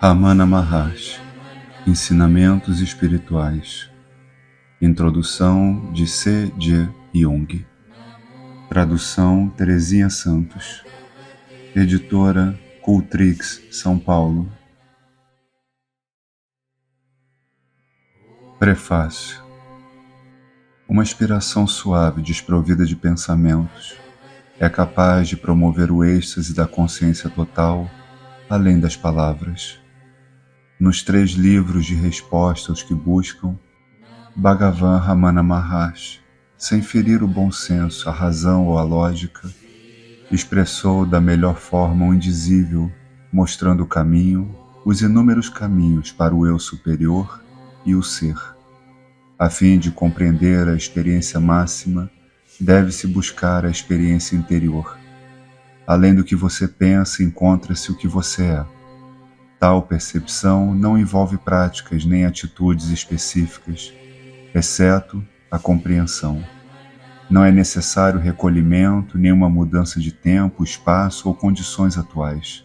Ramana Maharshi, Ensinamentos Espirituais. Introdução de C.J. Jung. Tradução Terezinha Santos. Editora Cultrix, São Paulo. Prefácio. Uma inspiração suave desprovida de pensamentos é capaz de promover o êxtase da consciência total além das palavras. Nos 3 livros de resposta aos que buscam, Bhagavan Ramana Maharshi, sem ferir o bom senso, a razão ou a lógica, expressou da melhor forma o indizível, mostrando o caminho, os inúmeros caminhos para o eu superior e o ser. A fim de compreender a experiência máxima, deve-se buscar a experiência interior. Além do que você pensa, encontra-se o que você é. Tal percepção não envolve práticas nem atitudes específicas, exceto a compreensão. Não é necessário recolhimento, nem uma mudança de tempo, espaço ou condições atuais,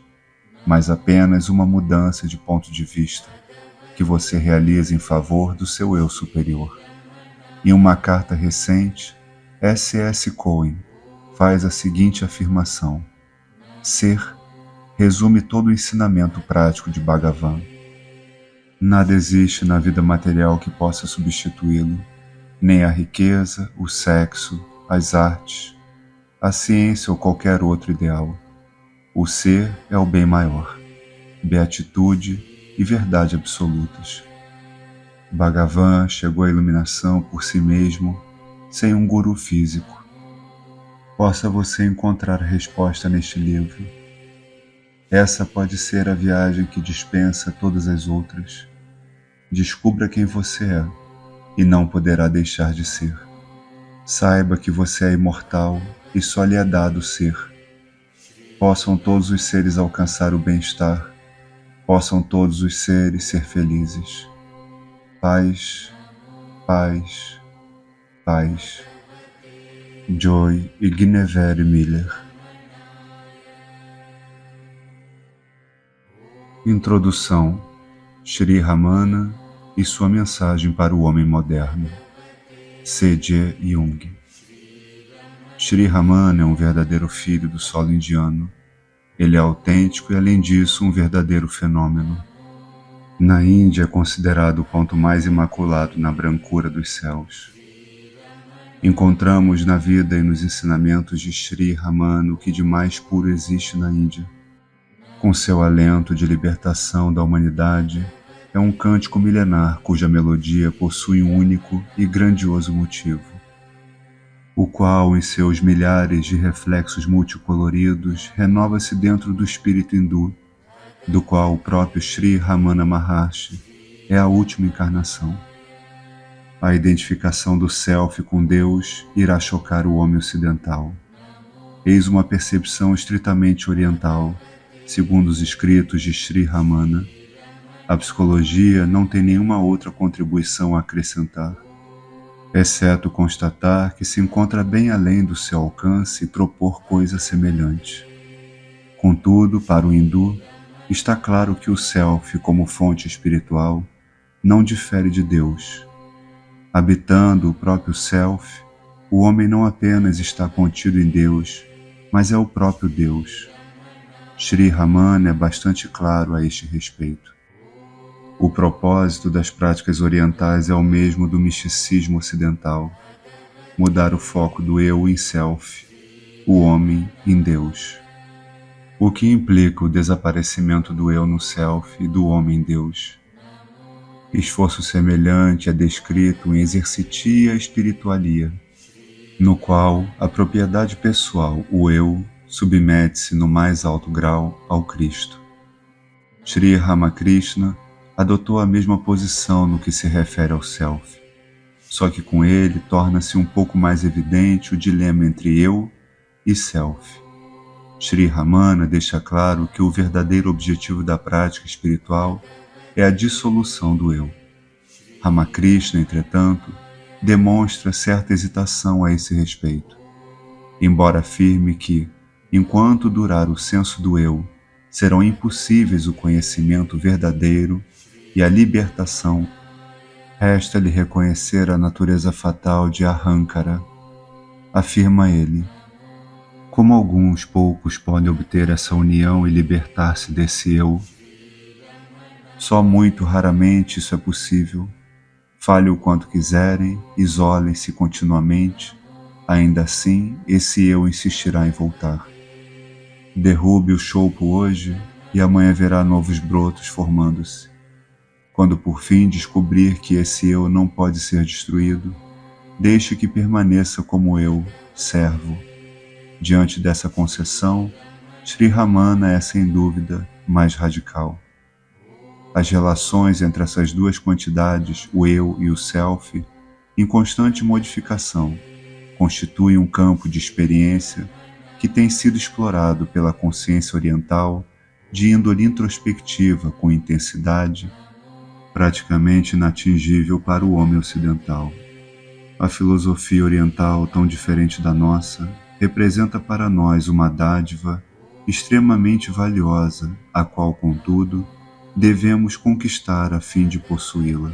mas apenas uma mudança de ponto de vista, que você realiza em favor do seu eu superior. Em uma carta recente, S.S. Cohen faz a seguinte afirmação: ser resume todo o ensinamento prático de Bhagavan. Nada existe na vida material que possa substituí-lo, nem a riqueza, o sexo, as artes, a ciência ou qualquer outro ideal. O ser é o bem maior, beatitude e verdade absolutas. Bhagavan chegou à iluminação por si mesmo, sem um guru físico. Possa você encontrar resposta neste livro. Essa pode ser a viagem que dispensa todas as outras. Descubra quem você é e não poderá deixar de ser. Saiba que você é imortal e só lhe é dado ser. Possam todos os seres alcançar o bem-estar. Possam todos os seres ser felizes. Paz, paz, paz. Joy e Guinevere Miller. Introdução. Sri Ramana e sua mensagem para o homem moderno. C.J. Jung. Sri Ramana é um verdadeiro filho do solo indiano. Ele é autêntico e, além disso, um verdadeiro fenômeno. Na Índia é considerado o ponto mais imaculado na brancura dos céus. Encontramos na vida e nos ensinamentos de Sri Ramana o que de mais puro existe na Índia. Com seu alento de libertação da humanidade, é um cântico milenar cuja melodia possui um único e grandioso motivo, o qual, em seus milhares de reflexos multicoloridos, renova-se dentro do espírito hindu, do qual o próprio Sri Ramana Maharshi é a última encarnação. A identificação do Self com Deus irá chocar o homem ocidental. Eis uma percepção estritamente oriental, segundo os escritos de Sri Ramana. A psicologia não tem nenhuma outra contribuição a acrescentar, exceto constatar que se encontra bem além do seu alcance e propor coisa semelhante. Contudo, para o hindu, está claro que o Self, como fonte espiritual, não difere de Deus. Habitando o próprio Self, o homem não apenas está contido em Deus, mas é o próprio Deus. Sri Ramana é bastante claro a este respeito. O propósito das práticas orientais é o mesmo do misticismo ocidental: mudar o foco do eu em Self, o homem em Deus. O que implica o desaparecimento do eu no Self e do homem em Deus. Esforço semelhante é descrito em Exercitia Spiritualia, no qual a propriedade pessoal, o eu, submete-se no mais alto grau ao Cristo. Sri Ramakrishna adotou a mesma posição no que se refere ao Self, só que com ele torna-se um pouco mais evidente o dilema entre eu e Self. Sri Ramana deixa claro que o verdadeiro objetivo da prática espiritual é a dissolução do eu. Ramakrishna, entretanto, demonstra certa hesitação a esse respeito, embora afirme que, enquanto durar o senso do eu, serão impossíveis o conhecimento verdadeiro e a libertação. Resta-lhe reconhecer a natureza fatal de Ahankara, afirma ele. Como alguns poucos podem obter essa união e libertar-se desse eu? Só muito raramente isso é possível. Fale o quanto quiserem, isolem-se continuamente, ainda assim esse eu insistirá em voltar. Derrube o choupo hoje e amanhã verá novos brotos formando-se. Quando por fim descobrir que esse eu não pode ser destruído, deixe que permaneça como eu, servo. Diante dessa concessão, Sri Ramana é sem dúvida mais radical. As relações entre essas duas quantidades, o eu e o self, em constante modificação, constituem um campo de experiência que tem sido explorado pela consciência oriental de índole introspectiva com intensidade praticamente inatingível para o homem ocidental. A filosofia oriental, tão diferente da nossa, representa para nós uma dádiva extremamente valiosa, a qual, contudo, devemos conquistar a fim de possuí-la.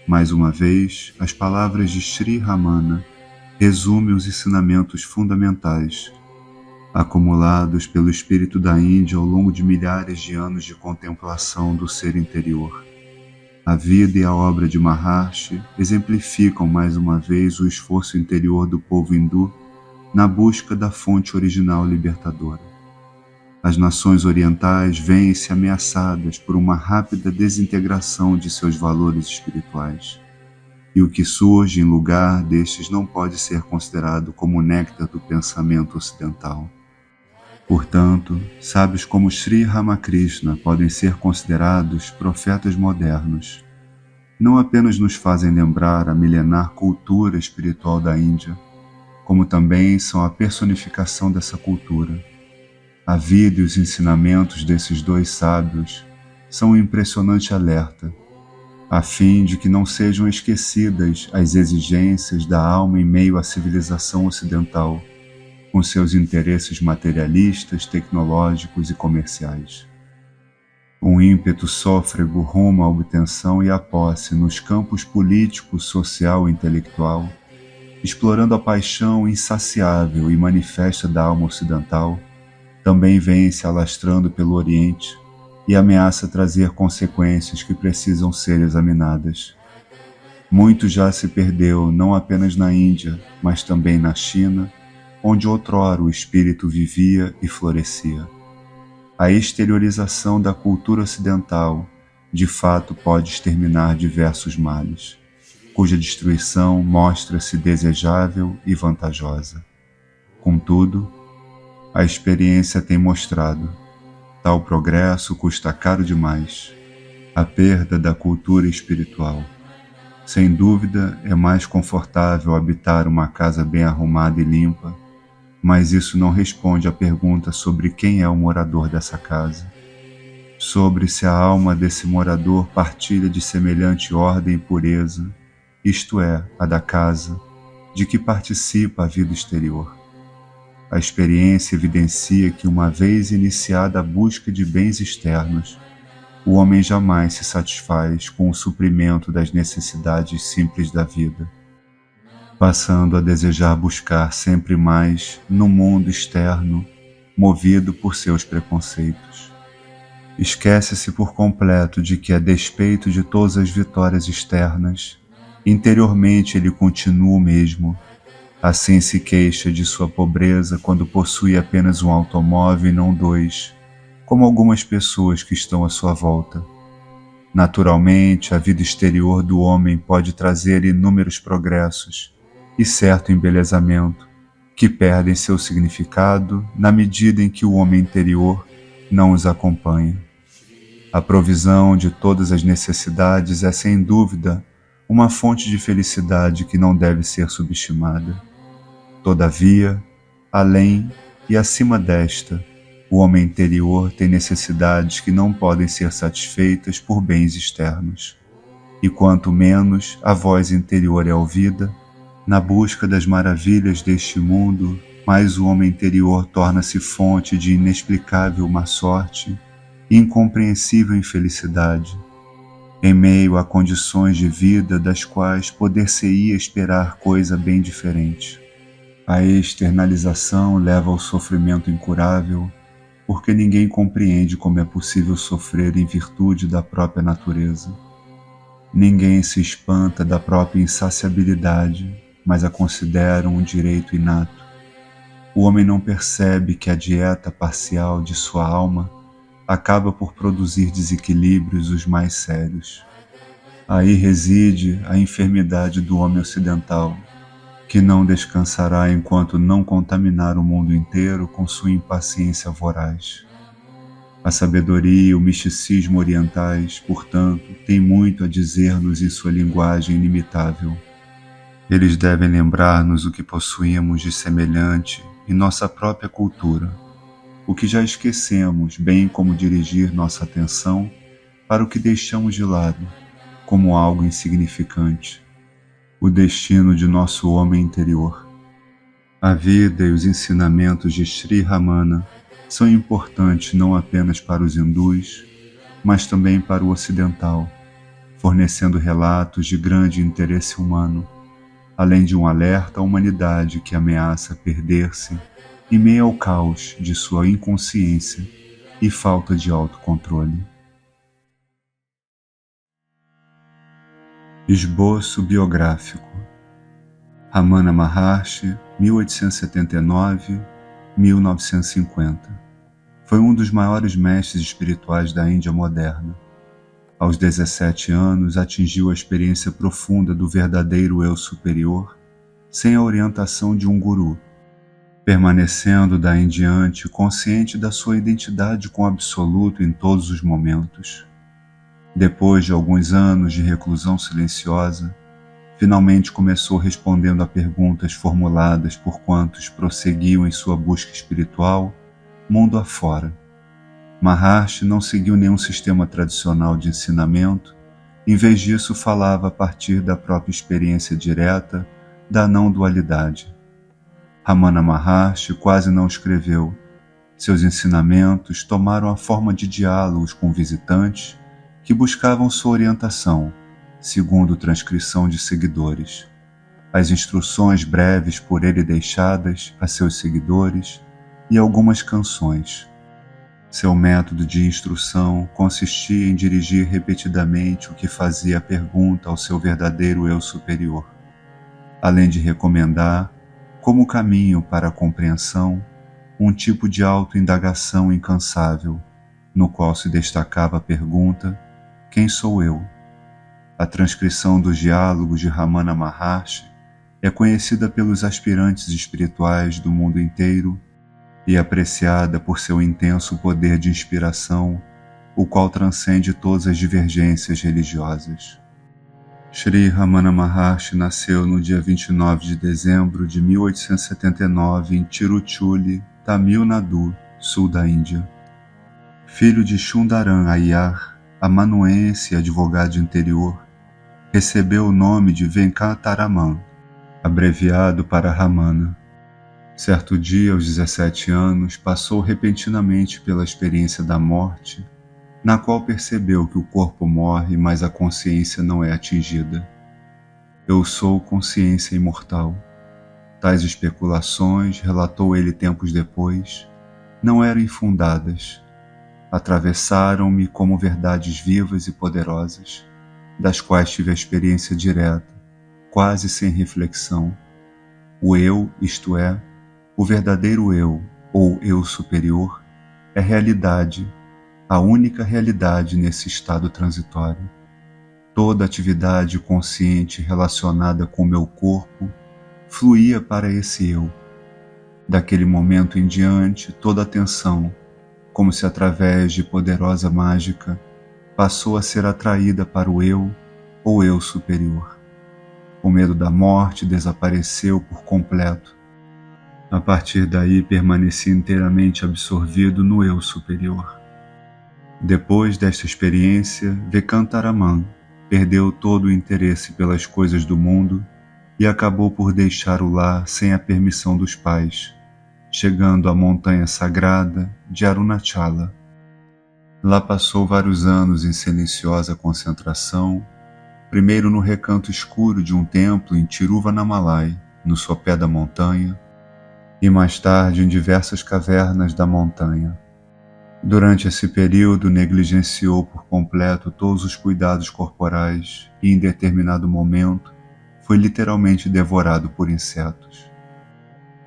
Mais uma vez, as palavras de Sri Ramana resumem os ensinamentos fundamentais, acumulados pelo espírito da Índia ao longo de milhares de anos de contemplação do ser interior. A vida e a obra de Maharshi exemplificam mais uma vez o esforço interior do povo hindu na busca da fonte original libertadora. As nações orientais veem-se ameaçadas por uma rápida desintegração de seus valores espirituais, e o que surge em lugar destes não pode ser considerado como o néctar do pensamento ocidental. Portanto, sábios como Sri Ramakrishna podem ser considerados profetas modernos. Não apenas nos fazem lembrar a milenar cultura espiritual da Índia, como também são a personificação dessa cultura. A vida e os ensinamentos desses dois sábios são um impressionante alerta, a fim de que não sejam esquecidas as exigências da alma em meio à civilização ocidental, com seus interesses materialistas, tecnológicos e comerciais. Um ímpeto sôfrego rumo à obtenção e à posse nos campos político, social e intelectual, explorando a paixão insaciável e manifesta da alma ocidental, também vem se alastrando pelo Oriente e ameaça trazer consequências que precisam ser examinadas. Muito já se perdeu não apenas na Índia, mas também na China, onde outrora o espírito vivia e florescia. A exteriorização da cultura ocidental, de fato, pode exterminar diversos males, cuja destruição mostra-se desejável e vantajosa. Contudo, a experiência tem mostrado, tal progresso custa caro demais, a perda da cultura espiritual. Sem dúvida, é mais confortável habitar uma casa bem arrumada e limpa, mas isso não responde à pergunta sobre quem é o morador dessa casa, sobre se a alma desse morador partilha de semelhante ordem e pureza, isto é, a da casa, de que participa a vida exterior. A experiência evidencia que, uma vez iniciada a busca de bens externos, o homem jamais se satisfaz com o suprimento das necessidades simples da vida, passando a desejar buscar sempre mais no mundo externo, movido por seus preconceitos. Esquece-se por completo de que, a despeito de todas as vitórias externas, interiormente ele continua o mesmo. Assim se queixa de sua pobreza quando possui apenas um automóvel e não dois, como algumas pessoas que estão à sua volta. Naturalmente, a vida exterior do homem pode trazer inúmeros progressos e certo embelezamento, que perdem seu significado na medida em que o homem interior não os acompanha. A provisão de todas as necessidades é, sem dúvida, uma fonte de felicidade que não deve ser subestimada. Todavia, além e acima desta, o homem interior tem necessidades que não podem ser satisfeitas por bens externos. E quanto menos a voz interior é ouvida, na busca das maravilhas deste mundo, mais o homem interior torna-se fonte de inexplicável má sorte e incompreensível infelicidade, em meio a condições de vida das quais poder-se-ia esperar coisa bem diferente. A externalização leva ao sofrimento incurável, porque ninguém compreende como é possível sofrer em virtude da própria natureza. Ninguém se espanta da própria insaciabilidade, mas a considera um direito inato. O homem não percebe que a dieta parcial de sua alma acaba por produzir desequilíbrios os mais sérios. Aí reside a enfermidade do homem ocidental, que não descansará enquanto não contaminar o mundo inteiro com sua impaciência voraz. A sabedoria e o misticismo orientais, portanto, têm muito a dizer-nos em sua linguagem inimitável. Eles devem lembrar-nos o que possuímos de semelhante em nossa própria cultura, o que já esquecemos, bem como dirigir nossa atenção para o que deixamos de lado, como algo insignificante, o destino de nosso homem interior. A vida e os ensinamentos de Sri Ramana são importantes não apenas para os hindus, mas também para o ocidental, fornecendo relatos de grande interesse humano, além de um alerta à humanidade que ameaça perder-se em meio ao caos de sua inconsciência e falta de autocontrole. Esboço biográfico. Ramana Maharshi, 1879-1950. Foi um dos maiores mestres espirituais da Índia moderna. Aos 17 anos, atingiu a experiência profunda do verdadeiro eu superior, sem a orientação de um guru, permanecendo daí em diante consciente da sua identidade com o absoluto em todos os momentos. Depois de alguns anos de reclusão silenciosa, finalmente começou respondendo a perguntas formuladas por quantos prosseguiam em sua busca espiritual, mundo afora. Maharshi não seguiu nenhum sistema tradicional de ensinamento, em vez disso falava a partir da própria experiência direta da não-dualidade. Ramana Maharshi quase não escreveu. Seus ensinamentos tomaram a forma de diálogos com visitantes que buscavam sua orientação, segundo transcrição de seguidores. As instruções breves por ele deixadas a seus seguidores e algumas canções. Seu método de instrução consistia em dirigir repetidamente o que fazia a pergunta ao seu verdadeiro eu superior, além de recomendar, como caminho para a compreensão, um tipo de autoindagação incansável, no qual se destacava a pergunta: quem sou eu? A transcrição dos diálogos de Ramana Maharshi é conhecida pelos aspirantes espirituais do mundo inteiro e apreciada por seu intenso poder de inspiração, o qual transcende todas as divergências religiosas. Sri Ramana Maharshi nasceu no dia 29 de dezembro de 1879 em Tiruchuli, Tamil Nadu, sul da Índia. Filho de Sundaram Iyer, amanuense e advogado de interior, recebeu o nome de Venkataraman, abreviado para Ramana. Certo dia, aos 17 anos, passou repentinamente pela experiência da morte, na qual percebeu que o corpo morre, mas a consciência não é atingida. Eu sou consciência imortal. Tais especulações, relatou ele tempos depois, não eram infundadas. Atravessaram-me como verdades vivas e poderosas, das quais tive a experiência direta, quase sem reflexão. O eu, isto é, o verdadeiro eu, ou eu superior, é realidade, a única realidade nesse estado transitório. Toda atividade consciente relacionada com meu corpo fluía para esse eu. Daquele momento em diante, toda atenção, como se através de poderosa mágica, passou a ser atraída para o eu ou eu superior. O medo da morte desapareceu por completo. A partir daí permaneci inteiramente absorvido no eu superior. Depois desta experiência, Venkataraman perdeu todo o interesse pelas coisas do mundo e acabou por deixar o lar sem a permissão dos pais, chegando à montanha sagrada de Arunachala. Lá passou vários anos em silenciosa concentração, primeiro no recanto escuro de um templo em Tiruvannamalai, no sopé da montanha, e mais tarde em diversas cavernas da montanha. Durante esse período, negligenciou por completo todos os cuidados corporais e, em determinado momento, foi literalmente devorado por insetos.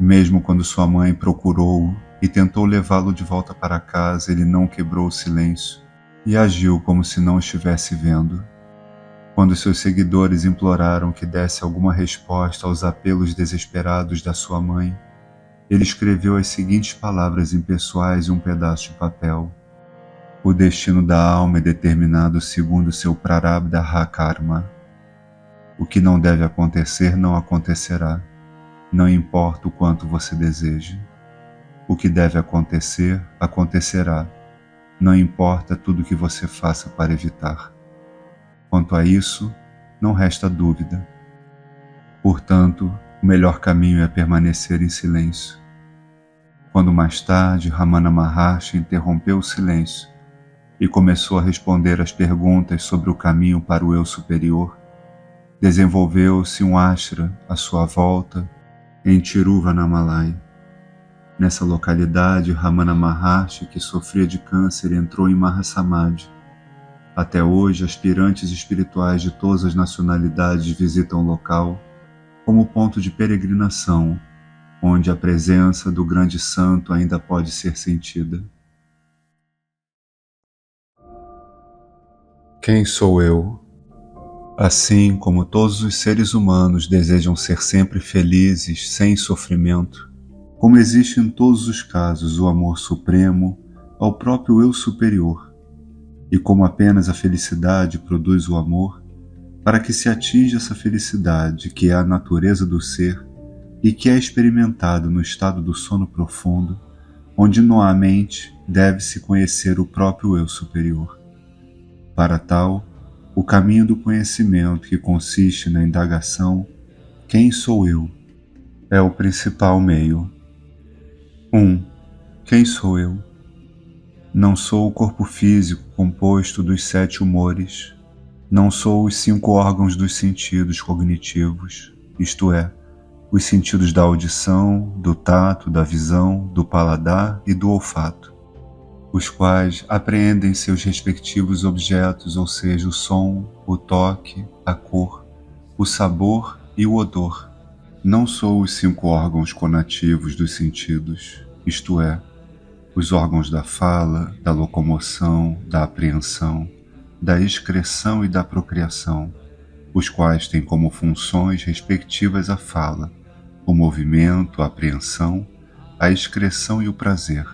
Mesmo quando sua mãe procurou-o e tentou levá-lo de volta para casa, ele não quebrou o silêncio e agiu como se não estivesse vendo. Quando seus seguidores imploraram que desse alguma resposta aos apelos desesperados da sua mãe, ele escreveu as seguintes palavras impessoais em um pedaço de papel: "O destino da alma é determinado segundo seu prarabdha karma. O que não deve acontecer não acontecerá, não importa o quanto você deseje. O que deve acontecer, acontecerá, não importa tudo o que você faça para evitar. Quanto a isso, não resta dúvida. Portanto, o melhor caminho é permanecer em silêncio." Quando mais tarde Ramana Maharshi interrompeu o silêncio e começou a responder às perguntas sobre o caminho para o eu superior, desenvolveu-se um ashram à sua volta em Tiruvannamalai. Nessa localidade, Ramana Maharshi, que sofria de câncer, entrou em Mahasamadhi. Até hoje, aspirantes espirituais de todas as nacionalidades visitam o local como ponto de peregrinação, onde a presença do grande santo ainda pode ser sentida. Quem sou eu? Assim como todos os seres humanos desejam ser sempre felizes, sem sofrimento, como existe em todos os casos o amor supremo ao próprio eu superior, e como apenas a felicidade produz o amor, para que se atinja essa felicidade, que é a natureza do ser, e que é experimentado no estado do sono profundo, onde noamente deve-se conhecer o próprio eu superior. Para tal, o caminho do conhecimento, que consiste na indagação "Quem sou eu?", é o principal meio. 1. Quem sou eu? Não sou o corpo físico composto dos 7 humores. Não sou os 5 órgãos dos sentidos cognitivos, isto é, os sentidos da audição, do tato, da visão, do paladar e do olfato, os quais apreendem seus respectivos objetos, ou seja, o som, o toque, a cor, o sabor e o odor. Não sou os 5 órgãos conativos dos sentidos, isto é, os órgãos da fala, da locomoção, da apreensão, da excreção e da procriação, os quais têm como funções respectivas a fala, o movimento, a apreensão, a excreção e o prazer.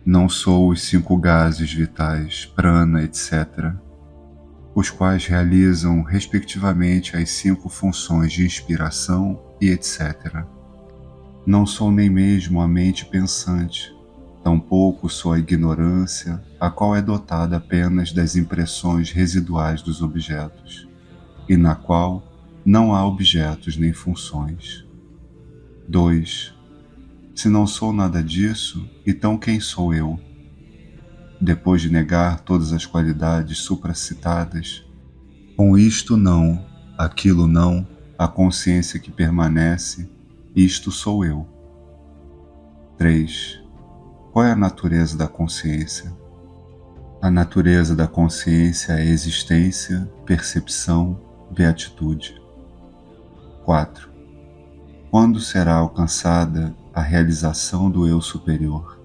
Não sou os 5 gases vitais, prana, etc., os quais realizam respectivamente as 5 funções de inspiração e etc. Não sou nem mesmo a mente pensante, tampouco sou a ignorância, a qual é dotada apenas das impressões residuais dos objetos, e na qual não há objetos nem funções. 2. Se não sou nada disso, então quem sou eu? Depois de negar todas as qualidades supracitadas, com isto não, aquilo não, a consciência que permanece, isto sou eu. 3. Qual é a natureza da consciência? A natureza da consciência é existência, percepção, beatitude. 4. Quando será alcançada a realização do eu superior?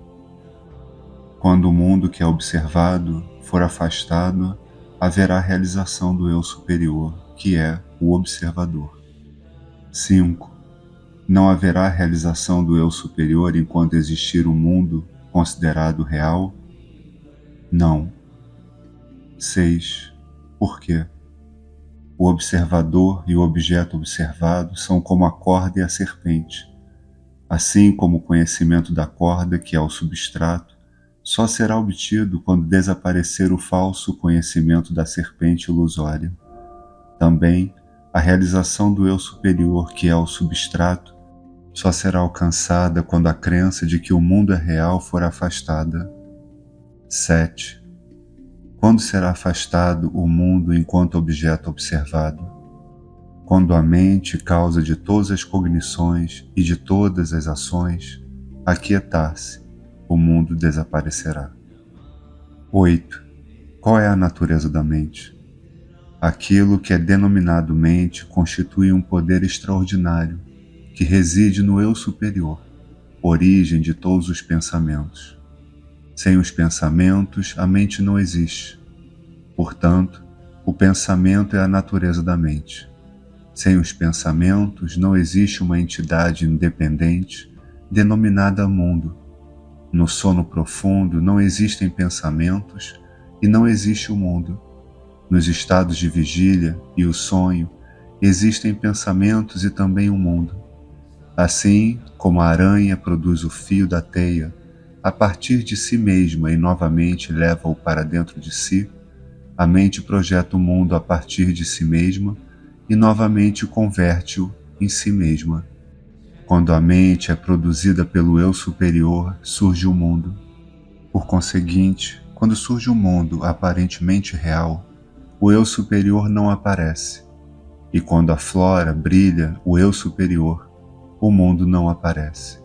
Quando o mundo que é observado for afastado, haverá realização do eu superior, que é o observador. 5. Não haverá realização do eu superior enquanto existir um mundo considerado real? Não. 6. Por quê? O observador e o objeto observado são como a corda e a serpente. Assim como o conhecimento da corda, que é o substrato, só será obtido quando desaparecer o falso conhecimento da serpente ilusória. Também, a realização do eu superior, que é o substrato, só será alcançada quando a crença de que o mundo é real for afastada. 7. Quando será afastado o mundo enquanto objeto observado? Quando a mente, causa de todas as cognições e de todas as ações, aquietar-se, o mundo desaparecerá. 8. Qual é a natureza da mente? Aquilo que é denominado mente constitui um poder extraordinário que reside no eu superior, origem de todos os pensamentos. Sem os pensamentos, a mente não existe. Portanto, o pensamento é a natureza da mente. Sem os pensamentos, não existe uma entidade independente denominada mundo. No sono profundo não existem pensamentos e não existe o mundo. Nos estados de vigília e o sonho, existem pensamentos e também o mundo. Assim como a aranha produz o fio da teia a partir de si mesma e novamente leva-o para dentro de si, a mente projeta o mundo a partir de si mesma e novamente converte-o em si mesma. Quando a mente é produzida pelo eu superior, surge o mundo. Por conseguinte, quando surge o mundo aparentemente real, o eu superior não aparece. E quando aflora, brilha o eu superior, o mundo não aparece.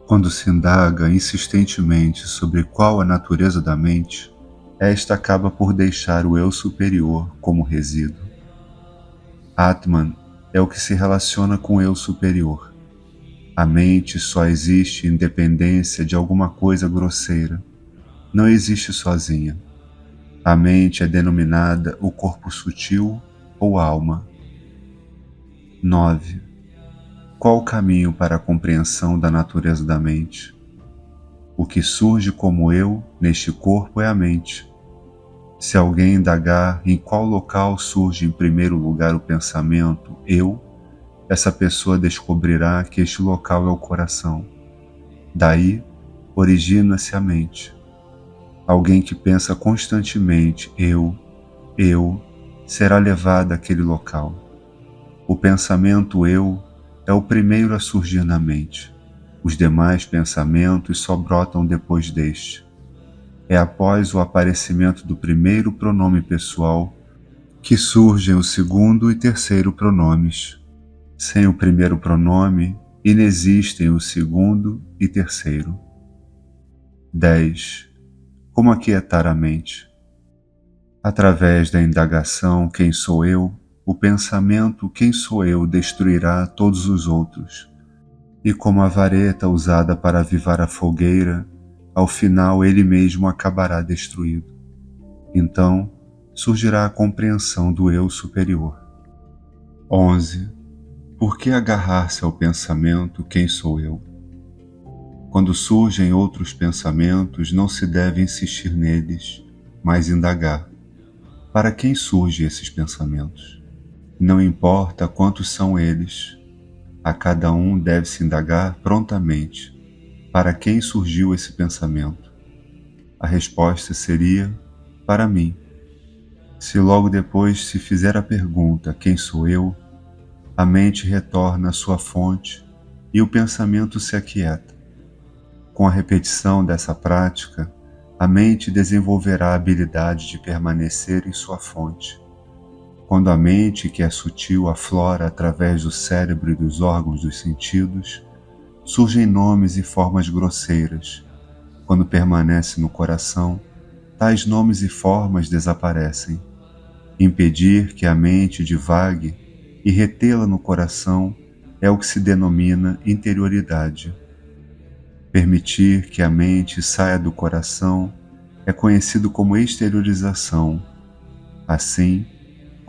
Quando se indaga insistentemente sobre qual a natureza da mente, esta acaba por deixar o eu superior como resíduo. Atman é o que se relaciona com o eu superior. A mente só existe em dependência de alguma coisa grosseira. Não existe sozinha. A mente é denominada o corpo sutil ou alma. 9. Qual o caminho para a compreensão da natureza da mente? O que surge como eu neste corpo é a mente. Se alguém indagar em qual local surge em primeiro lugar o pensamento eu, essa pessoa descobrirá que este local é o coração. Daí origina-se a mente. Alguém que pensa constantemente eu, será levado àquele local. O pensamento eu é o primeiro a surgir na mente. Os demais pensamentos só brotam depois deste. É após o aparecimento do primeiro pronome pessoal que surgem o segundo e terceiro pronomes. Sem o primeiro pronome, inexistem o segundo e terceiro. 10. Como aquietar a mente? Através da indagação quem sou eu, o pensamento quem sou eu destruirá todos os outros. E como a vareta usada para avivar a fogueira, ao final ele mesmo acabará destruído. Então, surgirá a compreensão do eu superior. 11. Por que agarrar-se ao pensamento quem sou eu? Quando surgem outros pensamentos, não se deve insistir neles, mas indagar. Para quem surgem esses pensamentos? Não importa quantos são eles, a cada um deve-se indagar prontamente. Para quem surgiu esse pensamento? A resposta seria, para mim. Se logo depois se fizer a pergunta, quem sou eu? A mente retorna à sua fonte e o pensamento se aquieta. Com a repetição dessa prática, a mente desenvolverá a habilidade de permanecer em sua fonte. Quando a mente, que é sutil, aflora através do cérebro e dos órgãos dos sentidos, surgem nomes e formas grosseiras. Quando permanece no coração, tais nomes e formas desaparecem. Impedir que a mente divague e retê-la no coração é o que se denomina interioridade. Permitir que a mente saia do coração é conhecido como exteriorização. Assim,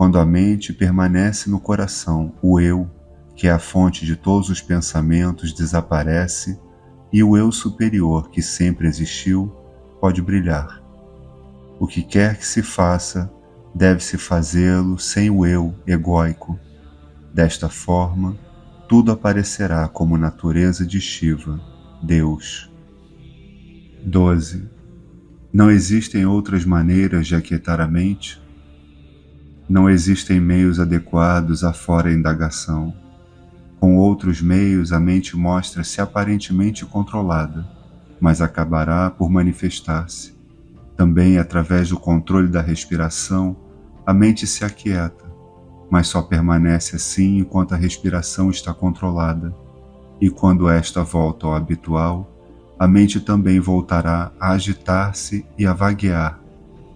quando a mente permanece no coração, o eu, que é a fonte de todos os pensamentos, desaparece e o eu superior, que sempre existiu, pode brilhar. O que quer que se faça, deve-se fazê-lo sem o eu egóico. Desta forma, tudo aparecerá como natureza de Shiva, Deus. 12. Não existem outras maneiras de aquietar a mente? Não existem meios adequados afora a indagação. Com outros meios, a mente mostra-se aparentemente controlada, mas acabará por manifestar-se. Também, através do controle da respiração, a mente se aquieta, mas só permanece assim enquanto a respiração está controlada. E quando esta volta ao habitual, a mente também voltará a agitar-se e a vaguear,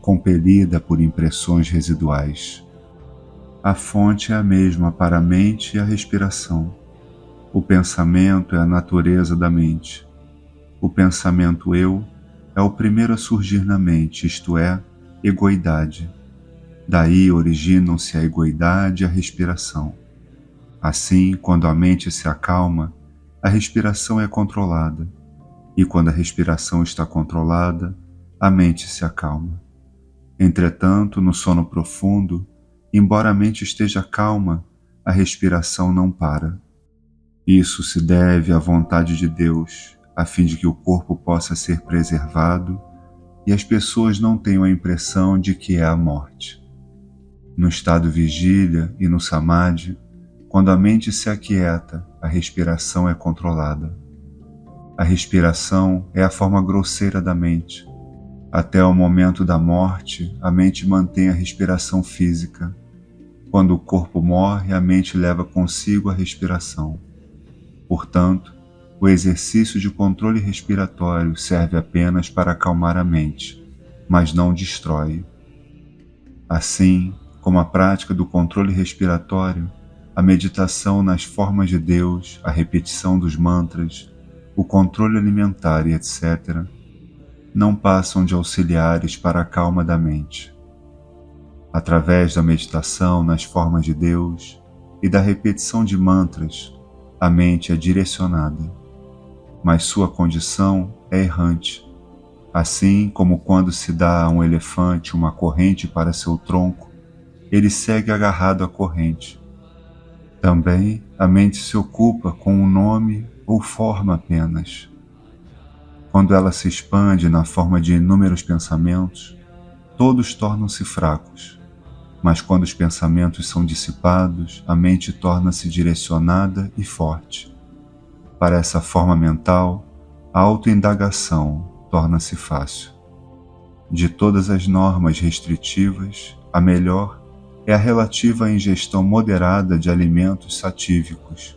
compelida por impressões residuais. A fonte é a mesma para a mente e a respiração. O pensamento é a natureza da mente. O pensamento eu é o primeiro a surgir na mente, isto é, egoidade. Daí originam-se a egoidade e a respiração. Assim, quando a mente se acalma, a respiração é controlada. E quando a respiração está controlada, a mente se acalma. Entretanto, no sono profundo, embora a mente esteja calma, a respiração não para. Isso se deve à vontade de Deus, a fim de que o corpo possa ser preservado e as pessoas não tenham a impressão de que é a morte. No estado vigília e no samadhi, quando a mente se aquieta, a respiração é controlada. A respiração é a forma grosseira da mente. Até o momento da morte, a mente mantém a respiração física. Quando o corpo morre, a mente leva consigo a respiração. Portanto, o exercício de controle respiratório serve apenas para acalmar a mente, mas não destrói. Assim, como a prática do controle respiratório, a meditação nas formas de Deus, a repetição dos mantras, o controle alimentar e etc., não passam de auxiliares para a calma da mente. Através da meditação nas formas de Deus e da repetição de mantras, a mente é direcionada, mas sua condição é errante, assim como quando se dá a um elefante uma corrente para seu tronco, ele segue agarrado à corrente. Também a mente se ocupa com um nome ou forma apenas. Quando ela se expande na forma de inúmeros pensamentos, todos tornam-se fracos. Mas quando os pensamentos são dissipados, a mente torna-se direcionada e forte. Para essa forma mental, a autoindagação torna-se fácil. De todas as normas restritivas, a melhor é a relativa à ingestão moderada de alimentos satívicos.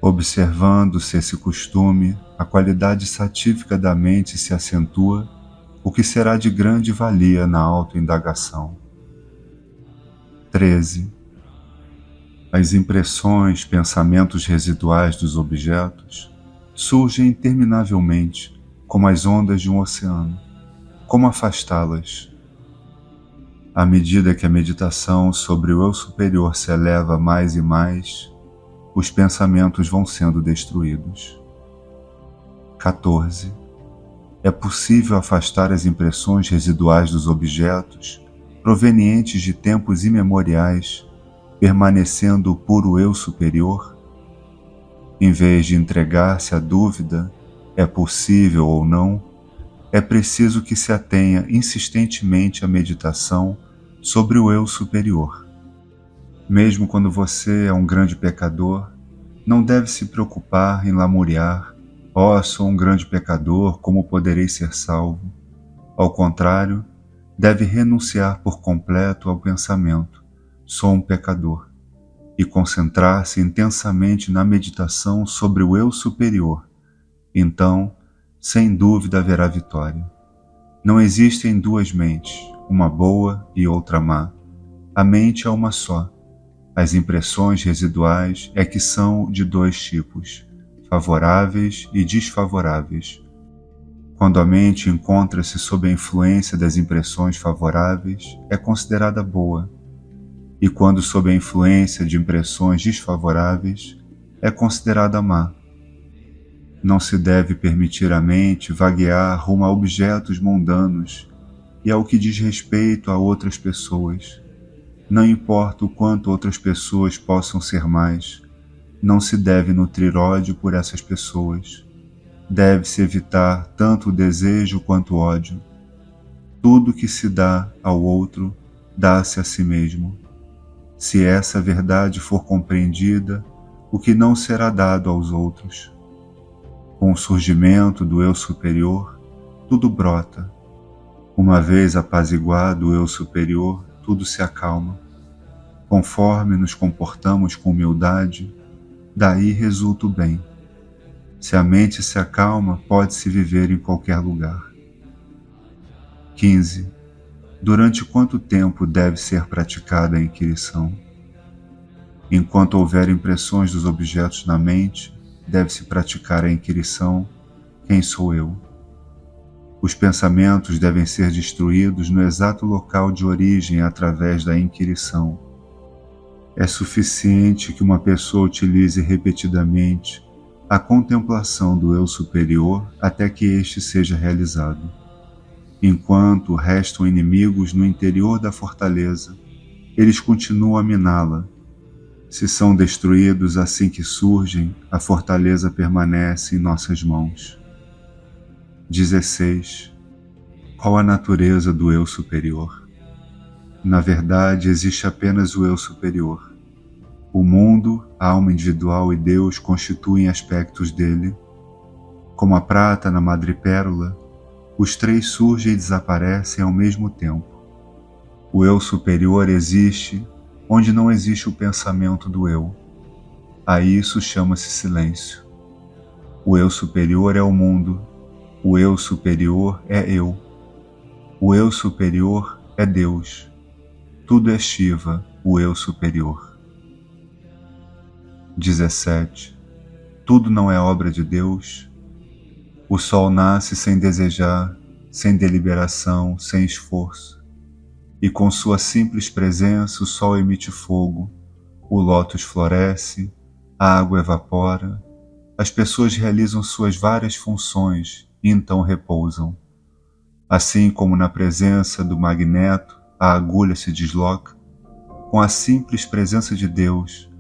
Observando-se esse costume, a qualidade satívica da mente se acentua, o que será de grande valia na autoindagação. 13. As impressões, pensamentos residuais dos objetos surgem interminavelmente, como as ondas de um oceano. Como afastá-las? À medida que a meditação sobre o eu superior se eleva mais e mais, os pensamentos vão sendo destruídos. 14. É possível afastar as impressões residuais dos objetos, provenientes de tempos imemoriais, permanecendo o puro eu superior? Em vez de entregar-se à dúvida, é possível ou não, é preciso que se atenha insistentemente à meditação sobre o eu superior. Mesmo quando você é um grande pecador, não deve se preocupar em lamuriar: "Oh, sou um grande pecador, como poderei ser salvo?" Ao contrário, deve renunciar por completo ao pensamento: "Sou um pecador", e concentrar-se intensamente na meditação sobre o eu superior. Então, sem dúvida haverá vitória. Não existem duas mentes, uma boa e outra má. A mente é uma só. As impressões residuais é que são de dois tipos, favoráveis e desfavoráveis. Quando a mente encontra-se sob a influência das impressões favoráveis, é considerada boa, e quando sob a influência de impressões desfavoráveis, é considerada má. Não se deve permitir à mente vaguear rumo a objetos mundanos e ao que diz respeito a outras pessoas. Não importa o quanto outras pessoas possam ser mais, não se deve nutrir ódio por essas pessoas. Deve-se evitar tanto o desejo quanto o ódio. Tudo que se dá ao outro, dá-se a si mesmo. Se essa verdade for compreendida, o que não será dado aos outros. Com o surgimento do eu superior, tudo brota. Uma vez apaziguado o eu superior, tudo se acalma. Conforme nos comportamos com humildade, daí resulta o bem. Se a mente se acalma, pode-se viver em qualquer lugar. 15. Durante quanto tempo deve ser praticada a inquirição? Enquanto houver impressões dos objetos na mente, deve-se praticar a inquirição: quem sou eu? Os pensamentos devem ser destruídos no exato local de origem através da inquirição. É suficiente que uma pessoa utilize repetidamente a contemplação do eu superior até que este seja realizado. Enquanto restam inimigos no interior da fortaleza, eles continuam a miná-la. Se são destruídos assim que surgem, a fortaleza permanece em nossas mãos. 16. Qual a natureza do eu superior? Na verdade, existe apenas o eu superior. O mundo, a alma individual e Deus constituem aspectos dele. Como a prata na madrepérola, os três surgem e desaparecem ao mesmo tempo. O eu superior existe onde não existe o pensamento do eu. A isso chama-se silêncio. O eu superior é o mundo. O eu superior é eu. O eu superior é Deus. Tudo é Shiva, o eu superior. 17. Tudo não é obra de Deus. O sol nasce sem desejar, sem deliberação, sem esforço. E com sua simples presença o sol emite fogo, o lótus floresce, a água evapora, as pessoas realizam suas várias funções e então repousam. Assim como na presença do magneto a agulha se desloca, com a simples presença de Deus,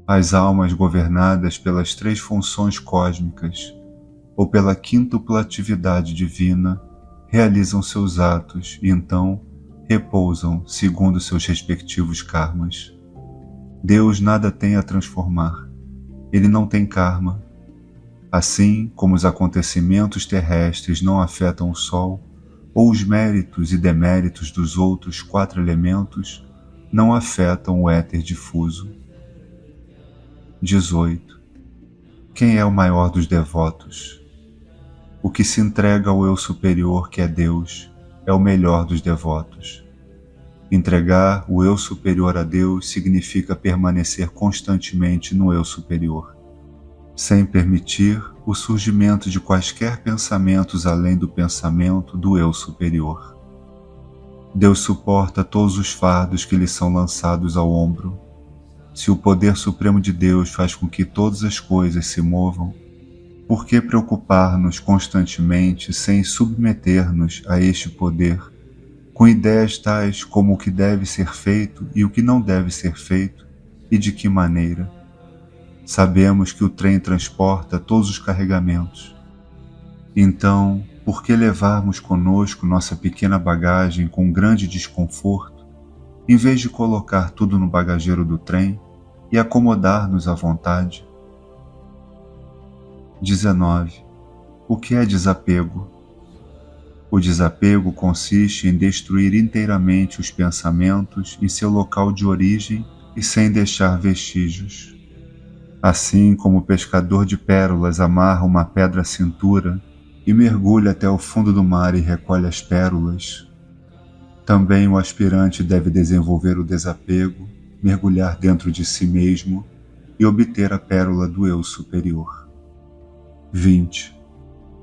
as almas governadas pelas três funções cósmicas ou pela quíntupla atividade divina realizam seus atos e então repousam segundo seus respectivos karmas. Deus nada tem a transformar. Ele não tem karma. Assim como os acontecimentos terrestres não afetam o Sol, ou os méritos e deméritos dos outros 4 elementos não afetam o éter difuso. 18. Quem é o maior dos devotos? O que se entrega ao eu superior, que é Deus, é o melhor dos devotos. Entregar o eu superior a Deus significa permanecer constantemente no eu superior, sem permitir o surgimento de quaisquer pensamentos além do pensamento do eu superior. Deus suporta todos os fardos que lhe são lançados ao ombro. Se o poder supremo de Deus faz com que todas as coisas se movam, por que preocupar-nos constantemente sem submeter-nos a este poder, com ideias tais como o que deve ser feito e o que não deve ser feito, e de que maneira? Sabemos que o trem transporta todos os carregamentos. Então, por que levarmos conosco nossa pequena bagagem com grande desconforto, em vez de colocar tudo no bagageiro do trem e acomodar-nos à vontade? 19. O que é desapego? O desapego consiste em destruir inteiramente os pensamentos em seu local de origem e sem deixar vestígios. Assim como o pescador de pérolas amarra uma pedra à cintura e mergulha até o fundo do mar e recolhe as pérolas, também o aspirante deve desenvolver o desapego, mergulhar dentro de si mesmo e obter a pérola do eu superior. 20.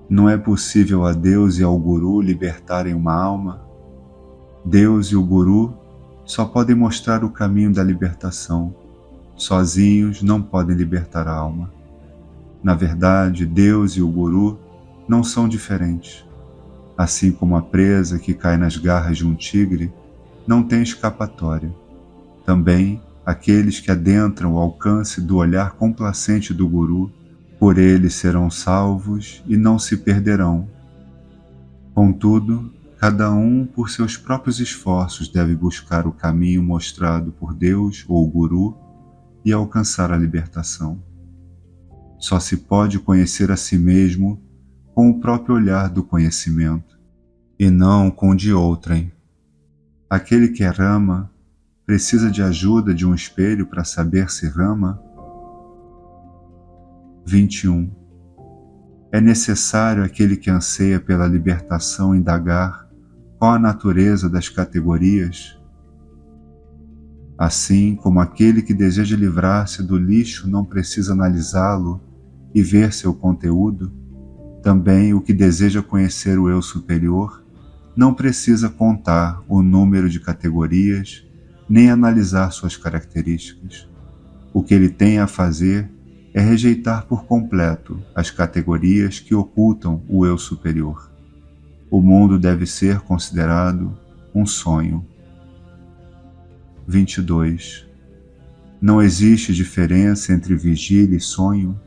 Não é possível a Deus e ao Guru libertarem uma alma? Deus e o Guru só podem mostrar o caminho da libertação. Sozinhos não podem libertar a alma. Na verdade, Deus e o Guru não são diferentes. Assim como a presa que cai nas garras de um tigre não tem escapatória, também aqueles que adentram o alcance do olhar complacente do Guru, por eles serão salvos e não se perderão. Contudo, cada um, por seus próprios esforços, deve buscar o caminho mostrado por Deus ou o Guru e alcançar a libertação. Só se pode conhecer a si mesmo com o próprio olhar do conhecimento, e não com o de outrem. Aquele que é rama precisa de ajuda de um espelho para saber se rama. 21. É necessário aquele que anseia pela libertação indagar qual a natureza das categorias? Assim como aquele que deseja livrar-se do lixo não precisa analisá-lo e ver seu conteúdo, também o que deseja conhecer o eu superior não precisa contar o número de categorias nem analisar suas características. O que ele tem a fazer é rejeitar por completo as categorias que ocultam o eu superior. O mundo deve ser considerado um sonho. 22. Não existe diferença entre vigília e sonho.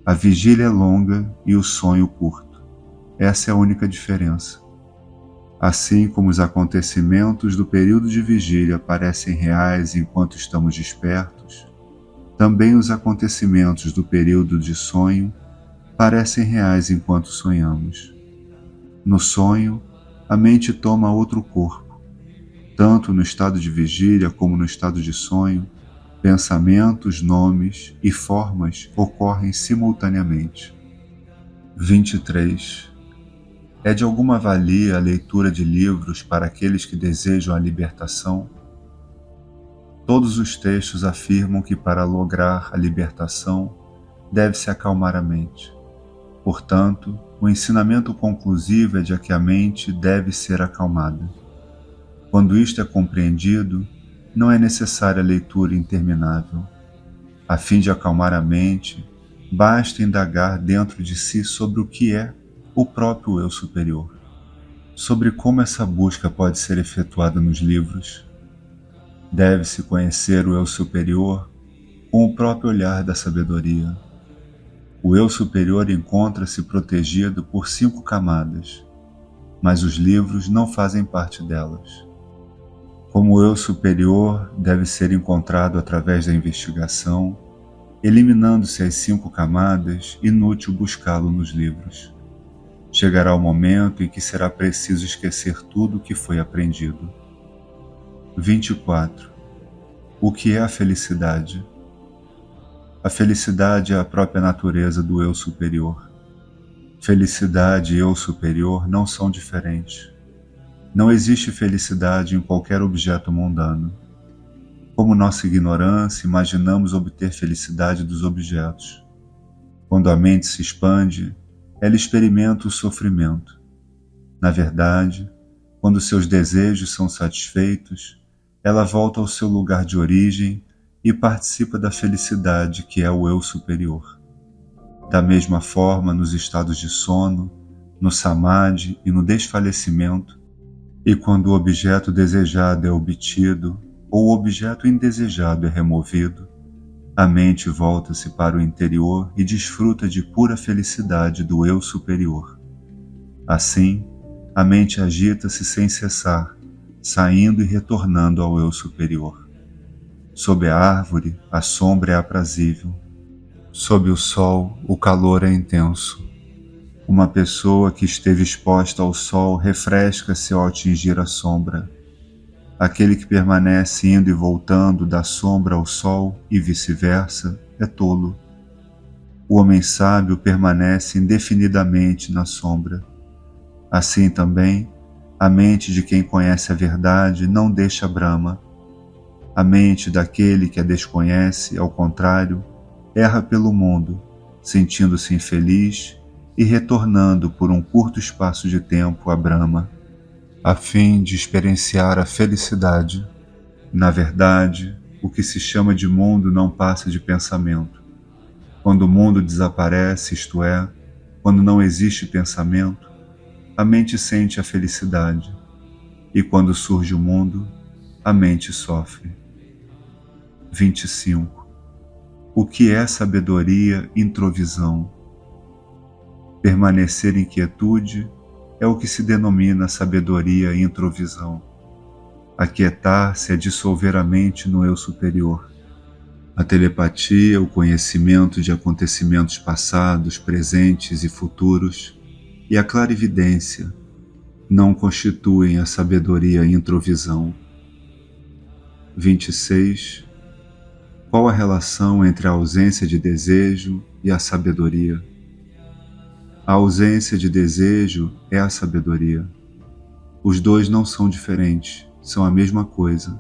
A vigília é longa e o sonho curto. Essa é a única diferença. Assim como os acontecimentos do período de vigília parecem reais enquanto estamos despertos, também os acontecimentos do período de sonho parecem reais enquanto sonhamos. No sonho, a mente toma outro corpo. Tanto no estado de vigília como no estado de sonho, pensamentos, nomes e formas ocorrem simultaneamente. 23. É de alguma valia a leitura de livros para aqueles que desejam a libertação? Todos os textos afirmam que para lograr a libertação deve-se acalmar a mente. Portanto, o ensinamento conclusivo é de que a mente deve ser acalmada. Quando isto é compreendido, não é necessária a leitura interminável. A fim de acalmar a mente, basta indagar dentro de si sobre o que é o próprio eu superior, sobre como essa busca pode ser efetuada nos livros. Deve-se conhecer o eu superior com o próprio olhar da sabedoria. O eu superior encontra-se protegido por 5 camadas, mas os livros não fazem parte delas. Como o eu superior deve ser encontrado através da investigação, eliminando-se as 5 camadas, inútil buscá-lo nos livros. Chegará o momento em que será preciso esquecer tudo o que foi aprendido. 24. O que é a felicidade? A felicidade é a própria natureza do eu superior. Felicidade e eu superior não são diferentes. Não existe felicidade em qualquer objeto mundano. Como nossa ignorância, imaginamos obter felicidade dos objetos. Quando a mente se expande, ela experimenta o sofrimento. Na verdade, quando seus desejos são satisfeitos, ela volta ao seu lugar de origem e participa da felicidade que é o eu superior. Da mesma forma, nos estados de sono, no samadhi e no desfalecimento, e quando o objeto desejado é obtido ou o objeto indesejado é removido, a mente volta-se para o interior e desfruta de pura felicidade do eu superior. Assim, a mente agita-se sem cessar, saindo e retornando ao eu superior. Sob a árvore, a sombra é aprazível. Sob o sol, o calor é intenso. Uma pessoa que esteve exposta ao sol refresca-se ao atingir a sombra. Aquele que permanece indo e voltando da sombra ao sol e vice-versa é tolo. O homem sábio permanece indefinidamente na sombra. Assim também, a mente de quem conhece a verdade não deixa brama. A mente daquele que a desconhece, ao contrário, erra pelo mundo, sentindo-se infeliz e retornando por um curto espaço de tempo a brama, a fim de experienciar a felicidade. Na verdade, o que se chama de mundo não passa de pensamento. Quando o mundo desaparece, isto é, quando não existe pensamento, a mente sente a felicidade, e quando surge o mundo, a mente sofre. 25. O que é sabedoria, introvisão? Permanecer em quietude é o que se denomina sabedoria e introvisão. Aquietar-se é dissolver a mente no eu superior. A telepatia, o conhecimento de acontecimentos passados, presentes e futuros, e a clarividência não constituem a sabedoria e introvisão. 26. Qual a relação entre a ausência de desejo e a sabedoria? A ausência de desejo é a sabedoria. Os dois não são diferentes, são a mesma coisa.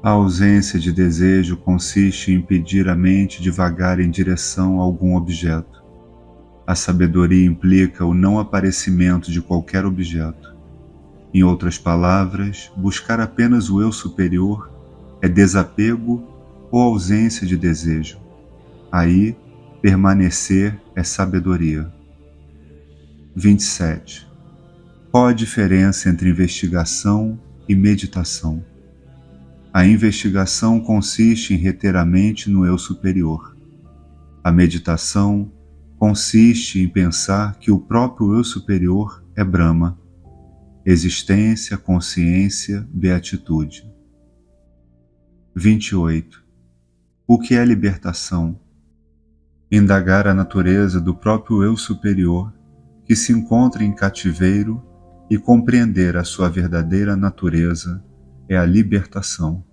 A ausência de desejo consiste em impedir a mente de vagar em direção a algum objeto. A sabedoria implica o não aparecimento de qualquer objeto. Em outras palavras, buscar apenas o eu superior é desapego ou ausência de desejo. Aí, permanecer é sabedoria. 27. Qual a diferença entre investigação e meditação? A investigação consiste em reter a mente no eu superior. A meditação consiste em pensar que o próprio eu superior é Brahma, existência, consciência, beatitude. 28. O que é libertação? Indagar a natureza do próprio eu superior, que se encontra em cativeiro, e compreender a sua verdadeira natureza é a libertação.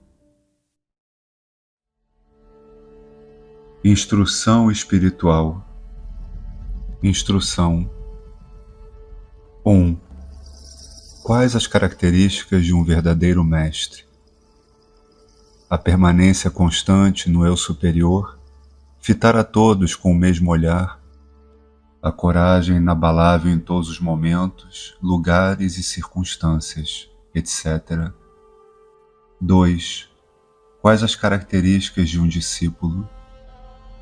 Instrução espiritual. Instrução 1. Quais as características de um verdadeiro mestre? A permanência constante no eu superior, fitar a todos com o mesmo olhar, a coragem inabalável em todos os momentos, lugares e circunstâncias, etc. 2. Quais as características de um discípulo?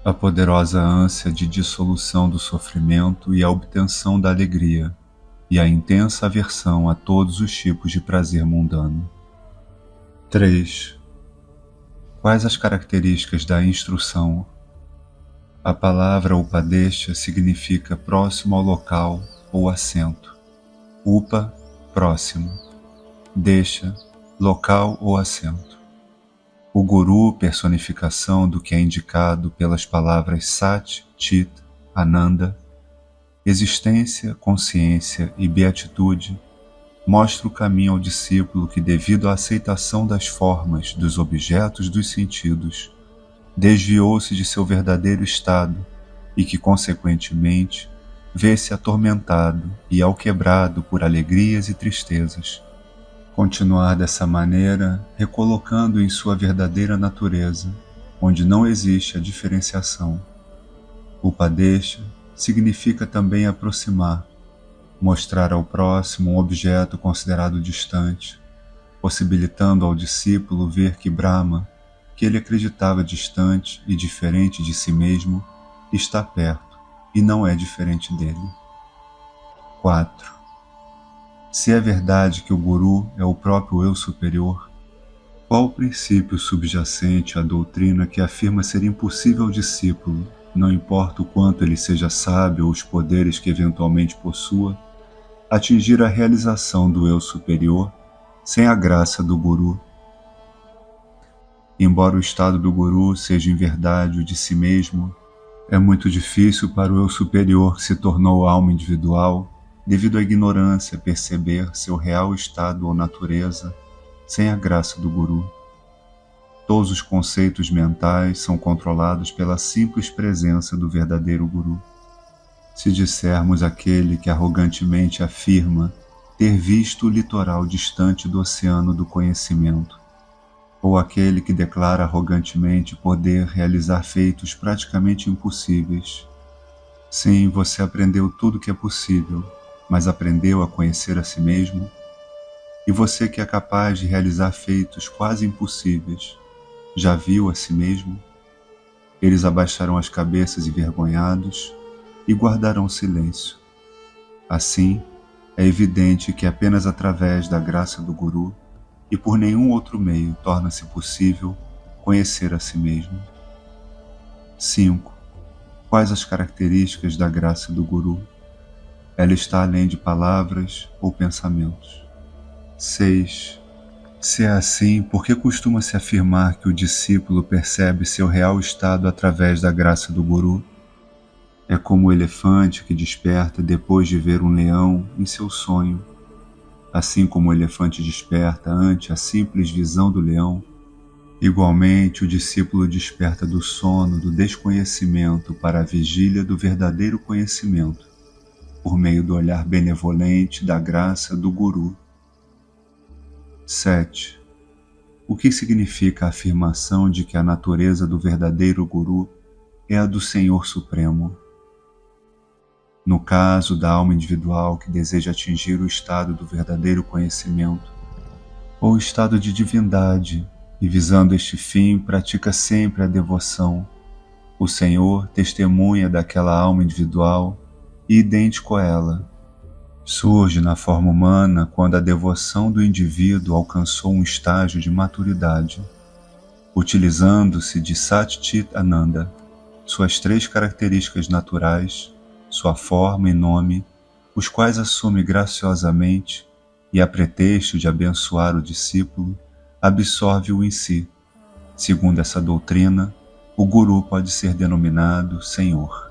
A poderosa ânsia de dissolução do sofrimento e a obtenção da alegria, e a intensa aversão a todos os tipos de prazer mundano. 3. Quais as características da instrução? A palavra Upadesha significa próximo ao local ou assento. Upa, próximo. Desha, local ou assento. O Guru, personificação do que é indicado pelas palavras Sat, Chit, Ananda, existência, consciência e beatitude, mostra o caminho ao discípulo que, devido à aceitação das formas, dos objetos dos sentidos, desviou-se de seu verdadeiro estado e que, consequentemente, vê-se atormentado e alquebrado por alegrias e tristezas. Continuar dessa maneira, recolocando em sua verdadeira natureza, onde não existe a diferenciação. Upadesha significa também aproximar, mostrar ao próximo um objeto considerado distante, possibilitando ao discípulo ver que Brahma, que ele acreditava distante e diferente de si mesmo, está perto e não é diferente dele. 4. Se é verdade que o Guru é o próprio eu superior, qual o princípio subjacente à doutrina que afirma ser impossível ao discípulo, não importa o quanto ele seja sábio ou os poderes que eventualmente possua, atingir a realização do eu superior sem a graça do Guru? Embora o estado do Guru seja em verdade o de si mesmo, é muito difícil para o eu superior que se tornou alma individual, devido à ignorância, perceber seu real estado ou natureza sem a graça do Guru. Todos os conceitos mentais são controlados pela simples presença do verdadeiro Guru. Se dissermos aquele que arrogantemente afirma ter visto o litoral distante do oceano do conhecimento, ou aquele que declara arrogantemente poder realizar feitos praticamente impossíveis. Sim, você aprendeu tudo o que é possível, mas aprendeu a conhecer a si mesmo? E você que é capaz de realizar feitos quase impossíveis, já viu a si mesmo? Eles abaixarão as cabeças envergonhados e guardarão silêncio. Assim, é evidente que apenas através da graça do Guru e por nenhum outro meio torna-se possível conhecer a si mesmo. 5. Quais as características da graça do Guru? Ela está além de palavras ou pensamentos. 6. Se é assim, por que costuma-se afirmar que o discípulo percebe seu real estado através da graça do Guru? É como o elefante que desperta depois de ver um leão em seu sonho. Assim como o elefante desperta ante a simples visão do leão, igualmente o discípulo desperta do sono do desconhecimento para a vigília do verdadeiro conhecimento, por meio do olhar benevolente da graça do Guru. 7. O que significa a afirmação de que a natureza do verdadeiro Guru é a do Senhor Supremo? No caso da alma individual que deseja atingir o estado do verdadeiro conhecimento, ou estado de divindade, e visando este fim pratica sempre a devoção, o Senhor testemunha daquela alma individual e idêntico a ela. Surge na forma humana quando a devoção do indivíduo alcançou um estágio de maturidade, utilizando-se de Satchit Ananda, suas 3 características naturais, sua forma e nome, os quais assume graciosamente e, a pretexto de abençoar o discípulo, absorve-o em si. Segundo essa doutrina, o Guru pode ser denominado Senhor.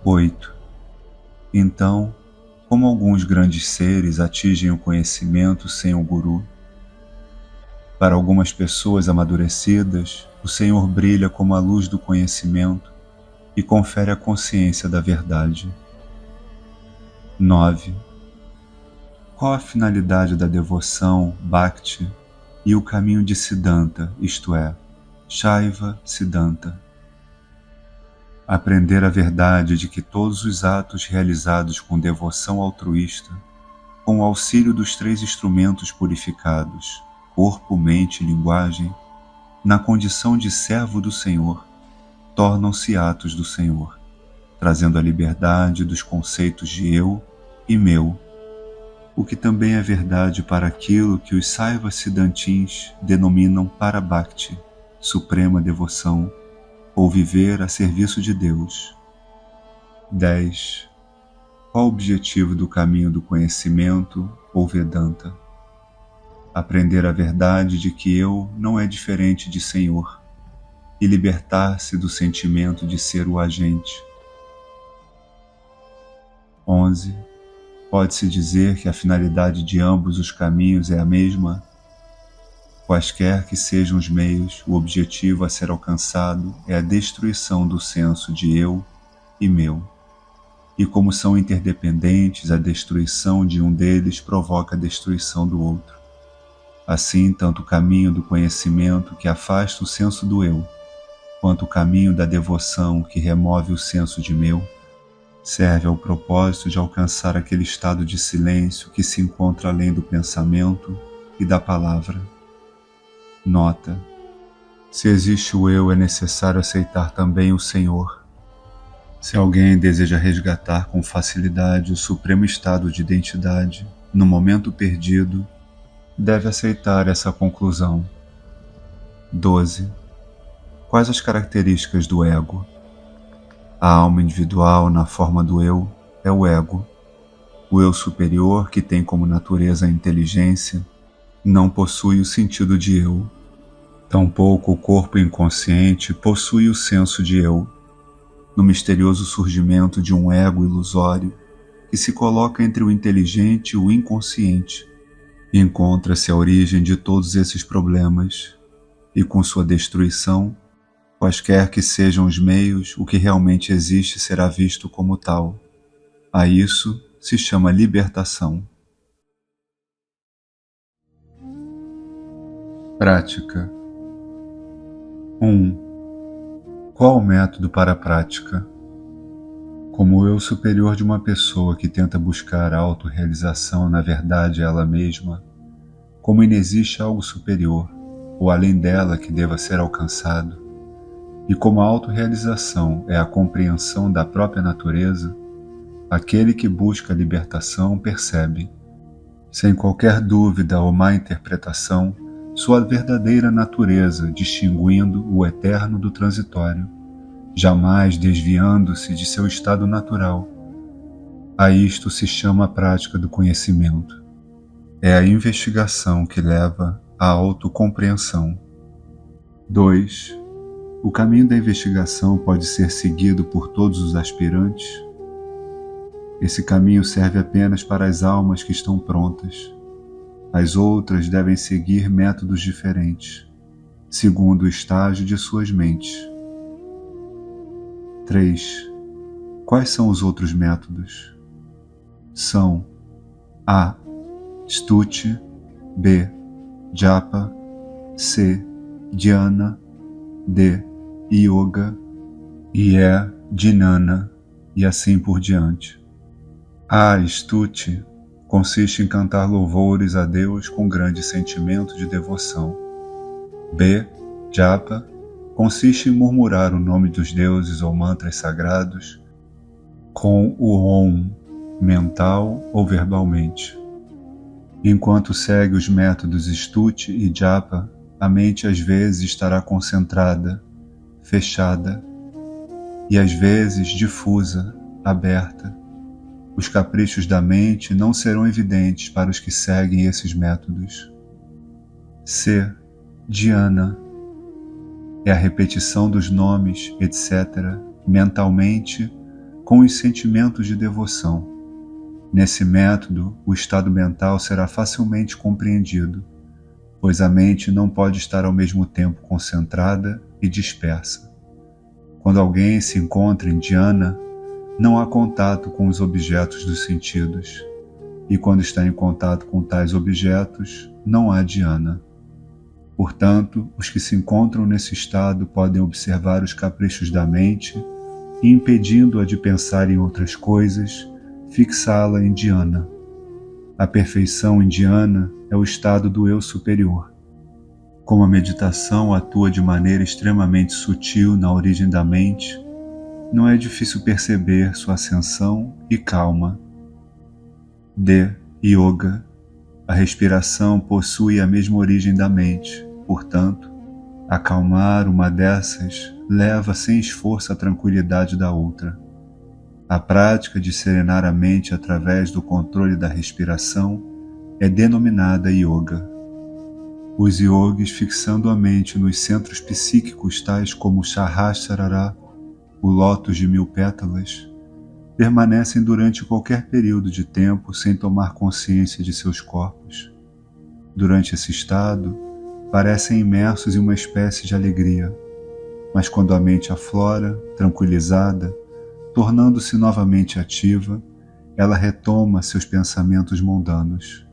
8. Então, como alguns grandes seres atingem o conhecimento sem o Guru? Para algumas pessoas amadurecidas, o Senhor brilha como a luz do conhecimento e confere a consciência da verdade. 9. Qual a finalidade da devoção, Bhakti, e o caminho de Siddhanta, isto é, Shaiva Siddhanta? Aprender a verdade de que todos os atos realizados com devoção altruísta, com o auxílio dos 3 instrumentos purificados, corpo, mente e linguagem, na condição de servo do Senhor, tornam-se atos do Senhor, trazendo a liberdade dos conceitos de eu e meu, o que também é verdade para aquilo que os Saiva Siddhantins denominam Parabhakti, suprema devoção, ou viver a serviço de Deus. 10. Qual o objetivo do caminho do conhecimento ou Vedanta? Aprender a verdade de que eu não é diferente de Senhor e libertar-se do sentimento de ser o agente. 11. Pode-se dizer que a finalidade de ambos os caminhos é a mesma? Quaisquer que sejam os meios, o objetivo a ser alcançado é a destruição do senso de eu e meu. E como são interdependentes, a destruição de um deles provoca a destruição do outro. Assim, tanto o caminho do conhecimento que afasta o senso do eu, quanto o caminho da devoção que remove o senso de meu, serve ao propósito de alcançar aquele estado de silêncio que se encontra além do pensamento e da palavra. Nota: se existe o eu, é necessário aceitar também o Senhor. Se alguém deseja resgatar com facilidade o supremo estado de identidade no momento perdido, deve aceitar essa conclusão. 12. Quais as características do ego? A alma individual na forma do eu é o ego. O eu superior, que tem como natureza a inteligência, não possui o sentido de eu. Tampouco o corpo inconsciente possui o senso de eu. No misterioso surgimento de um ego ilusório, que se coloca entre o inteligente e o inconsciente, encontra-se a origem de todos esses problemas, e com sua destruição, quaisquer que sejam os meios, o que realmente existe será visto como tal. A isso se chama libertação. Prática. 1. Qual o método para a prática? Como o eu superior de uma pessoa que tenta buscar a autorrealização na verdade ela mesma, como inexiste algo superior ou além dela que deva ser alcançado, e como a autorrealização é a compreensão da própria natureza, aquele que busca a libertação percebe, sem qualquer dúvida ou má interpretação, sua verdadeira natureza, distinguindo o eterno do transitório, jamais desviando-se de seu estado natural. A isto se chama a prática do conhecimento. É a investigação que leva à autocompreensão. 2. O caminho da investigação pode ser seguido por todos os aspirantes? Esse caminho serve apenas para as almas que estão prontas. As outras devem seguir métodos diferentes, segundo o estágio de suas mentes. 3. Quais são os outros métodos? São A. Stuti, B. Japa, C. Dhyana, D. Yoga e E. Dhinana, e assim por diante. A. Stuti consiste em cantar louvores a Deus com grande sentimento de devoção. B. Japa consiste em murmurar o nome dos deuses ou mantras sagrados com o Om, mental ou verbalmente. Enquanto segue os métodos Stuti e Japa, a mente às vezes estará concentrada, fechada, e às vezes difusa, aberta. Os caprichos da mente não serão evidentes para os que seguem esses métodos. C. Dhyana é a repetição dos nomes, etc., mentalmente, com os sentimentos de devoção. Nesse método, o estado mental será facilmente compreendido, pois a mente não pode estar ao mesmo tempo concentrada e dispersa. Quando alguém se encontra em dhyana, não há contato com os objetos dos sentidos, e quando está em contato com tais objetos, não há dhyana. Portanto, os que se encontram nesse estado podem observar os caprichos da mente e, impedindo-a de pensar em outras coisas, fixá-la em dhyana. A perfeição em dhyana é o estado do eu superior. Como a meditação atua de maneira extremamente sutil na origem da mente, não é difícil perceber sua ascensão e calma. D. Yoga. A respiração possui a mesma origem da mente, portanto, acalmar uma dessas leva sem esforço a tranquilidade da outra. A prática de serenar a mente através do controle da respiração é denominada yoga. Os yogis, fixando a mente nos centros psíquicos tais como o Sahasrara, o lótus de 1000 pétalas, permanecem durante qualquer período de tempo sem tomar consciência de seus corpos. Durante esse estado, parecem imersos em uma espécie de alegria, mas quando a mente aflora, tranquilizada, tornando-se novamente ativa, ela retoma seus pensamentos mundanos.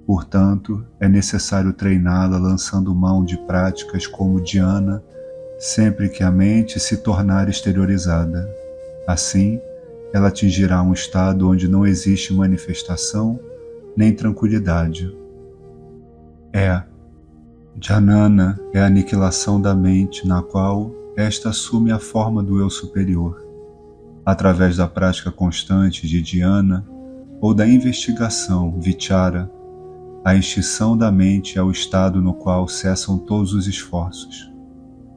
Portanto, é necessário treiná-la lançando mão de práticas como dhyana, sempre que a mente se tornar exteriorizada. Assim, ela atingirá um estado onde não existe manifestação nem tranquilidade. Dhanana é a aniquilação da mente, na qual esta assume a forma do eu superior. Através da prática constante de dhyana ou da investigação vichara, a extinção da mente é o estado no qual cessam todos os esforços.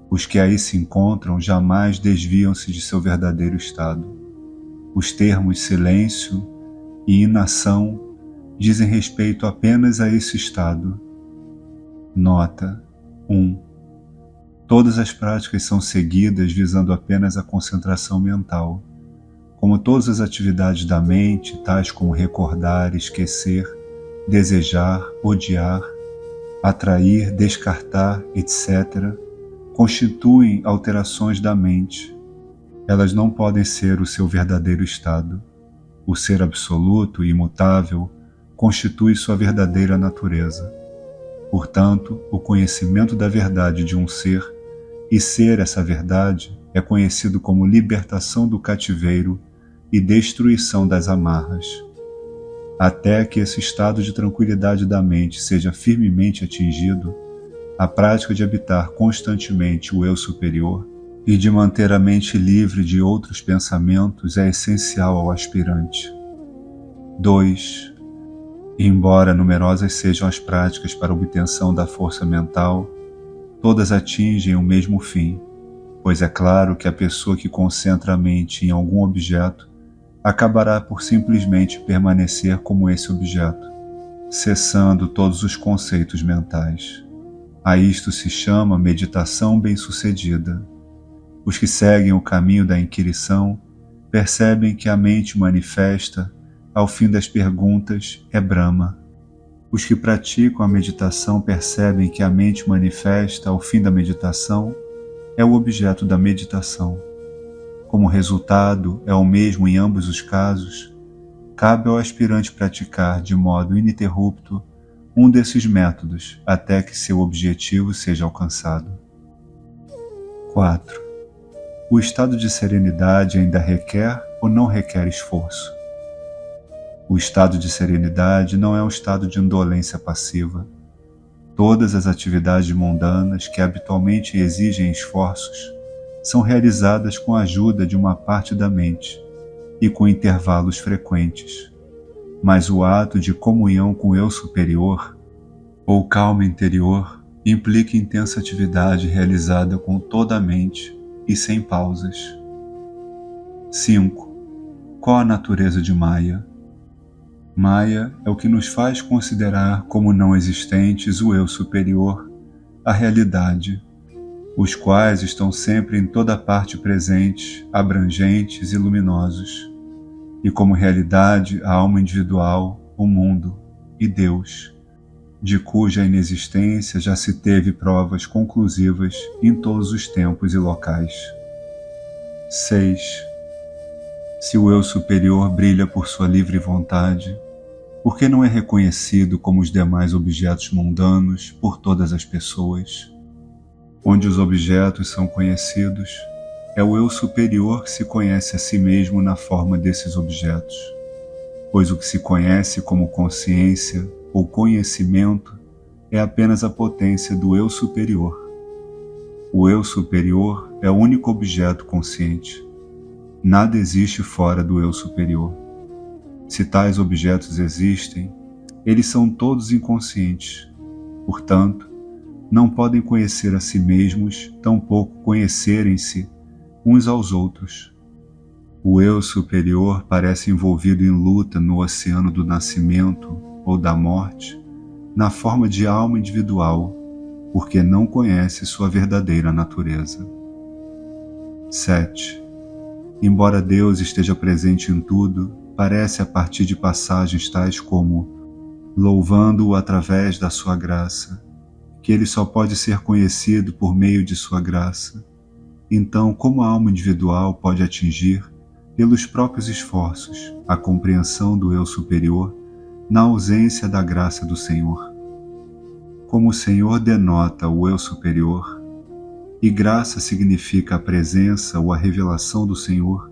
Os que aí se encontram jamais desviam-se de seu verdadeiro estado. Os termos silêncio e inação dizem respeito apenas a esse estado. Nota 1. Todas as práticas são seguidas visando apenas a concentração mental. Como todas as atividades da mente, tais como recordar, esquecer, desejar, odiar, atrair, descartar, etc., constituem alterações da mente. Elas não podem ser o seu verdadeiro estado. O ser absoluto e imutável constitui sua verdadeira natureza. Portanto, o conhecimento da verdade de um ser e ser essa verdade é conhecido como libertação do cativeiro e destruição das amarras. Até que esse estado de tranquilidade da mente seja firmemente atingido, a prática de habitar constantemente o eu superior e de manter a mente livre de outros pensamentos é essencial ao aspirante. 2. Embora numerosas sejam as práticas para a obtenção da força mental, todas atingem o mesmo fim, pois é claro que a pessoa que concentra a mente em algum objeto acabará por simplesmente permanecer como esse objeto, cessando todos os conceitos mentais. A isto se chama meditação bem-sucedida. Os que seguem o caminho da inquirição percebem que a mente manifesta, ao fim das perguntas, é Brahma. Os que praticam a meditação percebem que a mente manifesta, ao fim da meditação, é o objeto da meditação. Como o resultado é o mesmo em ambos os casos, cabe ao aspirante praticar de modo ininterrupto um desses métodos até que seu objetivo seja alcançado. 4. O estado de serenidade ainda requer ou não requer esforço? O estado de serenidade não é um estado de indolência passiva. Todas as atividades mundanas que habitualmente exigem esforços são realizadas com a ajuda de uma parte da mente e com intervalos frequentes. Mas o ato de comunhão com o eu superior, ou calma interior, implica intensa atividade realizada com toda a mente e sem pausas. 5. Qual a natureza de Maya? Maya é o que nos faz considerar como não existentes o eu superior, a realidade, os quais estão sempre em toda parte presentes, abrangentes e luminosos, e como realidade a alma individual, o mundo e Deus, de cuja inexistência já se teve provas conclusivas em todos os tempos e locais. 6. Se o eu superior brilha por sua livre vontade, por que não é reconhecido como os demais objetos mundanos por todas as pessoas? Onde os objetos são conhecidos, é o eu superior que se conhece a si mesmo na forma desses objetos, pois o que se conhece como consciência ou conhecimento é apenas a potência do eu superior. O eu superior é o único objeto consciente. Nada existe fora do eu superior. Se tais objetos existem, eles são todos inconscientes. Portanto, não podem conhecer a si mesmos, tampouco conhecerem-se uns aos outros. O eu superior parece envolvido em luta no oceano do nascimento ou da morte, na forma de alma individual, porque não conhece sua verdadeira natureza. 7. Embora Deus esteja presente em tudo, parece a partir de passagens tais como louvando-o através da sua graça, que ele só pode ser conhecido por meio de sua graça. Então, como a alma individual pode atingir, pelos próprios esforços, a compreensão do eu superior na ausência da graça do Senhor? Como o Senhor denota o eu superior, e graça significa a presença ou a revelação do Senhor,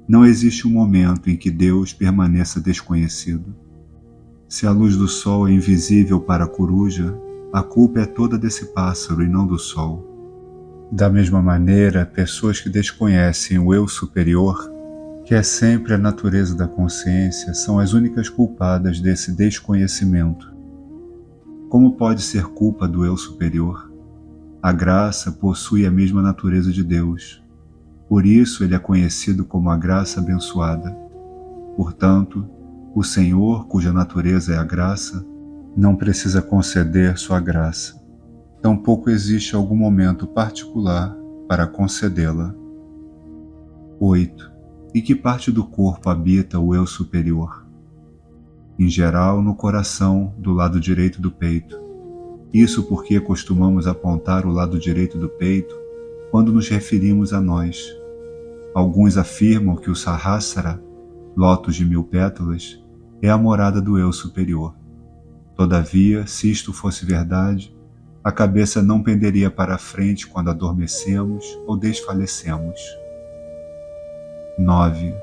não existe um momento em que Deus permaneça desconhecido. Se a luz do sol é invisível para a coruja, a culpa é toda desse pássaro e não do sol. Da mesma maneira, pessoas que desconhecem o eu superior, que é sempre a natureza da consciência, são as únicas culpadas desse desconhecimento. Como pode ser culpa do eu superior? A graça possui a mesma natureza de Deus. Por isso ele é conhecido como a graça abençoada. Portanto, o Senhor, cuja natureza é a graça, não precisa conceder sua graça. Tampouco existe algum momento particular para concedê-la. 8. Em que parte do corpo habita o eu superior? Em geral, no coração, do lado direito do peito. Isso porque costumamos apontar o lado direito do peito quando nos referimos a nós. Alguns afirmam que o Sahasrara, lótus de 1000 pétalas, é a morada do eu superior. Todavia, se isto fosse verdade, a cabeça não penderia para a frente quando adormecemos ou desfalecemos. 9.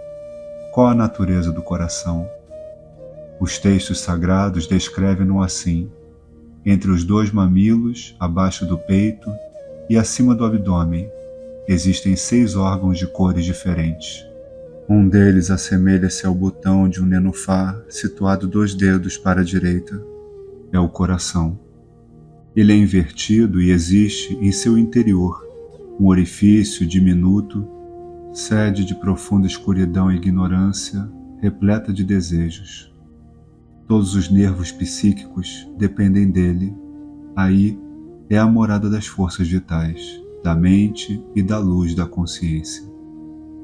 Qual a natureza do coração? Os textos sagrados descrevem-no assim: entre os 2 mamilos, abaixo do peito e acima do abdômen, existem 6 órgãos de cores diferentes. Um deles assemelha-se ao botão de um nenufar situado 2 dedos para a direita. É o coração. Ele é invertido e existe em seu interior um orifício diminuto, sede de profunda escuridão e ignorância, repleta de desejos. Todos os nervos psíquicos dependem dele. Aí é a morada das forças vitais, da mente e da luz da consciência.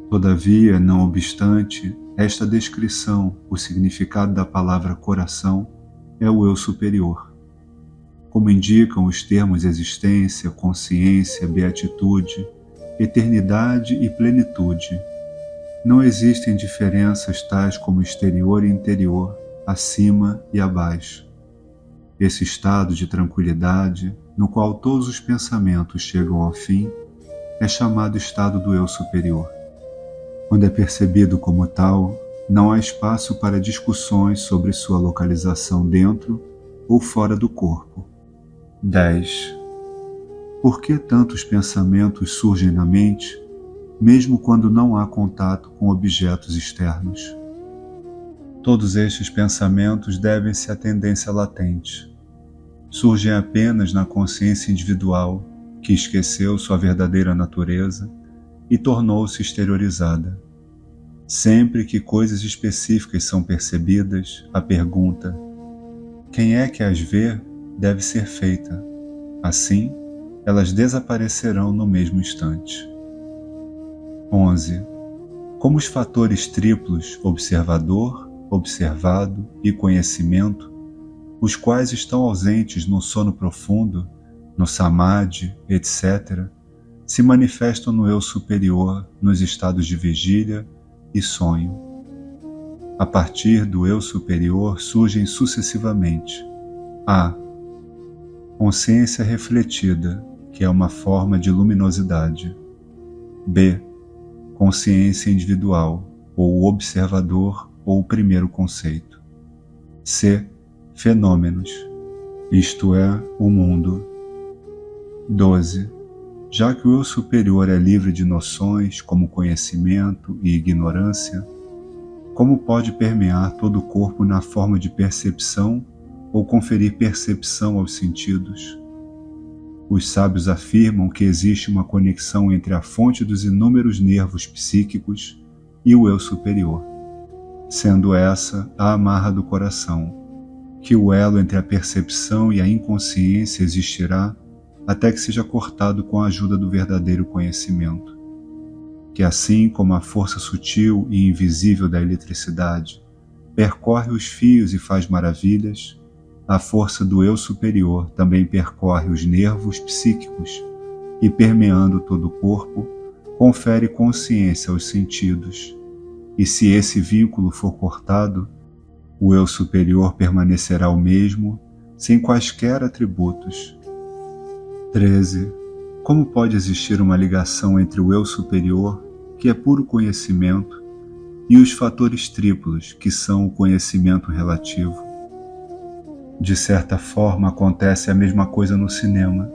Todavia, não obstante, esta descrição, o significado da palavra coração, é o eu superior. Como indicam os termos existência, consciência, beatitude, eternidade e plenitude, não existem diferenças tais como exterior e interior, acima e abaixo. Esse estado de tranquilidade, no qual todos os pensamentos chegam ao fim, é chamado estado do eu superior. Quando é percebido como tal, não há espaço para discussões sobre sua localização dentro ou fora do corpo. 10. Por que tantos pensamentos surgem na mente, mesmo quando não há contato com objetos externos? Todos estes pensamentos devem-se à tendência latente. Surgem apenas na consciência individual, que esqueceu sua verdadeira natureza e tornou-se exteriorizada. Sempre que coisas específicas são percebidas, a pergunta "quem é que as vê?" deve ser feita. Assim, elas desaparecerão no mesmo instante. 11. Como os fatores triplos observador, observado e conhecimento, os quais estão ausentes no sono profundo, no samadhi, etc., se manifestam no eu superior, nos estados de vigília e sonho. A partir do eu superior surgem sucessivamente a consciência refletida, que é uma forma de luminosidade. B. Consciência individual, ou o observador, ou o primeiro conceito. C. Fenômenos, isto é, o mundo. 12. Já que o eu superior é livre de noções como conhecimento e ignorância, como pode permear todo o corpo na forma de percepção ou conferir percepção aos sentidos? Os sábios afirmam que existe uma conexão entre a fonte dos inúmeros nervos psíquicos e o eu superior, sendo essa a amarra do coração, que o elo entre a percepção e a inconsciência existirá até que seja cortado com a ajuda do verdadeiro conhecimento. Que assim como a força sutil e invisível da eletricidade percorre os fios e faz maravilhas, a força do eu superior também percorre os nervos psíquicos e, permeando todo o corpo, confere consciência aos sentidos. E se esse vínculo for cortado, o eu superior permanecerá o mesmo, sem quaisquer atributos. 13. Como pode existir uma ligação entre o eu superior, que é puro conhecimento, e os fatores triplos, que são o conhecimento relativo? De certa forma, acontece a mesma coisa no cinema.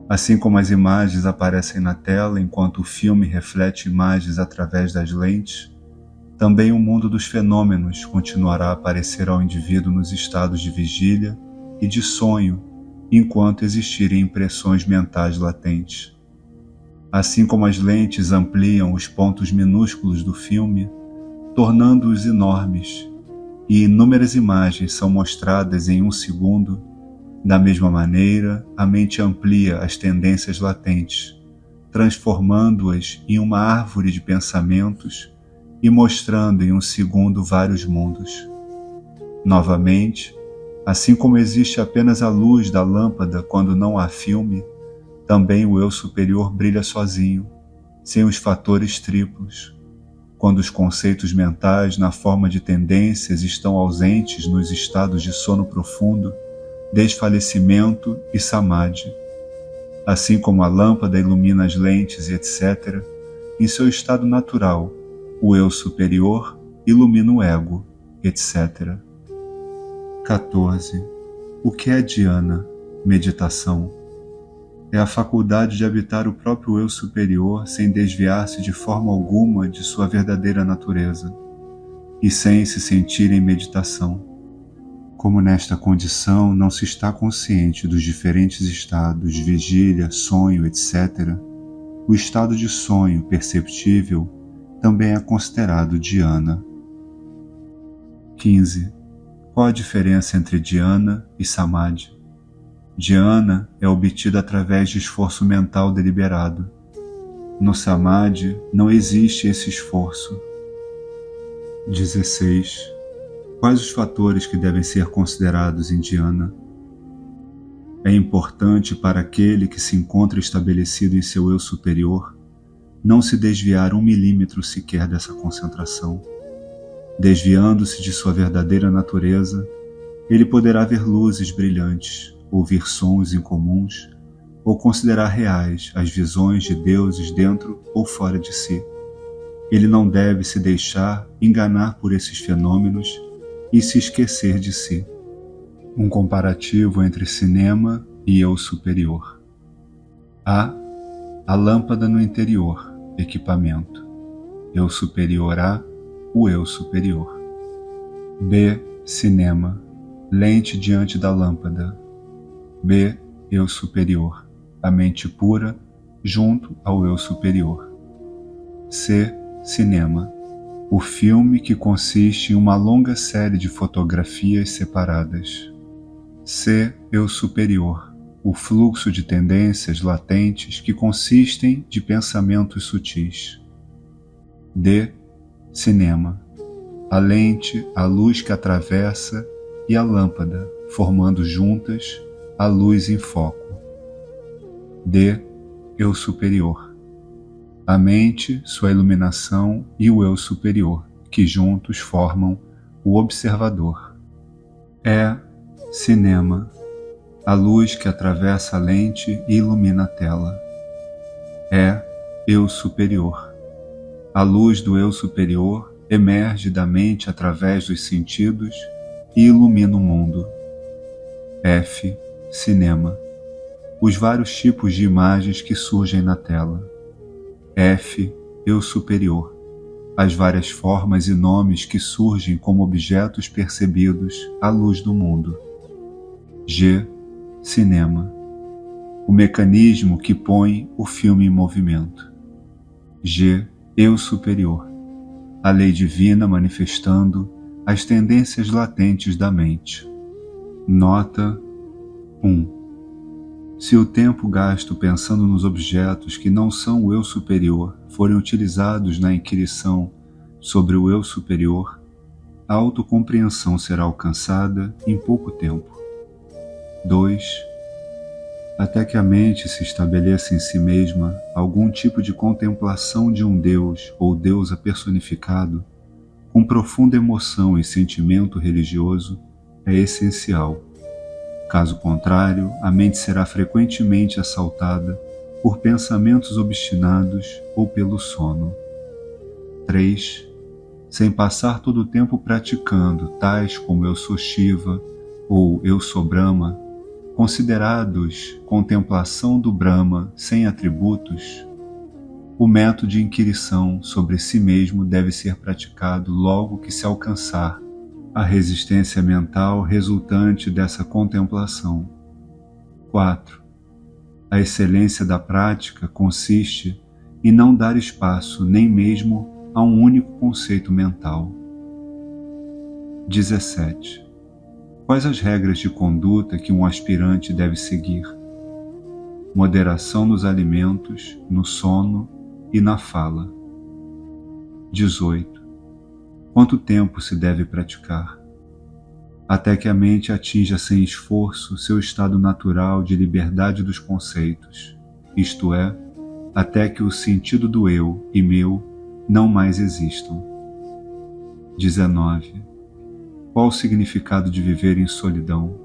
Assim como as imagens aparecem na tela enquanto o filme reflete imagens através das lentes, também o mundo dos fenômenos continuará a aparecer ao indivíduo nos estados de vigília e de sonho, enquanto existirem impressões mentais latentes. Assim como as lentes ampliam os pontos minúsculos do filme, tornando-os enormes, e inúmeras imagens são mostradas em um segundo, da mesma maneira, a mente amplia as tendências latentes, transformando-as em uma árvore de pensamentos e mostrando em um segundo vários mundos. Novamente, assim como existe apenas a luz da lâmpada quando não há filme, também o eu superior brilha sozinho, sem os fatores triplos, quando os conceitos mentais na forma de tendências estão ausentes nos estados de sono profundo, desfalecimento e samadhi. Assim como a lâmpada ilumina as lentes e etc., em seu estado natural, o eu superior ilumina o ego, etc. 14. O que é dhyana, meditação? É a faculdade de habitar o próprio eu superior sem desviar-se de forma alguma de sua verdadeira natureza, e sem se sentir em meditação. Como nesta condição não se está consciente dos diferentes estados, vigília, sonho, etc., o estado de sonho perceptível também é considerado dhyana. 15. Qual a diferença entre dhyana e samadhi? Dhyana é obtida através de esforço mental deliberado. No samadhi não existe esse esforço. 16. Quais os fatores que devem ser considerados em dhyana? É importante para aquele que se encontra estabelecido em seu eu superior não se desviar 1 milímetro sequer dessa concentração. Desviando-se de sua verdadeira natureza, ele poderá ver luzes brilhantes, ouvir sons incomuns, ou considerar reais as visões de deuses dentro ou fora de si. Ele não deve se deixar enganar por esses fenômenos e se esquecer de si. Um comparativo entre cinema e eu superior. A. A lâmpada no interior, equipamento. Eu superior a o eu superior. B. Cinema, lente diante da lâmpada. B. Eu superior, a mente pura junto ao eu superior. C. Cinema, o filme que consiste em uma longa série de fotografias separadas. C. Eu superior, o fluxo de tendências latentes que consistem de pensamentos sutis. D. Cinema, a lente, a luz que atravessa e a lâmpada, formando juntas a luz em foco. D. Eu superior, a mente, sua iluminação e o eu superior, que juntos formam o observador. E. Cinema, a luz que atravessa a lente e ilumina a tela. É eu superior. A luz do eu superior emerge da mente através dos sentidos e ilumina o mundo. F. Cinema, os vários tipos de imagens que surgem na tela. F. Eu superior, as várias formas e nomes que surgem como objetos percebidos à luz do mundo. G. Cinema, o mecanismo que põe o filme em movimento. G. Eu superior, a lei divina manifestando as tendências latentes da mente. Nota 1. Se o tempo gasto pensando nos objetos que não são o eu superior forem utilizados na inquirição sobre o eu superior, a autocompreensão será alcançada em pouco tempo. 2. Até que a mente se estabeleça em si mesma algum tipo de contemplação de um Deus ou deusa personificado, com profunda emoção e sentimento religioso, é essencial. Caso contrário, a mente será frequentemente assaltada por pensamentos obstinados ou pelo sono. 3. Sem passar todo o tempo praticando tais como eu sou Shiva ou eu sou Brahma, considerados contemplação do Brahma sem atributos, o método de inquirição sobre si mesmo deve ser praticado logo que se alcançar a resistência mental resultante dessa contemplação. 4. A excelência da prática consiste em não dar espaço nem mesmo a um único conceito mental. 17. Quais as regras de conduta que um aspirante deve seguir? Moderação nos alimentos, no sono e na fala. 18. Quanto tempo se deve praticar? Até que a mente atinja sem esforço seu estado natural de liberdade dos conceitos, isto é, até que o sentido do eu e meu não mais existam. 19. Qual o significado de viver em solidão?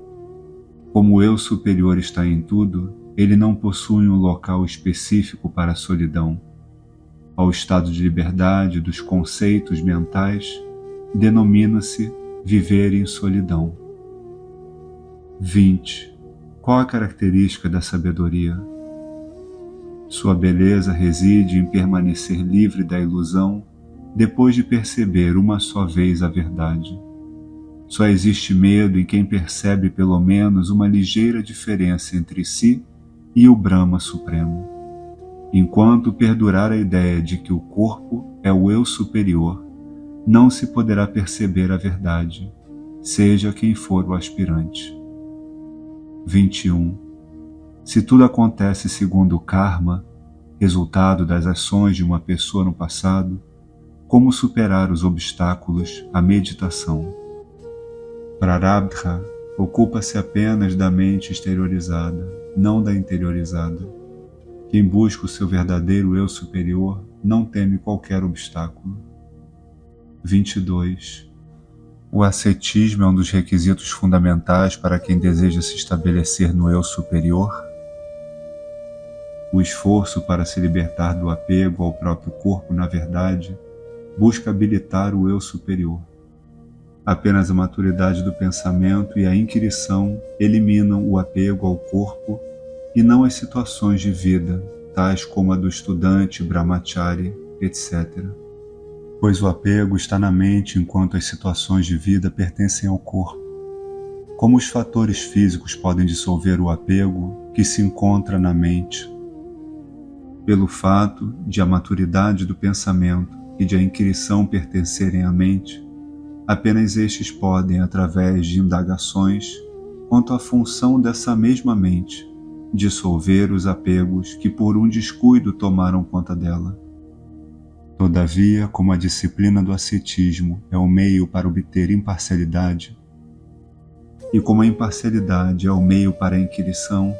Como o eu superior está em tudo, ele não possui um local específico para a solidão. Ao estado de liberdade dos conceitos mentais, denomina-se viver em solidão. 20. Qual a característica da sabedoria? Sua beleza reside em permanecer livre da ilusão depois de perceber uma só vez a verdade. Só existe medo em quem percebe pelo menos uma ligeira diferença entre si e o Brahma Supremo. Enquanto perdurar a ideia de que o corpo é o eu superior, não se poderá perceber a verdade, seja quem for o aspirante. 21. Se tudo acontece segundo o karma, resultado das ações de uma pessoa no passado, como superar os obstáculos à meditação? Prarabdha ocupa-se apenas da mente exteriorizada, não da interiorizada. Quem busca o seu verdadeiro eu superior não teme qualquer obstáculo. 22. O ascetismo é um dos requisitos fundamentais para quem deseja se estabelecer no eu superior. O esforço para se libertar do apego ao próprio corpo, na verdade, busca habilitar o eu superior. Apenas a maturidade do pensamento e a inquirição eliminam o apego ao corpo e não as situações de vida, tais como a do estudante, brahmachari, etc. Pois o apego está na mente enquanto as situações de vida pertencem ao corpo. Como os fatores físicos podem dissolver o apego que se encontra na mente? Pelo fato de a maturidade do pensamento e de a inquirição pertencerem à mente, apenas estes podem, através de indagações quanto à função dessa mesma mente, dissolver os apegos que por um descuido tomaram conta dela. Todavia, como a disciplina do ascetismo é o meio para obter imparcialidade, e como a imparcialidade é o meio para a inquirição,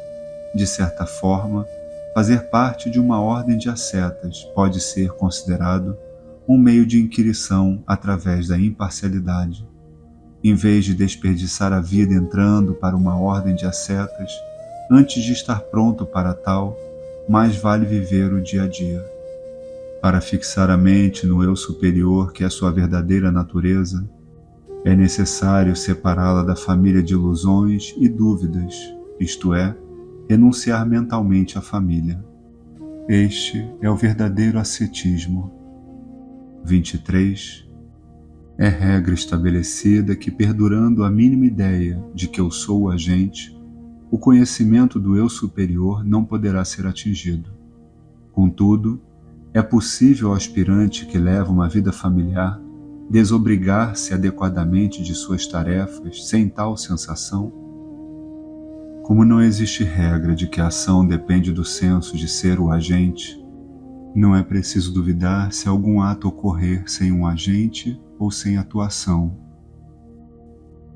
de certa forma, fazer parte de uma ordem de ascetas pode ser considerado um meio de inquirição através da imparcialidade. Em vez de desperdiçar a vida entrando para uma ordem de ascetas, antes de estar pronto para tal, mais vale viver o dia a dia. Para fixar a mente no eu superior, que é sua verdadeira natureza, é necessário separá-la da família de ilusões e dúvidas, isto é, renunciar mentalmente à família. Este é o verdadeiro ascetismo. 23. É regra estabelecida que, perdurando a mínima ideia de que eu sou o agente, o conhecimento do eu superior não poderá ser atingido. Contudo, é possível ao aspirante que leva uma vida familiar desobrigar-se adequadamente de suas tarefas sem tal sensação? Como não existe regra de que a ação depende do senso de ser o agente, não é preciso duvidar se algum ato ocorrer sem um agente ou sem atuação.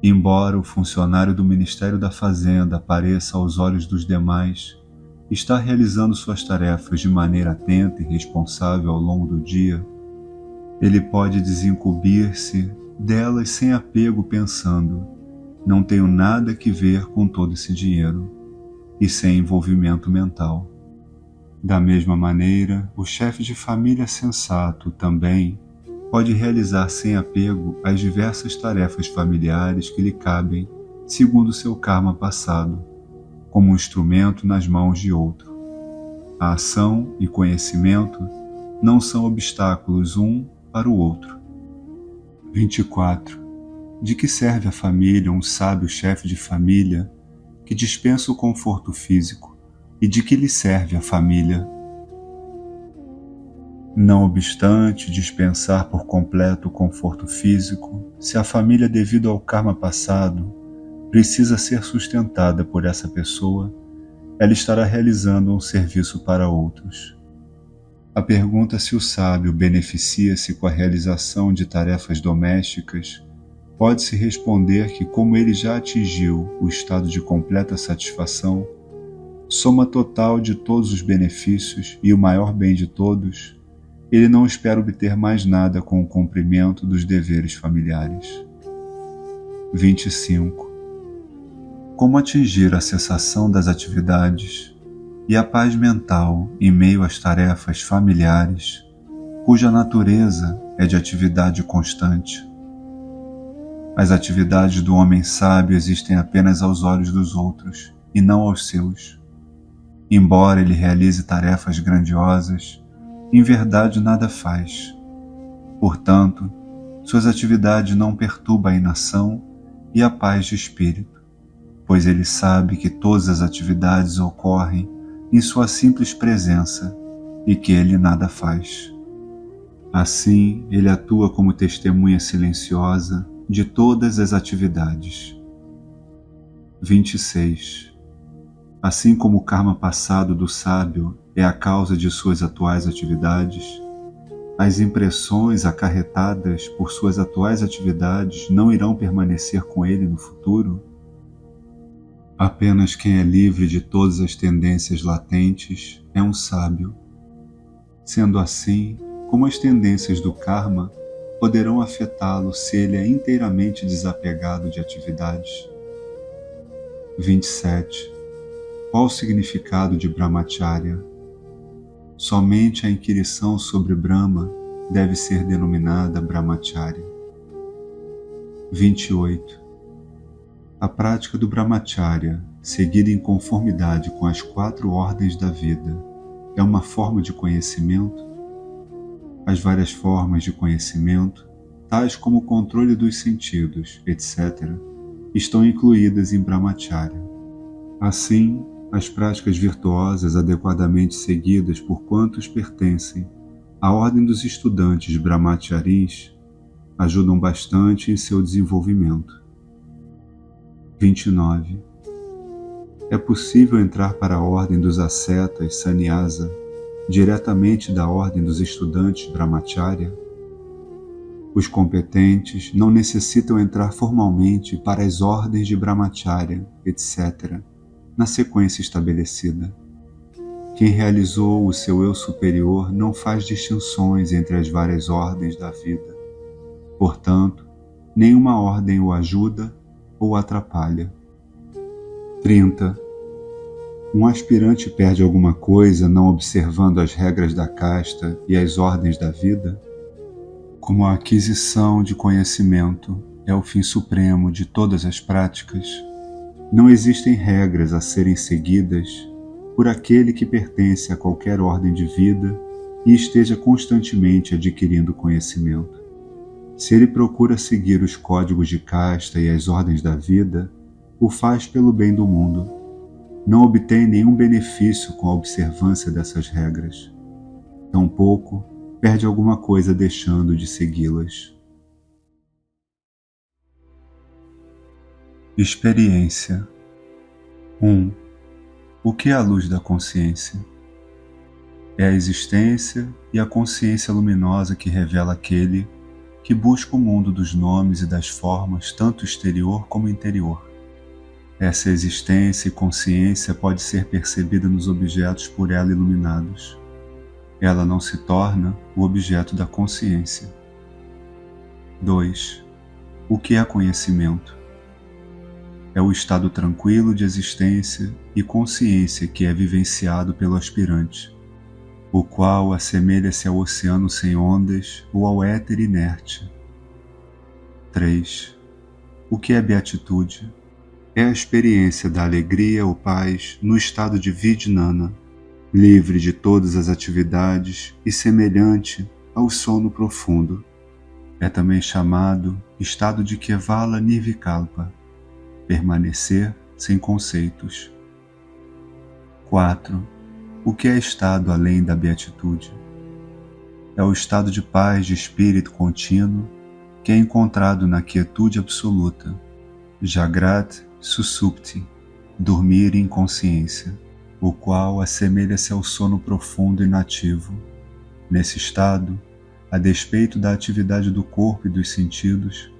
Embora o funcionário do Ministério da Fazenda pareça aos olhos dos demais estar realizando suas tarefas de maneira atenta e responsável ao longo do dia, ele pode desincumbir-se delas sem apego pensando: não tenho nada que ver com todo esse dinheiro, e sem envolvimento mental. Da mesma maneira, o chefe de família sensato também pode realizar sem apego as diversas tarefas familiares que lhe cabem segundo seu karma passado, como um instrumento nas mãos de outro. A ação e conhecimento não são obstáculos um para o outro. 24. De que serve à família um sábio chefe de família que dispensa o conforto físico, e de que lhe serve a família? Não obstante dispensar por completo o conforto físico, se a família, devido ao karma passado, precisa ser sustentada por essa pessoa, ela estará realizando um serviço para outros. A pergunta se o sábio beneficia-se com a realização de tarefas domésticas pode-se responder que, como ele já atingiu o estado de completa satisfação, soma total de todos os benefícios e o maior bem de todos, ele não espera obter mais nada com o cumprimento dos deveres familiares. 25. Como atingir a cessação das atividades e a paz mental em meio às tarefas familiares, cuja natureza é de atividade constante? As atividades do homem sábio existem apenas aos olhos dos outros e não aos seus. Embora ele realize tarefas grandiosas, em verdade nada faz. Portanto, suas atividades não perturbam a inação e a paz de espírito, pois ele sabe que todas as atividades ocorrem em sua simples presença e que ele nada faz. Assim, ele atua como testemunha silenciosa de todas as atividades. 26. Assim como o karma passado do sábio é a causa de suas atuais atividades, as impressões acarretadas por suas atuais atividades não irão permanecer com ele no futuro? Apenas quem é livre de todas as tendências latentes é um sábio. Sendo assim, como as tendências do karma poderão afetá-lo se ele é inteiramente desapegado de atividades? 27. Qual o significado de Brahmacharya? Somente a inquirição sobre Brahma deve ser denominada Brahmacharya. 28. A prática do Brahmacharya, seguida em conformidade com as 4 ordens da vida, é uma forma de conhecimento? As várias formas de conhecimento, tais como o controle dos sentidos, etc., estão incluídas em Brahmacharya. Assim, as práticas virtuosas adequadamente seguidas por quantos pertencem à ordem dos estudantes brahmacharis ajudam bastante em seu desenvolvimento. 29. É possível entrar para a ordem dos ascetas sannyasa diretamente da ordem dos estudantes brahmacharya? Os competentes não necessitam entrar formalmente para as ordens de brahmacharya, etc., na sequência estabelecida. Quem realizou o seu eu superior não faz distinções entre as várias ordens da vida. Portanto, nenhuma ordem o ajuda ou atrapalha. 30. Um aspirante perde alguma coisa não observando as regras da casta e as ordens da vida? Como a aquisição de conhecimento é o fim supremo de todas as práticas, não existem regras a serem seguidas por aquele que pertence a qualquer ordem de vida e esteja constantemente adquirindo conhecimento. Se ele procura seguir os códigos de casta e as ordens da vida, o faz pelo bem do mundo. Não obtém nenhum benefício com a observância dessas regras. Tampouco perde alguma coisa deixando de segui-las. Experiência 1. O que é a luz da consciência? É a existência e a consciência luminosa que revela aquele que busca o mundo dos nomes e das formas, tanto exterior como interior. Essa existência e consciência pode ser percebida nos objetos por ela iluminados. Ela não se torna o objeto da consciência. 2. O que é conhecimento? É o estado tranquilo de existência e consciência que é vivenciado pelo aspirante, o qual assemelha-se ao oceano sem ondas ou ao éter inerte. 3. O que é beatitude? É a experiência da alegria ou paz no estado de Vijnana, livre de todas as atividades e semelhante ao sono profundo. É também chamado estado de Kevala Nirvikalpa, permanecer sem conceitos. 4. O que é estado além da beatitude? É o estado de paz de espírito contínuo que é encontrado na quietude absoluta, Jagrat Susupti, dormir em consciência, o qual assemelha-se ao sono profundo e inativo. Nesse estado, a despeito da atividade do corpo e dos sentidos,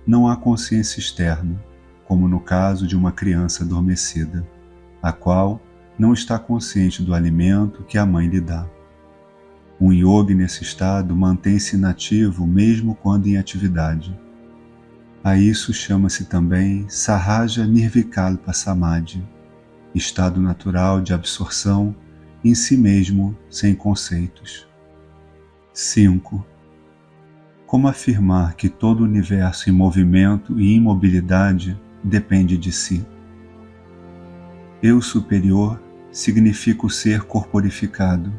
não há consciência externa, como no caso de uma criança adormecida, a qual não está consciente do alimento que a mãe lhe dá. Um yogi nesse estado mantém-se inativo mesmo quando em atividade. A isso chama-se também Sahaja Nirvikalpa Samadhi, estado natural de absorção em si mesmo sem conceitos. 5. Como afirmar que todo o universo em movimento e imobilidade depende de si? Eu superior significa o ser corporificado.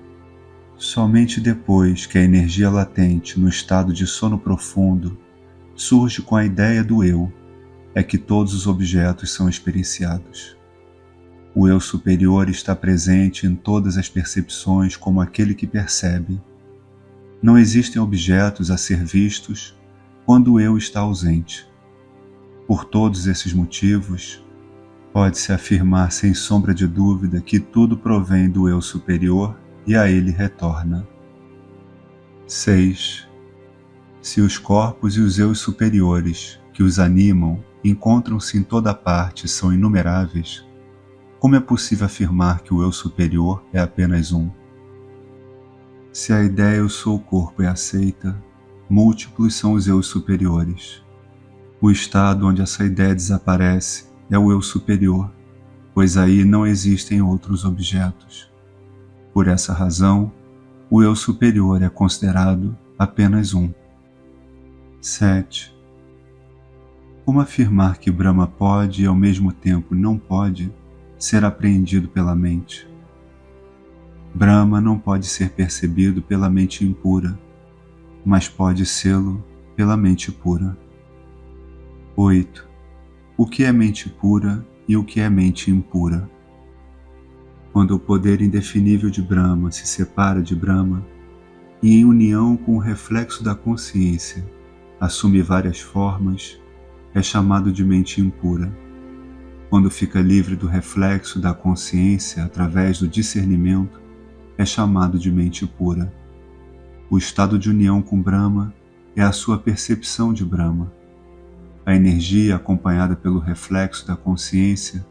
Somente depois que a energia latente no estado de sono profundo surge com a ideia do eu, é que todos os objetos são experienciados. O eu superior está presente em todas as percepções como aquele que percebe. Não existem objetos a ser vistos quando o eu está ausente. Por todos esses motivos, pode-se afirmar sem sombra de dúvida que tudo provém do eu superior e a ele retorna. 6. Se os corpos e os eus superiores que os animam encontram-se em toda parte e são inumeráveis, como é possível afirmar que o eu superior é apenas um? Se a ideia eu sou o corpo é aceita, múltiplos são os eus superiores. O estado onde essa ideia desaparece é o eu superior, pois aí não existem outros objetos. Por essa razão, o eu superior é considerado apenas um. 7. Como afirmar que Brahma pode e ao mesmo tempo não pode ser apreendido pela mente? Brahma não pode ser percebido pela mente impura, mas pode sê-lo pela mente pura. 8. O que é mente pura e o que é mente impura? Quando o poder indefinível de Brahma se separa de Brahma e em união com o reflexo da consciência assume várias formas, é chamado de mente impura. Quando fica livre do reflexo da consciência através do discernimento, é chamado de mente pura. O estado de união com Brahma é a sua percepção de Brahma. A energia acompanhada pelo reflexo da consciência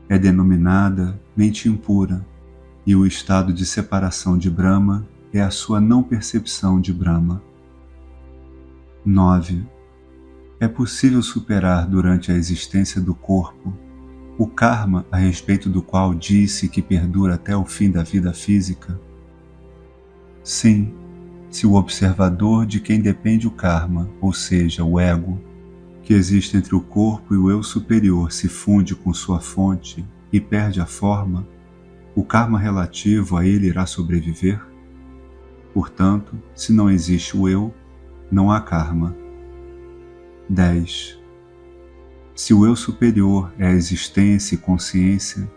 é denominada mente impura, e o estado de separação de Brahma é a sua não percepção de Brahma. 9. É possível superar durante a existência do corpo o karma a respeito do qual disse que perdura até o fim da vida física? Sim, se o observador de quem depende o karma, ou seja, o ego, que existe entre o corpo e o eu superior se funde com sua fonte e perde a forma, o karma relativo a ele irá sobreviver? Portanto, se não existe o eu, não há karma. 10. Se o eu superior é a existência e consciência,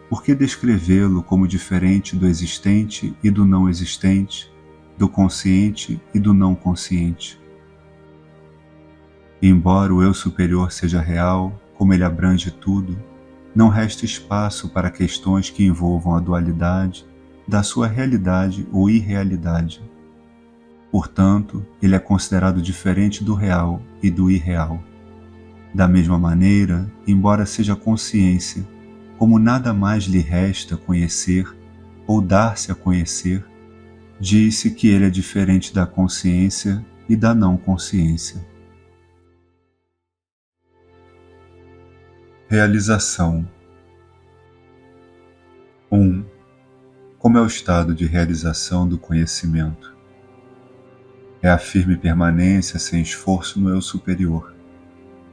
por que descrevê-lo como diferente do existente e do não existente, do consciente e do não consciente? Embora o eu superior seja real, como ele abrange tudo, não resta espaço para questões que envolvam a dualidade da sua realidade ou irrealidade. Portanto, ele é considerado diferente do real e do irreal. Da mesma maneira, embora seja consciência, como nada mais lhe resta conhecer ou dar-se a conhecer, diz-se que ele é diferente da consciência e da não consciência. Realização. 1. Como é o estado de realização do conhecimento? É a firme permanência sem esforço no eu superior,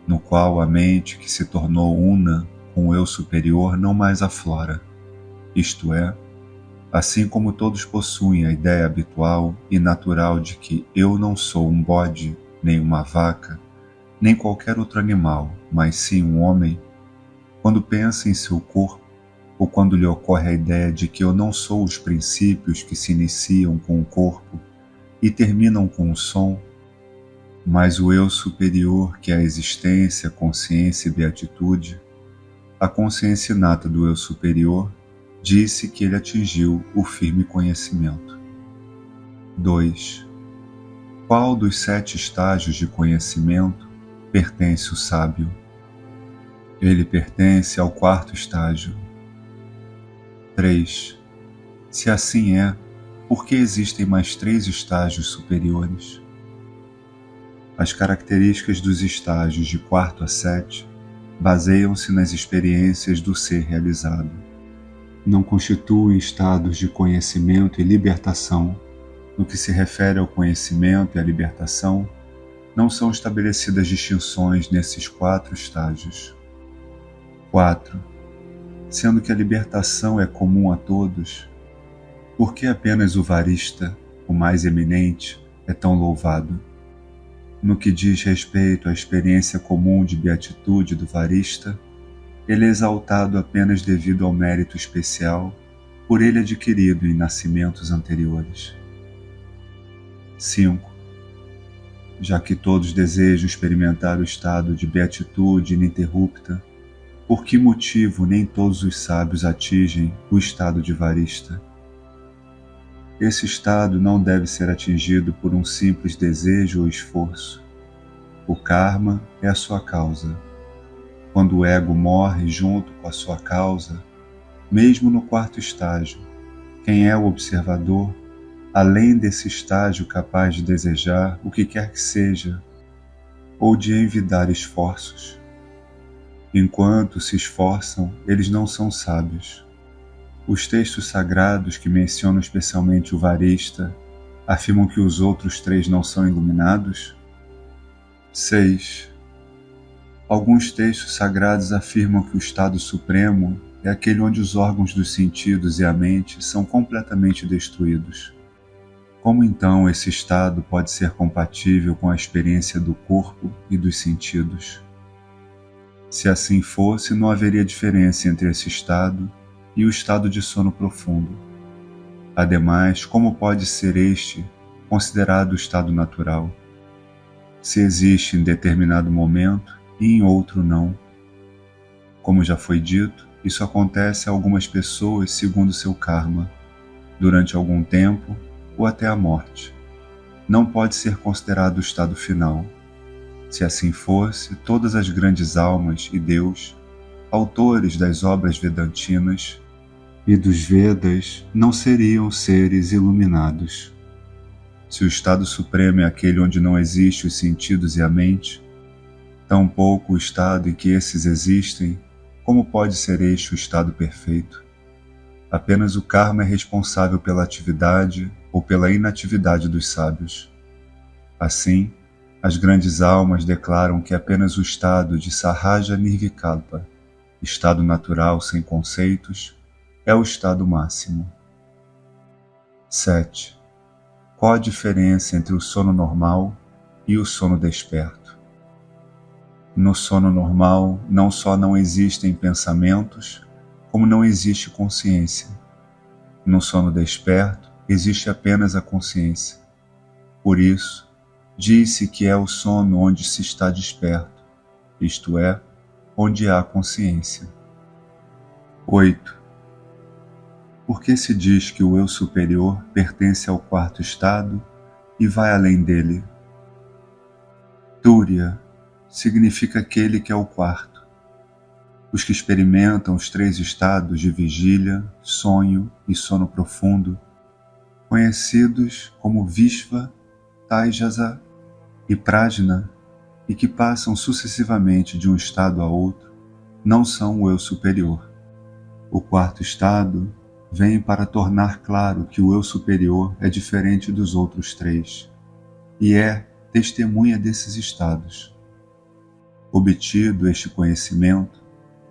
no qual a mente que se tornou una com o eu superior não mais aflora. Isto é, assim como todos possuem a ideia habitual e natural de que eu não sou um bode, nem uma vaca, nem qualquer outro animal, mas sim um homem, quando pensa em seu corpo, ou quando lhe ocorre a ideia de que eu não sou os princípios que se iniciam com o corpo e terminam com o som, mas o eu superior que é a existência, consciência e beatitude, a consciência inata do eu superior disse que ele atingiu o firme conhecimento. 2. Qual dos 7 estágios de conhecimento pertence o sábio? Ele pertence ao 4º estágio. 3. Se assim é, por que existem mais 3 estágios superiores? As características dos estágios de 4º a 7 baseiam-se nas experiências do ser realizado. Não constituem estados de conhecimento e libertação. No que se refere ao conhecimento e à libertação, não são estabelecidas distinções nesses 4 estágios. 4. Sendo que a libertação é comum a todos, por que apenas o varista, o mais eminente, é tão louvado? No que diz respeito à experiência comum de beatitude do varista, ele é exaltado apenas devido ao mérito especial por ele adquirido em nascimentos anteriores. 5. Já que todos desejam experimentar o estado de beatitude ininterrupta, por que motivo nem todos os sábios atingem o estado de varista? Esse estado não deve ser atingido por um simples desejo ou esforço. O karma é a sua causa. Quando o ego morre junto com a sua causa, mesmo no quarto estágio, quem é o observador, além desse estágio capaz de desejar o que quer que seja, ou de envidar esforços. Enquanto se esforçam, eles não são sábios. Os textos sagrados que mencionam especialmente o varista afirmam que os outros três não são iluminados? 6. Alguns textos sagrados afirmam que o estado supremo é aquele onde os órgãos dos sentidos e a mente são completamente destruídos. Como então esse estado pode ser compatível com a experiência do corpo e dos sentidos? Se assim fosse, não haveria diferença entre esse estado e o estado de sono profundo. Ademais, como pode ser este considerado o estado natural, se existe em determinado momento e em outro não? Como já foi dito, isso acontece a algumas pessoas segundo seu karma, durante algum tempo ou até a morte. Não pode ser considerado o estado final. Se assim fosse, todas as grandes almas e Deus, autores das obras vedantinas e dos Vedas, não seriam seres iluminados. Se o estado supremo é aquele onde não existe os sentidos e a mente, tampouco o estado em que esses existem, como pode ser este o estado perfeito? Apenas o karma é responsável pela atividade ou pela inatividade dos sábios. Assim, as grandes almas declaram que apenas o estado de Sahaja Nirvikalpa, estado natural sem conceitos, é o estado máximo. 7. Qual a diferença entre o sono normal e o sono desperto? No sono normal, não só não existem pensamentos, como não existe consciência. No sono desperto, existe apenas a consciência. Por isso, diz-se que é o sono onde se está desperto, isto é, onde há consciência. 8. Por que se diz que o eu superior pertence ao quarto estado e vai além dele? Turiya significa aquele que é o quarto. Os que experimentam os três estados de vigília, sonho e sono profundo, conhecidos como Vishva, Taijasa e Prajna, e que passam sucessivamente de um estado a outro, não são o eu superior. O quarto estado vem para tornar claro que o eu superior é diferente dos outros três, e é testemunha desses estados. Obtido este conhecimento,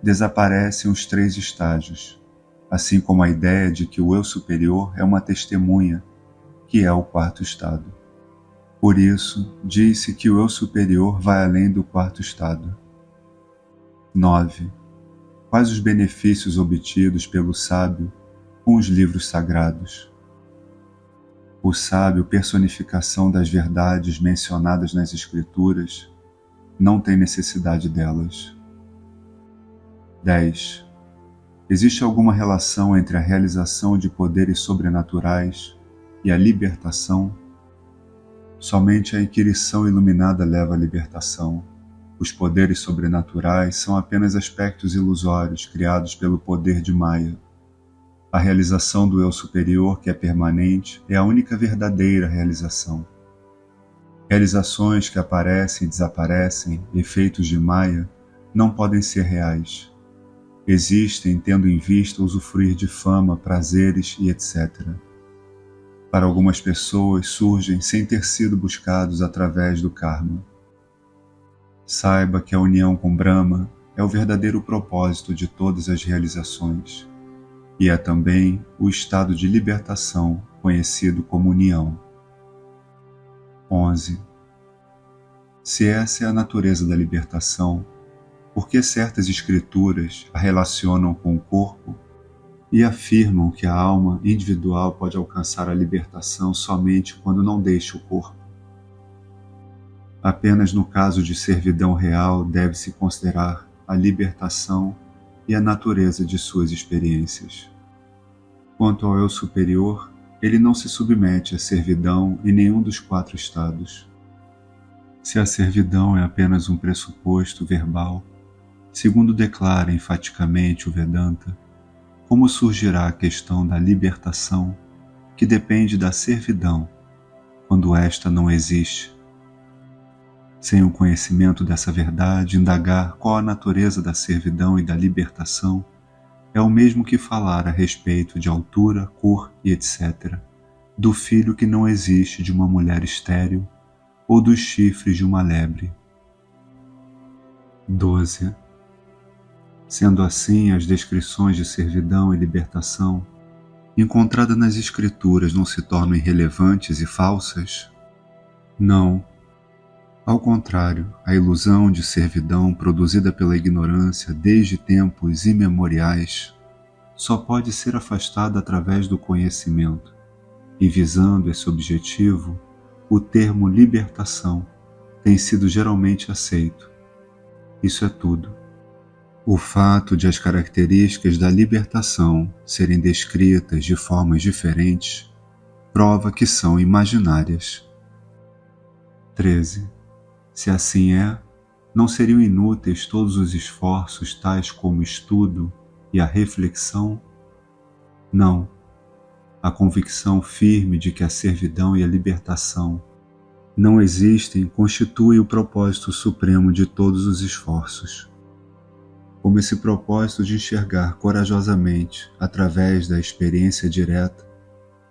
desaparecem os três estágios, assim como a ideia de que o eu superior é uma testemunha, que é o quarto estado. Por isso, diz-se que o eu superior vai além do quarto estado. 9. Quais os benefícios obtidos pelo sábio com os livros sagrados? O sábio, personificação das verdades mencionadas nas Escrituras, não tem necessidade delas. 10. Existe alguma relação entre a realização de poderes sobrenaturais e a libertação? Somente a inquirição iluminada leva à libertação. Os poderes sobrenaturais são apenas aspectos ilusórios criados pelo poder de Maya. A realização do eu superior, que é permanente, é a única verdadeira realização. Realizações que aparecem e desaparecem, efeitos de Maya, não podem ser reais. Existem tendo em vista usufruir de fama, prazeres e etc. Para algumas pessoas surgem sem ter sido buscados através do karma. Saiba que a união com Brahma é o verdadeiro propósito de todas as realizações, e é também o estado de libertação conhecido como união. 11. Se essa é a natureza da libertação, por que certas escrituras a relacionam com o corpo e afirmam que a alma individual pode alcançar a libertação somente quando não deixa o corpo? Apenas no caso de servidão real deve-se considerar a libertação e a natureza de suas experiências. Quanto ao eu superior, ele não se submete à servidão em nenhum dos 4 estados. Se a servidão é apenas um pressuposto verbal, segundo declara enfaticamente o Vedanta, como surgirá a questão da libertação, que depende da servidão, quando esta não existe? Sem o conhecimento dessa verdade, indagar qual a natureza da servidão e da libertação é o mesmo que falar a respeito de altura, cor e etc., do filho que não existe de uma mulher estéril ou dos chifres de uma lebre. 12. Sendo assim, as descrições de servidão e libertação encontradas nas Escrituras não se tornam irrelevantes e falsas? Não. Ao contrário, a ilusão de servidão produzida pela ignorância desde tempos imemoriais só pode ser afastada através do conhecimento, e visando esse objetivo, o termo libertação tem sido geralmente aceito. Isso é tudo. O fato de as características da libertação serem descritas de formas diferentes prova que são imaginárias. 13. Se assim é, não seriam inúteis todos os esforços tais como o estudo e a reflexão? Não. A convicção firme de que a servidão e a libertação não existem constitui o propósito supremo de todos os esforços. Como esse propósito de enxergar corajosamente, através da experiência direta,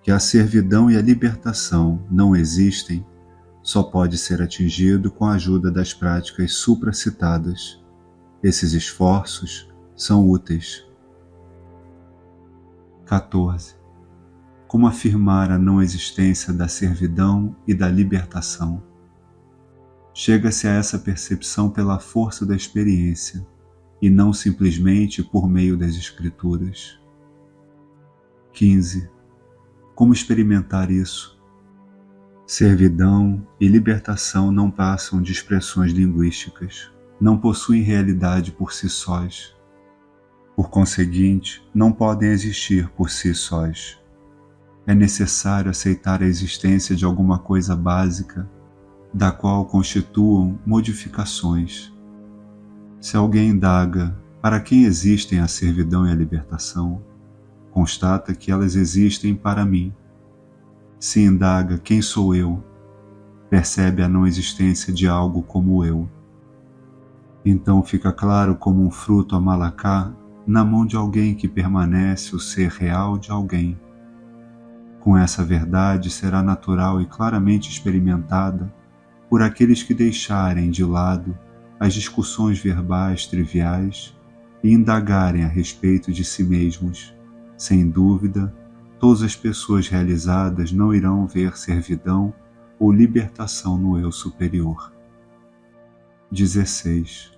que a servidão e a libertação não existem, só pode ser atingido com a ajuda das práticas supracitadas. Esses esforços são úteis. 14. Como afirmar a não existência da servidão e da libertação? Chega-se a essa percepção pela força da experiência, e não simplesmente por meio das Escrituras. 15. Como experimentar isso? Servidão e libertação não passam de expressões linguísticas, não possuem realidade por si sós. Por conseguinte, não podem existir por si sós. É necessário aceitar a existência de alguma coisa básica, da qual constituam modificações. Se alguém indaga para quem existem a servidão e a libertação, constata que elas existem para mim. Se indaga quem sou eu, percebe a não existência de algo como eu. Então fica claro como um fruto amalacá na mão de alguém que permanece o ser real de alguém. Com essa verdade será natural e claramente experimentada por aqueles que deixarem de lado as discussões verbais triviais e indagarem a respeito de si mesmos. Sem dúvida, todas as pessoas realizadas não irão ver servidão ou libertação no eu superior. 16.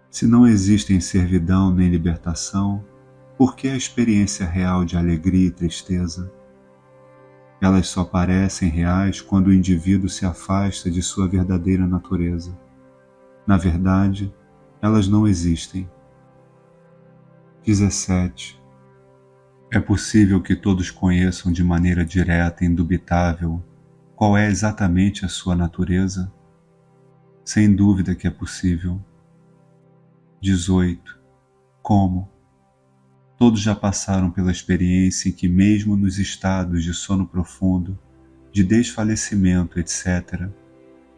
Se não existem servidão nem libertação, por que a experiência real de alegria e tristeza? Elas só parecem reais quando o indivíduo se afasta de sua verdadeira natureza. Na verdade, elas não existem. 17. É possível que todos conheçam de maneira direta e indubitável qual é exatamente a sua natureza? Sem dúvida que é possível. 18. Como? Todos já passaram pela experiência em que mesmo nos estados de sono profundo, de desfalecimento, etc.,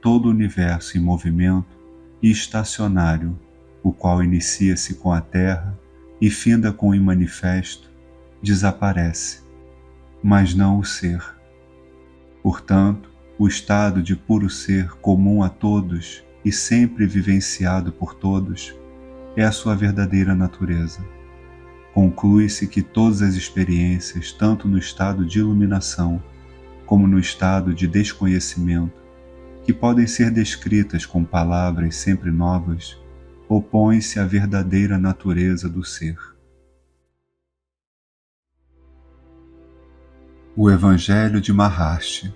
todo o universo em movimento e estacionário, o qual inicia-se com a Terra e finda com o imanifesto, desaparece, mas não o ser. Portanto, o estado de puro ser comum a todos e sempre vivenciado por todos é a sua verdadeira natureza. Conclui-se que todas as experiências, tanto no estado de iluminação como no estado de desconhecimento, que podem ser descritas com palavras sempre novas, opõem-se à verdadeira natureza do ser. O Evangelho de Maharshi.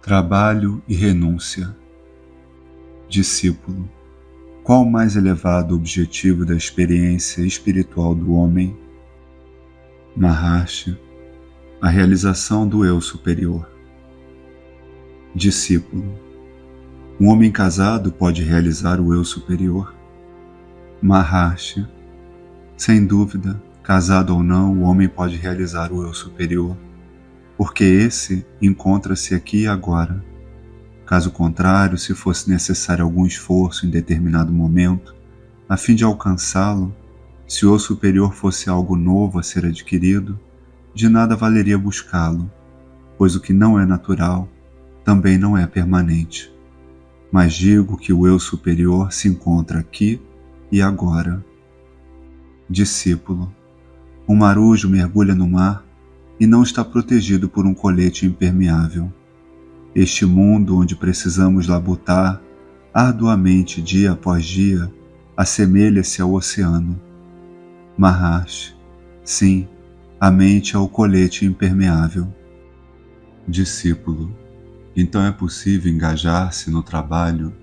Trabalho e renúncia. Discípulo, qual o mais elevado objetivo da experiência espiritual do homem? Maharishi, a realização do eu superior. Discípulo, um homem casado pode realizar o eu superior? Maharishi, sem dúvida, casado ou não, o homem pode realizar o eu superior, porque esse encontra-se aqui e agora. Caso contrário, se fosse necessário algum esforço em determinado momento, a fim de alcançá-lo, se o eu superior fosse algo novo a ser adquirido, de nada valeria buscá-lo, pois o que não é natural também não é permanente. Mas digo que o eu superior se encontra aqui e agora. Discípulo, um marujo mergulha no mar e não está protegido por um colete impermeável. Este mundo onde precisamos labutar arduamente dia após dia assemelha-se ao oceano. Maharishi, sim, a mente é o colete impermeável. Discípulo, então é possível engajar-se no trabalho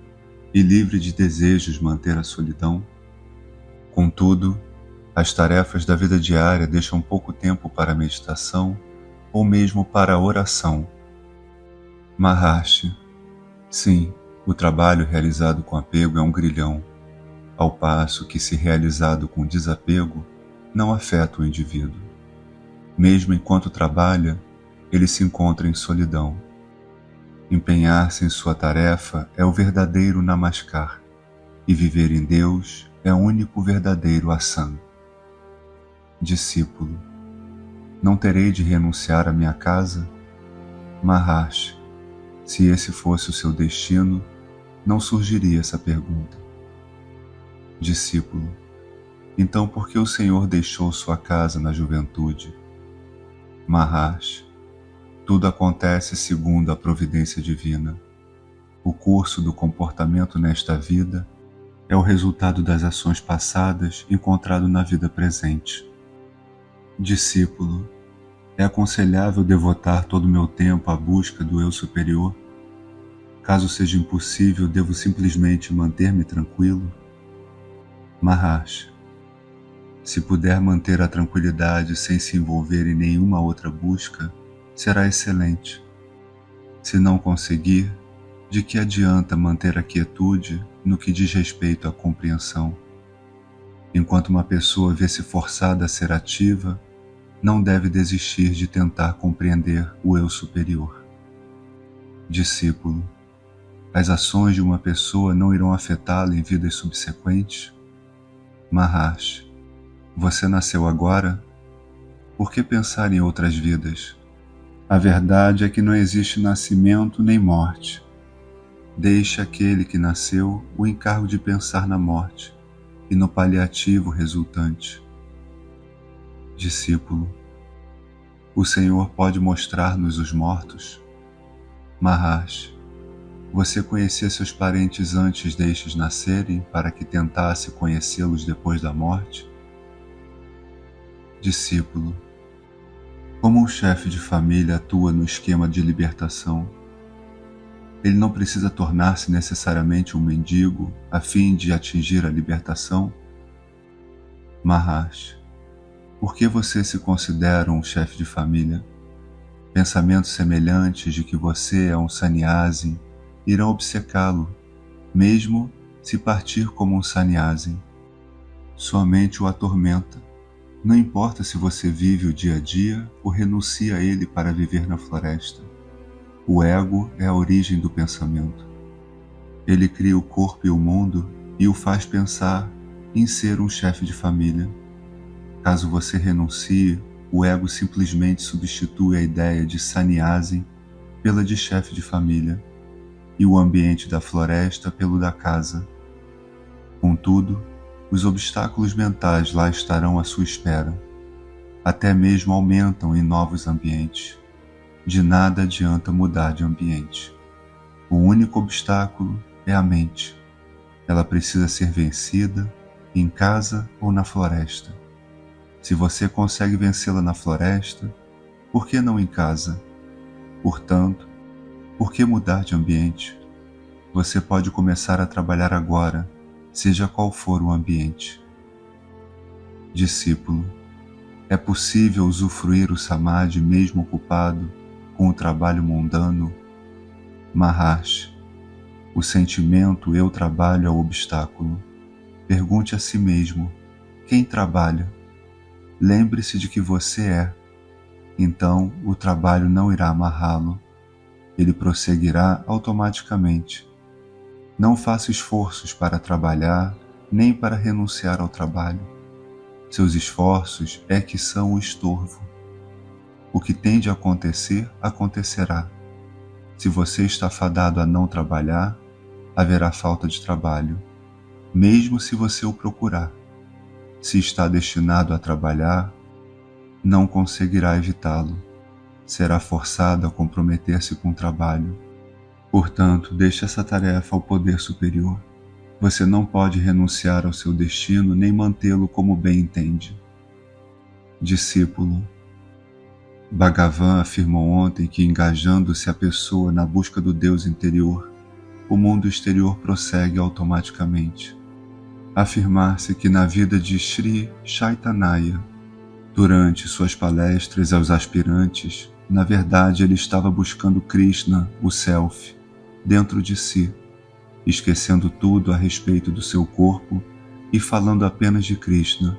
e livre de desejos manter a solidão? Contudo, as tarefas da vida diária deixam pouco tempo para a meditação ou mesmo para a oração. Maharishi, sim, o trabalho realizado com apego é um grilhão, ao passo que se realizado com desapego, não afeta o indivíduo. Mesmo enquanto trabalha, ele se encontra em solidão. Empenhar-se em sua tarefa é o verdadeiro namaskar, e viver em Deus é o único verdadeiro asana. Discípulo, não terei de renunciar à minha casa? Maharishi, se esse fosse o seu destino, não surgiria essa pergunta. Discípulo, então por que o Senhor deixou sua casa na juventude? Maharishi, tudo acontece segundo a providência divina. O curso do comportamento nesta vida é o resultado das ações passadas encontrado na vida presente. Discípulo, é aconselhável devotar todo o meu tempo à busca do eu superior? Caso seja impossível, devo simplesmente manter-me tranquilo? Maharishi, se puder manter a tranquilidade sem se envolver em nenhuma outra busca, será excelente. Se não conseguir, de que adianta manter a quietude no que diz respeito à compreensão? Enquanto uma pessoa vê-se forçada a ser ativa, não deve desistir de tentar compreender o eu superior. Discípulo, as ações de uma pessoa não irão afetá-la em vidas subsequentes? Maharishi, você nasceu agora? Por que pensar em outras vidas? A verdade é que não existe nascimento nem morte. Deixe aquele que nasceu o encargo de pensar na morte e no paliativo resultante. Discípulo, o Senhor pode mostrar-nos os mortos? Maharishi, você conhecia seus parentes antes destes nascerem para que tentasse conhecê-los depois da morte? Discípulo, como um chefe de família atua no esquema de libertação? Ele não precisa tornar-se necessariamente um mendigo a fim de atingir a libertação? Maharishi, por que você se considera um chefe de família? Pensamentos semelhantes de que você é um sannyasi irão obcecá-lo, mesmo se partir como um sannyasi. Sua mente o atormenta. Não importa se você vive o dia a dia ou renuncia a ele para viver na floresta. O ego é a origem do pensamento. Ele cria o corpo e o mundo e o faz pensar em ser um chefe de família. Caso você renuncie, o ego simplesmente substitui a ideia de sannyasi pela de chefe de família e o ambiente da floresta pelo da casa. Contudo, os obstáculos mentais lá estarão à sua espera. Até mesmo aumentam em novos ambientes. De nada adianta mudar de ambiente. O único obstáculo é a mente. Ela precisa ser vencida em casa ou na floresta. Se você consegue vencê-la na floresta, por que não em casa? Portanto, Por que mudar de ambiente? Você pode começar a trabalhar agora, seja qual for o ambiente. Discípulo, é possível usufruir o Samadhi mesmo ocupado com o trabalho mundano? Maharshi, o sentimento eu trabalho é o obstáculo. Pergunte a si mesmo, quem trabalha? Lembre-se de que você é. Então o trabalho não irá amarrá-lo. Ele prosseguirá automaticamente. Não faça esforços para trabalhar, nem para renunciar ao trabalho. Seus esforços é que são o estorvo. O que tem de acontecer, acontecerá. Se você está fadado a não trabalhar, haverá falta de trabalho, mesmo se você o procurar. Se está destinado a trabalhar, não conseguirá evitá-lo. Será forçado a comprometer-se com o trabalho. Portanto, deixe essa tarefa ao poder superior. Você não pode renunciar ao seu destino nem mantê-lo como bem entende. Discípulo, Bhagavan afirmou ontem que, engajando-se a pessoa na busca do Deus interior, o mundo exterior prossegue automaticamente. Afirmar-se que na vida de Sri Chaitanya, durante suas palestras aos aspirantes, na verdade ele estava buscando Krishna, o Self, dentro de si, esquecendo tudo a respeito do seu corpo e falando apenas de Krishna.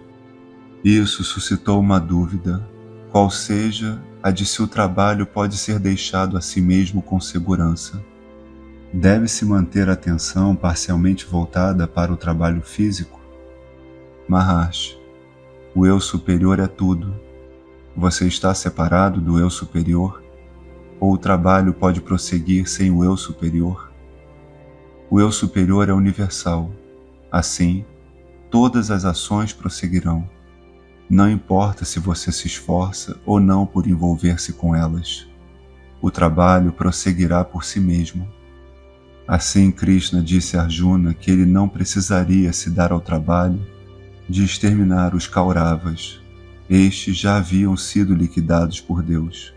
Isso suscitou uma dúvida, qual seja a de se o trabalho pode ser deixado a si mesmo com segurança. Deve-se manter a atenção parcialmente voltada para o trabalho físico? Maharshi, o eu superior é tudo. Você está separado do eu superior? Ou o trabalho pode prosseguir sem o eu superior? O eu superior é universal. Assim, todas as ações prosseguirão. Não importa se você se esforça ou não por envolver-se com elas. O trabalho prosseguirá por si mesmo. Assim, Krishna disse a Arjuna que ele não precisaria se dar ao trabalho de exterminar os Kauravas. Estes já haviam sido liquidados por Deus.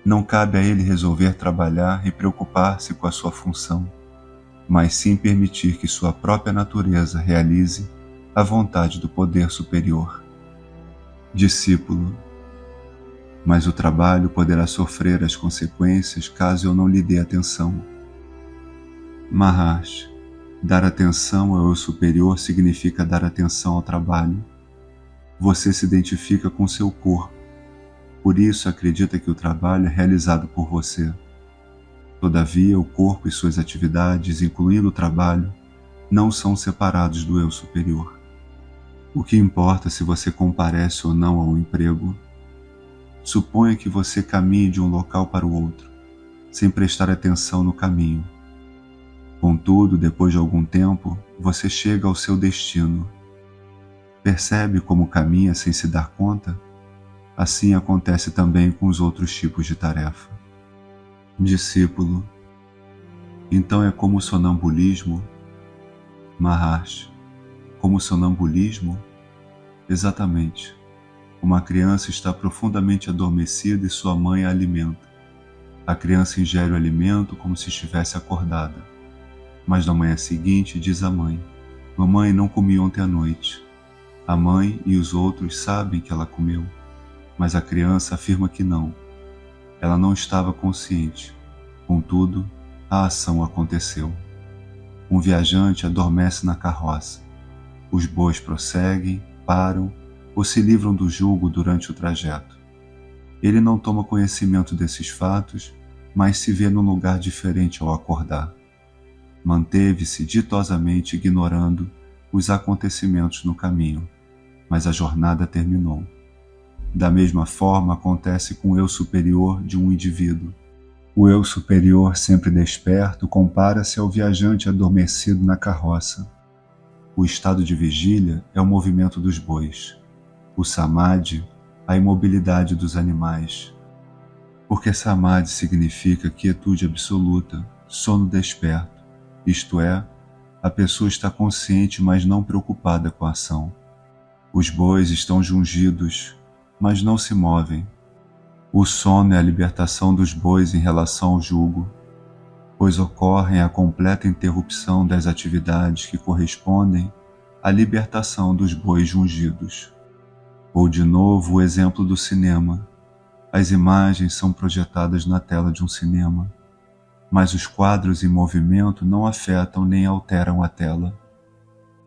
Não cabe a ele resolver trabalhar e preocupar-se com a sua função, mas sim permitir que sua própria natureza realize a vontade do poder superior. Discípulo, mas o trabalho poderá sofrer as consequências caso eu não lhe dê atenção. Maharshi, dar atenção ao eu superior significa dar atenção ao trabalho. Você se identifica com seu corpo, por isso acredita que o trabalho é realizado por você. Todavia, o corpo e suas atividades, incluindo o trabalho, não são separados do eu superior. O que importa se você comparece ou não ao emprego? Suponha que você caminhe de um local para o outro, sem prestar atenção no caminho. Contudo, depois de algum tempo, você chega ao seu destino. Percebe como caminha sem se dar conta? Assim acontece também com os outros tipos de tarefa. Discípulo, então é como o sonambulismo? Maharshi, como o sonambulismo? Exatamente. Uma criança está profundamente adormecida e sua mãe a alimenta. A criança ingere o alimento como se estivesse acordada. Mas na manhã seguinte diz à mãe: "Mamãe, não comi ontem à noite." A mãe e os outros sabem que ela comeu, mas a criança afirma que não. Ela não estava consciente. Contudo, a ação aconteceu. Um viajante adormece na carroça. Os bois prosseguem, param ou se livram do jugo durante o trajeto. Ele não toma conhecimento desses fatos, mas se vê num lugar diferente ao acordar. Manteve-se ditosamente ignorando os acontecimentos no caminho, mas a jornada terminou. Da mesma forma acontece com o eu superior de um indivíduo. O eu superior, sempre desperto, compara-se ao viajante adormecido na carroça. O estado de vigília é o movimento dos bois. O samadhi, a imobilidade dos animais. Porque samadhi significa quietude absoluta, sono desperto. Isto é, a pessoa está consciente, mas não preocupada com a ação. Os bois estão jungidos, mas não se movem. O sono é a libertação dos bois em relação ao jugo. pois ocorrem a completa interrupção das atividades que correspondem à libertação dos bois jungidos. Ou de novo o exemplo do cinema. As imagens são projetadas na tela de um cinema, mas os quadros em movimento não afetam nem alteram a tela.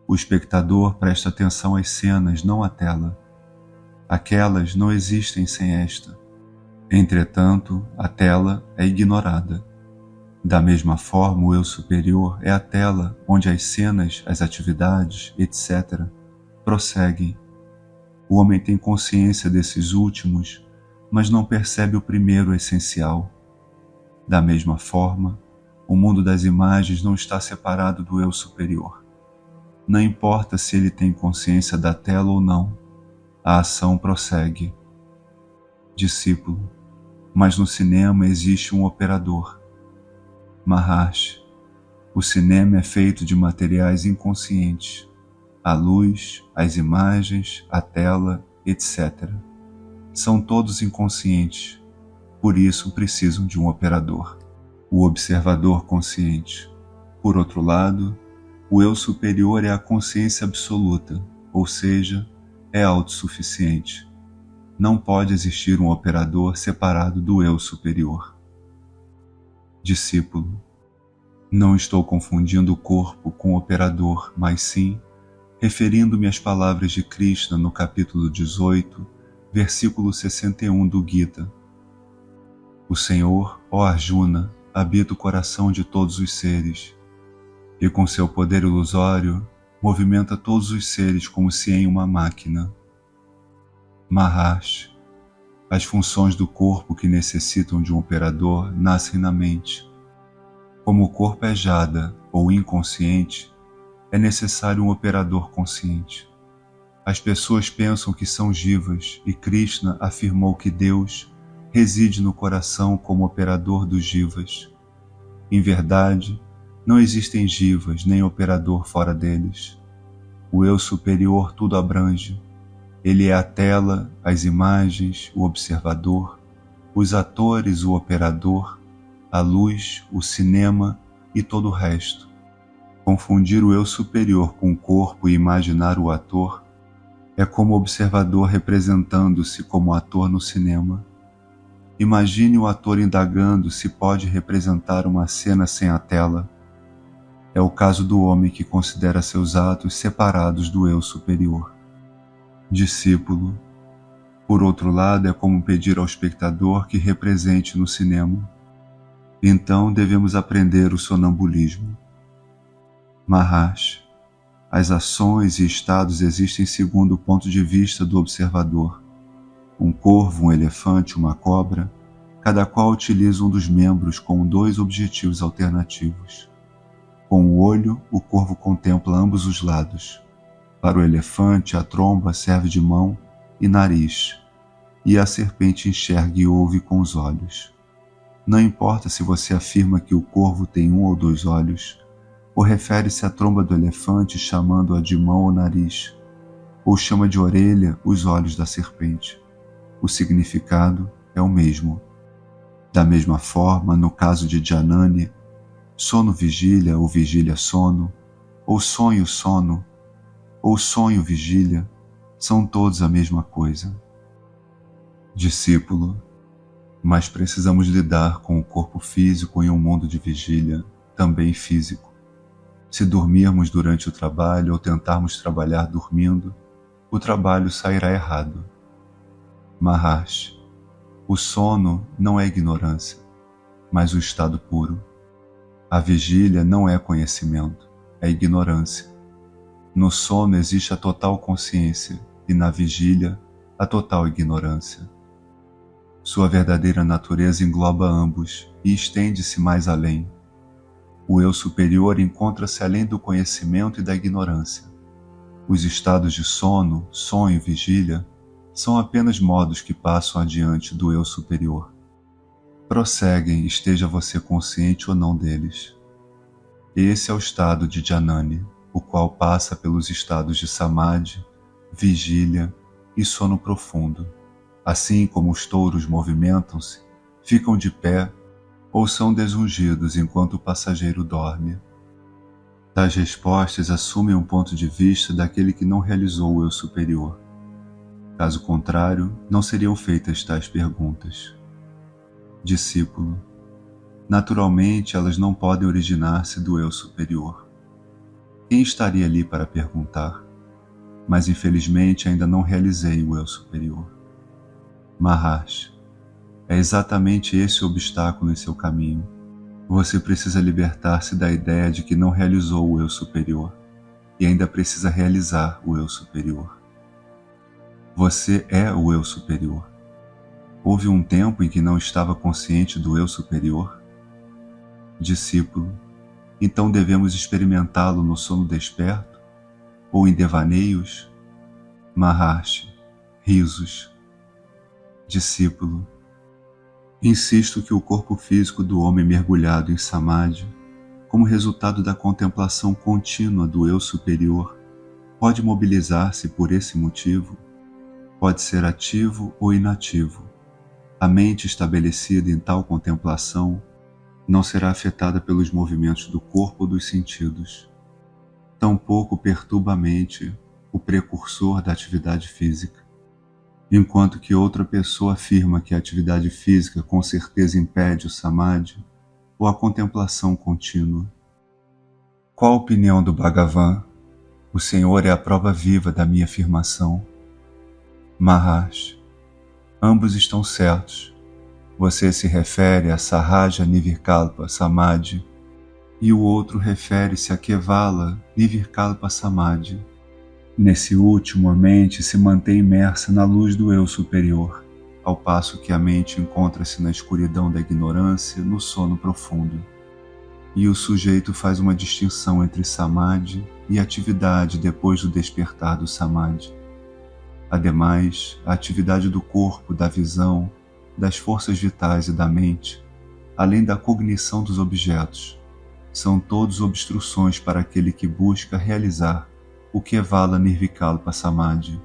O espectador presta atenção às cenas, não à tela. Aquelas não existem sem esta. Entretanto, a tela é ignorada. Da mesma forma, o eu superior é a tela onde as cenas, as atividades, etc., prosseguem. O homem tem consciência desses últimos, mas não percebe o primeiro essencial. Da mesma forma, o mundo das imagens não está separado do eu superior. Não importa se ele tem consciência da tela ou não, a ação prossegue. Discípulo, mas no cinema existe um operador. Maharshi, o cinema é feito de materiais inconscientes. A luz, as imagens, a tela, etc. São todos inconscientes, por isso precisam de um operador. O observador consciente. Por outro lado, o eu superior é a consciência absoluta, ou seja, é autossuficiente. Não pode existir um operador separado do eu superior. Discípulo, não estou confundindo o corpo com o operador, mas sim referindo-me às palavras de Krishna no capítulo 18, versículo 61 do Gita. O Senhor, ó Arjuna, habita o coração de todos os seres, e com seu poder ilusório, movimenta todos os seres como se em uma máquina. Maharshi, as funções do corpo que necessitam de um operador nascem na mente. Como o corpo é jada ou inconsciente, é necessário um operador consciente. As pessoas pensam que são jivas e Krishna afirmou que Deus reside no coração como operador dos jivas. Em verdade, não existem jivas nem operador fora deles. O eu superior tudo abrange. Ele é a tela, as imagens, o observador, os atores, o operador, a luz, o cinema e todo o resto. Confundir o eu superior com o corpo e imaginar o ator é como o observador representando-se como ator no cinema. Imagine o ator indagando se pode representar uma cena sem a tela. É o caso do homem que considera seus atos separados do eu superior. Discípulo, por outro lado, é como pedir ao espectador que represente no cinema. Então devemos aprender o sonambulismo. Maharshi, as ações e estados existem segundo o ponto de vista do observador. Um corvo, um elefante, uma cobra, cada qual utiliza um dos membros com dois objetivos alternativos. Com o olho, o corvo contempla ambos os lados. Para o elefante, a tromba serve de mão e nariz, e a serpente enxerga e ouve com os olhos. Não importa se você afirma que o corvo tem um ou dois olhos, ou refere-se à tromba do elefante chamando-a de mão ou nariz, ou chama de orelha os olhos da serpente. O significado é o mesmo. Da mesma forma, no caso de Janani, sono-vigília ou vigília-sono, ou sonho-sono, ou sonho-vigília, são todos a mesma coisa. Discípulo, mas precisamos lidar com o corpo físico em um mundo de vigília, também físico. Se dormirmos durante o trabalho ou tentarmos trabalhar dormindo, o trabalho sairá errado. Maharshi, o sono não é ignorância, mas o estado puro. A vigília não é conhecimento, é ignorância. No sono existe a total consciência e na vigília a total ignorância. Sua verdadeira natureza engloba ambos e estende-se mais além. O eu superior encontra-se além do conhecimento e da ignorância. Os estados de sono, sonho e vigília são apenas modos que passam adiante do eu superior. Prosseguem, esteja você consciente ou não deles. Esse é o estado de Janani, o qual passa pelos estados de Samadhi, vigília e sono profundo. Assim como os touros movimentam-se, ficam de pé, ou são desungidos enquanto o passageiro dorme? Tais respostas assumem um ponto de vista daquele que não realizou o eu superior. Caso contrário, não seriam feitas tais perguntas. Discípulo: naturalmente elas não podem originar-se do eu superior. Quem estaria ali para perguntar? Mas infelizmente ainda não realizei o eu superior. Maharshi: é exatamente esse o obstáculo em seu caminho. Você precisa libertar-se da ideia de que não realizou o eu superior e ainda precisa realizar o eu superior. Você é o eu superior. Houve um tempo em que não estava consciente do eu superior? Discípulo: então devemos experimentá-lo no sono desperto ou em devaneios? Maharshi: risos. Discípulo: insisto que o corpo físico do homem mergulhado em samadhi, como resultado da contemplação contínua do eu superior, pode mobilizar-se por esse motivo, pode ser ativo ou inativo. A mente estabelecida em tal contemplação não será afetada pelos movimentos do corpo ou dos sentidos. Tampouco perturba a mente o precursor da atividade física, enquanto que outra pessoa afirma que a atividade física com certeza impede o samadhi ou a contemplação contínua. Qual a opinião do Bhagavan? O Senhor é a prova viva da minha afirmação. Maharshi: ambos estão certos. Você se refere a Sahaja Nirvikalpa Samadhi e o outro refere-se a Kevala Nirvikalpa Samadhi. Nesse último, a mente se mantém imersa na luz do eu superior, ao passo que a mente encontra-se na escuridão da ignorância, no sono profundo. E o sujeito faz uma distinção entre Samadhi e atividade depois do despertar do Samadhi. Ademais, a atividade do corpo, da visão, das forças vitais e da mente, além da cognição dos objetos, são todos obstruções para aquele que busca realizar o Kevala Nirvikalpa Samadhi.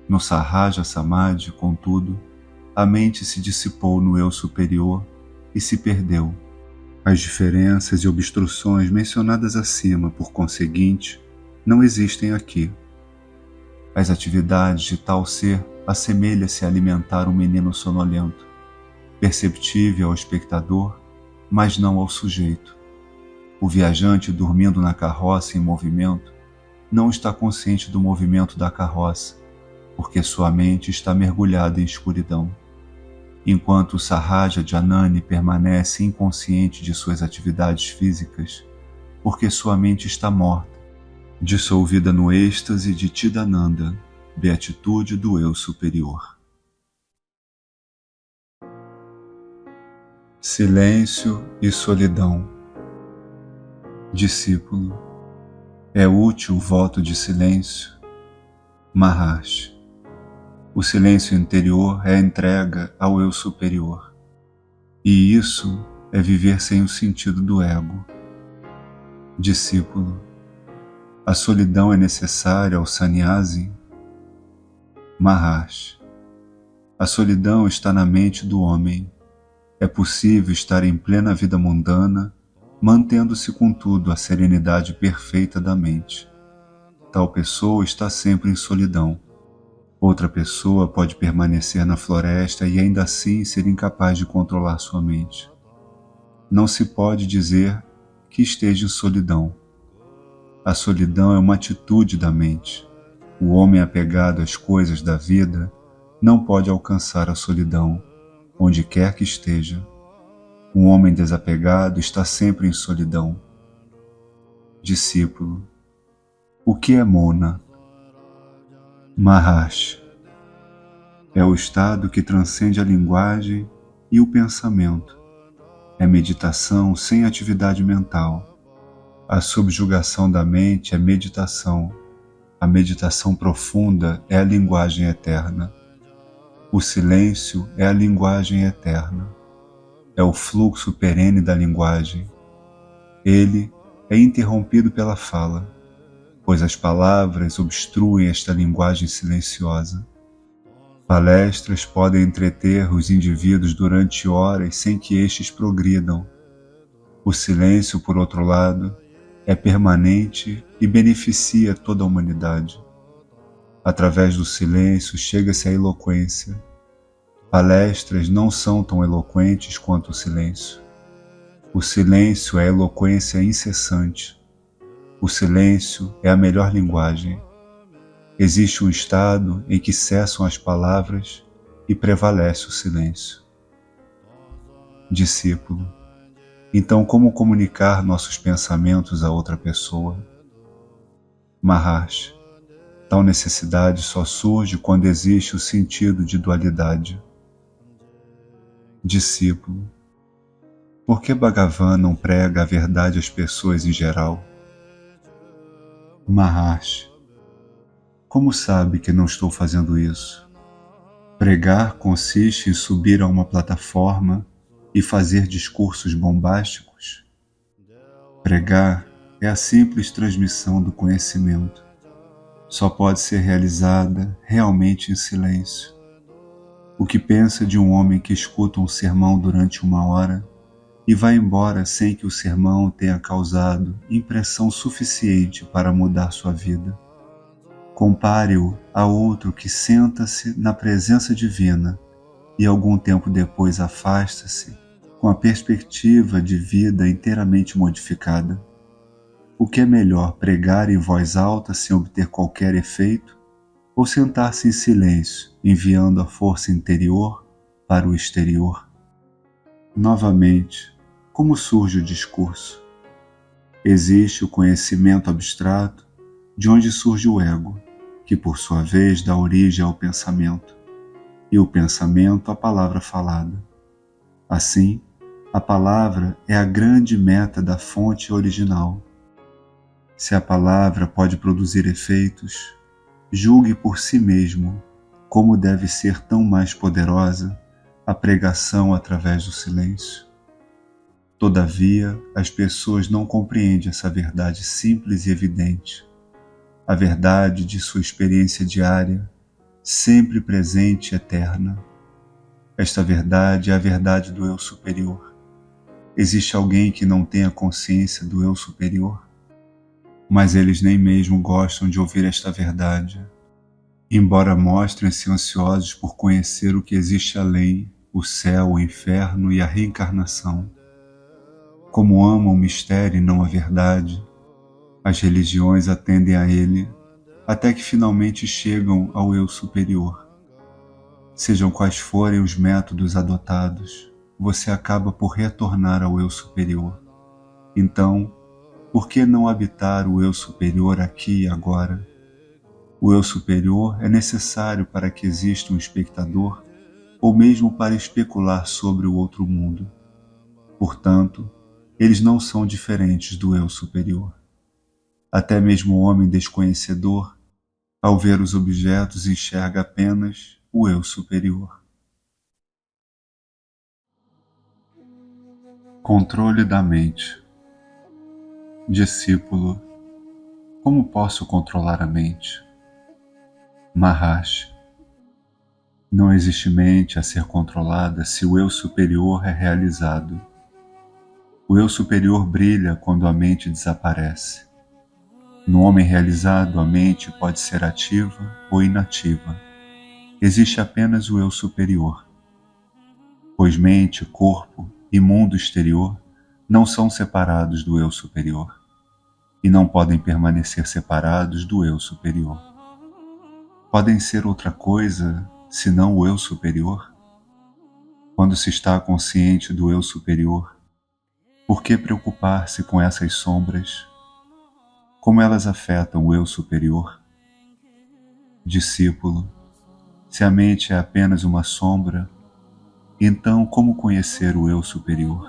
No Sahaja Samadhi, contudo, a mente se dissipou no eu superior e se perdeu. As diferenças e obstruções mencionadas acima, por conseguinte, não existem aqui. As atividades de tal ser assemelha-se a alimentar um menino sonolento, perceptível ao espectador, mas não ao sujeito. O viajante dormindo na carroça em movimento não está consciente do movimento da carroça, porque sua mente está mergulhada em escuridão. Enquanto o Sahaja Janani permanece inconsciente de suas atividades físicas, porque sua mente está morta, dissolvida no êxtase de Chidananda, beatitude do eu superior. Silêncio e solidão. Discípulo: é útil o voto de silêncio? Maharshi: o silêncio interior é a entrega ao eu superior, e isso é viver sem o sentido do ego. Discípulo: a solidão é necessária ao sannyasi? Maharshi: a solidão está na mente do homem. É possível estar em plena vida mundana, mantendo-se contudo a serenidade perfeita da mente. Tal pessoa está sempre em solidão. Outra pessoa pode permanecer na floresta e ainda assim ser incapaz de controlar sua mente. Não se pode dizer que esteja em solidão. A solidão é uma atitude da mente. O homem apegado às coisas da vida não pode alcançar a solidão, onde quer que esteja. Um homem desapegado está sempre em solidão. Discípulo: o que é Mona? Maharshi: é o estado que transcende a linguagem e o pensamento. É meditação sem atividade mental. A subjugação da mente é meditação. A meditação profunda é a linguagem eterna. O silêncio é a linguagem eterna. É o fluxo perene da linguagem. Ele é interrompido pela fala, pois as palavras obstruem esta linguagem silenciosa. Palestras podem entreter os indivíduos durante horas sem que estes progridam. O silêncio, por outro lado, é permanente e beneficia toda a humanidade. Através do silêncio chega-se à eloquência. Palestras não são tão eloquentes quanto o silêncio. O silêncio é a eloquência incessante. O silêncio é a melhor linguagem. Existe um estado em que cessam as palavras e prevalece o silêncio. Discípulo, então como comunicar nossos pensamentos a outra pessoa? Maharshi, tal necessidade só surge quando existe o sentido de dualidade. Discípulo, por que Bhagavan não prega a verdade às pessoas em geral? Maharshi, como sabe que não estou fazendo isso? Pregar consiste em subir a uma plataforma e fazer discursos bombásticos? Pregar é a simples transmissão do conhecimento. Só pode ser realizada realmente em silêncio. O que pensa de um homem que escuta um sermão durante 1 hora e vai embora sem que o sermão tenha causado impressão suficiente para mudar sua vida? Compare-o a outro que senta-se na presença divina e algum tempo depois afasta-se com a perspectiva de vida inteiramente modificada. O que é melhor, pregar em voz alta sem obter qualquer efeito, ou sentar-se em silêncio, enviando a força interior para o exterior? Novamente, como surge o discurso? Existe o conhecimento abstrato, de onde surge o ego, que por sua vez dá origem ao pensamento, e o pensamento à palavra falada. Assim, a palavra é a grande meta da fonte original. Se a palavra pode produzir efeitos, julgue por si mesmo como deve ser tão mais poderosa a pregação através do silêncio. Todavia, as pessoas não compreendem essa verdade simples e evidente, a verdade de sua experiência diária, sempre presente e eterna. Esta verdade é a verdade do eu superior. Existe alguém que não tenha consciência do eu superior? Mas eles nem mesmo gostam de ouvir esta verdade, embora mostrem-se ansiosos por conhecer o que existe além, o céu, o inferno e a reencarnação. Como amam o mistério e não a verdade, as religiões atendem a ele até que finalmente chegam ao eu superior. Sejam quais forem os métodos adotados, você acaba por retornar ao eu superior. Então, por que não habitar o eu superior aqui e agora? O eu superior é necessário para que exista um espectador ou mesmo para especular sobre o outro mundo. Portanto, eles não são diferentes do eu superior. Até mesmo o homem desconhecedor, ao ver os objetos, enxerga apenas o eu superior. Controle da mente. Discípulo, como posso controlar a mente? Maharshi, não existe mente a ser controlada se o eu superior é realizado. O eu superior brilha quando a mente desaparece. No homem realizado, a mente pode ser ativa ou inativa. Existe apenas o eu superior. Pois mente, corpo e mundo exterior não são separados do eu superior e não podem permanecer separados do eu superior. Podem ser outra coisa senão o eu superior? Quando se está consciente do eu superior, por que preocupar-se com essas sombras? Como elas afetam o eu superior? Discípulo, se a mente é apenas uma sombra, então como conhecer o eu superior?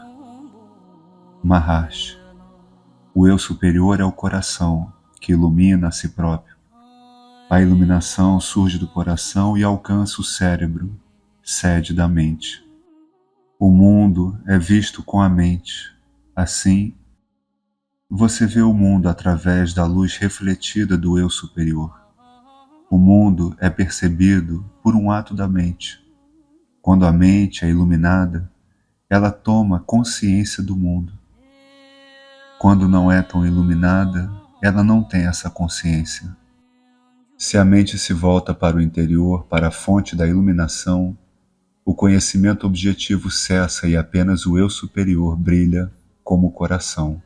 Maharshi, o eu superior é o coração, que ilumina a si próprio. A iluminação surge do coração e alcança o cérebro, sede da mente. O mundo é visto com a mente. Assim, você vê o mundo através da luz refletida do eu superior. O mundo é percebido por um ato da mente. Quando a mente é iluminada, ela toma consciência do mundo. Quando não é tão iluminada, ela não tem essa consciência. Se a mente se volta para o interior, para a fonte da iluminação, o conhecimento objetivo cessa e apenas o eu superior brilha como o coração.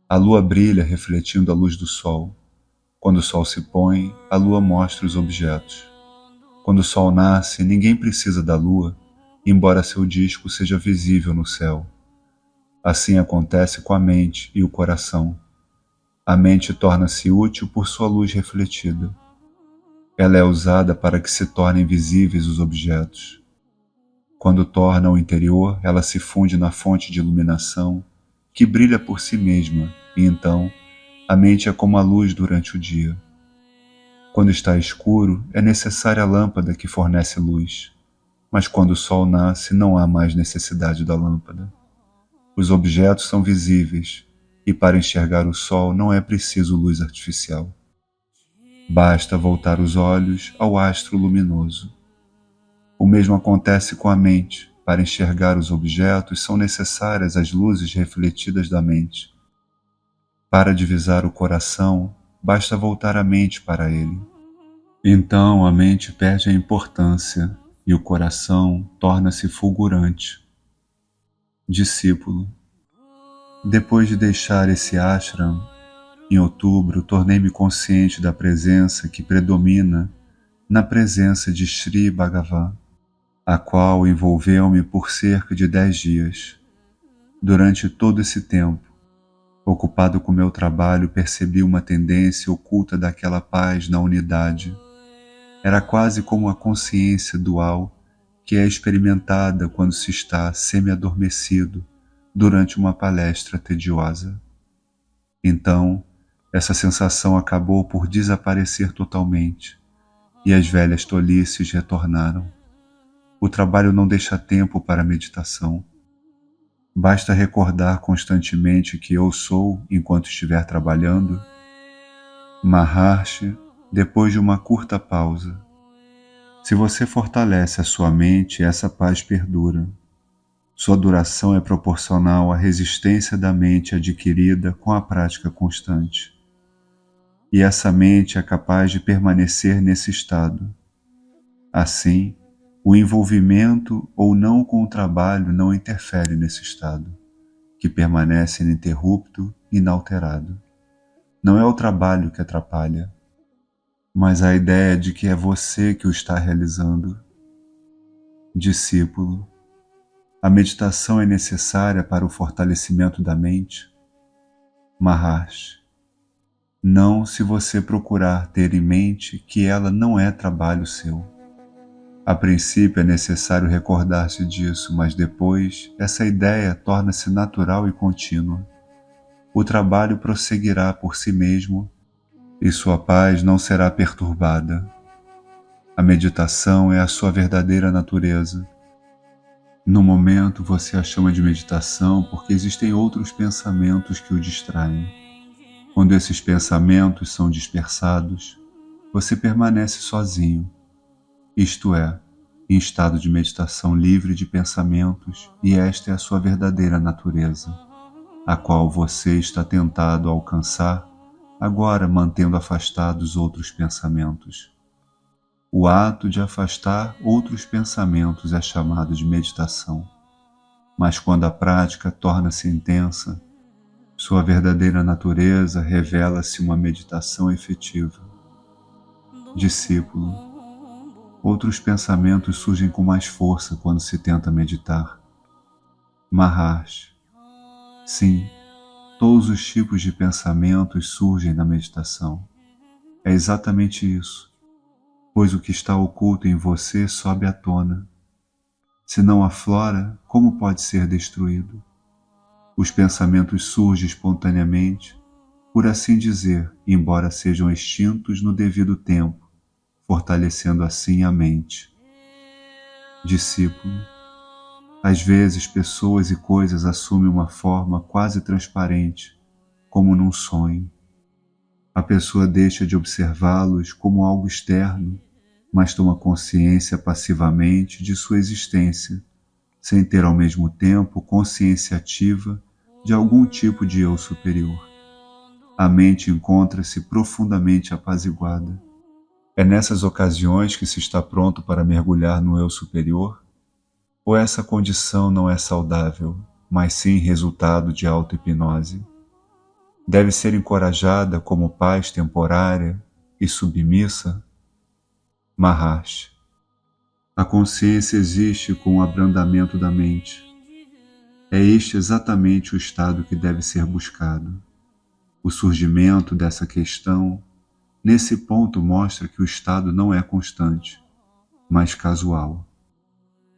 A lua brilha refletindo a luz do sol. Quando o sol se põe, a lua mostra os objetos. Quando o sol nasce, ninguém precisa da lua, embora seu disco seja visível no céu. Assim acontece com a mente e o coração. A mente torna-se útil por sua luz refletida. Ela é usada para que se tornem visíveis os objetos. Quando torna o interior, ela se funde na fonte de iluminação, que brilha por si mesma, e então, a mente é como a luz durante o dia. Quando está escuro, é necessária a lâmpada que fornece luz, mas quando o sol nasce, não há mais necessidade da lâmpada. Os objetos são visíveis, e para enxergar o sol não é preciso luz artificial. Basta voltar os olhos ao astro luminoso. O mesmo acontece com a mente. Para enxergar os objetos são necessárias as luzes refletidas da mente. Para divisar o coração, basta voltar a mente para ele. Então a mente perde a importância e o coração torna-se fulgurante. Discípulo. Depois de deixar esse ashram, em outubro, tornei-me consciente da presença que predomina na presença de Sri Bhagavan, a qual envolveu-me por cerca de 10 dias. Durante todo esse tempo, ocupado com meu trabalho, percebi uma tendência oculta daquela paz na unidade. Era quase como a consciência dual que é experimentada quando se está semi-adormecido durante uma palestra tediosa. Então, essa sensação acabou por desaparecer totalmente, e as velhas tolices retornaram. O trabalho não deixa tempo para a meditação. Basta recordar constantemente que eu sou enquanto estiver trabalhando. Maharshi, depois de uma curta pausa. Se você fortalece a sua mente, essa paz perdura. Sua duração é proporcional à resistência da mente adquirida com a prática constante. E essa mente é capaz de permanecer nesse estado. Assim, o envolvimento ou não com o trabalho não interfere nesse estado, que permanece ininterrupto, inalterado. Não é o trabalho que atrapalha, mas a ideia de que é você que o está realizando. Discípulo, a meditação é necessária para o fortalecimento da mente? Maharshi, não se você procurar ter em mente que ela não é trabalho seu. A princípio é necessário recordar-se disso, mas depois essa ideia torna-se natural e contínua. O trabalho prosseguirá por si mesmo e sua paz não será perturbada. A meditação é a sua verdadeira natureza. No momento você a chama de meditação porque existem outros pensamentos que o distraem. Quando esses pensamentos são dispersados, você permanece sozinho, isto é, em estado de meditação livre de pensamentos, e esta é a sua verdadeira natureza, a qual você está tentado a alcançar, agora mantendo afastados outros pensamentos. O ato de afastar outros pensamentos é chamado de meditação, mas quando a prática torna-se intensa, sua verdadeira natureza revela-se uma meditação efetiva. Discípulo, outros pensamentos surgem com mais força quando se tenta meditar. Maharshi, sim, todos os tipos de pensamentos surgem na meditação. É exatamente isso, pois o que está oculto em você sobe à tona. Se não aflora, como pode ser destruído? Os pensamentos surgem espontaneamente, por assim dizer, embora sejam extintos no devido tempo, fortalecendo assim a mente. Discípulo, às vezes pessoas e coisas assumem uma forma quase transparente, como num sonho. A pessoa deixa de observá-los como algo externo, mas toma consciência passivamente de sua existência, sem ter ao mesmo tempo consciência ativa de algum tipo de eu superior. A mente encontra-se profundamente apaziguada. É nessas ocasiões que se está pronto para mergulhar no eu superior? Ou essa condição não é saudável, mas sim resultado de auto-hipnose? Deve ser encorajada como paz temporária e submissa? Maharshi. A consciência existe com o abrandamento da mente. É este exatamente o estado que deve ser buscado. O surgimento dessa questão, nesse ponto, mostra que o estado não é constante, mas casual.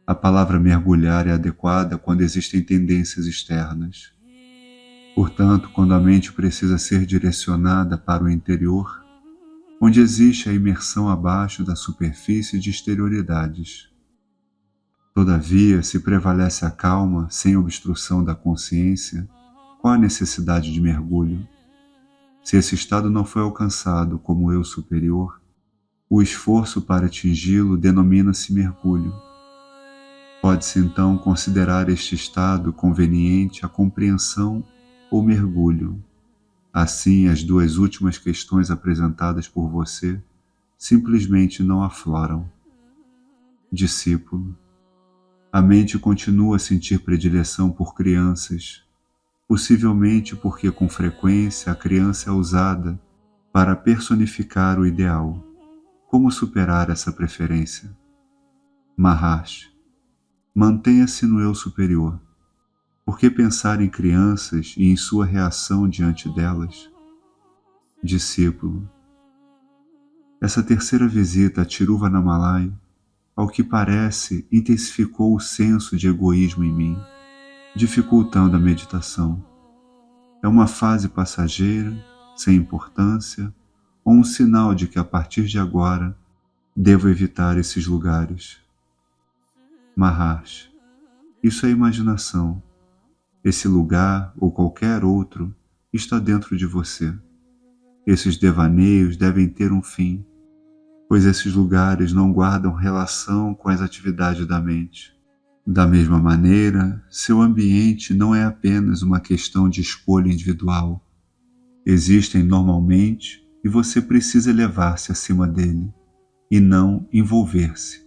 A palavra mergulhar é adequada quando existem tendências externas. Portanto, quando a mente precisa ser direcionada para o interior, onde existe a imersão abaixo da superfície de exterioridades. Todavia, se prevalece a calma sem obstrução da consciência, qual a necessidade de mergulho? Se esse estado não foi alcançado como eu superior, o esforço para atingi-lo denomina-se mergulho. Pode-se então considerar este estado conveniente à compreensão ou mergulho. Assim, as duas últimas questões apresentadas por você simplesmente não afloram. Discípulo. A mente continua a sentir predileção por crianças, possivelmente porque com frequência a criança é usada para personificar o ideal. Como superar essa preferência? Maharshi. Mantenha-se no eu superior. Por que pensar em crianças e em sua reação diante delas? Discípulo. Essa terceira visita a Tiruvannamalai, ao que parece, intensificou o senso de egoísmo em mim, dificultando a meditação. É uma fase passageira, sem importância, ou um sinal de que a partir de agora devo evitar esses lugares? Maharshi. Isso é imaginação. Esse lugar, ou qualquer outro, está dentro de você. Esses devaneios devem ter um fim, pois esses lugares não guardam relação com as atividades da mente. Da mesma maneira, seu ambiente não é apenas uma questão de escolha individual. Existem normalmente e você precisa elevar-se acima dele, e não envolver-se.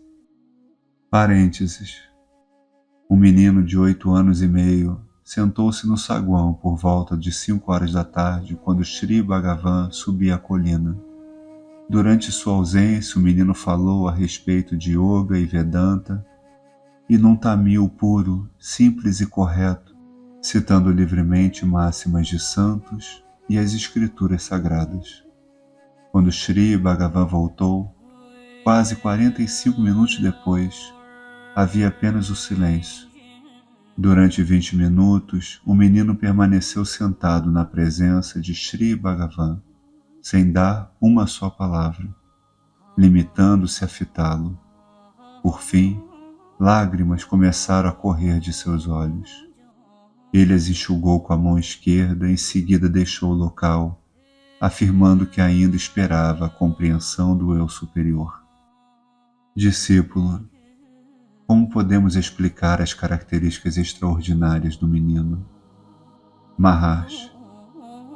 Parênteses. Um menino de 8 anos e meio sentou-se no saguão por volta de 5 horas da tarde quando Sri Bhagavan subia a colina. Durante sua ausência, o menino falou a respeito de Yoga e Vedanta, e num tamil puro, simples e correto, citando livremente máximas de santos e as escrituras sagradas. Quando Sri Bhagavan voltou, quase 45 minutos depois, havia apenas o silêncio. Durante 20 minutos, o menino permaneceu sentado na presença de Sri Bhagavan, sem dar uma só palavra, limitando-se a fitá-lo. Por fim, lágrimas começaram a correr de seus olhos. Ele as enxugou com a mão esquerda e em seguida deixou o local, afirmando que ainda esperava a compreensão do eu superior. Discípulo, como podemos explicar as características extraordinárias do menino? Maharshi.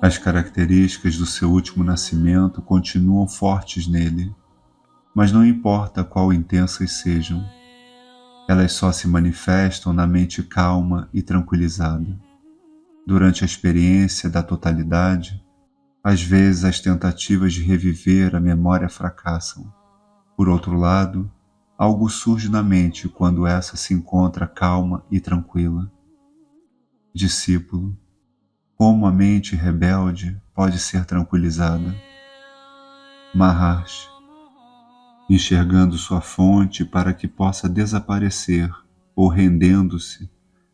As características do seu último nascimento continuam fortes nele, mas não importa quão intensas sejam, elas só se manifestam na mente calma e tranquilizada. Durante a experiência da totalidade, às vezes as tentativas de reviver a memória fracassam. Por outro lado, algo surge na mente quando essa se encontra calma e tranquila. Discípulo, como a mente rebelde pode ser tranquilizada? Maharshi. Enxergando sua fonte para que possa desaparecer ou rendendo-se,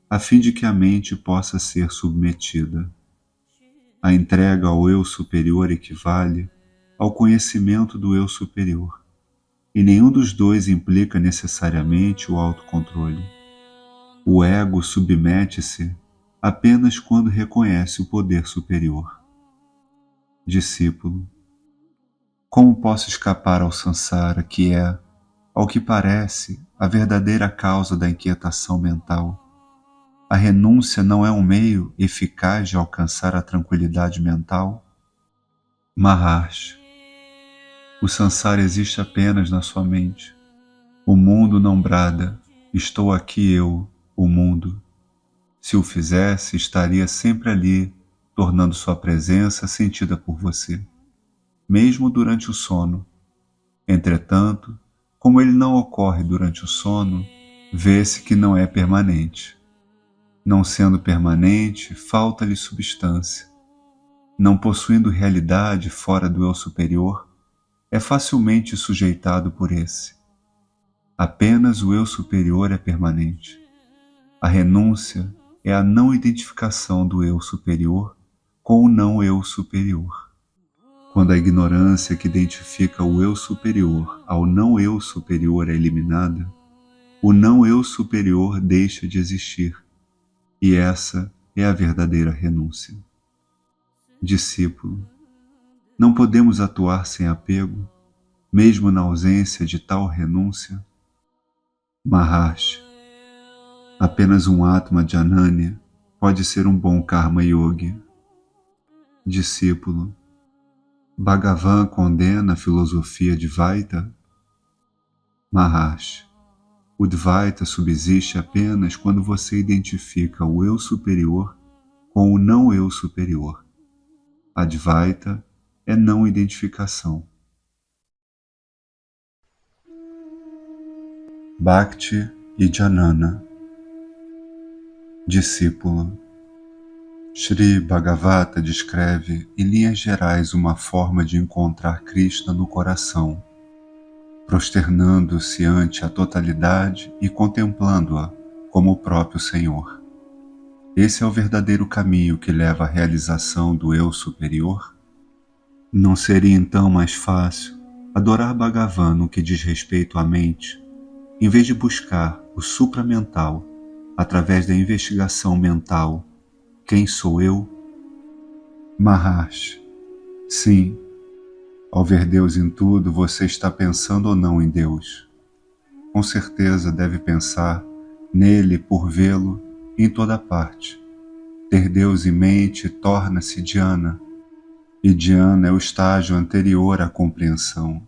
a fim de que a mente possa ser submetida. A entrega ao eu superior equivale ao conhecimento do eu superior, e nenhum dos dois implica necessariamente o autocontrole. O ego submete-se apenas quando reconhece o poder superior. Discípulo, como posso escapar ao samsara, que é, ao que parece, a verdadeira causa da inquietação mental? A renúncia não é um meio eficaz de alcançar a tranquilidade mental? Maharshi, o samsara existe apenas na sua mente. O mundo não brada, estou aqui eu, o mundo. Se o fizesse, estaria sempre ali, tornando sua presença sentida por você, mesmo durante o sono. Entretanto, como ele não ocorre durante o sono, vê-se que não é permanente. Não sendo permanente, falta-lhe substância. Não possuindo realidade fora do eu superior, é facilmente sujeitado por esse. Apenas o eu superior é permanente. A renúncia é a não identificação do eu superior com o não eu superior. Quando a ignorância que identifica o eu superior ao não eu superior é eliminada, o não eu superior deixa de existir, e essa é a verdadeira renúncia. Discípulo, não podemos atuar sem apego, mesmo na ausência de tal renúncia? Maharshi, apenas um Atma de Ananya pode ser um bom Karma Yogi. Discípulo, Bhagavan condena a filosofia Dvaita? Maharshi, o Dvaita subsiste apenas quando você identifica o eu superior com o não eu superior. Advaita é não identificação. Bhakti e Janana. Discípulo, Shri Bhagavata descreve em linhas gerais uma forma de encontrar Krishna no coração, prosternando-se ante a totalidade e contemplando-a como o próprio Senhor. Esse é o verdadeiro caminho que leva à realização do eu superior? Não seria então mais fácil adorar Bhagavan no que diz respeito à mente, em vez de buscar o supramental através da investigação mental? Quem sou eu? Maharshi, sim, ao ver Deus em tudo, você está pensando ou não em Deus? Com certeza deve pensar nele por vê-lo em toda parte. Ter Deus em mente torna-se dhyana, e dhyana é o estágio anterior à compreensão.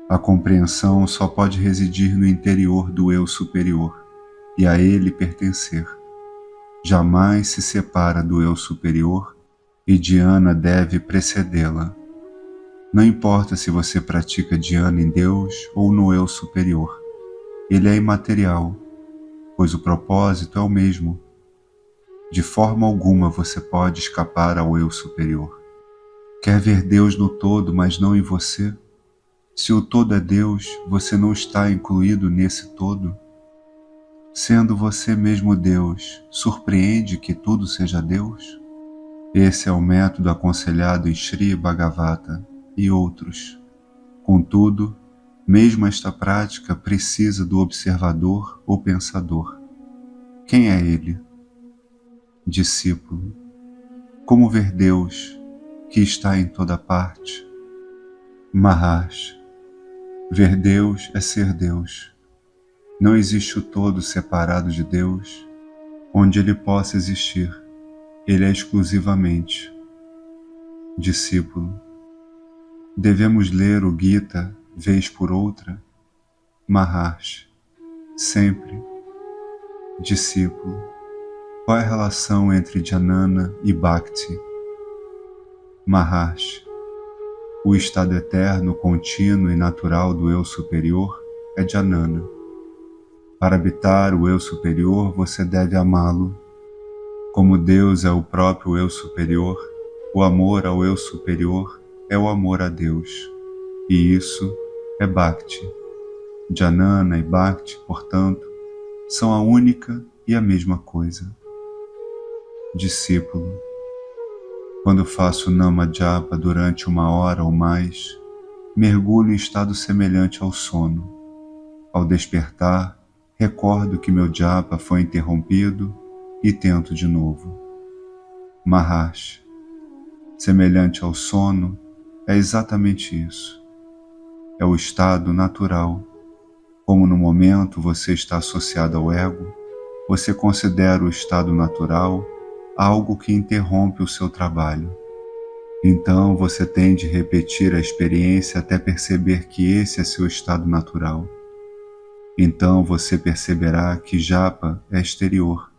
A compreensão só pode residir no interior do eu superior e a ele pertencer. Jamais se separa do eu superior e dhyana deve precedê-la. Não importa se você pratica dhyana em Deus ou no eu superior, ele é imaterial, pois o propósito é o mesmo. De forma alguma você pode escapar ao eu superior. Quer ver Deus no todo, mas não em você? Se o todo é Deus, você não está incluído nesse todo? Sendo você mesmo Deus, surpreende que tudo seja Deus? Esse é o método aconselhado em Shri Bhagavata e outros. Contudo, mesmo esta prática precisa do observador ou pensador. Quem é ele? Discípulo, como ver Deus, que está em toda parte? Maharshi, ver Deus é ser Deus. Não existe o todo separado de Deus, onde ele possa existir. Ele é exclusivamente. Discípulo, devemos ler o Gita vez por outra? Maharshi, sempre. Discípulo, qual é a relação entre Janana e Bhakti? Maharshi, o estado eterno, contínuo e natural do eu superior é Janana. Para habitar o eu superior, você deve amá-lo. Como Deus é o próprio eu superior, o amor ao eu superior é o amor a Deus. E isso é Bhakti. Janana e Bhakti, portanto, são a única e a mesma coisa. Discípulo, quando faço Nama Japa durante 1 hora ou mais, mergulho em estado semelhante ao sono. Ao despertar, recordo que meu japa foi interrompido e tento de novo. Maharshi, semelhante ao sono, é exatamente isso. É o estado natural. Como no momento você está associado ao ego, você considera o estado natural algo que interrompe o seu trabalho. Então você tem de repetir a experiência até perceber que esse é seu estado natural. Então você perceberá que japa é exterior.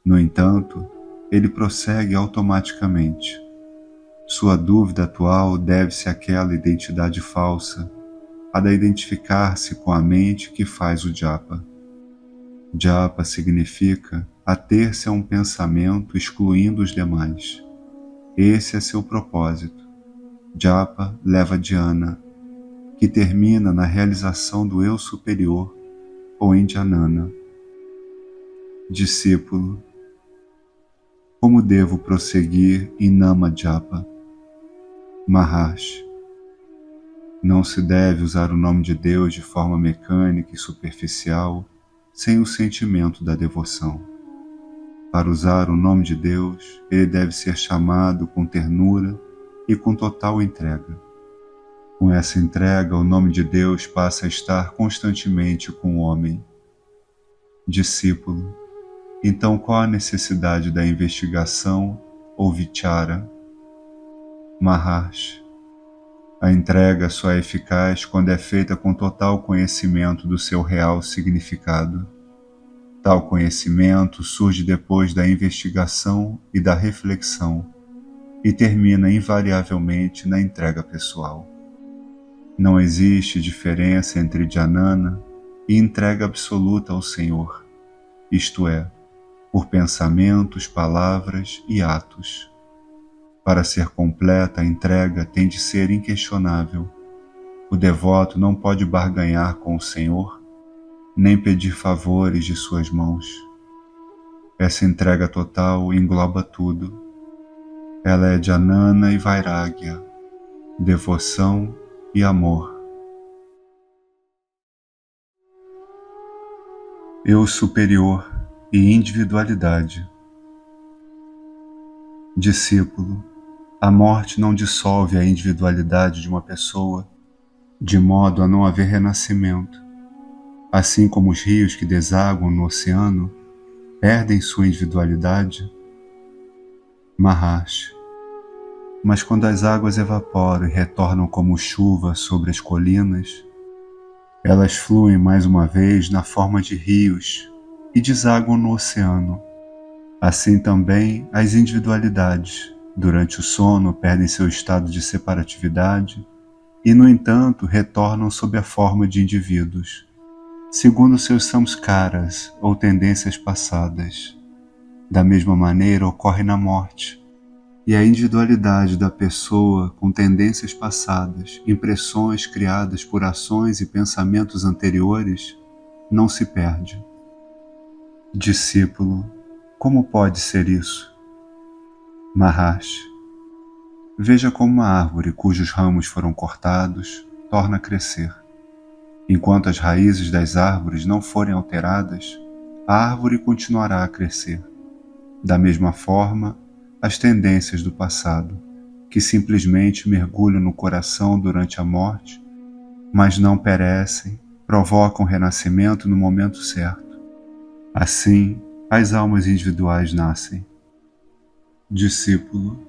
No entanto, ele prossegue automaticamente. Sua dúvida atual deve-se àquela identidade falsa, a da identificar-se com a mente que faz o japa. Japa significa ater-se a um pensamento excluindo os demais. Esse é seu propósito. Japa leva dhyana, que termina na realização do eu superior ou em dhanana. Discípulo, como devo prosseguir em Nama Japa? Maharshi, não se deve usar o nome de Deus de forma mecânica e superficial, sem o sentimento da devoção. Para usar o nome de Deus, ele deve ser chamado com ternura e com total entrega. Com essa entrega, o nome de Deus passa a estar constantemente com o homem. Discípulo, então qual a necessidade da investigação ou vichara? Maharshi, a entrega só é eficaz quando é feita com total conhecimento do seu real significado. Tal conhecimento surge depois da investigação e da reflexão e termina invariavelmente na entrega pessoal. Não existe diferença entre dhanana e entrega absoluta ao Senhor, isto é, por pensamentos, palavras e atos. Para ser completa, a entrega tem de ser inquestionável. O devoto não pode barganhar com o Senhor, nem pedir favores de suas mãos. Essa entrega total engloba tudo. Ela é dhanana e vairagya, devoção e amor. Eu superior e individualidade. Discípulo, a morte não dissolve a individualidade de uma pessoa, de modo a não haver renascimento. Assim como os rios que desaguam no oceano perdem sua individualidade. Maharshi, mas quando as águas evaporam e retornam como chuva sobre as colinas, elas fluem mais uma vez na forma de rios e desaguam no oceano. Assim também as individualidades, durante o sono, perdem seu estado de separatividade e, no entanto, retornam sob a forma de indivíduos, segundo seus samskaras ou tendências passadas. Da mesma maneira ocorre na morte, e a individualidade da pessoa com tendências passadas, impressões criadas por ações e pensamentos anteriores, não se perde. Discípulo, como pode ser isso? Maharshi, veja como uma árvore cujos ramos foram cortados torna a crescer. Enquanto as raízes das árvores não forem alteradas, a árvore continuará a crescer. Da mesma forma, as tendências do passado, que simplesmente mergulham no coração durante a morte, mas não perecem, provocam renascimento no momento certo. Assim, as almas individuais nascem. Discípulo,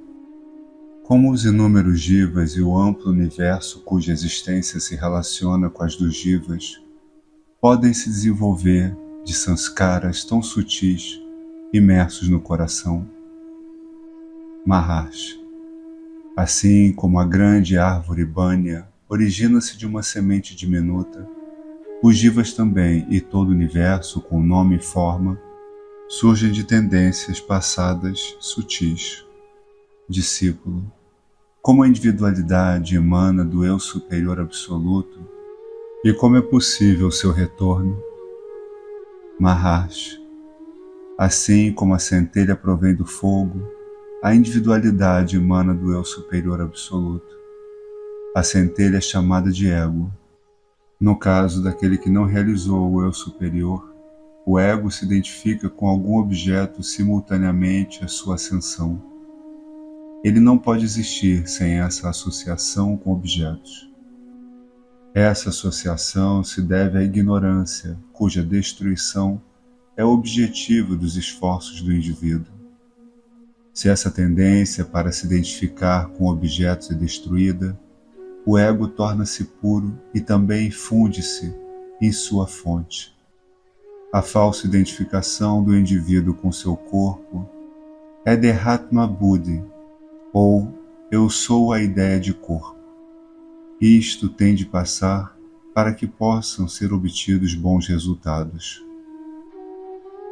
como os inúmeros jivas e o amplo universo cuja existência se relaciona com as dos jivas, podem se desenvolver de sanskaras tão sutis, imersos no coração? Maharshi, assim como a grande árvore banya origina-se de uma semente diminuta, os jivas também e todo o universo com nome e forma surgem de tendências passadas sutis. Discípulo, como a individualidade emana do eu superior absoluto e como é possível seu retorno? Maharshi, assim como a centelha provém do fogo, a individualidade emana do eu superior absoluto. A centelha é chamada de ego. No caso daquele que não realizou o eu superior, o ego se identifica com algum objeto simultaneamente à sua ascensão. Ele não pode existir sem essa associação com objetos. Essa associação se deve à ignorância, cuja destruição é o objetivo dos esforços do indivíduo. Se essa tendência para se identificar com objetos é destruída, o ego torna-se puro e também funde-se em sua fonte. A falsa identificação do indivíduo com seu corpo é Dehatma Buddhi, ou eu sou a ideia de corpo. Isto tem de passar para que possam ser obtidos bons resultados.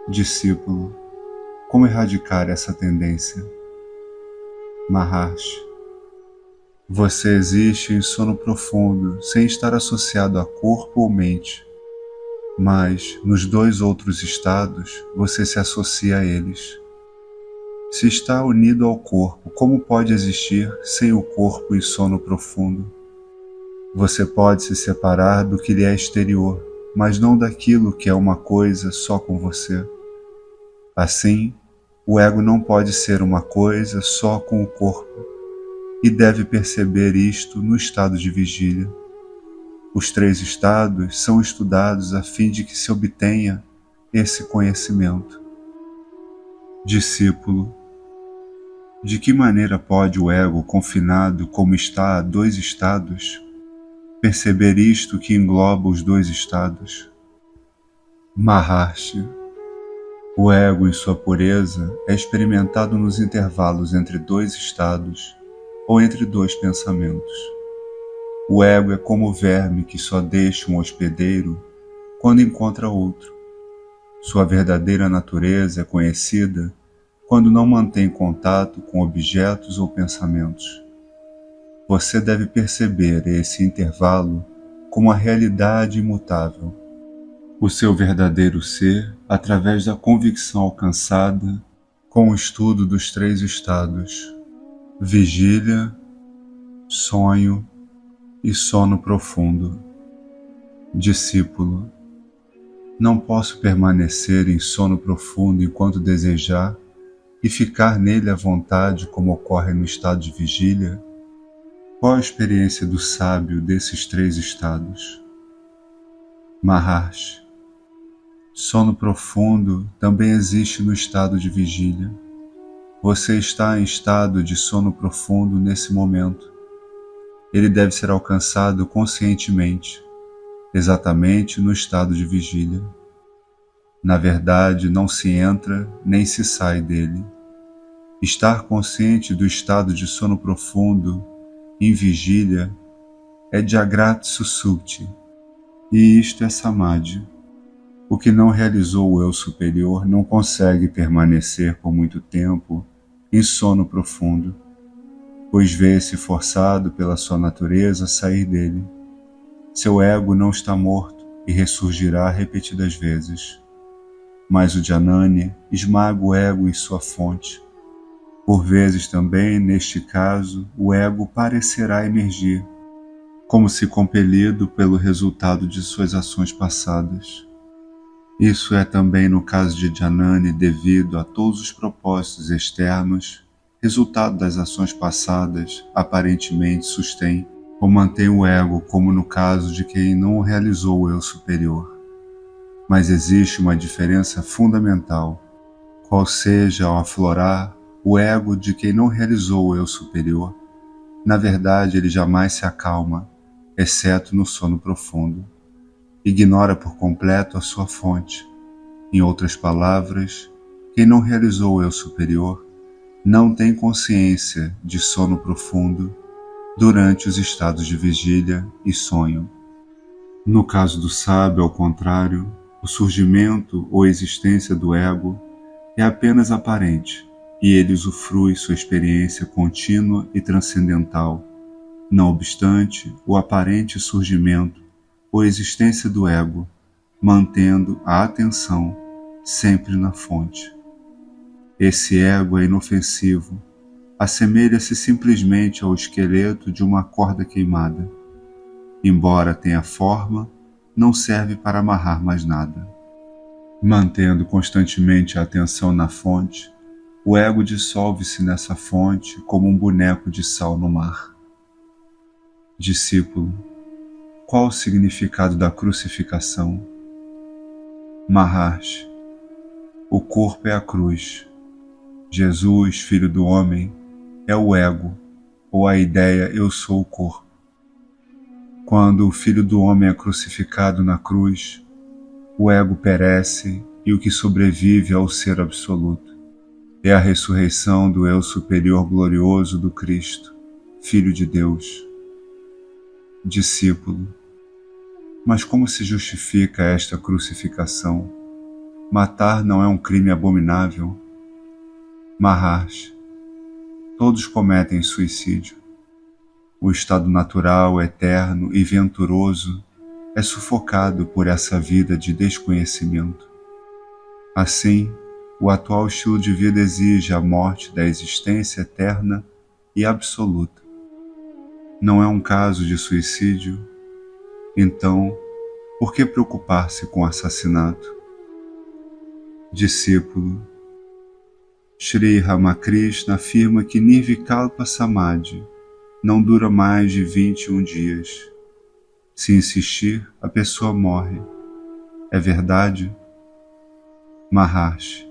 Discípulo, como erradicar essa tendência? Maharshi, você existe em sono profundo, sem estar associado a corpo ou mente, mas nos dois outros estados você se associa a eles. Se está unido ao corpo, como pode existir sem o corpo em sono profundo? Você pode se separar do que lhe é exterior, mas não daquilo que é uma coisa só com você. Assim, o ego não pode ser uma coisa só com o corpo, e deve perceber isto no estado de vigília. Os três estados são estudados a fim de que se obtenha esse conhecimento. Discípulo, de que maneira pode o ego, confinado como está a dois estados, perceber isto que engloba os dois estados? Maharshi, o ego em sua pureza é experimentado nos intervalos entre dois estados ou entre dois pensamentos. O ego é como o verme que só deixa um hospedeiro quando encontra outro. Sua verdadeira natureza é conhecida quando não mantém contato com objetos ou pensamentos. Você deve perceber esse intervalo como a realidade imutável, o seu verdadeiro ser, através da convicção alcançada com o estudo dos três estados: vigília, sonho e sono profundo. Discípulo, não posso permanecer em sono profundo enquanto desejar e ficar nele à vontade como ocorre no estado de vigília? Qual a experiência do sábio desses três estados? Maharshi, sono profundo também existe no estado de vigília. Você está em estado de sono profundo nesse momento. Ele deve ser alcançado conscientemente, exatamente no estado de vigília. Na verdade, não se entra nem se sai dele. Estar consciente do estado de sono profundo em vigília é Jagrat Susupti, e isto é Samadhi. O que não realizou o eu superior não consegue permanecer por muito tempo em sono profundo, pois vê-se forçado pela sua natureza a sair dele. Seu ego não está morto e ressurgirá repetidas vezes. Mas o Jnani esmaga o ego em sua fonte. Por vezes também, neste caso, o ego parecerá emergir, como se compelido pelo resultado de suas ações passadas. Isso é também no caso de Jnani devido a todos os propósitos externos, resultado das ações passadas, aparentemente sustém ou mantém o ego, como no caso de quem não realizou o eu superior. Mas existe uma diferença fundamental, qual seja ao aflorar o ego de quem não realizou o eu superior. Na verdade, ele jamais se acalma, exceto no sono profundo. Ignora por completo a sua fonte. Em outras palavras, quem não realizou o eu superior não tem consciência de sono profundo durante os estados de vigília e sonho. No caso do sábio, ao contrário, o surgimento ou existência do ego é apenas aparente e ele usufrui sua experiência contínua e transcendental. Não obstante, o aparente surgimento ou existência do ego, mantendo a atenção sempre na fonte. Esse ego é inofensivo, assemelha-se simplesmente ao esqueleto de uma corda queimada. Embora tenha forma, não serve para amarrar mais nada. Mantendo constantemente a atenção na fonte, O ego dissolve-se nessa fonte como um boneco de sal no mar. Discípulo, qual o significado da crucificação? Maharshi, o corpo é a cruz. Jesus, filho do homem, é o ego, ou a ideia eu sou o corpo. Quando o filho do homem é crucificado na cruz, o ego perece e o que sobrevive é o ser absoluto. É a ressurreição do eu superior glorioso do Cristo, Filho de Deus. Discípulo, mas como se justifica esta crucificação? Matar não é um crime abominável? Maharshi, todos cometem suicídio. O estado natural, eterno e venturoso é sufocado por essa vida de desconhecimento. Assim, o atual estilo de vida exige a morte da existência eterna e absoluta. Não é um caso de suicídio? Então, por que preocupar-se com assassinato? Discípulo, Sri Ramakrishna afirma que Nirvikalpa Samadhi não dura mais de 21 dias. Se insistir, a pessoa morre. É verdade? Maharshi,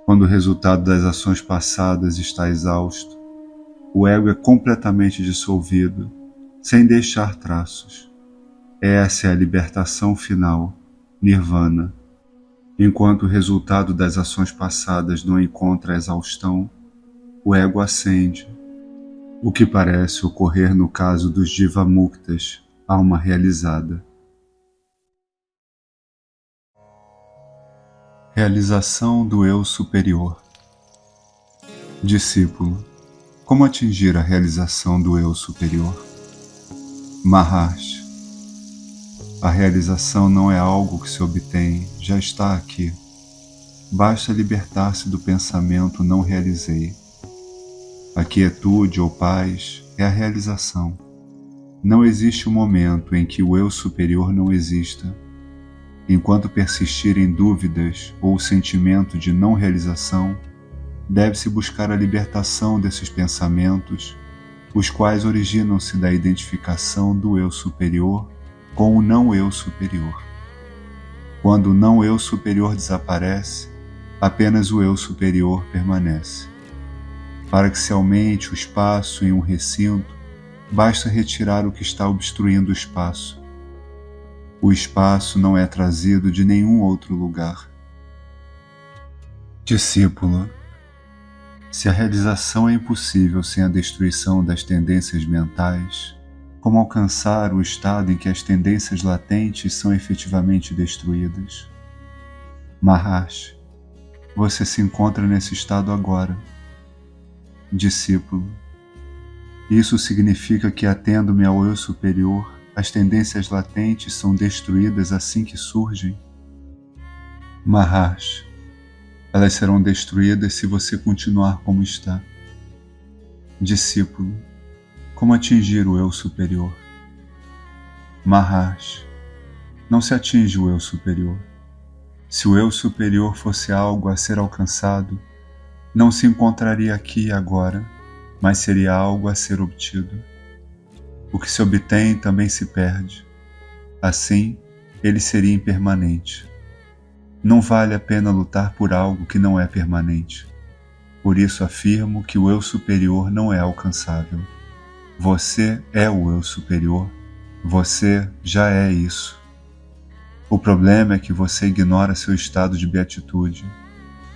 quando o resultado das ações passadas está exausto, o ego é completamente dissolvido, sem deixar traços. Essa é a libertação final, Nirvana. Enquanto o resultado das ações passadas não encontra exaustão, o ego ascende, o que parece ocorrer no caso dos Jivamuktas, alma realizada. Realização do eu superior. Discípulo, como atingir a realização do eu superior? Maharshi, a realização não é algo que se obtém, já está aqui. Basta libertar-se do pensamento não realizei. A quietude ou paz é a realização. Não existe um momento em que o eu superior não exista. Enquanto persistirem dúvidas ou o sentimento de não realização, deve-se buscar a libertação desses pensamentos, os quais originam-se da identificação do eu superior com o não eu superior. Quando o não eu superior desaparece, apenas o eu superior permanece. Para que se aumente o espaço em um recinto, basta retirar o que está obstruindo o espaço. O espaço não é trazido de nenhum outro lugar. Discípulo, se a realização é impossível sem a destruição das tendências mentais, como alcançar o estado em que as tendências latentes são efetivamente destruídas? Maharshi, você se encontra nesse estado agora. Discípulo, isso significa que, atendo-me ao eu superior, as tendências latentes são destruídas assim que surgem? Maharshi, elas serão destruídas se você continuar como está. Discípulo, como atingir o eu superior? Maharshi, não se atinge o eu superior. Se o eu superior fosse algo a ser alcançado, não se encontraria aqui e agora, mas seria algo a ser obtido. O que se obtém também se perde. Assim, ele seria impermanente. Não vale a pena lutar por algo que não é permanente. Por isso afirmo que o eu superior não é alcançável. Você é o eu superior. Você já é isso. O problema é que você ignora seu estado de beatitude.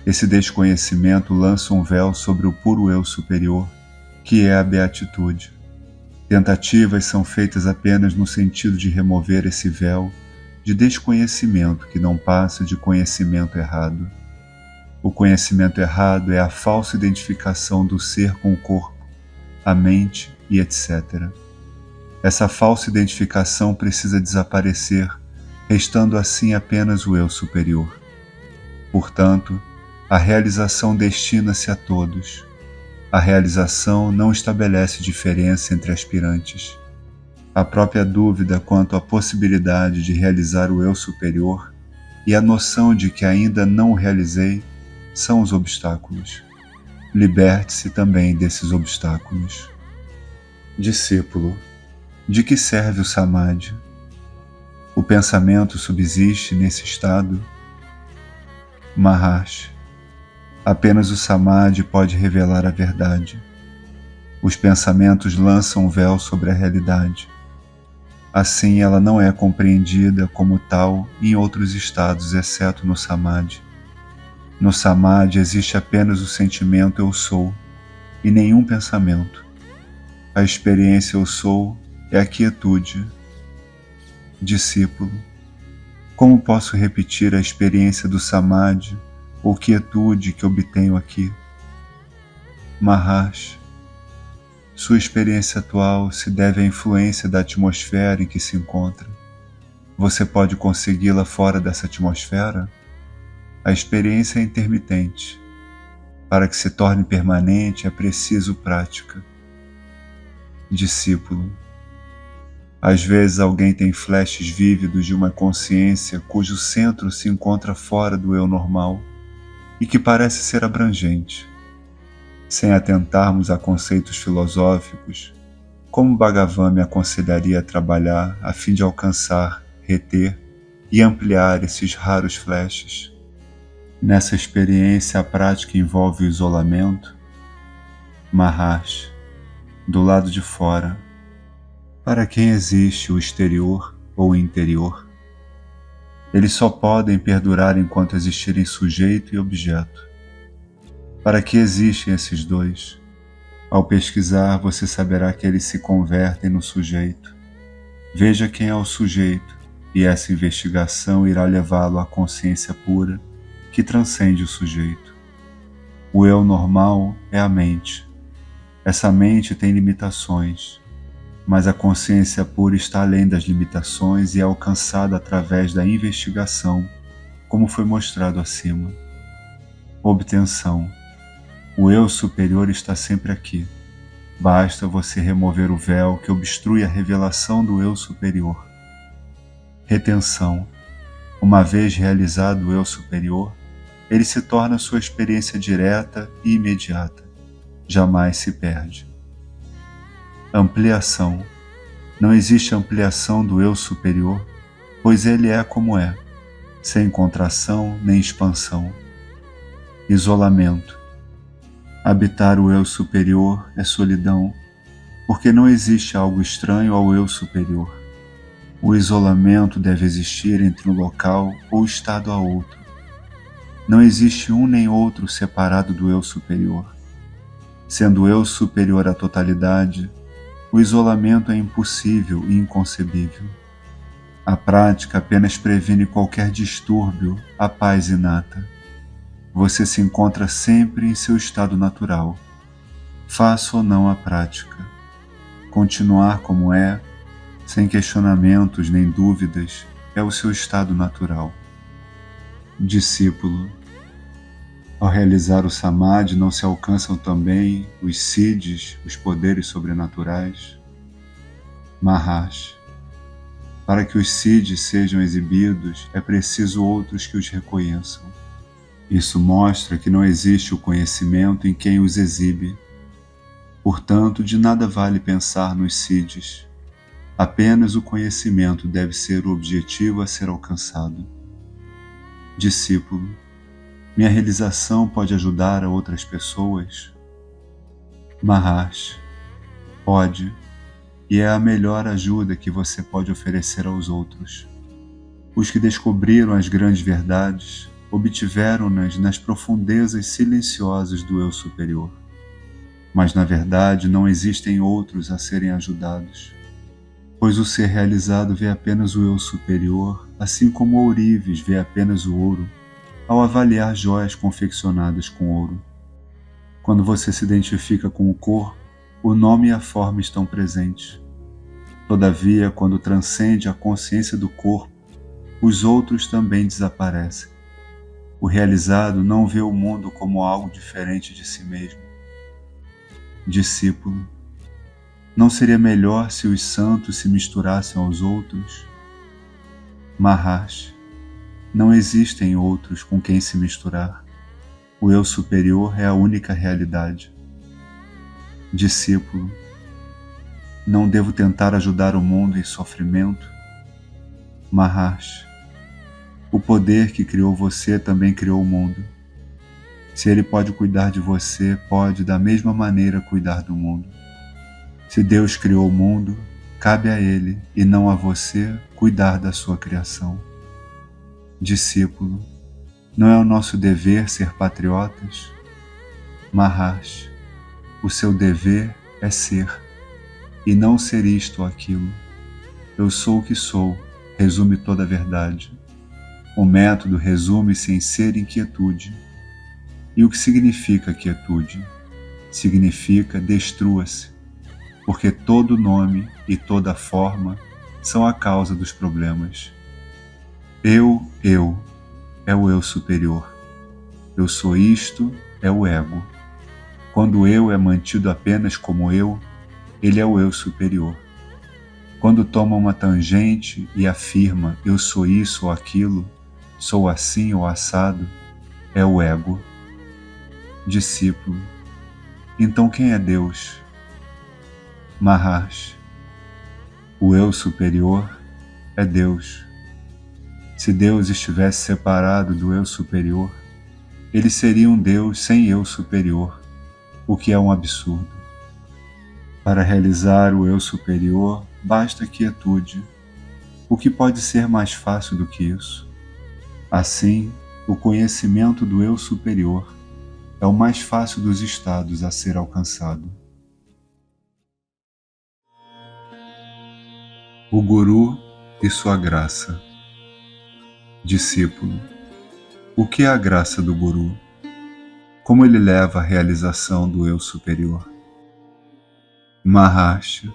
Esse desconhecimento lança um véu sobre o puro eu superior, que é a beatitude. Tentativas são feitas apenas no sentido de remover esse véu de desconhecimento que não passa de conhecimento errado. O conhecimento errado é a falsa identificação do ser com o corpo, a mente e etc. Essa falsa identificação precisa desaparecer, restando assim apenas o eu superior. Portanto, a realização destina-se a todos. A realização não estabelece diferença entre aspirantes. A própria dúvida quanto à possibilidade de realizar o eu superior e a noção de que ainda não o realizei são os obstáculos. Liberte-se também desses obstáculos. Discípulo, de que serve o Samadhi? O pensamento subsiste nesse estado? Maharshi, apenas o Samadhi pode revelar a verdade. Os pensamentos lançam um véu sobre a realidade. Assim, ela não é compreendida como tal em outros estados, exceto no Samadhi. No Samadhi existe apenas o sentimento eu sou, e nenhum pensamento. A experiência eu sou é a quietude. Discípulo, como posso repetir a experiência do Samadhi ou quietude que obtenho aqui? Maharshi, sua experiência atual se deve à influência da atmosfera em que se encontra. Você pode consegui-la fora dessa atmosfera? A experiência é intermitente. Para que se torne permanente é preciso prática. Discípulo, às vezes alguém tem flashes vívidos de uma consciência cujo centro se encontra fora do eu normal e que parece ser abrangente. Sem atentarmos a conceitos filosóficos, como Bhagavan me aconselharia a trabalhar a fim de alcançar, reter e ampliar esses raros flashes? Nessa experiência, a prática envolve o isolamento? Maharshi, do lado de fora, para quem existe o exterior ou o interior? Eles só podem perdurar enquanto existirem sujeito e objeto. Para que existem esses dois? Ao pesquisar, você saberá que eles se convertem no sujeito. Veja quem é o sujeito, e essa investigação irá levá-lo à consciência pura, que transcende o sujeito. O eu normal é a mente. Essa mente tem limitações, mas a consciência pura está além das limitações e é alcançada através da investigação, como foi mostrado acima. Obtenção. O eu superior está sempre aqui. Basta você remover o véu que obstrui a revelação do eu superior. Retenção. Uma vez realizado o eu superior, ele se torna sua experiência direta e imediata. Jamais se perde. Ampliação. Não existe ampliação do eu superior, pois ele é como é, sem contração nem expansão. Isolamento. Habitar o eu superior é solidão, porque não existe algo estranho ao eu superior. O isolamento deve existir entre um local ou estado a outro. Não existe um nem outro separado do eu superior. Sendo o eu superior à totalidade, o isolamento é impossível e inconcebível. A prática apenas previne qualquer distúrbio à paz inata. Você se encontra sempre em seu estado natural. Faça ou não a prática. Continuar como é, sem questionamentos nem dúvidas, é o seu estado natural. Discípulo, ao realizar o Samadhi não se alcançam também os siddhis, os poderes sobrenaturais? Maharshi, para que os siddhis sejam exibidos, é preciso outros que os reconheçam. Isso mostra que não existe o conhecimento em quem os exibe. Portanto, de nada vale pensar nos siddhis. Apenas o conhecimento deve ser o objetivo a ser alcançado. Discípulo, minha realização pode ajudar a outras pessoas? Maharshi, pode, e é a melhor ajuda que você pode oferecer aos outros. Os que descobriram as grandes verdades obtiveram-nas nas profundezas silenciosas do eu superior. Mas na verdade não existem outros a serem ajudados, pois o ser realizado vê apenas o eu superior, assim como o ourives vê apenas o ouro, ao avaliar joias confeccionadas com ouro. Quando você se identifica com o corpo, o nome e a forma estão presentes. Todavia, quando transcende a consciência do corpo, os outros também desaparecem. O realizado não vê o mundo como algo diferente de si mesmo. Discípulo, não seria melhor se os santos se misturassem aos outros? Maharshi, não existem outros com quem se misturar. O eu superior é a única realidade. Discípulo, não devo tentar ajudar o mundo em sofrimento? Maharshi, o poder que criou você também criou o mundo. Se ele pode cuidar de você, pode da mesma maneira cuidar do mundo. Se Deus criou o mundo, cabe a ele e não a você cuidar da sua criação. Discípulo, não é o nosso dever ser patriotas? Maharshi, o seu dever é ser, e não ser isto ou aquilo. Eu sou o que sou, resume toda a verdade. O método resume-se em ser inquietude. E o que significa quietude? Significa destrua-se, porque todo nome e toda forma são a causa dos problemas. Eu é o eu superior. Eu sou isto é o ego. Quando o eu é mantido apenas como eu, ele é o eu superior. Quando toma uma tangente e afirma eu sou isso ou aquilo, sou assim ou assado, é o ego. Discípulo, então quem é Deus? Maharshi, o eu superior é Deus. Se Deus estivesse separado do eu superior, ele seria um Deus sem eu superior, o que é um absurdo. Para realizar o eu superior, basta quietude. O que pode ser mais fácil do que isso? Assim, o conhecimento do eu superior é o mais fácil dos estados a ser alcançado. O Guru e sua graça. Discípulo, o que é a graça do Guru? Como ele leva à realização do eu superior? Maharshi,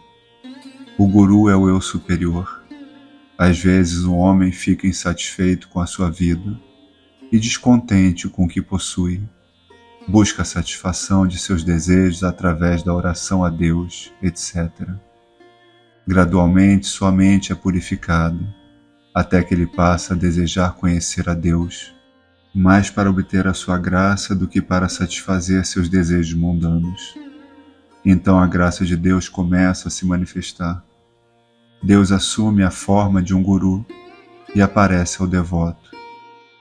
o Guru é o eu superior. Às vezes um homem fica insatisfeito com a sua vida e descontente com o que possui. Busca a satisfação de seus desejos através da oração a Deus, etc. Gradualmente sua mente é purificada, até que ele passa a desejar conhecer a Deus, mais para obter a sua graça do que para satisfazer seus desejos mundanos. Então a graça de Deus começa a se manifestar. Deus assume a forma de um guru e aparece ao devoto.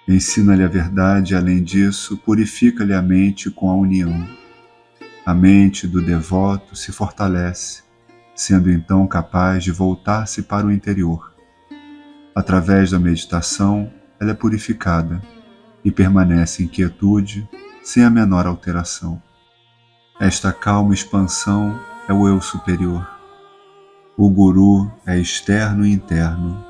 Ensina-lhe a verdade e, além disso, purifica-lhe a mente com a união. A mente do devoto se fortalece, sendo então capaz de voltar-se para o interior. Através da meditação, ela é purificada e permanece em quietude, sem a menor alteração. Esta calma expansão é o eu superior. O Guru é externo e interno.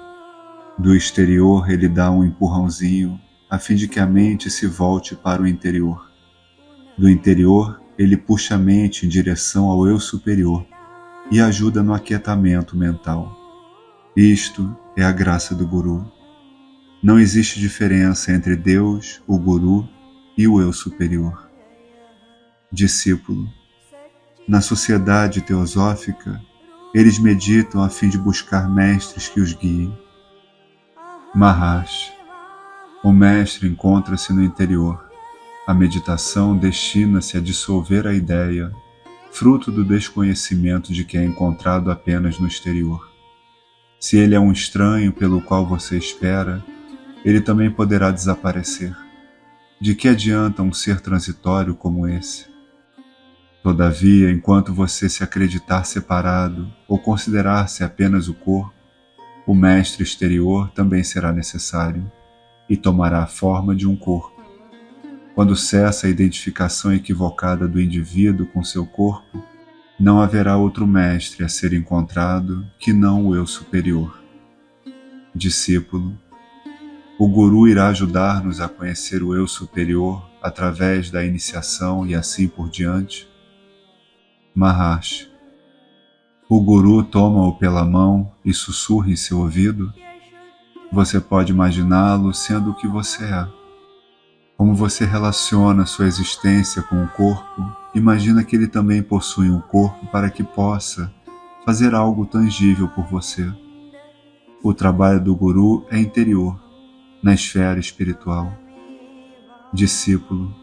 Do exterior ele dá um empurrãozinho a fim de que a mente se volte para o interior. Do interior ele puxa a mente em direção ao eu superior e ajuda no aquietamento mental. Isto é a graça do Guru. Não existe diferença entre Deus, o Guru e o eu superior. Discípulo, na sociedade teosófica, eles meditam a fim de buscar mestres que os guiem. Maharshi, o mestre encontra-se no interior. A meditação destina-se a dissolver a ideia, fruto do desconhecimento de que é encontrado apenas no exterior. Se ele é um estranho pelo qual você espera, ele também poderá desaparecer. De que adianta um ser transitório como esse? Todavia, enquanto você se acreditar separado ou considerar-se apenas o corpo, o mestre exterior também será necessário e tomará a forma de um corpo. Quando cessa a identificação equivocada do indivíduo com seu corpo, não haverá outro mestre a ser encontrado que não o eu superior. Discípulo, o Guru irá ajudar-nos a conhecer o eu superior através da iniciação e assim por diante? Maharshi, o Guru toma-o pela mão e sussurra em seu ouvido? Você pode imaginá-lo sendo o que você é. Como você relaciona sua existência com o corpo, imagina que ele também possui um corpo para que possa fazer algo tangível por você. O trabalho do Guru é interior, na esfera espiritual. Discípulo,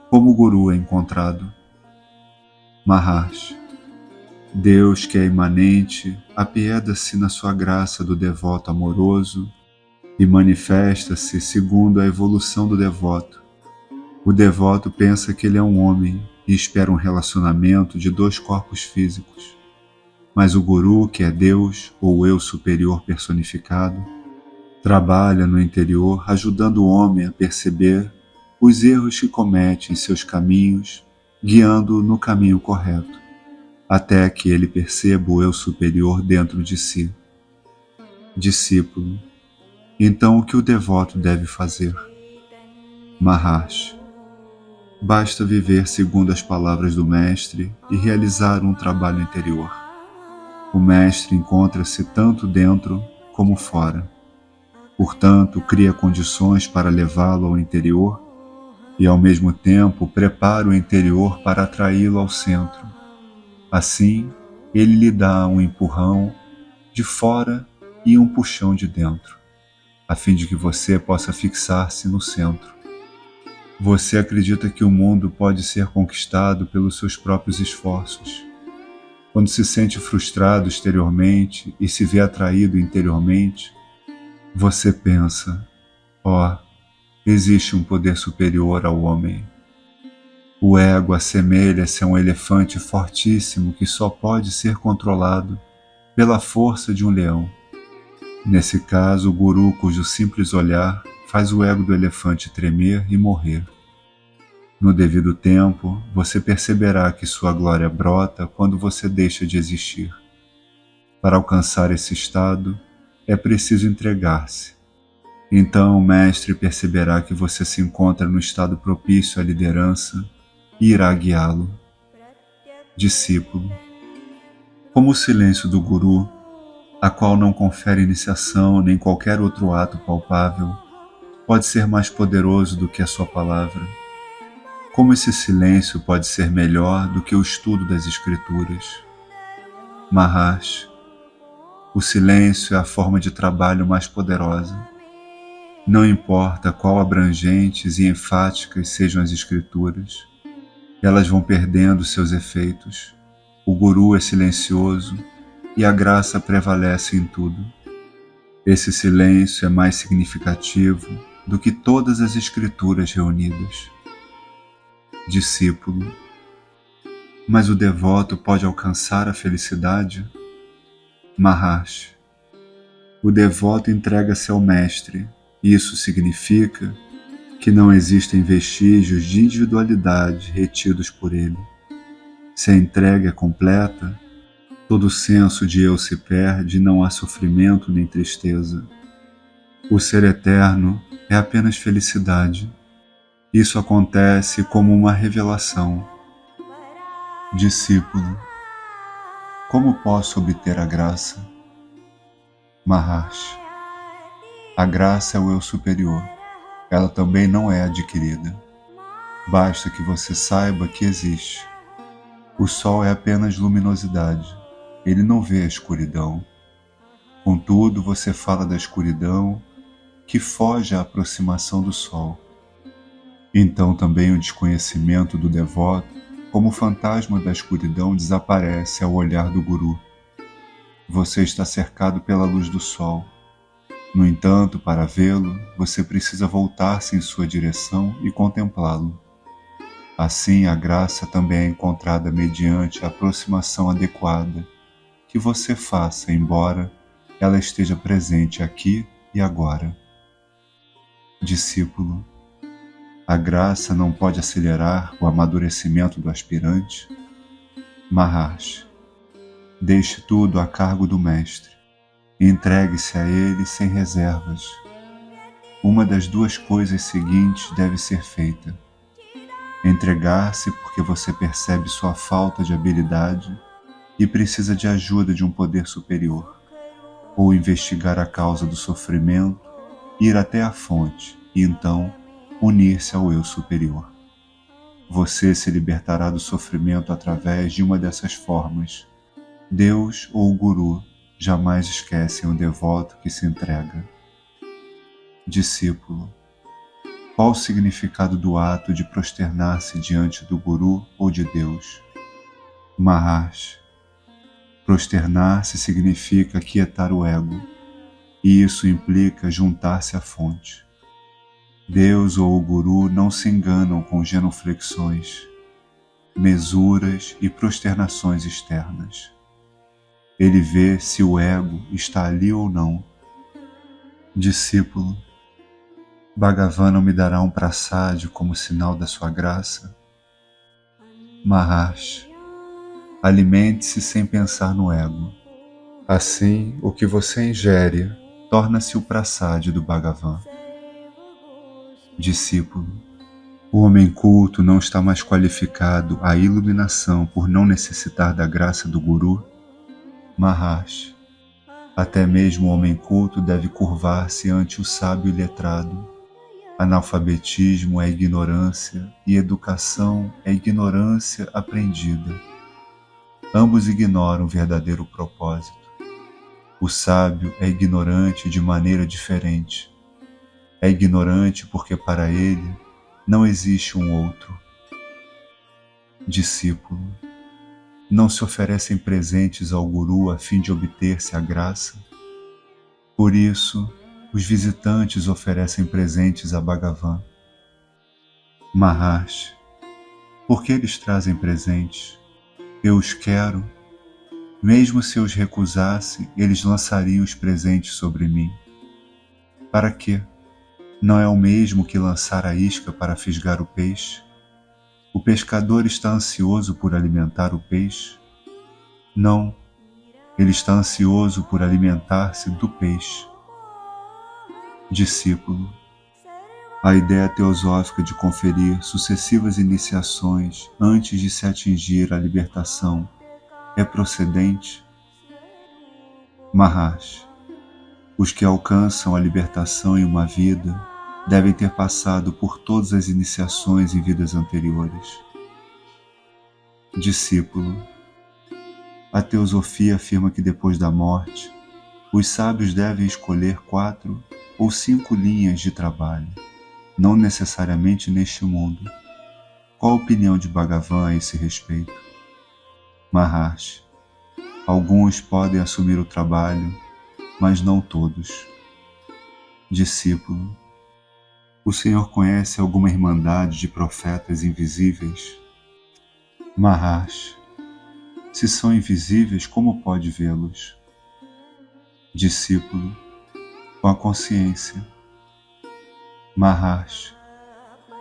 Como o Guru é encontrado? Maharshi, Deus que é imanente, apieda-se na sua graça do devoto amoroso e manifesta-se segundo a evolução do devoto. O devoto pensa que ele é um homem e espera um relacionamento de dois corpos físicos. Mas o Guru, que é Deus ou eu superior personificado, trabalha no interior ajudando o homem a perceber os erros que comete em seus caminhos, guiando-o no caminho correto, até que ele perceba o eu superior dentro de si. Discípulo, então o que o devoto deve fazer? Maharshi, basta viver segundo as palavras do Mestre e realizar um trabalho interior. O Mestre encontra-se tanto dentro como fora. Portanto, cria condições para levá-lo ao interior e, ao mesmo tempo, prepara o interior para atraí-lo ao centro. Assim, ele lhe dá um empurrão de fora e um puxão de dentro, a fim de que você possa fixar-se no centro. Você acredita que o mundo pode ser conquistado pelos seus próprios esforços. Quando se sente frustrado exteriormente e se vê atraído interiormente, você pensa, existe um poder superior ao homem. O ego assemelha-se a um elefante fortíssimo que só pode ser controlado pela força de um leão. Nesse caso, o Guru, cujo simples olhar faz o ego do elefante tremer e morrer. No devido tempo, você perceberá que sua glória brota quando você deixa de existir. Para alcançar esse estado, é preciso entregar-se. Então o Mestre perceberá que você se encontra no estado propício à liderança e irá guiá-lo. Discípulo, como o silêncio do Guru, a qual não confere iniciação nem qualquer outro ato palpável, pode ser mais poderoso do que a sua palavra. Como esse silêncio pode ser melhor do que o estudo das Escrituras? Maharshi, o silêncio é a forma de trabalho mais poderosa. Não importa qual abrangentes e enfáticas sejam as Escrituras, elas vão perdendo seus efeitos. O Guru é silencioso e a graça prevalece em tudo. Esse silêncio é mais significativo do que todas as Escrituras reunidas. Discípulo, mas o devoto pode alcançar a felicidade? Maharshi, o devoto entrega-se ao Mestre. Isso significa que não existem vestígios de individualidade retidos por ele. Se a entrega é completa, todo senso de eu se perde e não há sofrimento nem tristeza. O ser eterno é apenas felicidade. Isso acontece como uma revelação. Discípulo, como posso obter a graça? Maharshi, a graça é o eu superior. Ela também não é adquirida. Basta que você saiba que existe. O sol é apenas luminosidade. Ele não vê a escuridão. Contudo, você fala da escuridão que foge à aproximação do sol. Então também o desconhecimento do devoto, como o fantasma da escuridão, desaparece ao olhar do Guru. Você está cercado pela luz do sol. No entanto, para vê-lo, você precisa voltar-se em sua direção e contemplá-lo. Assim, a graça também é encontrada mediante a aproximação adequada que você faça, embora ela esteja presente aqui e agora. Discípulo, a graça não pode acelerar o amadurecimento do aspirante? Maharshi, deixe tudo a cargo do Mestre. Entregue-se a ele sem reservas. Uma das duas coisas seguintes deve ser feita: entregar-se porque você percebe sua falta de habilidade e precisa de ajuda de um poder superior, ou investigar a causa do sofrimento, ir até a fonte e então unir-se ao eu superior. Você se libertará do sofrimento através de uma dessas formas. Deus ou o Guru jamais esquecem o devoto que se entrega. Discípulo, Qual o significado do ato de prosternar-se diante do Guru ou de Deus? Maharshi. Prosternar-se significa aquietar o ego, e isso implica juntar-se à fonte. Deus ou o Guru não se enganam com genuflexões, mesuras e prosternações externas. Ele vê se o ego está ali ou não. Discípulo, Bhagavan não me dará um prasádio como sinal da sua graça? Maharshi. Alimente-se sem pensar no ego. Assim, o que você ingere torna-se o prasádio do Bhagavan. Discípulo, o homem culto não está mais qualificado à iluminação por não necessitar da graça do Guru? Maharshi. Até mesmo o homem culto deve curvar-se ante o sábio letrado. Analfabetismo é ignorância e educação é ignorância aprendida. Ambos ignoram o verdadeiro propósito. O sábio é ignorante de maneira diferente. É ignorante porque para ele não existe um outro. Discípulo, não se oferecem presentes ao Guru a fim de obter-se a graça? Por isso, os visitantes oferecem presentes a Bhagavan. Maharshi, por que eles trazem presentes? Eu os quero. Mesmo se eu os recusasse, eles lançariam os presentes sobre mim. Para quê? Não é o mesmo que lançar a isca para fisgar o peixe? O pescador está ansioso por alimentar o peixe? Não, ele está ansioso por alimentar-se do peixe. Discípulo, a ideia teosófica de conferir sucessivas iniciações antes de se atingir a libertação é procedente? Maharshi, os que alcançam a libertação em uma vida devem ter passado por todas as iniciações em vidas anteriores. Discípulo, a teosofia afirma que depois da morte, os sábios devem escolher 4 ou 5 linhas de trabalho, não necessariamente neste mundo. Qual a opinião de Bhagavan a esse respeito? Maharshi, alguns podem assumir o trabalho, mas não todos. Discípulo, o Senhor conhece alguma irmandade de profetas invisíveis? Maharshi, se são invisíveis, como pode vê-los? Discípulo, com a consciência. Maharshi,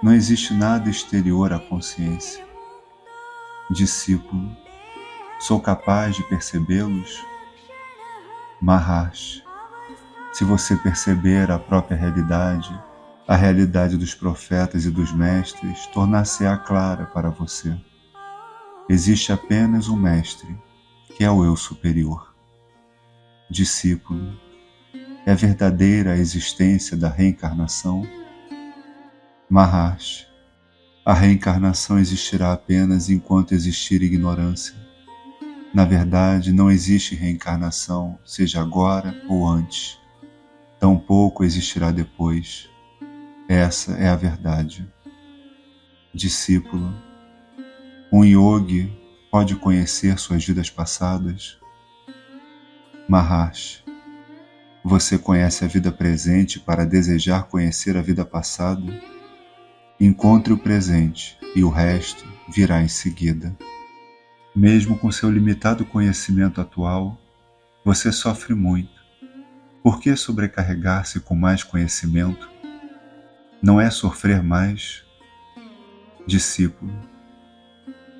não existe nada exterior à consciência. Discípulo, sou capaz de percebê-los? Maharshi, se você perceber a própria realidade, a realidade dos profetas e dos mestres tornar-se-á clara para você. Existe apenas um mestre, que é o eu superior. Discípulo, é verdadeira a existência da reencarnação? Maharshi, a reencarnação existirá apenas enquanto existir ignorância. Na verdade, não existe reencarnação, seja agora ou antes. Tampouco existirá depois. Essa é a verdade. Discípulo, um yogi pode conhecer suas vidas passadas? Maharshi, você conhece a vida presente para desejar conhecer a vida passada? Encontre o presente e o resto virá em seguida. Mesmo com seu limitado conhecimento atual, você sofre muito. Por que sobrecarregar-se com mais conhecimento? Não é sofrer mais? Discípulo,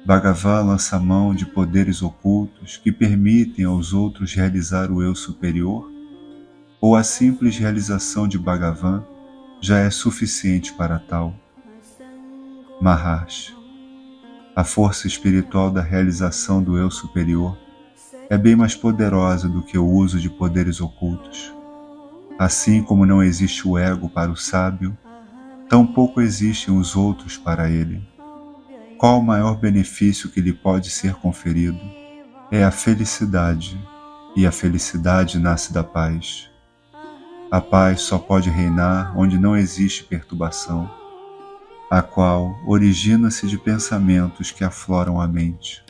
Bhagavan lança mão de poderes ocultos que permitem aos outros realizar o eu superior? Ou a simples realização de Bhagavan já é suficiente para tal? Maharshi, a força espiritual da realização do eu superior é bem mais poderosa do que o uso de poderes ocultos. Assim como não existe o ego para o sábio, tampouco existem os outros para ele. Qual o maior benefício que lhe pode ser conferido? É a felicidade, e a felicidade nasce da paz. A paz só pode reinar onde não existe perturbação. a qual origina-se de pensamentos que afloram a mente.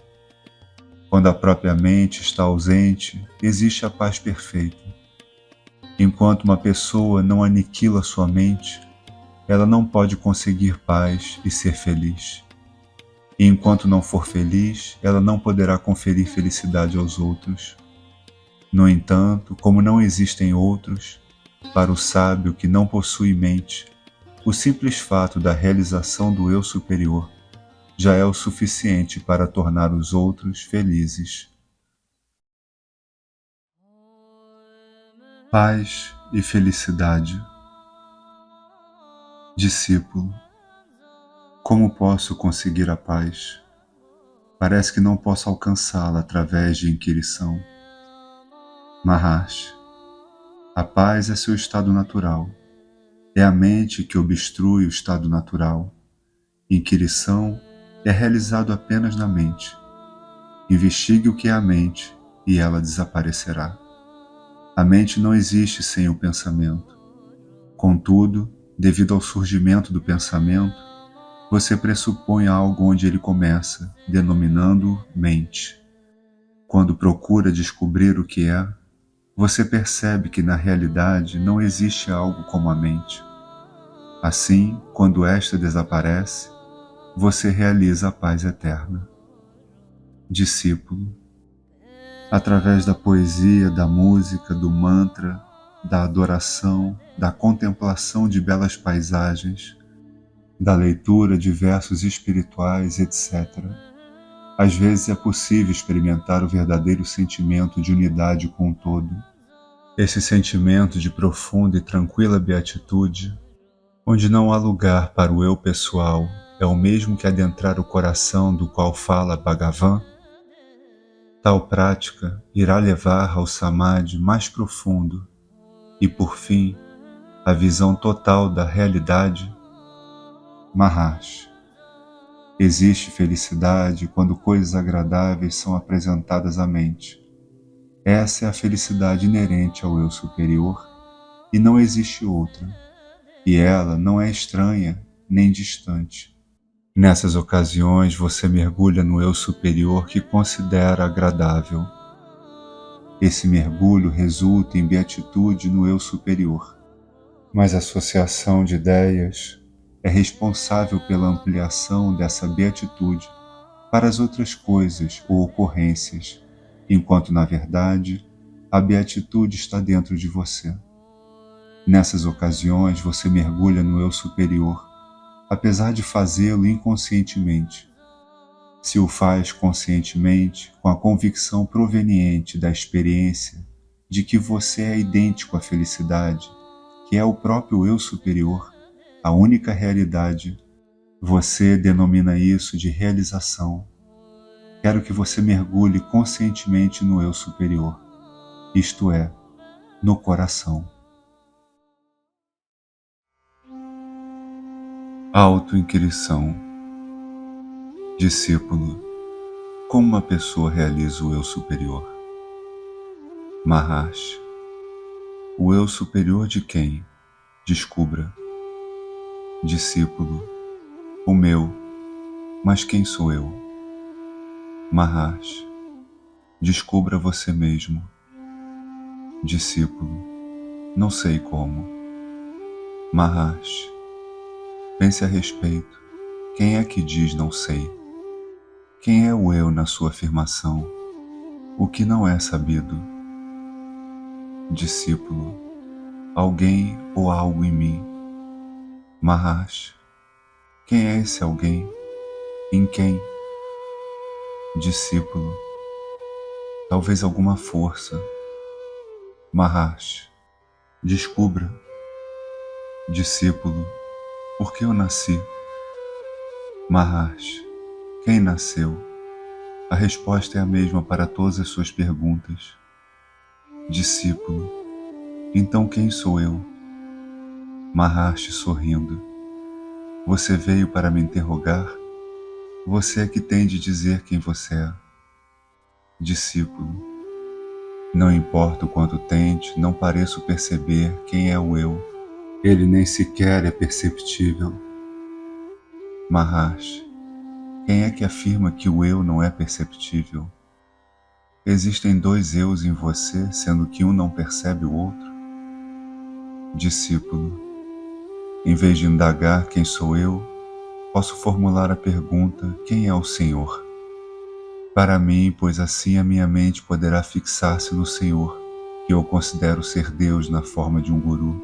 Quando a própria mente está ausente, existe a paz perfeita. Enquanto uma pessoa não aniquila sua mente, ela não pode conseguir paz e ser feliz. E enquanto não for feliz, ela não poderá conferir felicidade aos outros. No entanto, como não existem outros, para o sábio que não possui mente, o simples fato da realização do eu superior já é o suficiente para tornar os outros felizes. Paz e felicidade. Discípulo, como posso conseguir a paz? Parece que não posso alcançá-la através de inquirição. Maharshi, a paz é seu estado natural. É a mente que obstrui o estado natural. Inquirição é realizado apenas na mente. Investigue o que é a mente e ela desaparecerá. A mente não existe sem o pensamento. Contudo, devido ao surgimento do pensamento, você pressupõe algo onde ele começa, denominando-o mente. Quando procura descobrir o que é, você percebe que na realidade não existe algo como a mente. Assim, quando esta desaparece, você realiza a paz eterna. Discípulo, através da poesia, da música, do mantra, da adoração, da contemplação de belas paisagens, da leitura de versos espirituais, etc., às vezes é possível experimentar o verdadeiro sentimento de unidade com o todo. Esse sentimento de profunda e tranquila beatitude, onde não há lugar para o eu pessoal, é o mesmo que adentrar o coração do qual fala Bhagavan. Tal prática irá levar ao samadhi mais profundo e, por fim, a visão total da realidade. Maharshi, existe felicidade quando coisas agradáveis são apresentadas à mente. Essa é a felicidade inerente ao eu superior e não existe outra, e ela não é estranha nem distante. Nessas ocasiões você mergulha no eu superior que considera agradável. Esse mergulho resulta em beatitude no eu superior, mas a associação de ideias é responsável pela ampliação dessa beatitude para as outras coisas ou ocorrências, enquanto na verdade a beatitude está dentro de você. Nessas ocasiões você mergulha no eu superior, apesar de fazê-lo inconscientemente. Se o faz conscientemente, com a convicção proveniente da experiência de que você é idêntico à felicidade, que é o próprio eu superior, a única realidade, você denomina isso de realização. Quero que você mergulhe conscientemente no eu superior, isto é, no coração. Autoinquirição. Discípulo, como uma pessoa realiza o eu superior? Maharshi, o eu superior de quem? Descubra. Discípulo, o meu, mas quem sou eu? Maharshi, descubra você mesmo. Discípulo, não sei como. Maharshi, pense a respeito. Quem é que diz não sei? Quem é o eu na sua afirmação? O que não é sabido? Discípulo, alguém ou algo em mim. Maharshi, quem é esse alguém? Em quem? Discípulo, talvez alguma força. Maharshi, descubra. Discípulo, por que eu nasci? Maharshi, quem nasceu? A resposta é a mesma para todas as suas perguntas. Discípulo, então quem sou eu? Maharshi sorrindo, você veio para me interrogar? Você é que tem de dizer quem você é. Discípulo, não importa o quanto tente, não pareço perceber quem é o eu. Ele nem sequer é perceptível. Maharshi, quem é que afirma que o eu não é perceptível? Existem dois eus em você, sendo que um não percebe o outro? Discípulo, em vez de indagar quem sou eu, posso formular a pergunta: quem é o Senhor? Para mim, pois assim a minha mente poderá fixar-se no Senhor, que eu considero ser Deus na forma de um guru.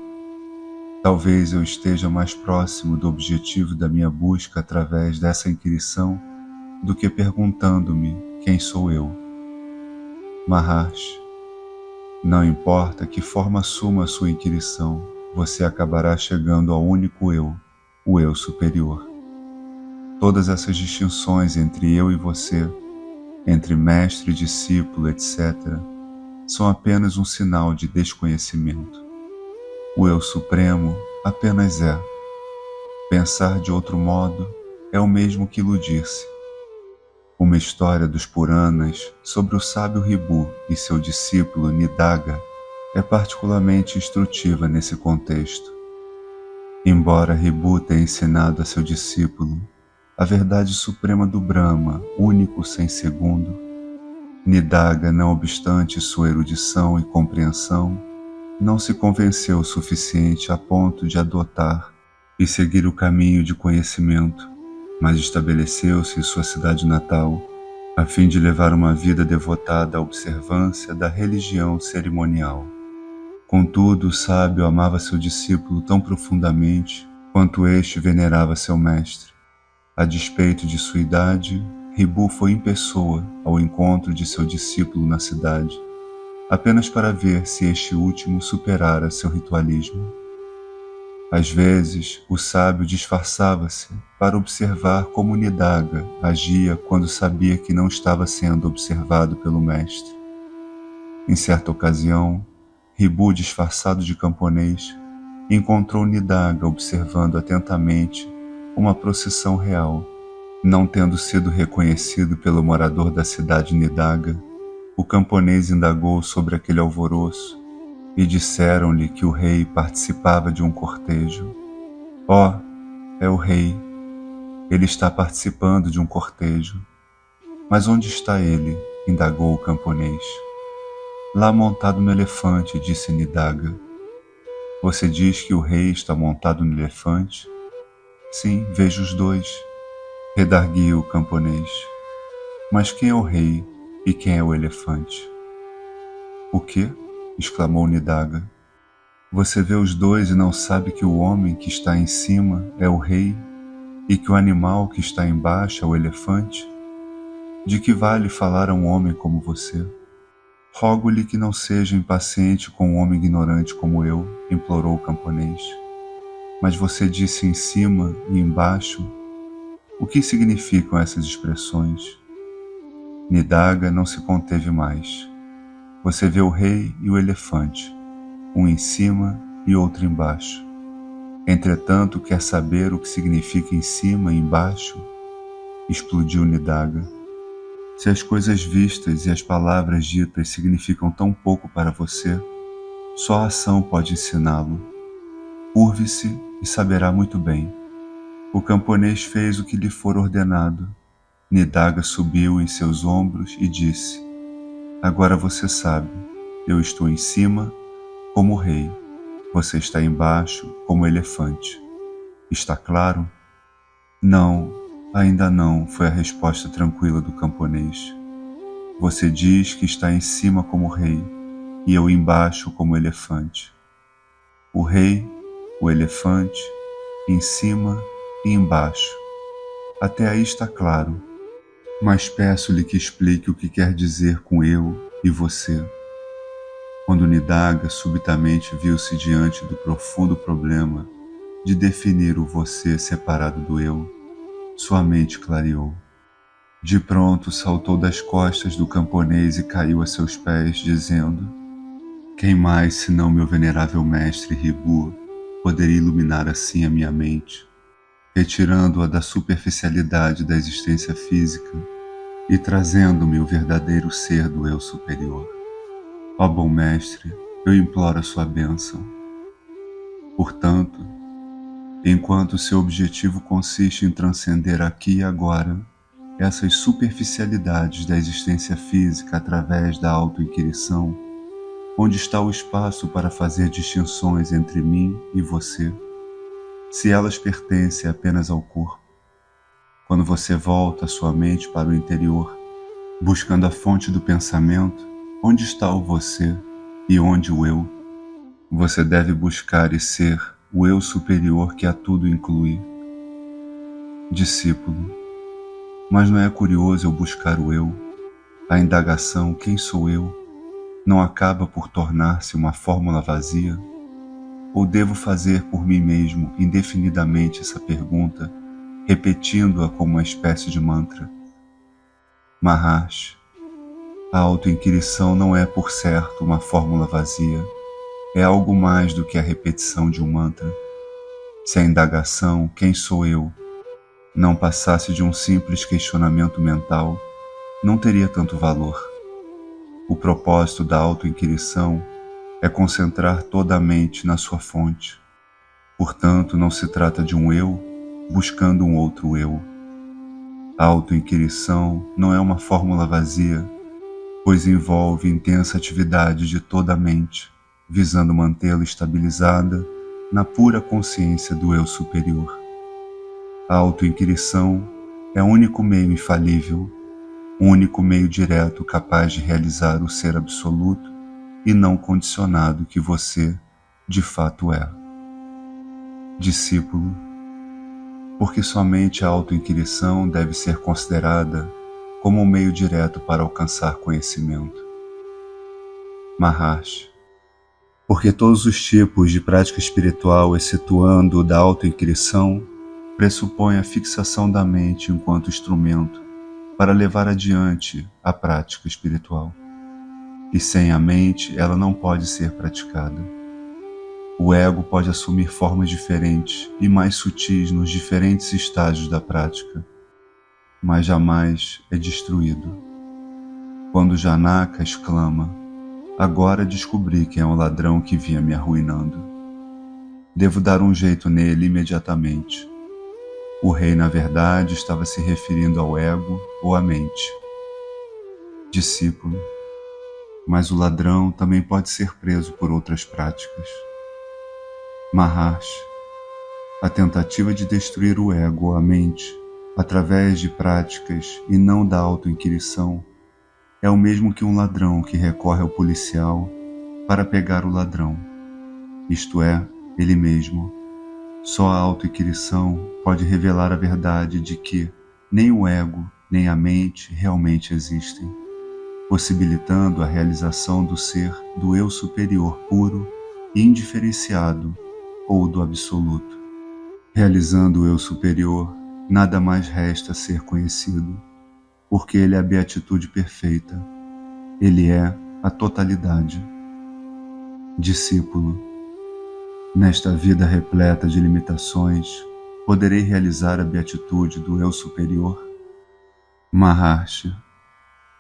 Talvez eu esteja mais próximo do objetivo da minha busca através dessa inquirição do que perguntando-me quem sou eu. Maharshi, não importa que forma assuma a sua inquirição, você acabará chegando ao único eu, o eu superior. Todas essas distinções entre eu e você, entre mestre e discípulo, etc., são apenas um sinal de desconhecimento. O eu supremo apenas é. Pensar de outro modo é o mesmo que iludir-se. Uma história dos Puranas sobre o sábio Ribu e seu discípulo Nidaga é particularmente instrutiva nesse contexto. Embora Ribu tenha ensinado a seu discípulo a verdade suprema do Brahma, único sem segundo, Nidaga, não obstante sua erudição e compreensão, não se convenceu o suficiente a ponto de adotar e seguir o caminho de conhecimento, mas estabeleceu-se em sua cidade natal, a fim de levar uma vida devotada à observância da religião cerimonial. Contudo, o sábio amava seu discípulo tão profundamente quanto este venerava seu mestre. A despeito de sua idade, Ribu foi em pessoa ao encontro de seu discípulo na cidade, apenas para ver se este último superara seu ritualismo. Às vezes, o sábio disfarçava-se para observar como Nidaga agia quando sabia que não estava sendo observado pelo mestre. Em certa ocasião, Ribu, disfarçado de camponês, encontrou Nidaga observando atentamente uma procissão real. Não tendo sido reconhecido pelo morador da cidade Nidaga, o camponês indagou sobre aquele alvoroço e disseram-lhe que o rei participava de um cortejo. Oh, é o rei. Ele está participando de um cortejo. Mas onde está ele? Indagou o camponês. Lá montado no elefante, disse Nidaga. Você diz que o rei está montado no elefante? Sim, vejo os dois, redarguiu o camponês. Mas quem é o rei e quem é o elefante? O quê? Exclamou Nidaga. Você vê os dois e não sabe que o homem que está em cima é o rei e que o animal que está embaixo é o elefante? De que vale falar a um homem como você? Rogo-lhe que não seja impaciente com um homem ignorante como eu, implorou o camponês. Mas você disse em cima e embaixo. O que significam essas expressões? Nidaga não se conteve mais. Você vê o rei e o elefante, um em cima e outro embaixo. Entretanto, quer saber o que significa em cima e embaixo? Explodiu Nidaga. Se as coisas vistas e as palavras ditas significam tão pouco para você, só a ação pode ensiná-lo. Curve-se e saberá muito bem. O camponês fez o que lhe for ordenado. Nidaga subiu em seus ombros e disse: Agora você sabe, eu estou em cima como rei, você está embaixo como elefante. Está claro? Não, ainda não, foi a resposta tranquila do camponês. Você diz que está em cima como rei, e eu embaixo como elefante. O rei, o elefante, em cima e embaixo. Até aí está claro, mas peço-lhe que explique o que quer dizer com eu e você. Quando Nidaga subitamente viu-se diante do profundo problema de definir o você separado do eu, sua mente clareou. De pronto saltou das costas do camponês e caiu a seus pés, dizendo: Quem mais, senão meu venerável mestre Ribu, poderia iluminar assim a minha mente, retirando-a da superficialidade da existência física e trazendo-me o verdadeiro ser do eu superior? Ó bom mestre, eu imploro a sua bênção. Portanto, Enquanto seu objetivo consiste em transcender aqui e agora essas superficialidades da existência física através da autoinquirição, onde está o espaço para fazer distinções entre mim e você, se elas pertencem apenas ao corpo? Quando você volta sua mente para o interior, buscando a fonte do pensamento, onde está o você e onde o eu? Você deve buscar e ser o eu superior que a tudo inclui. Discípulo, mas não é curioso eu buscar o eu? A indagação quem sou eu não acaba por tornar-se uma fórmula vazia? Ou devo fazer por mim mesmo indefinidamente essa pergunta, repetindo-a como uma espécie de mantra? Maharshi, a autoinquirição não é por certo uma fórmula vazia, é algo mais do que a repetição de um mantra. Se a indagação, quem sou eu, não passasse de um simples questionamento mental, não teria tanto valor. O propósito da autoinquirição é concentrar toda a mente na sua fonte. Portanto, não se trata de um eu buscando um outro eu. A autoinquirição não é uma fórmula vazia, pois envolve intensa atividade de toda a mente, visando mantê-la estabilizada na pura consciência do eu superior. A autoinquirição é o único meio infalível, o único meio direto capaz de realizar o ser absoluto e não condicionado que você, de fato, é. Discípulo, porque somente a autoinquirição deve ser considerada como um meio direto para alcançar conhecimento. Maharshi, porque todos os tipos de prática espiritual, excetuando o da autoinquirição, pressupõem a fixação da mente enquanto instrumento para levar adiante a prática espiritual. E sem a mente, ela não pode ser praticada. O ego pode assumir formas diferentes e mais sutis nos diferentes estágios da prática, mas jamais é destruído. Quando Janaka exclama, agora descobri quem é o ladrão que vinha me arruinando. Devo dar um jeito nele imediatamente. O rei, na verdade, estava se referindo ao ego ou à mente. Discípulo, mas o ladrão também pode ser preso por outras práticas. Maharshi, a tentativa de destruir o ego ou a mente através de práticas e não da autoinquirição é o mesmo que um ladrão que recorre ao policial para pegar o ladrão, isto é, ele mesmo. Só a autoinquirição pode revelar a verdade de que nem o ego nem a mente realmente existem, possibilitando a realização do ser do eu superior puro e indiferenciado ou do absoluto. Realizando o eu superior, nada mais resta ser conhecido, porque ele é a beatitude perfeita, ele é a totalidade. Discípulo, nesta vida repleta de limitações, poderei realizar a beatitude do eu superior? Maharshi,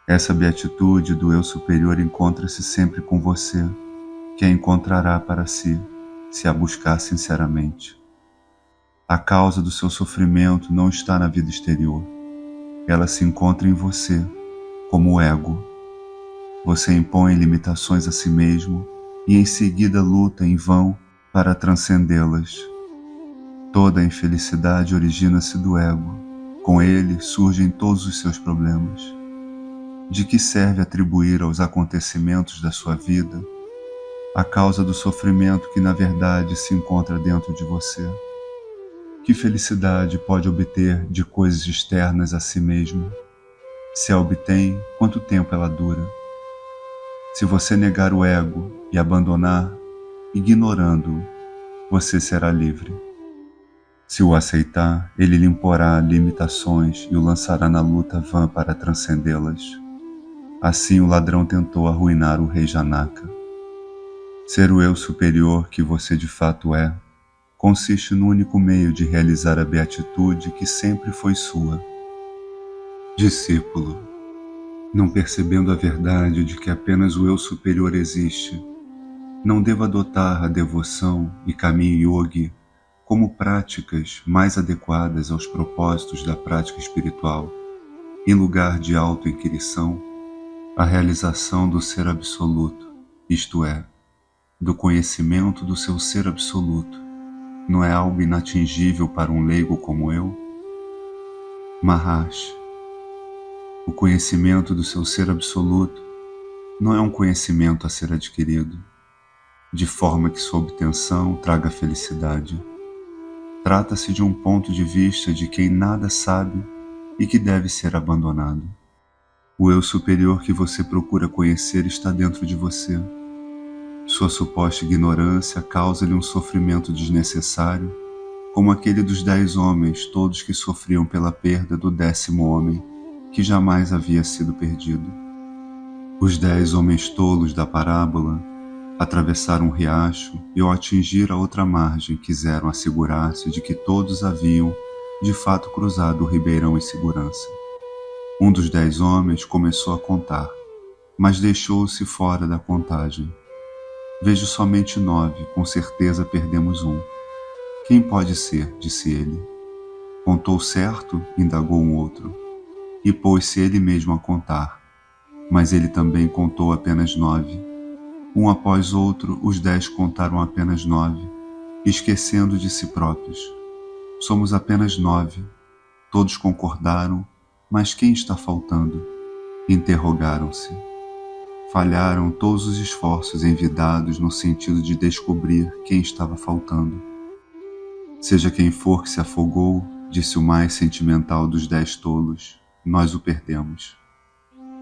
essa beatitude do eu superior encontra-se sempre com você, que a encontrará para si, se a buscar sinceramente. A causa do seu sofrimento não está na vida exterior, ela se encontra em você, como o ego. Você impõe limitações a si mesmo e em seguida luta em vão para transcendê-las. Toda a infelicidade origina-se do ego, com ele surgem todos os seus problemas. De que serve atribuir aos acontecimentos da sua vida a causa do sofrimento que na verdade se encontra dentro de você? Que felicidade pode obter de coisas externas a si mesmo? Se a obtém, quanto tempo ela dura? Se você negar o ego e abandonar, ignorando-o, você será livre. Se o aceitar, ele lhe imporá limitações e o lançará na luta vã para transcendê-las. Assim o ladrão tentou arruinar o rei Janaka. Ser o eu superior que você de fato é, consiste no único meio de realizar a beatitude que sempre foi sua. Discípulo, não percebendo a verdade de que apenas o eu superior existe, não devo adotar a devoção e caminho yogi como práticas mais adequadas aos propósitos da prática espiritual, em lugar de autoinquirição, a realização do ser absoluto, isto é, do conhecimento do seu ser absoluto, não é algo inatingível para um leigo como eu? Maharaj, o conhecimento do seu ser absoluto não é um conhecimento a ser adquirido, de forma que sua obtenção traga felicidade. Trata-se de um ponto de vista de quem nada sabe e que deve ser abandonado. O eu superior que você procura conhecer está dentro de você. Sua suposta ignorância causa-lhe um sofrimento desnecessário, como aquele dos 10 homens, todos que sofriam pela perda do 10º homem, que jamais havia sido perdido. Os 10 homens tolos da parábola atravessaram um riacho e, ao atingir a outra margem, quiseram assegurar-se de que todos haviam, de fato, cruzado o ribeirão em segurança. Um dos 10 homens começou a contar, mas deixou-se fora da contagem. Vejo somente 9, com certeza perdemos um. Quem pode ser? Disse ele. Contou certo? Indagou um outro. E pôs-se ele mesmo a contar, mas ele também contou apenas 9. Um após outro, os 10 contaram apenas 9, esquecendo de si próprios. Somos apenas 9. Todos concordaram, mas quem está faltando? Interrogaram-se. Falharam todos os esforços envidados no sentido de descobrir quem estava faltando. Seja quem for que se afogou, disse o mais sentimental dos 10 tolos, nós o perdemos.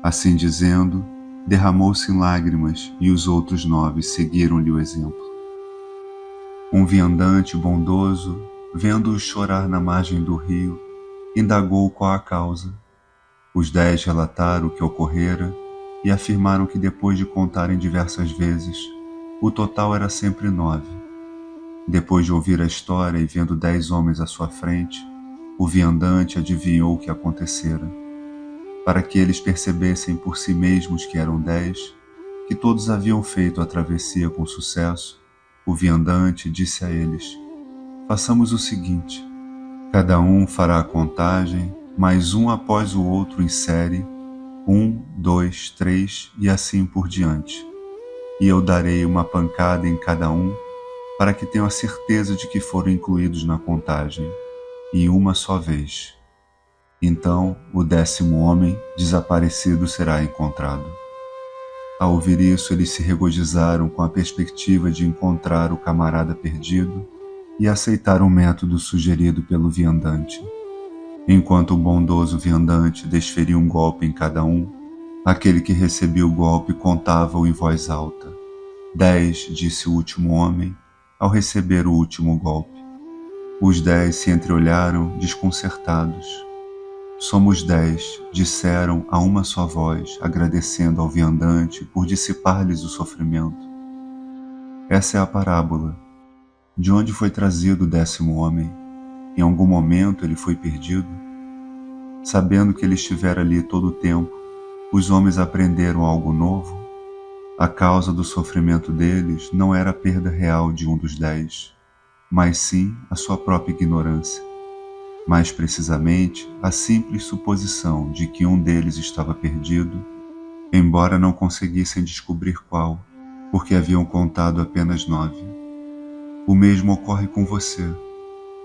Assim dizendo, derramou-se em lágrimas e os outros 9 seguiram-lhe o exemplo. Um viandante bondoso, vendo-os chorar na margem do rio, indagou qual a causa. Os 10 relataram o que ocorrera e afirmaram que depois de contarem diversas vezes, o total era sempre 9. Depois de ouvir a história e vendo 10 homens à sua frente, o viandante adivinhou o que acontecera. Para que eles percebessem por si mesmos que eram 10, que todos haviam feito a travessia com sucesso, o viandante disse a eles: façamos o seguinte, cada um fará a contagem, mas um após o outro em série, 1, 2, 3 e assim por diante. E eu darei uma pancada em cada um, para que tenham a certeza de que foram incluídos na contagem, e uma só vez. Então o 10º homem desaparecido será encontrado. Ao ouvir isso, eles se regozijaram com a perspectiva de encontrar o camarada perdido e aceitaram o método sugerido pelo viandante. Enquanto o bondoso viandante desferia um golpe em cada um, aquele que recebia o golpe contava-o em voz alta. 10, disse o último homem, ao receber o último golpe. Os 10 se entreolharam, desconcertados. Somos 10, disseram a uma só voz, agradecendo ao viandante por dissipar-lhes o sofrimento. Essa é a parábola. De onde foi trazido o 10º homem? Em algum momento ele foi perdido? Sabendo que ele estivera ali todo o tempo, os homens aprenderam algo novo? A causa do sofrimento deles não era a perda real de um dos 10, mas sim a sua própria ignorância. Mais precisamente, a simples suposição de que um deles estava perdido, embora não conseguissem descobrir qual, porque haviam contado apenas 9. O mesmo ocorre com você.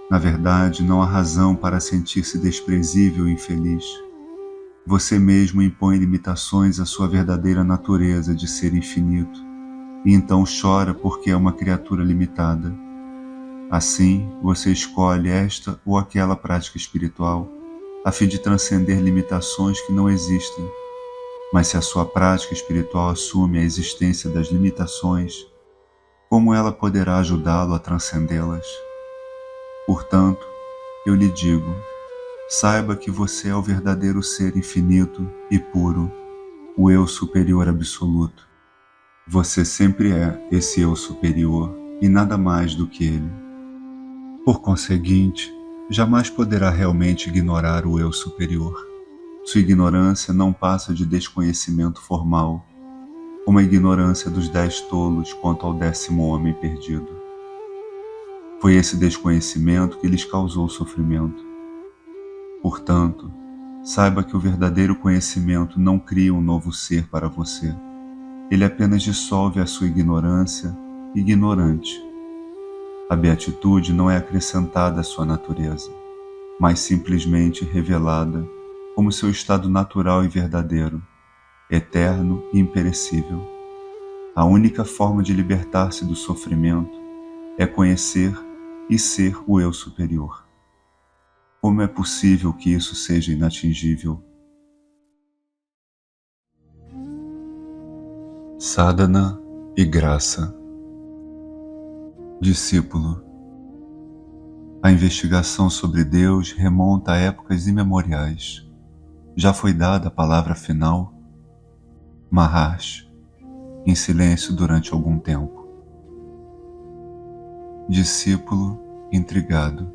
Na verdade, não há razão para sentir-se desprezível e infeliz. Você mesmo impõe limitações à sua verdadeira natureza de ser infinito, e então chora porque é uma criatura limitada. Assim, você escolhe esta ou aquela prática espiritual, a fim de transcender limitações que não existem. Mas se a sua prática espiritual assume a existência das limitações, como ela poderá ajudá-lo a transcendê-las? Portanto, eu lhe digo, saiba que você é o verdadeiro ser infinito e puro, o eu superior absoluto. Você sempre é esse eu superior e nada mais do que ele. Por conseguinte, jamais poderá realmente ignorar o eu superior. Sua ignorância não passa de desconhecimento formal, como a ignorância dos 10 tolos quanto ao 10º homem perdido. Foi esse desconhecimento que lhes causou sofrimento. Portanto, saiba que o verdadeiro conhecimento não cria um novo ser para você. Ele apenas dissolve a sua ignorância ignorante. A beatitude não é acrescentada à sua natureza, mas simplesmente revelada como seu estado natural e verdadeiro, eterno e imperecível. A única forma de libertar-se do sofrimento é conhecer e ser o eu superior. Como é possível que isso seja inatingível? Sadhana e graça. Discípulo. A investigação sobre Deus remonta a épocas imemoriais. Já foi dada a palavra final? Maharshi, em silêncio durante algum tempo. Discípulo intrigado.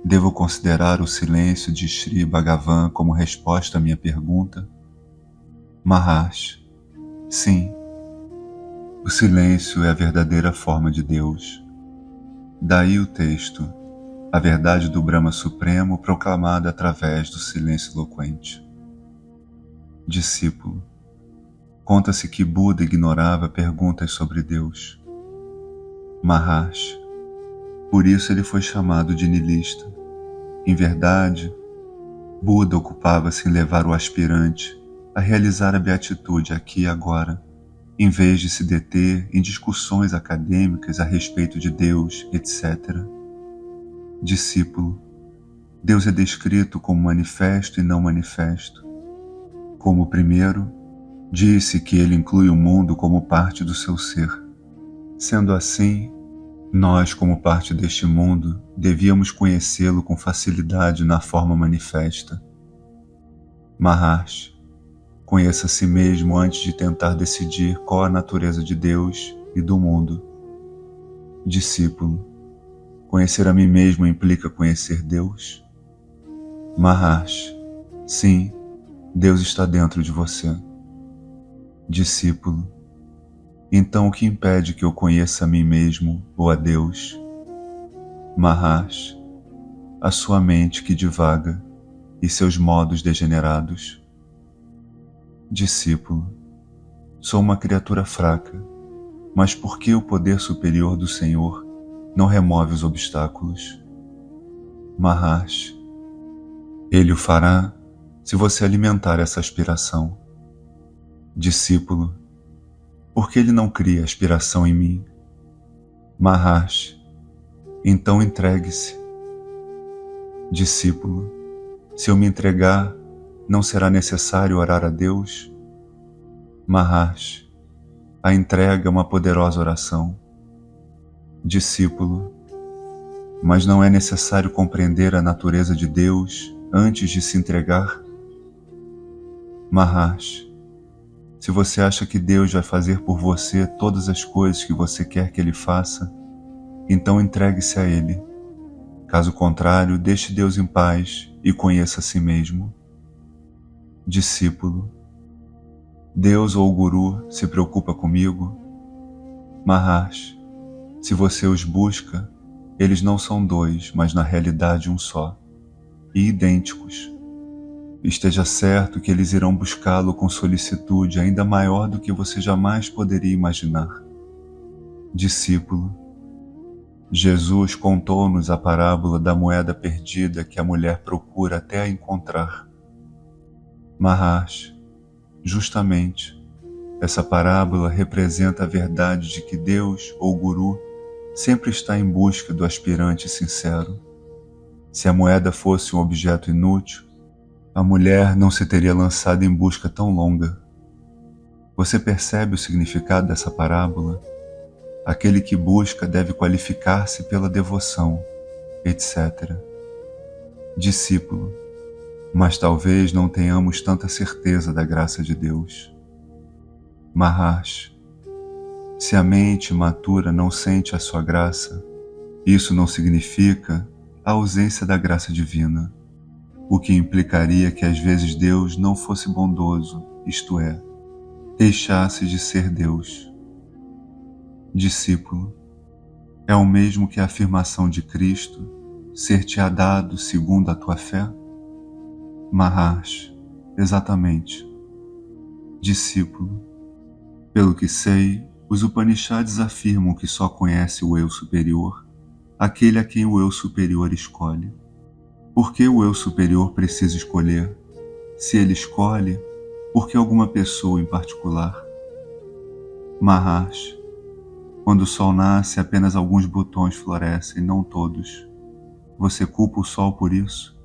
Devo considerar o silêncio de Sri Bhagavan como resposta à minha pergunta? Maharshi, sim. O silêncio é a verdadeira forma de Deus. Daí o texto, a verdade do Brahma Supremo proclamada através do silêncio eloquente. Discípulo. Conta-se que Buda ignorava perguntas sobre Deus. Maharshi. Por isso ele foi chamado de nihilista. Em verdade, Buda ocupava-se em levar o aspirante a realizar a beatitude aqui e agora, em vez de se deter em discussões acadêmicas a respeito de Deus, etc. Discípulo. Deus é descrito como manifesto e não manifesto. Como primeiro, disse que ele inclui o mundo como parte do seu ser. Sendo assim, nós, como parte deste mundo, devíamos conhecê-lo com facilidade na forma manifesta. Maharshi, conheça a si mesmo antes de tentar decidir qual a natureza de Deus e do mundo. Discípulo, conhecer a mim mesmo implica conhecer Deus? Maharshi, sim, Deus está dentro de você. Discípulo, então o que impede que eu conheça a mim mesmo ou a Deus? Maharshi, a sua mente que divaga e seus modos degenerados. Discípulo, sou uma criatura fraca, mas por que o poder superior do Senhor não remove os obstáculos? Maharshi, ele o fará se você alimentar essa aspiração. Discípulo, por que ele não cria aspiração em mim? Maharshi, então entregue-se. Discípulo, se eu me entregar, não será necessário orar a Deus? Maharshi, a entrega é uma poderosa oração. Discípulo, mas não é necessário compreender a natureza de Deus antes de se entregar? Maharshi, se você acha que Deus vai fazer por você todas as coisas que você quer que Ele faça, então entregue-se a Ele. Caso contrário, deixe Deus em paz e conheça a si mesmo. Discípulo, Deus ou o Guru se preocupa comigo? Maharshi, se você os busca, eles não são dois, mas na realidade um só, e idênticos. Esteja certo que eles irão buscá-lo com solicitude ainda maior do que você jamais poderia imaginar. Discípulo, Jesus contou-nos a parábola da moeda perdida que a mulher procura até a encontrar. Maharshi, justamente, essa parábola representa a verdade de que Deus, ou Guru, sempre está em busca do aspirante sincero. Se a moeda fosse um objeto inútil, a mulher não se teria lançado em busca tão longa. Você percebe o significado dessa parábola? Aquele que busca deve qualificar-se pela devoção, etc. Discípulo, mas talvez não tenhamos tanta certeza da graça de Deus. Maharshi, se a mente imatura não sente a sua graça, isso não significa a ausência da graça divina, o que implicaria que às vezes Deus não fosse bondoso, isto é, deixasse de ser Deus. Discípulo, É o mesmo que a afirmação de Cristo ser-te-á dado segundo a tua fé? Maharsh, exatamente. Discípulo, pelo que sei, os Upanishads afirmam que só conhece o eu superior aquele a quem o eu superior escolhe. Por que o eu superior precisa escolher? Se ele escolhe, por que alguma pessoa em particular? Maharsh, quando o sol nasce, apenas alguns botões florescem, não todos. Você culpa o sol por isso?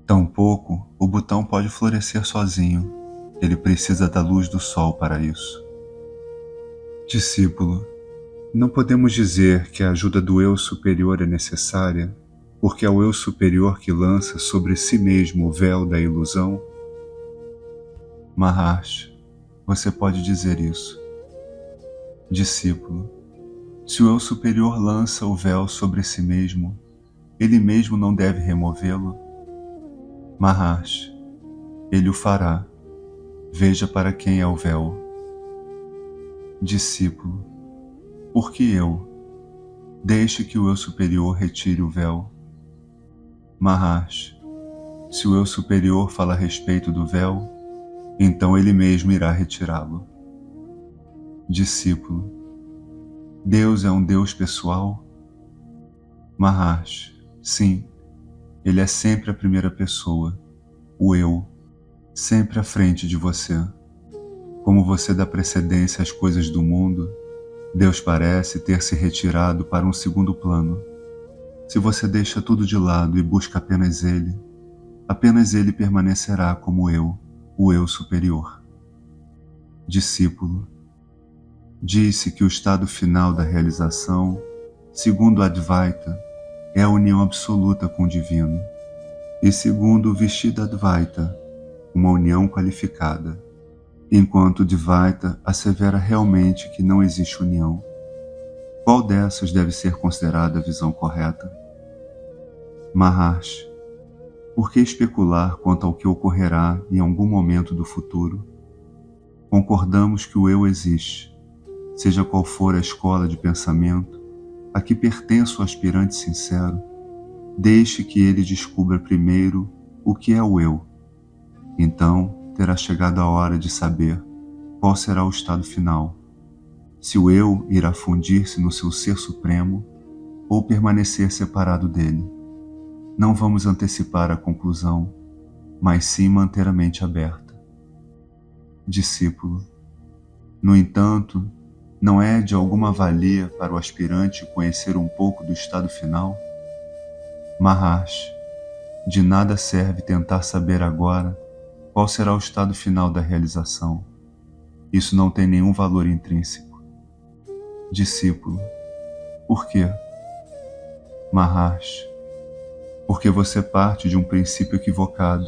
Tampouco o botão pode florescer sozinho. Ele precisa da luz do sol para isso. Discípulo, não podemos dizer que a ajuda do eu superior é necessária, porque é o eu superior que lança sobre si mesmo o véu da ilusão? Maharsh, você pode dizer isso. Discípulo, se o eu superior lança o véu sobre si mesmo, ele mesmo não deve removê-lo? Maharsh, ele o fará. Veja para quem é o véu. Discípulo, por que eu? Deixe que o eu superior retire o véu. Maharsh, se o eu superior fala a respeito do véu, então ele mesmo irá retirá-lo. Discípulo, Deus é um Deus pessoal? Maharsh, sim, ele é sempre a primeira pessoa, o eu, sempre à frente de você. Como você dá precedência às coisas do mundo, Deus parece ter se retirado para um segundo plano. Se você deixa tudo de lado e busca apenas Ele permanecerá como eu, o eu superior. Discípulo, disse que o estado final da realização, segundo Advaita, é a união absoluta com o divino, e segundo o Vishiddha-Advaita, uma união qualificada, enquanto Dvaita assevera realmente que não existe união. Qual dessas deve ser considerada a visão correta? Maharsh, por que especular quanto ao que ocorrerá em algum momento do futuro? Concordamos que o eu existe, seja qual for a escola de pensamento a que pertence o aspirante sincero, deixe que ele descubra primeiro o que é o eu. Então terá chegado a hora de saber qual será o estado final, se o eu irá fundir-se no seu ser supremo ou permanecer separado dele. Não vamos antecipar a conclusão, mas sim manter a mente aberta. Discípulo, no entanto, não é de alguma valia para o aspirante conhecer um pouco do estado final? Maharsh, de nada serve tentar saber agora qual será o estado final da realização. Isso não tem nenhum valor intrínseco. Discípulo, por quê? Maharsh, porque você parte de um princípio equivocado.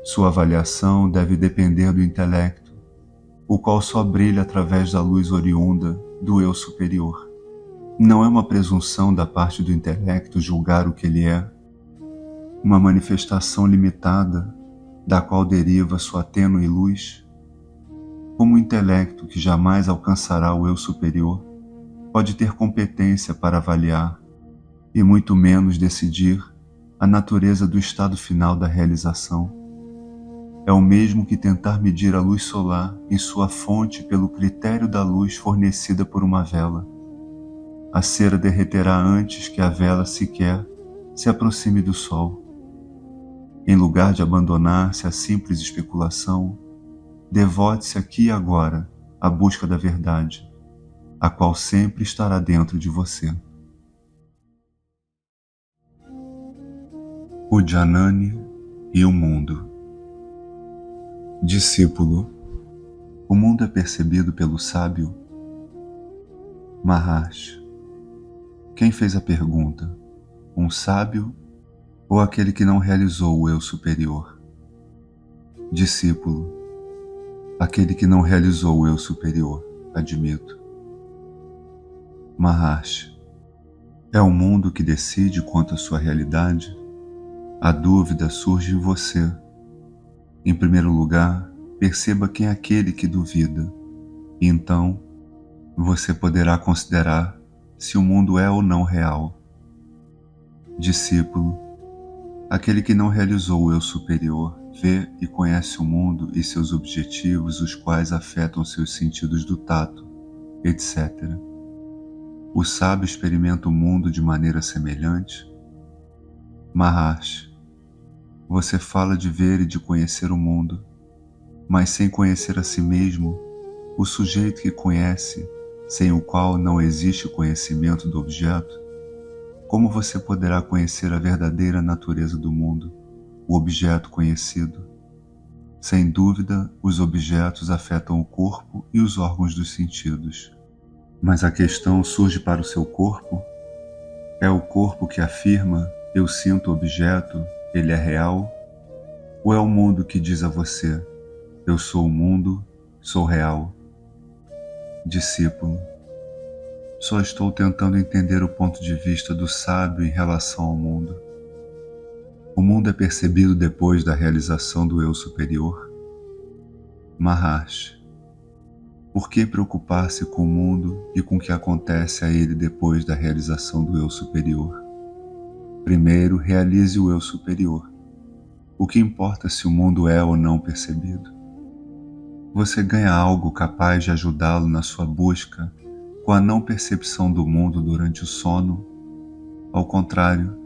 Sua avaliação deve depender do intelecto, o qual só brilha através da luz oriunda do eu superior. Não é uma presunção da parte do intelecto julgar o que ele é, uma manifestação limitada da qual deriva sua tênue luz. Como o intelecto, que jamais alcançará o eu superior, pode ter competência para avaliar, e muito menos decidir, a natureza do estado final da realização. É o mesmo que tentar medir a luz solar em sua fonte pelo critério da luz fornecida por uma vela. A cera derreterá antes que a vela sequer se aproxime do sol. Em lugar de abandonar-se à simples especulação, devote-se aqui e agora à busca da verdade, a qual sempre estará dentro de você. O Janani e o mundo. Discípulo, o mundo é percebido pelo sábio? Maharsh, quem fez a pergunta? Um sábio ou aquele que não realizou o eu superior? Discípulo, aquele que não realizou o eu superior, admito. Maharsh, é o mundo que decide quanto à sua realidade? A dúvida surge em você. Em primeiro lugar, perceba quem é aquele que duvida, e então você poderá considerar se o mundo é ou não real. Discípulo, aquele que não realizou o eu superior vê e conhece o mundo e seus objetivos, os quais afetam seus sentidos do tato, etc. O sábio experimenta o mundo de maneira semelhante? Maharshi, você fala de ver e de conhecer o mundo, mas sem conhecer a si mesmo, o sujeito que conhece, sem o qual não existe conhecimento do objeto, como você poderá conhecer a verdadeira natureza do mundo, o objeto conhecido? Sem dúvida, os objetos afetam o corpo e os órgãos dos sentidos. Mas a questão surge para o seu corpo? É o corpo que afirma, eu sinto o objeto, ele é real? Ou é o mundo que diz a você, eu sou o mundo, sou real? Discípulo, só estou tentando entender o ponto de vista do sábio em relação ao mundo. O mundo é percebido depois da realização do eu superior? Maharshi, por que preocupar-se com o mundo e com o que acontece a ele depois da realização do eu superior? Primeiro, realize o eu superior. O que importa se o mundo é ou não percebido? Você ganha algo capaz de ajudá-lo na sua busca com a não percepção do mundo durante o sono? Ao contrário,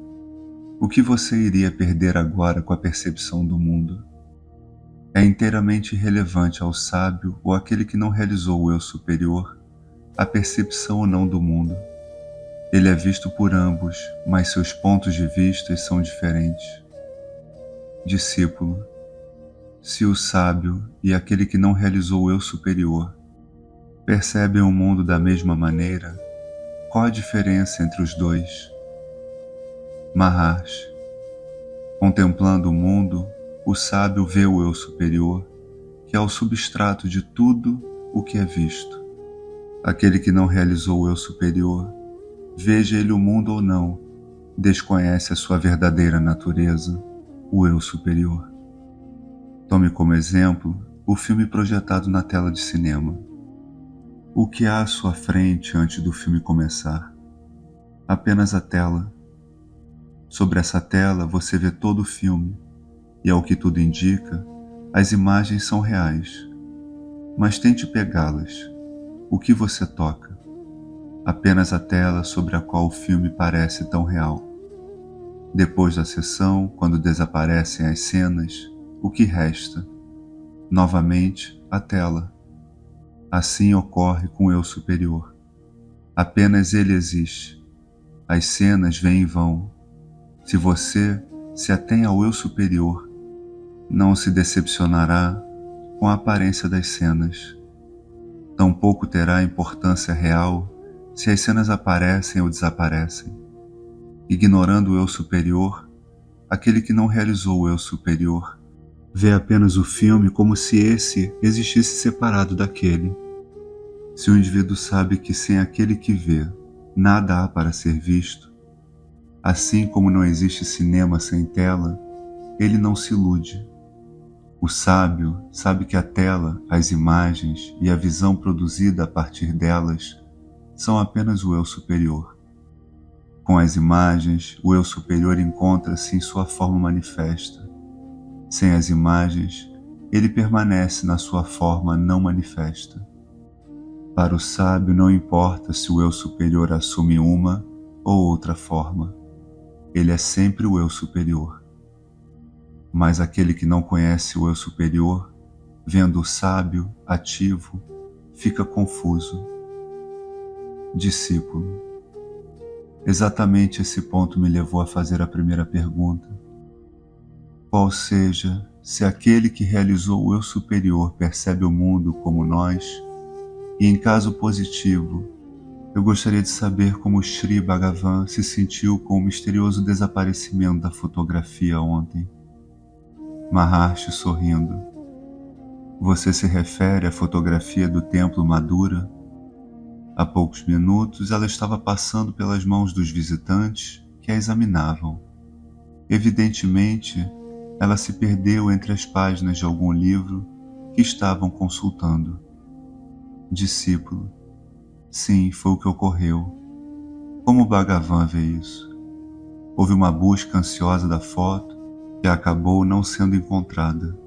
o que você iria perder agora com a percepção do mundo? É inteiramente irrelevante ao sábio ou àquele que não realizou o eu superior a percepção ou não do mundo. Ele é visto por ambos, mas seus pontos de vista são diferentes. Discípulo, se o sábio e aquele que não realizou o eu superior percebem o mundo da mesma maneira, qual a diferença entre os dois? Maharshi, contemplando o mundo, o sábio vê o eu superior, que é o substrato de tudo o que é visto. Aquele que não realizou o eu superior, veja ele o mundo ou não, desconhece a sua verdadeira natureza, o eu superior. Tome como exemplo o filme projetado na tela de cinema. O que há à sua frente antes do filme começar? Apenas a tela. Sobre essa tela você vê todo o filme, e ao que tudo indica, as imagens são reais. Mas tente pegá-las. O que você toca? Apenas a tela sobre a qual o filme parece tão real. Depois da sessão, quando desaparecem as cenas, o que resta? Novamente, a tela. Assim ocorre com o eu superior. Apenas ele existe. As cenas vêm e vão. Se você se atém ao eu superior, não se decepcionará com a aparência das cenas. Tampouco terá importância real se as cenas aparecem ou desaparecem. Ignorando o eu superior, aquele que não realizou o eu superior vê apenas o filme como se esse existisse separado daquele. Se o indivíduo sabe que sem aquele que vê, nada há para ser visto, assim como não existe cinema sem tela, ele não se ilude. O sábio sabe que a tela, as imagens e a visão produzida a partir delas são apenas o eu superior. Com as imagens, o eu superior encontra-se em sua forma manifesta. Sem as imagens, ele permanece na sua forma não manifesta. Para o sábio não importa se o eu superior assume uma ou outra forma. Ele é sempre o eu superior. Mas aquele que não conhece o eu superior, vendo o sábio ativo, fica confuso. Discípulo, exatamente esse ponto me levou a fazer a primeira pergunta. Qual seja, se aquele que realizou o eu superior percebe o mundo como nós, e em caso positivo, eu gostaria de saber como Sri Bhagavan se sentiu com o misterioso desaparecimento da fotografia ontem. Maharshi sorrindo. Você se refere à fotografia do templo Madura? Há poucos minutos ela estava passando pelas mãos dos visitantes que a examinavam. Evidentemente, ela se perdeu entre as páginas de algum livro que estavam consultando. Discípulo, sim, foi o que ocorreu. Como Bhagavan vê isso? Houve uma busca ansiosa da foto que acabou não sendo encontrada.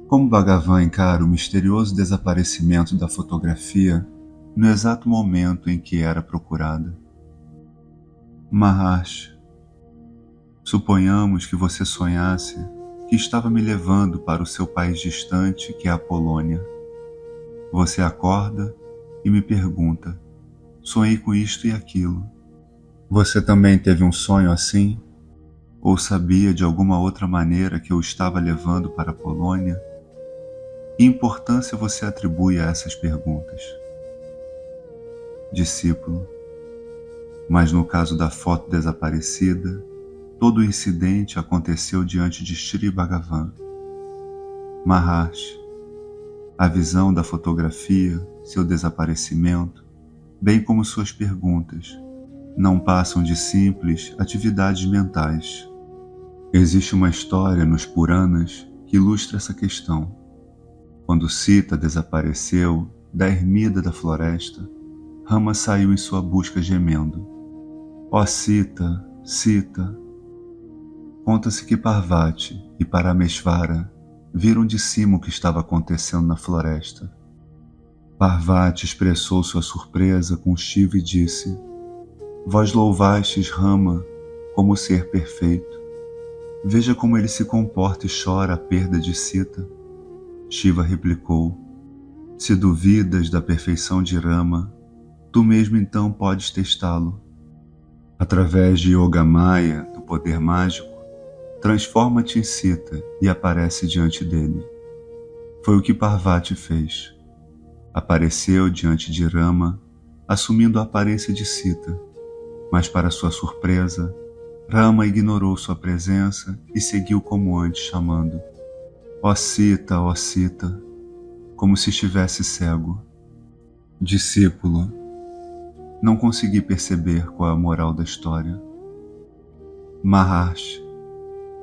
Como Bhagavan encara o misterioso desaparecimento da fotografia no exato momento em que era procurada? Maharshi, suponhamos que você sonhasse que estava me levando para o seu país distante, que é a Polônia. Você acorda e me pergunta: sonhei com isto e aquilo. Você também teve um sonho assim? Ou sabia de alguma outra maneira que eu estava levando para a Polônia? Que importância você atribui a essas perguntas? Discípulo: mas no caso da foto desaparecida, todo o incidente aconteceu diante de Shri Bhagavan. Maharshi, a visão da fotografia, seu desaparecimento, bem como suas perguntas, não passam de simples atividades mentais. Existe uma história nos Puranas que ilustra essa questão. Quando Sita desapareceu da ermida da floresta, Rama saiu em sua busca gemendo: ó Sita, Sita! Conta-se que Parvati e Paramesvara viram de cima o que estava acontecendo na floresta. Parvati expressou sua surpresa com Shiva e disse: vós louvastes Rama como ser perfeito. Veja como ele se comporta e chora a perda de Sita. Shiva replicou: se duvidas da perfeição de Rama, tu mesmo então podes testá-lo. Através de Yogamaya, do poder mágico, transforma-te em Sita e aparece diante dele. Foi o que Parvati fez. Apareceu diante de Rama, assumindo a aparência de Sita, mas para sua surpresa, Rama ignorou sua presença e seguiu como antes, chamando: ó Sita, como se estivesse cego. Discípulo, não consegui perceber qual é a moral da história. Maharshi,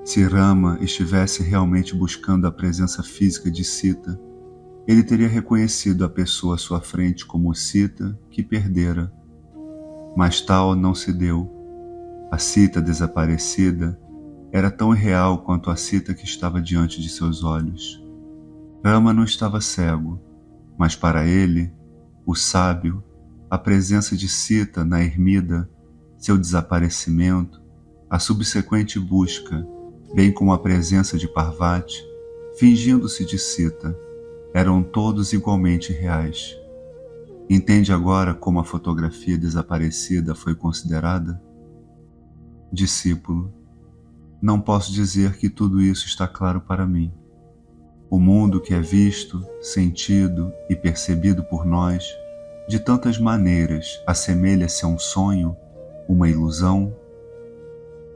se Rama estivesse realmente buscando a presença física de Sita, ele teria reconhecido a pessoa à sua frente como Sita que perdera. Mas tal não se deu. A Sita desaparecida era tão irreal quanto a Sita que estava diante de seus olhos. Rama não estava cego, mas para ele, o sábio, a presença de Sita na ermida, seu desaparecimento, a subsequente busca, bem como a presença de Parvati, fingindo-se de Sita, eram todos igualmente reais. Entende agora como a fotografia desaparecida foi considerada? Discípulo, não posso dizer que tudo isso está claro para mim. O mundo que é visto, sentido e percebido por nós, de tantas maneiras, assemelha-se a um sonho, uma ilusão?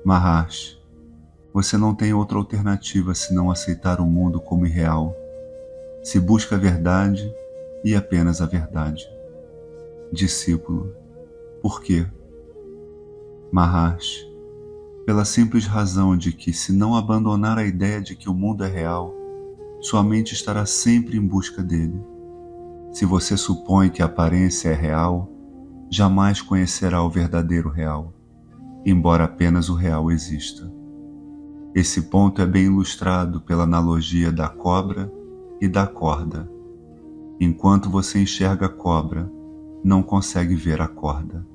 Maharshi, você não tem outra alternativa senão aceitar o mundo como irreal. Se busca a verdade e apenas a verdade. Discípulo, por quê? Maharshi, pela simples razão de que, se não abandonar a ideia de que o mundo é real, sua mente estará sempre em busca dele. Se você supõe que a aparência é real, jamais conhecerá o verdadeiro real, embora apenas o real exista. Esse ponto é bem ilustrado pela analogia da cobra e da corda. Enquanto você enxerga a cobra, não consegue ver a corda.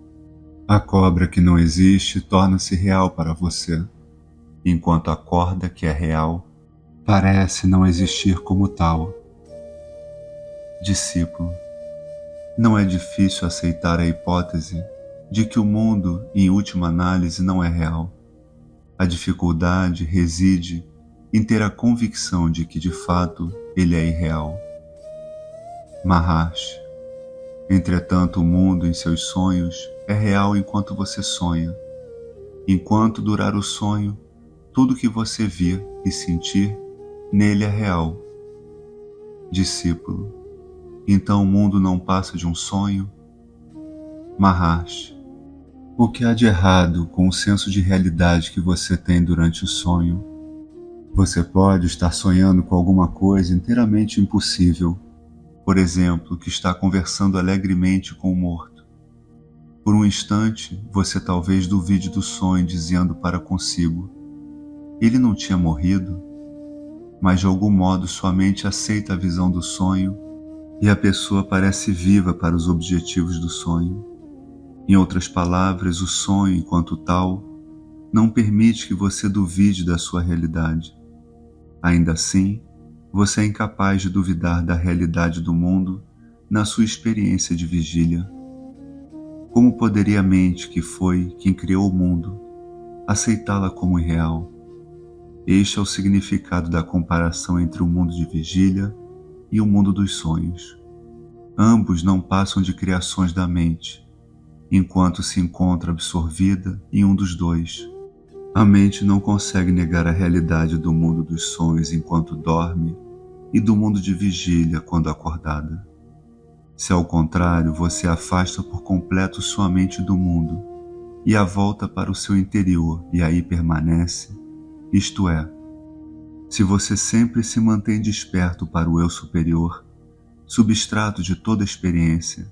A cobra que não existe torna-se real para você, enquanto a corda que é real parece não existir como tal. Discípulo, não é difícil aceitar a hipótese de que o mundo, em última análise, não é real. A dificuldade reside em ter a convicção de que, de fato, ele é irreal. Maharshi, entretanto, o mundo em seus sonhos é real enquanto você sonha. Enquanto durar o sonho, tudo que você vir e sentir, nele é real. Discípulo, então o mundo não passa de um sonho? Maharshi, o que há de errado com o senso de realidade que você tem durante o sonho? Você pode estar sonhando com alguma coisa inteiramente impossível, por exemplo, que está conversando alegremente com o morto. Por um instante, você talvez duvide do sonho, dizendo para consigo: ele não tinha morrido? Mas de algum modo sua mente aceita a visão do sonho e a pessoa parece viva para os objetivos do sonho. Em outras palavras, o sonho, enquanto tal, não permite que você duvide da sua realidade. Ainda assim, você é incapaz de duvidar da realidade do mundo na sua experiência de vigília. Como poderia a mente, que foi quem criou o mundo, aceitá-la como irreal? Este é o significado da comparação entre o mundo de vigília e o mundo dos sonhos. Ambos não passam de criações da mente, enquanto se encontra absorvida em um dos dois. A mente não consegue negar a realidade do mundo dos sonhos enquanto dorme e do mundo de vigília quando acordada. Se ao contrário, você afasta por completo sua mente do mundo e a volta para o seu interior e aí permanece, isto é, se você sempre se mantém desperto para o eu superior, substrato de toda experiência,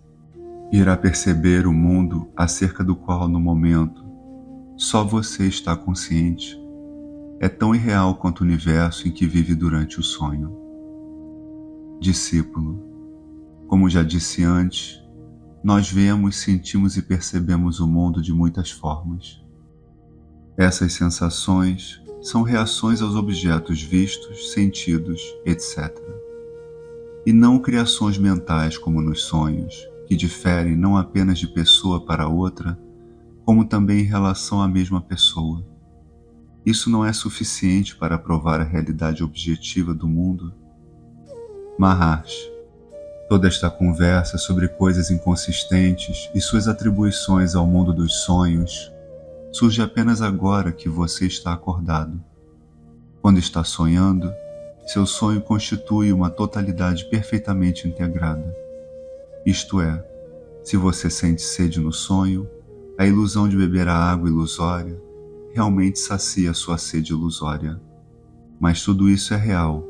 irá perceber o mundo acerca do qual no momento só você está consciente. É tão irreal quanto o universo em que vive durante o sonho. Discípulo, como já disse antes, nós vemos, sentimos e percebemos o mundo de muitas formas. Essas sensações são reações aos objetos vistos, sentidos, etc. E não criações mentais como nos sonhos, que diferem não apenas de pessoa para outra, como também em relação à mesma pessoa. Isso não é suficiente para provar a realidade objetiva do mundo? Maharshi, toda esta conversa sobre coisas inconsistentes e suas atribuições ao mundo dos sonhos surge apenas agora que você está acordado. Quando está sonhando, seu sonho constitui uma totalidade perfeitamente integrada. Isto é, se você sente sede no sonho, a ilusão de beber a água ilusória realmente sacia sua sede ilusória. Mas tudo isso é real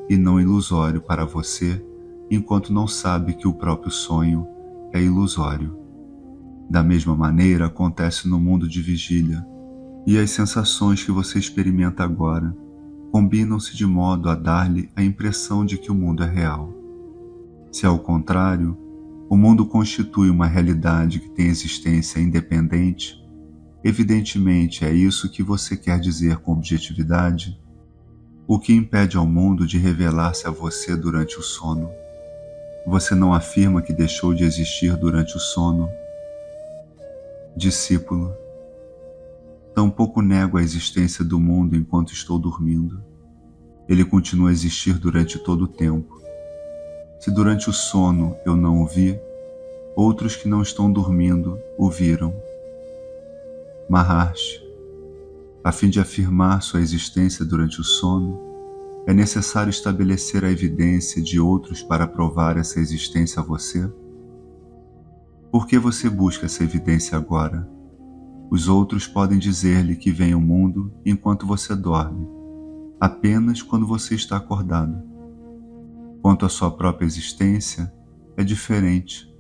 e não ilusório para você, enquanto não sabe que o próprio sonho é ilusório. Da mesma maneira acontece no mundo de vigília, e as sensações que você experimenta agora combinam-se de modo a dar-lhe a impressão de que o mundo é real. Se ao contrário, o mundo constitui uma realidade que tem existência independente, evidentemente é isso que você quer dizer com objetividade, o que impede ao mundo de revelar-se a você durante o sono. Você não afirma que deixou de existir durante o sono? Discípulo, tampouco nego a existência do mundo enquanto estou dormindo. Ele continua a existir durante todo o tempo. Se durante o sono eu não o vi, outros que não estão dormindo o viram. Maharshi, a fim de afirmar sua existência durante o sono, é necessário estabelecer a evidência de outros para provar essa existência a você? Por que você busca essa evidência agora? Os outros podem dizer-lhe que vem ao mundo enquanto você dorme, apenas quando você está acordado. Quanto à sua própria existência, é diferente.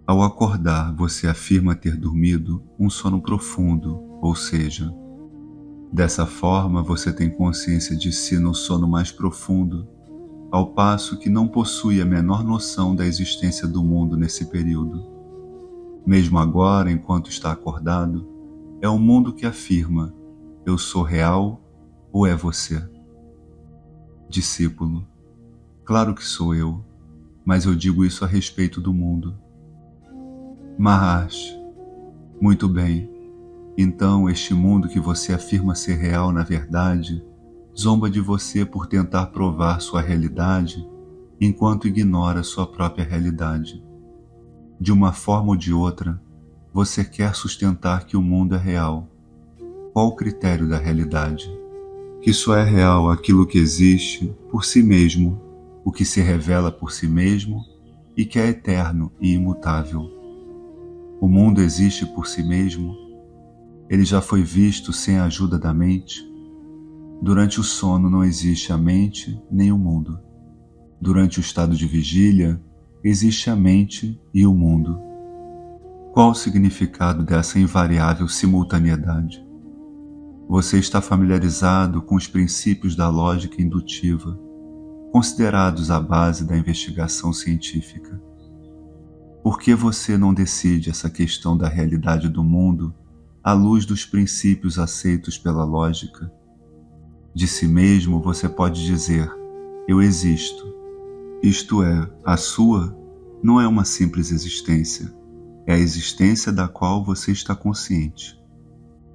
Ao acordar, você afirma ter dormido um sono profundo, ou seja, dessa forma você tem consciência de si no sono mais profundo, ao passo que não possui a menor noção da existência do mundo nesse período. Mesmo agora, enquanto está acordado, é o mundo que afirma: eu sou real ou é você? Discípulo, claro que sou eu, mas eu digo isso a respeito do mundo. Maharshi, muito bem. Então, este mundo que você afirma ser real na verdade, zomba de você por tentar provar sua realidade, enquanto ignora sua própria realidade. De uma forma ou de outra, você quer sustentar que o mundo é real. Qual o critério da realidade? Que só é real aquilo que existe por si mesmo, o que se revela por si mesmo e que é eterno e imutável. O mundo existe por si mesmo? Ele já foi visto sem a ajuda da mente? Durante o sono não existe a mente nem o mundo. Durante o estado de vigília, existe a mente e o mundo. Qual o significado dessa invariável simultaneidade? Você está familiarizado com os princípios da lógica indutiva, considerados a base da investigação científica. Por que você não decide essa questão da realidade do mundo à luz dos princípios aceitos pela lógica? De si mesmo você pode dizer: eu existo. Isto é, a sua não é uma simples existência, é a existência da qual você está consciente.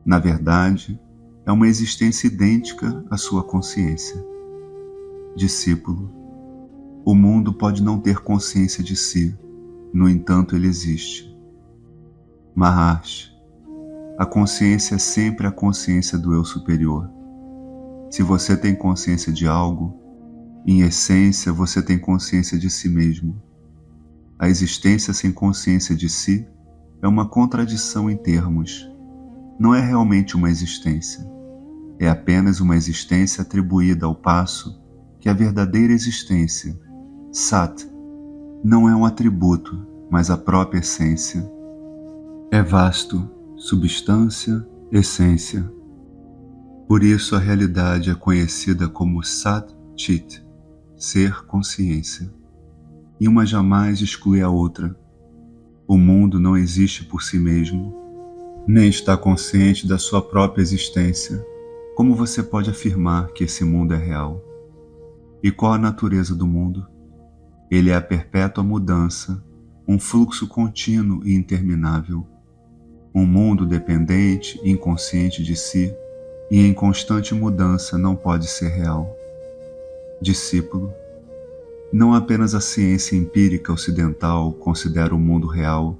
Na verdade, é uma existência idêntica à sua consciência. Discípulo, o mundo pode não ter consciência de si, no entanto ele existe. Maharshi, a consciência é sempre a consciência do eu superior. Se você tem consciência de algo, em essência você tem consciência de si mesmo. A existência sem consciência de si é uma contradição em termos. Não é realmente uma existência. É apenas uma existência atribuída ao passo que a verdadeira existência, Sat, não é um atributo, mas a própria essência. É vasto, substância, essência. Por isso a realidade é conhecida como Sat Chit, ser consciência. E uma jamais exclui a outra. O mundo não existe por si mesmo, nem está consciente da sua própria existência. Como você pode afirmar que esse mundo é real? E qual a natureza do mundo? Ele é a perpétua mudança, um fluxo contínuo e interminável. Um mundo dependente e inconsciente de si e em constante mudança não pode ser real. Discípulo, não apenas a ciência empírica ocidental considera o mundo real,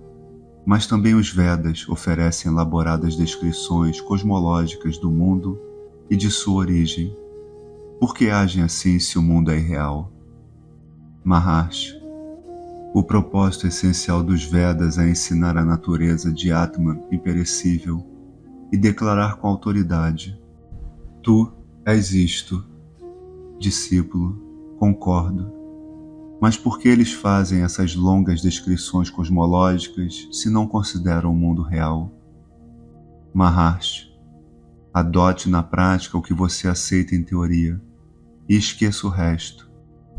mas também os Vedas oferecem elaboradas descrições cosmológicas do mundo e de sua origem. Por que agem assim se o mundo é irreal? Maharshi, o propósito essencial dos Vedas é ensinar a natureza de Atman imperecível e declarar com autoridade: tu és isto. Discípulo, concordo. Mas por que eles fazem essas longas descrições cosmológicas se não consideram o mundo real? Maharshi, adote na prática o que você aceita em teoria e esqueça o resto.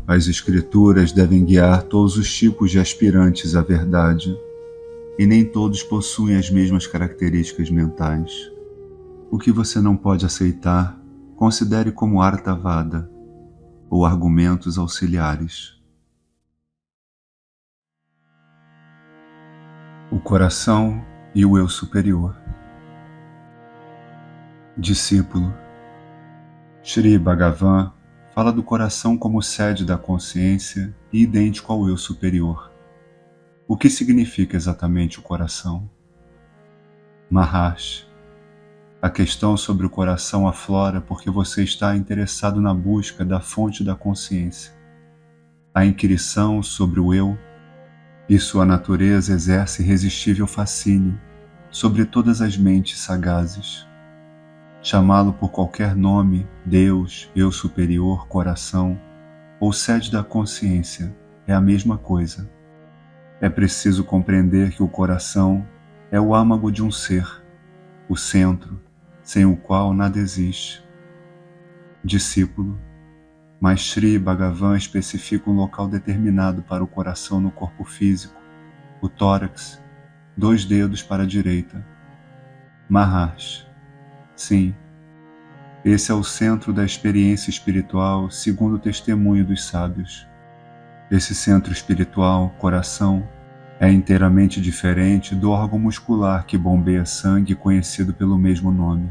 As escrituras devem guiar todos os tipos de aspirantes à verdade, e nem todos possuem as mesmas características mentais. O que você não pode aceitar, considere como artavada, ou argumentos auxiliares. O coração e o eu superior. Discípulo, Shri Bhagavan fala do coração como sede da consciência e idêntico ao eu superior. O que significa exatamente o coração? Maharshi, a questão sobre o coração aflora porque você está interessado na busca da fonte da consciência. A inquirição sobre o eu e sua natureza exerce irresistível fascínio sobre todas as mentes sagazes. Chamá-lo por qualquer nome, Deus, eu superior, coração, ou sede da consciência, é a mesma coisa. É preciso compreender que o coração é o âmago de um ser, o centro, sem o qual nada existe. Discípulo, mas Shri Bhagavan especifica um local determinado para o coração no corpo físico, o tórax, 2 dedos para a direita. Maharshi, sim, esse é o centro da experiência espiritual segundo o testemunho dos sábios. Esse centro espiritual, coração, é inteiramente diferente do órgão muscular que bombeia sangue conhecido pelo mesmo nome.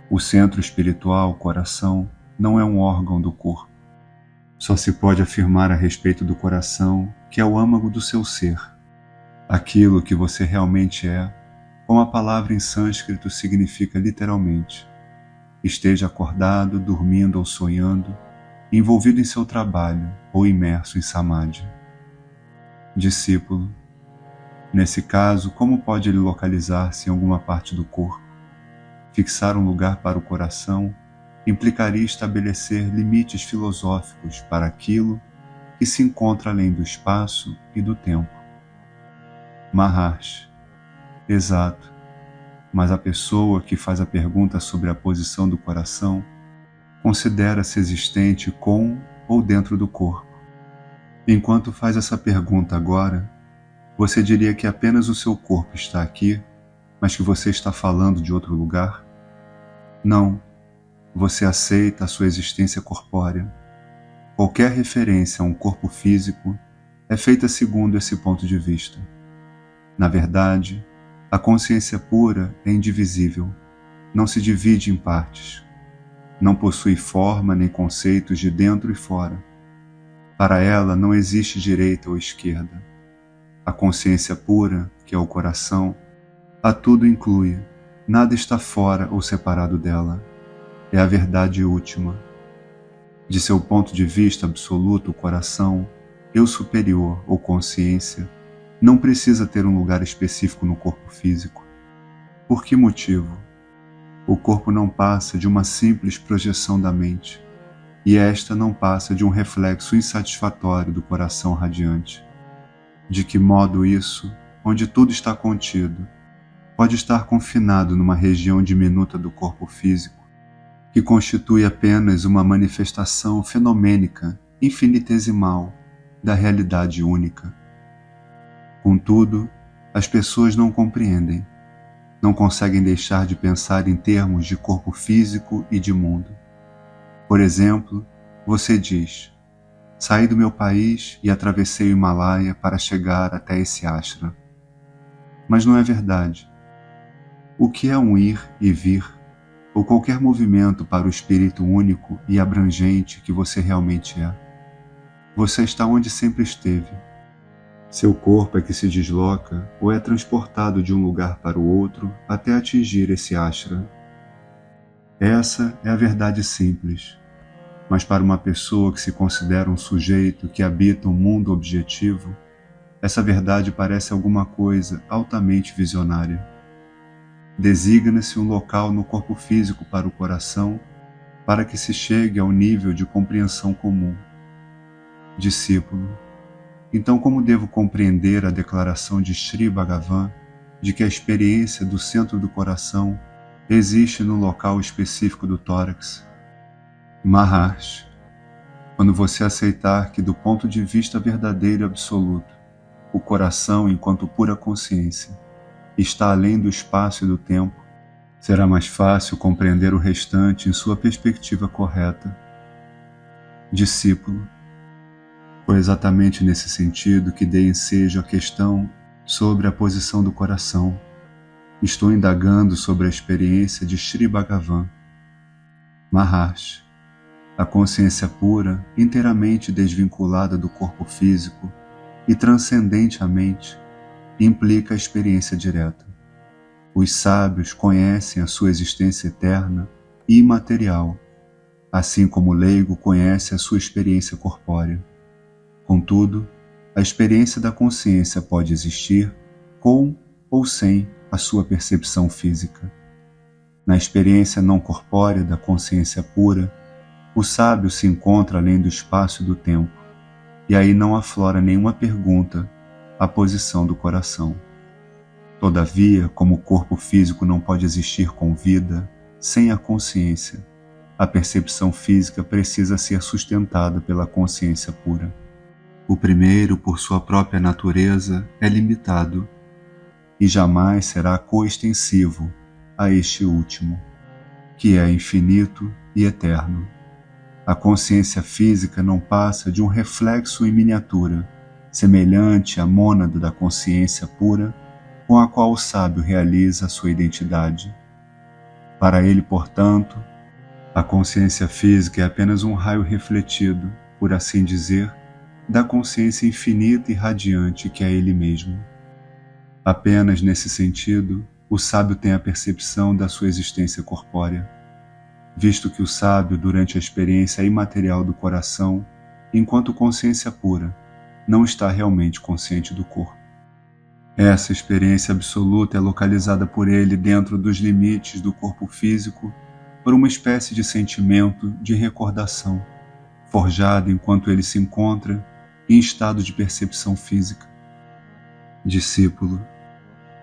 O centro espiritual, coração, não é um órgão do corpo. Só se pode afirmar a respeito do coração que é o âmago do seu ser, aquilo que você realmente é, como a palavra em sânscrito significa literalmente. Esteja acordado, dormindo ou sonhando, envolvido em seu trabalho ou imerso em samadhi. Discípulo, nesse caso, como pode ele localizar-se em alguma parte do corpo? Fixar um lugar para o coração implicaria estabelecer limites filosóficos para aquilo que se encontra além do espaço e do tempo. Maharshi, Exato, mas a pessoa que faz a pergunta sobre a posição do coração considera-se existente com ou dentro do corpo. Enquanto faz essa pergunta agora, você diria que apenas o seu corpo está aqui, mas que você está falando de outro lugar? Não, você aceita a sua existência corpórea. Qualquer referência a um corpo físico é feita segundo esse ponto de vista. Na verdade, a consciência pura é indivisível, não se divide em partes, não possui forma nem conceitos de dentro e fora. Para ela não existe direita ou esquerda. A consciência pura, que é o coração, a tudo inclui, nada está fora ou separado dela. É a verdade última. De seu ponto de vista absoluto, o coração, eu superior ou consciência, não precisa ter um lugar específico no corpo físico. Por que motivo? O corpo não passa de uma simples projeção da mente, e esta não passa de um reflexo insatisfatório do coração radiante. De que modo isso, onde tudo está contido, pode estar confinado numa região diminuta do corpo físico, que constitui apenas uma manifestação fenomênica, infinitesimal, da realidade única? Contudo, as pessoas não compreendem, não conseguem deixar de pensar em termos de corpo físico e de mundo. Por exemplo, você diz: saí do meu país e atravessei o Himalaia para chegar até esse ashram. Mas não é verdade. O que é um ir e vir, ou qualquer movimento para o espírito único e abrangente que você realmente é? Você está onde sempre esteve. Seu corpo é que se desloca ou é transportado de um lugar para o outro até atingir esse ashram. Essa é a verdade simples. Mas para uma pessoa que se considera um sujeito que habita um mundo objetivo, essa verdade parece alguma coisa altamente visionária. Designa-se um local no corpo físico para o coração, para que se chegue ao nível de compreensão comum. Discípulo, então como devo compreender a declaração de Sri Bhagavan de que a experiência do centro do coração existe no local específico do tórax? Maharshi, quando você aceitar que do ponto de vista verdadeiro e absoluto, o coração, enquanto pura consciência, está além do espaço e do tempo, será mais fácil compreender o restante em sua perspectiva correta. Discípulo, foi exatamente nesse sentido que dei ensejo à questão sobre a posição do coração. Estou indagando sobre a experiência de Sri Bhagavan. Maharshi, a consciência pura, inteiramente desvinculada do corpo físico e transcendente à mente, implica a experiência direta. Os sábios conhecem a sua existência eterna e imaterial, assim como o leigo conhece a sua experiência corpórea. Contudo, a experiência da consciência pode existir com ou sem a sua percepção física. Na experiência não corpórea da consciência pura, o sábio se encontra além do espaço e do tempo, e aí não aflora nenhuma pergunta à posição do coração. Todavia, como o corpo físico não pode existir com vida, sem a consciência, a percepção física precisa ser sustentada pela consciência pura. O primeiro, por sua própria natureza, é limitado e jamais será coextensivo a este último, que é infinito e eterno. A consciência física não passa de um reflexo em miniatura, semelhante à mônada da consciência pura, com a qual o sábio realiza a sua identidade. Para ele, portanto, a consciência física é apenas um raio refletido, por assim dizer, da consciência infinita e radiante que é ele mesmo. Apenas nesse sentido, o sábio tem a percepção da sua existência corpórea, visto que o sábio, durante a experiência imaterial do coração, enquanto consciência pura, não está realmente consciente do corpo. Essa experiência absoluta é localizada por ele dentro dos limites do corpo físico por uma espécie de sentimento de recordação, forjado enquanto ele se encontra em estado de percepção física. Discípulo,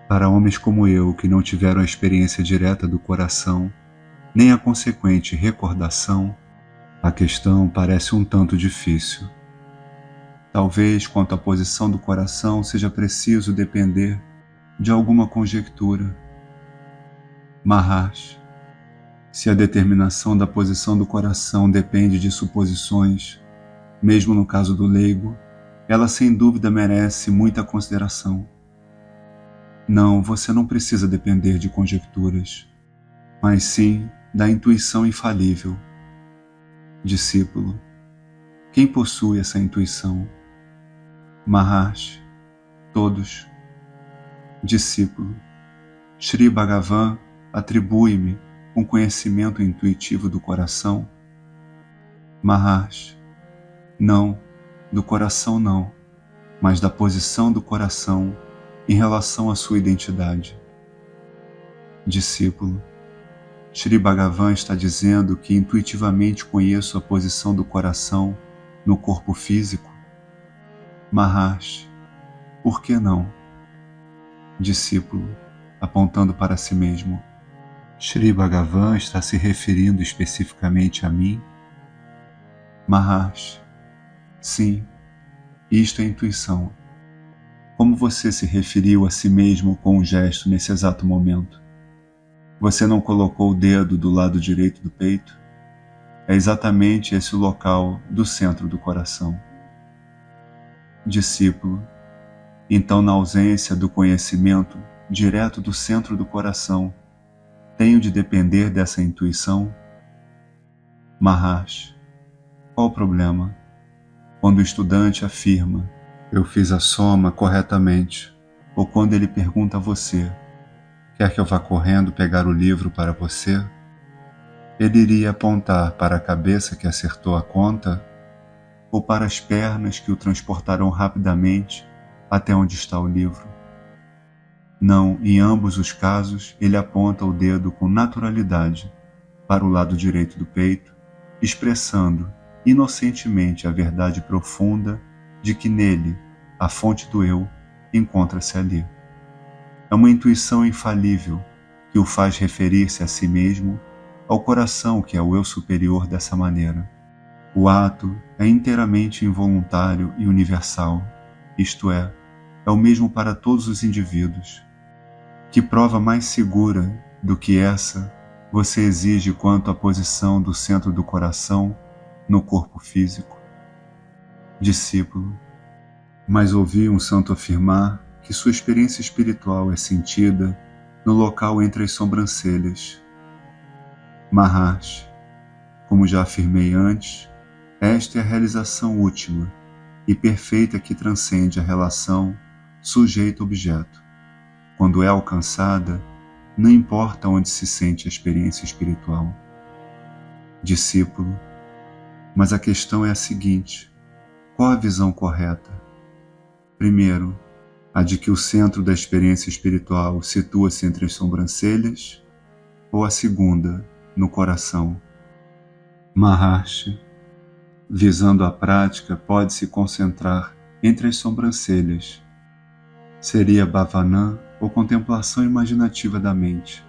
Para homens como eu, que não tiveram a experiência direta do coração, nem a consequente recordação, a questão parece um tanto difícil. Talvez, quanto à posição do coração, seja preciso depender de alguma conjectura. Maharaj, se a determinação da posição do coração depende de suposições, mesmo no caso do leigo, ela sem dúvida merece muita consideração. Não, você não precisa depender de conjecturas, mas sim da intuição infalível. Discípulo, quem possui essa intuição? Maharaj, todos. Discípulo, Sri Bhagavan atribui-me um conhecimento intuitivo do coração? Maharaj, não, do coração não, mas da posição do coração em relação à sua identidade. Discípulo, Sri Bhagavan está dizendo que intuitivamente conheço a posição do coração no corpo físico? Maharaj, por que não? Discípulo, apontando para si mesmo, Sri Bhagavan está se referindo especificamente a mim? Maharaj, sim, isto é intuição. Como você se referiu a si mesmo com um gesto nesse exato momento? Você não colocou o dedo do lado direito do peito? É exatamente esse o local do centro do coração. Discípulo, então na ausência do conhecimento direto do centro do coração, tenho de depender dessa intuição? Maharaj, qual o problema? Quando o estudante afirma, eu fiz a soma corretamente, ou quando ele pergunta a você, quer que eu vá correndo pegar o livro para você? Ele iria apontar para a cabeça que acertou a conta, ou para as pernas que o transportarão rapidamente até onde está o livro? Não, em ambos os casos, ele aponta o dedo com naturalidade para o lado direito do peito, expressando inocentemente a verdade profunda de que nele, a fonte do eu, encontra-se ali. É uma intuição infalível que o faz referir-se a si mesmo, ao coração que é o eu superior dessa maneira. O ato é inteiramente involuntário e universal, isto é o mesmo para todos os indivíduos. Que prova mais segura do que essa você exige quanto à posição do centro do coração no corpo físico? Discípulo, mas ouvi um santo afirmar que sua experiência espiritual é sentida no local entre as sobrancelhas. Maharaj, como já afirmei antes, esta é a realização última e perfeita que transcende a relação sujeito-objeto. Quando é alcançada, não importa onde se sente a experiência espiritual. Discípulo, mas a questão é a seguinte: qual a visão correta? Primeiro, a de que o centro da experiência espiritual situa-se entre as sobrancelhas, ou a segunda, no coração? Maharshi, visando a prática, pode se concentrar entre as sobrancelhas. Seria Bhavanam ou contemplação imaginativa da mente,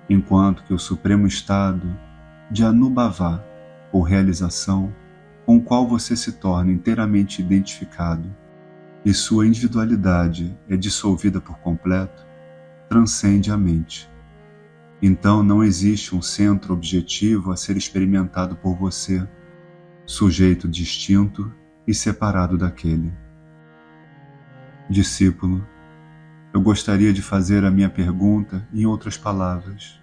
enquanto que o supremo estado de Anubhava, ou realização, com o qual você se torna inteiramente identificado e sua individualidade é dissolvida por completo, transcende a mente. Então não existe um centro objetivo a ser experimentado por você, sujeito distinto e separado daquele. Discípulo, eu gostaria de fazer a minha pergunta em outras palavras.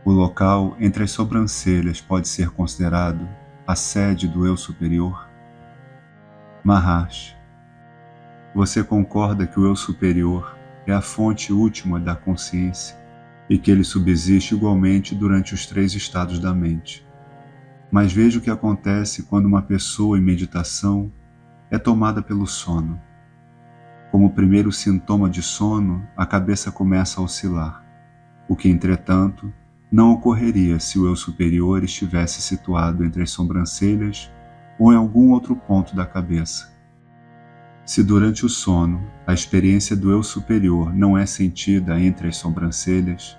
O local entre as sobrancelhas pode ser considerado a sede do eu superior? Maharaj, você concorda que o eu superior é a fonte última da consciência e que ele subsiste igualmente durante os 3 estados da mente. Mas veja o que acontece quando uma pessoa em meditação é tomada pelo sono. Como primeiro sintoma de sono, a cabeça começa a oscilar, o que, entretanto, não ocorreria se o eu superior estivesse situado entre as sobrancelhas ou em algum outro ponto da cabeça. Se durante o sono a experiência do eu superior não é sentida entre as sobrancelhas,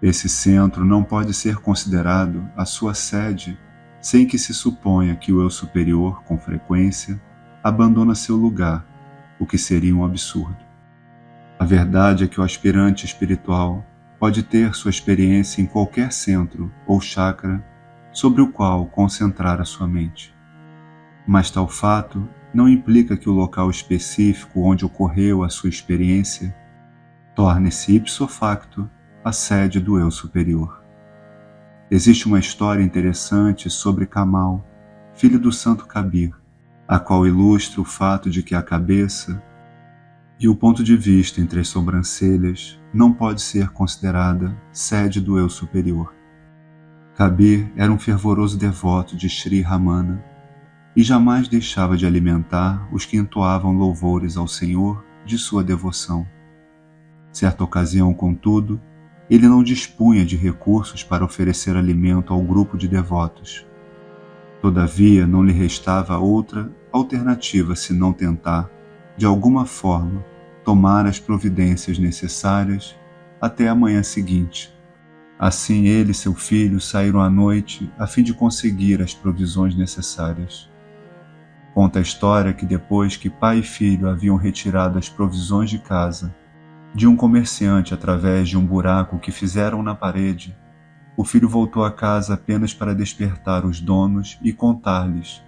esse centro não pode ser considerado a sua sede sem que se suponha que o eu superior, com frequência, abandona seu lugar, o que seria um absurdo. A verdade é que o aspirante espiritual pode ter sua experiência em qualquer centro ou chakra sobre o qual concentrar a sua mente. Mas tal fato não implica que o local específico onde ocorreu a sua experiência torne-se ipso facto a sede do eu superior. Existe uma história interessante sobre Kamal, filho do santo Kabir, a qual ilustra o fato de que a cabeça e o ponto de vista entre as sobrancelhas não pode ser considerada sede do eu superior. Kabir era um fervoroso devoto de Sri Ramana e jamais deixava de alimentar os que entoavam louvores ao Senhor de sua devoção. Certa ocasião, contudo, ele não dispunha de recursos para oferecer alimento ao grupo de devotos. Todavia, não lhe restava outra alternativa senão tentar, de alguma forma, tomar as providências necessárias até a manhã seguinte. Assim ele e seu filho saíram à noite a fim de conseguir as provisões necessárias. Conta a história que depois que pai e filho haviam retirado as provisões de casa de um comerciante através de um buraco que fizeram na parede, o filho voltou a casa apenas para despertar os donos e contar-lhes,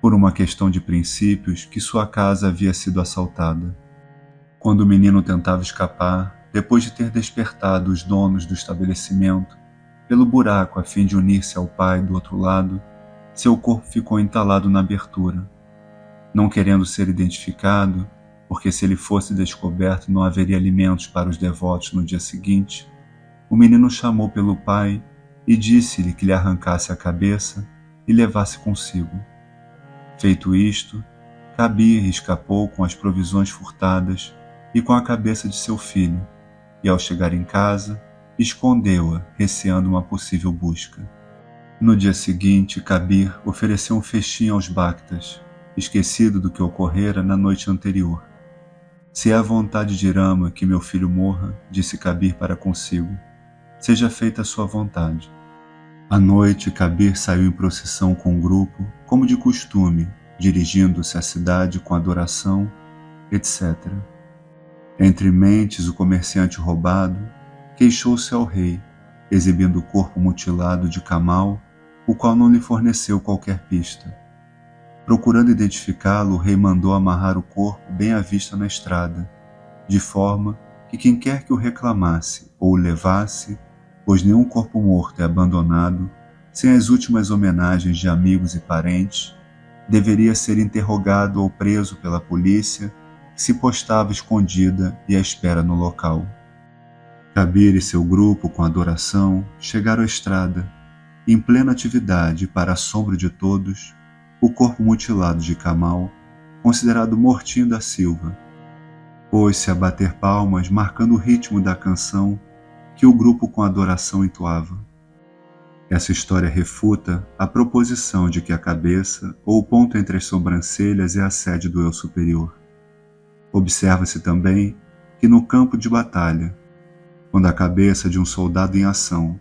por uma questão de princípios, que sua casa havia sido assaltada. Quando o menino tentava escapar, depois de ter despertado os donos do estabelecimento, pelo buraco a fim de unir-se ao pai do outro lado, seu corpo ficou entalado na abertura. Não querendo ser identificado, porque se ele fosse descoberto não haveria alimentos para os devotos no dia seguinte, o menino chamou pelo pai e disse-lhe que lhe arrancasse a cabeça e levasse consigo. Feito isto, Kabir escapou com as provisões furtadas e com a cabeça de seu filho, e ao chegar em casa, escondeu-a, receando uma possível busca. No dia seguinte, Kabir ofereceu um festim aos Bhaktas, esquecido do que ocorrera na noite anterior. Se é a vontade de Rama que meu filho morra, disse Kabir para consigo, seja feita a sua vontade. À noite, Kabir saiu em procissão com o grupo, como de costume, dirigindo-se à cidade com adoração, etc. Entre mentes, o comerciante roubado queixou-se ao rei, exibindo o corpo mutilado de Kamal, o qual não lhe forneceu qualquer pista. Procurando identificá-lo, o rei mandou amarrar o corpo bem à vista na estrada, de forma que quem quer que o reclamasse ou o levasse, pois nenhum corpo morto é abandonado sem as últimas homenagens de amigos e parentes, deveria ser interrogado ou preso pela polícia, que se postava escondida e à espera no local. Kabir e seu grupo, com adoração, chegaram à estrada, em plena atividade, para assombro de todos, o corpo mutilado de Kamal, considerado mortinho da Silva, pôs-se a bater palmas, marcando o ritmo da canção que o grupo com adoração entoava. Essa história refuta a proposição de que a cabeça, ou o ponto entre as sobrancelhas, é a sede do eu superior. Observa-se também que no campo de batalha, quando a cabeça de um soldado em ação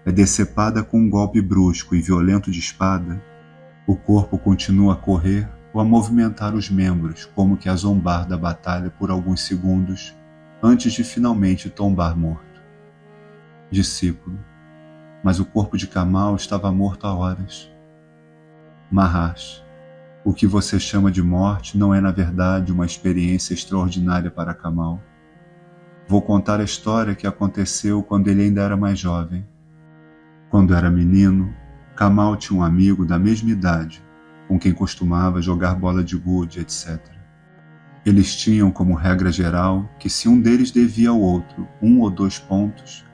é decepada com um golpe brusco e violento de espada, o corpo continua a correr ou a movimentar os membros, como que a zombar da batalha por alguns segundos, antes de finalmente tombar morto. Discípulo, mas o corpo de Kamal estava morto há horas. Maharaj, o que você chama de morte não é na verdade uma experiência extraordinária para Kamal. Vou contar a história que aconteceu quando ele ainda era mais jovem. Quando era menino, Kamal tinha um amigo da mesma idade, com quem costumava jogar bola de gude, etc. Eles tinham como regra geral que se um deles devia ao outro 1 ou 2 pontos,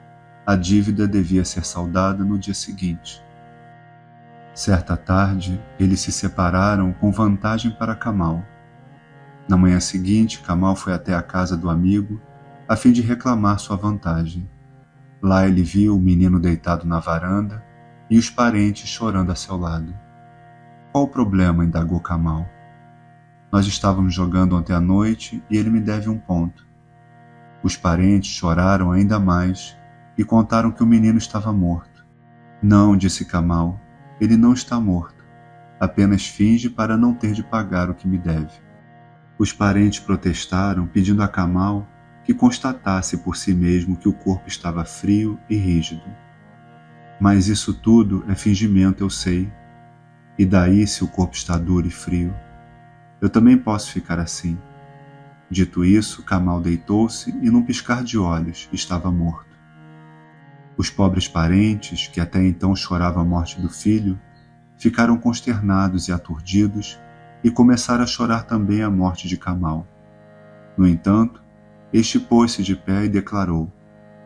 a dívida devia ser saldada no dia seguinte. Certa tarde, eles se separaram com vantagem para Kamal. Na manhã seguinte, Kamal foi até a casa do amigo a fim de reclamar sua vantagem. Lá ele viu o menino deitado na varanda e os parentes chorando a seu lado. Qual o problema? Indagou Kamal. Nós estávamos jogando ontem à noite e ele me deve um ponto. Os parentes choraram ainda mais e contaram que o menino estava morto. Não, disse Kamal, ele não está morto. Apenas finge para não ter de pagar o que me deve. Os parentes protestaram, pedindo a Kamal que constatasse por si mesmo que o corpo estava frio e rígido. Mas isso tudo é fingimento, eu sei. E daí se o corpo está duro e frio? Eu também posso ficar assim. Dito isso, Kamal deitou-se e num piscar de olhos estava morto. Os pobres parentes, que até então choravam a morte do filho, ficaram consternados e aturdidos e começaram a chorar também a morte de Kamal. No entanto, este pôs-se de pé e declarou: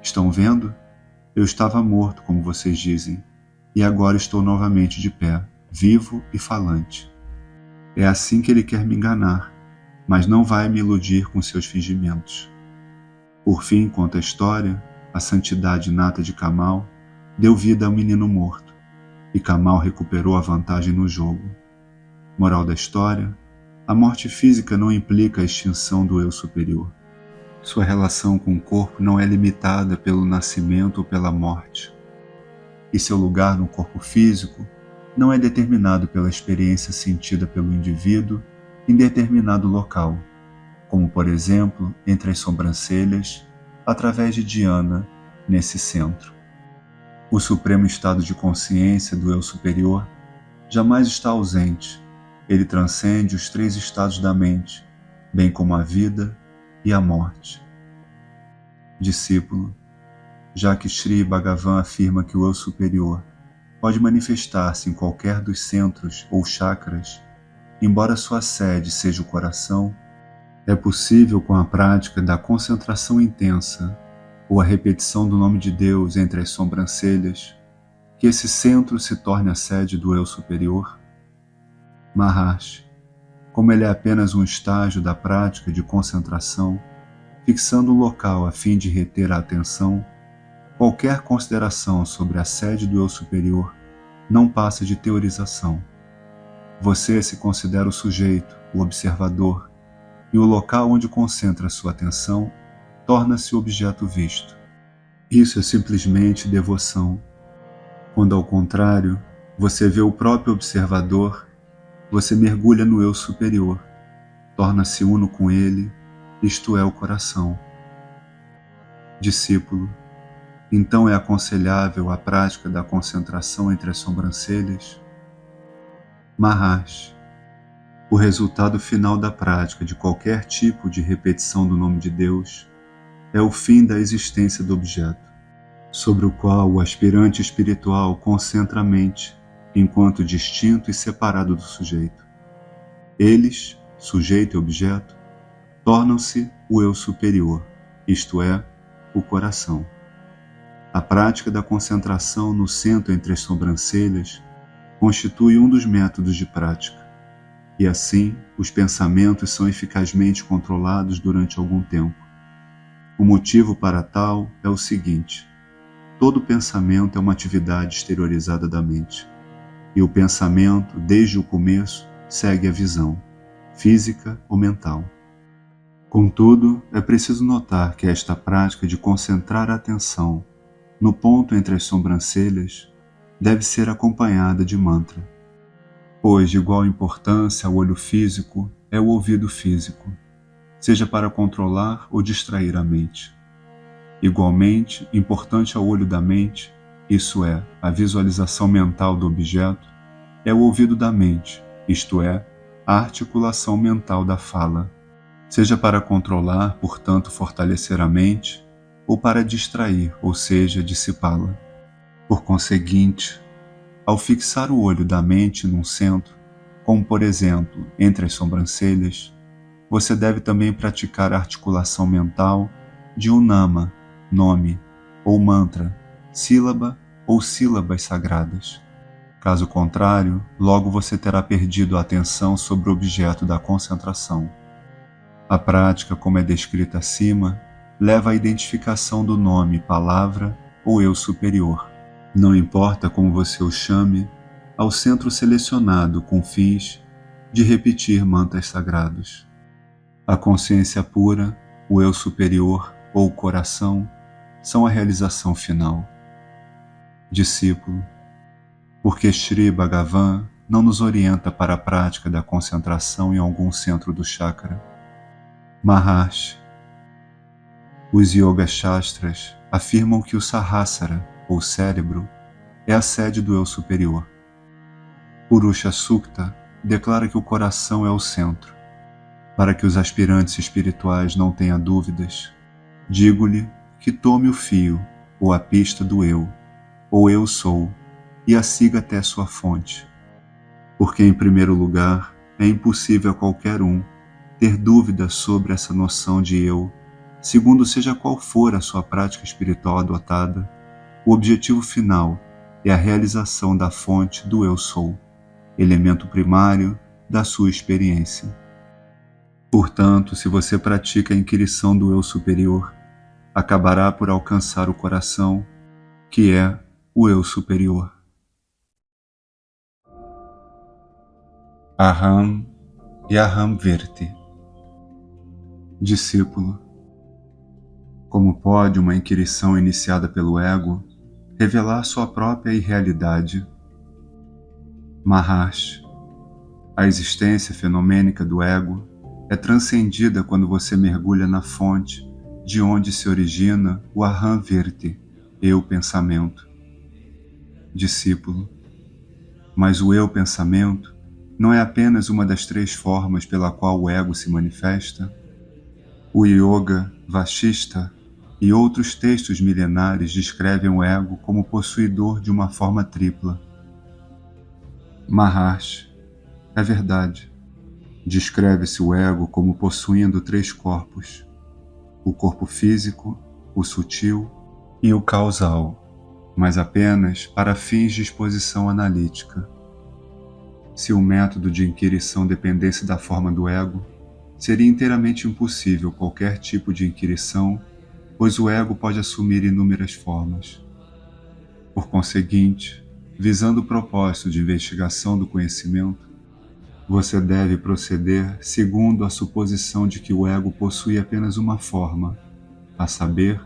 "Estão vendo? Eu estava morto, como vocês dizem, e agora estou novamente de pé, vivo e falante. É assim que ele quer me enganar, mas não vai me iludir com seus fingimentos." Por fim, conta a história, a santidade inata de Kamal deu vida ao menino morto, e Kamal recuperou a vantagem no jogo. Moral da história: a morte física não implica a extinção do eu superior. Sua relação com o corpo não é limitada pelo nascimento ou pela morte. E seu lugar no corpo físico não é determinado pela experiência sentida pelo indivíduo em determinado local, como por exemplo entre as sobrancelhas, através de Dhyana, nesse centro. O supremo estado de consciência do eu superior jamais está ausente. Ele transcende os 3 estados da mente, bem como a vida e a morte. Discípulo, já que Sri Bhagavan afirma que o eu superior pode manifestar-se em qualquer dos centros ou chakras, embora sua sede seja o coração, é possível com a prática da concentração intensa ou a repetição do nome de Deus entre as sobrancelhas, que esse centro se torne a sede do eu superior? Maharshi, como ele é apenas um estágio da prática de concentração, fixando o local a fim de reter a atenção, qualquer consideração sobre a sede do eu superior não passa de teorização. Você se considera o sujeito, o observador, e o local onde concentra sua atenção torna-se o objeto visto. Isso é simplesmente devoção. Quando, ao contrário, você vê o próprio observador, você mergulha no eu superior, torna-se uno com ele, isto é, o coração. Discípulo, então é aconselhável a prática da concentração entre as sobrancelhas? Maharshi, o resultado final da prática de qualquer tipo de repetição do nome de Deus é o fim da existência do objeto, sobre o qual o aspirante espiritual concentra a mente, enquanto distinto e separado do sujeito. Eles, sujeito e objeto, tornam-se o eu superior, isto é, o coração. A prática da concentração no centro entre as sobrancelhas constitui um dos métodos de prática, e assim os pensamentos são eficazmente controlados durante algum tempo. O motivo para tal é o seguinte: todo pensamento é uma atividade exteriorizada da mente, e o pensamento, desde o começo, segue a visão, física ou mental. Contudo, é preciso notar que esta prática de concentrar a atenção no ponto entre as sobrancelhas deve ser acompanhada de mantra, pois de igual importância ao olho físico é o ouvido físico, seja para controlar ou distrair a mente. Igualmente importante ao olho da mente, isso é, a visualização mental do objeto, é o ouvido da mente, isto é, a articulação mental da fala, seja para controlar, portanto fortalecer a mente, ou para distrair, ou seja, dissipá-la. Por conseguinte, ao fixar o olho da mente num centro, como por exemplo entre as sobrancelhas, você deve também praticar a articulação mental de um nama, nome, ou mantra, sílaba ou sílabas sagradas. Caso contrário, logo você terá perdido a atenção sobre o objeto da concentração. A prática, como é descrita acima, leva à identificação do nome, palavra ou eu superior. Não importa como você o chame, ao centro selecionado com fins de repetir mantras sagrados. A consciência pura, o eu superior ou o coração são a realização final. Discípulo, porque Sri Bhagavan não nos orienta para a prática da concentração em algum centro do chakra. Maharshi, os Yoga Shastras afirmam que o Sahasrara, ou cérebro, é a sede do eu superior. Purusha Sukta declara que o coração é o centro. Para que os aspirantes espirituais não tenham dúvidas, digo-lhe que tome o fio ou a pista do eu, ou eu sou, e a siga até sua fonte. Porque, em primeiro lugar, é impossível a qualquer um ter dúvida sobre essa noção de eu, segundo seja qual for a sua prática espiritual adotada, o objetivo final é a realização da fonte do eu sou, elemento primário da sua experiência. Portanto, se você pratica a inquirição do eu superior, acabará por alcançar o coração, que é o eu superior. Aham e Aham Virti. Discípulo, como pode uma inquirição iniciada pelo ego revelar sua própria irrealidade? Maharshi, a existência fenomênica do ego é transcendida quando você mergulha na fonte de onde se origina o Aham Virti, eu pensamento. Discípulo, mas o eu pensamento não é apenas uma das 3 formas pela qual o ego se manifesta? O Yoga Vashista e outros textos milenares descrevem o ego como possuidor de uma forma tripla. Maharshi, é verdade. Descreve-se o ego como possuindo 3 corpos: o corpo físico, o sutil e o causal, mas apenas para fins de exposição analítica. Se o método de inquirição dependesse da forma do ego, seria inteiramente impossível qualquer tipo de inquirição, pois o ego pode assumir inúmeras formas. Por conseguinte, visando o propósito de investigação do conhecimento, você deve proceder segundo a suposição de que o ego possui apenas uma forma, a saber,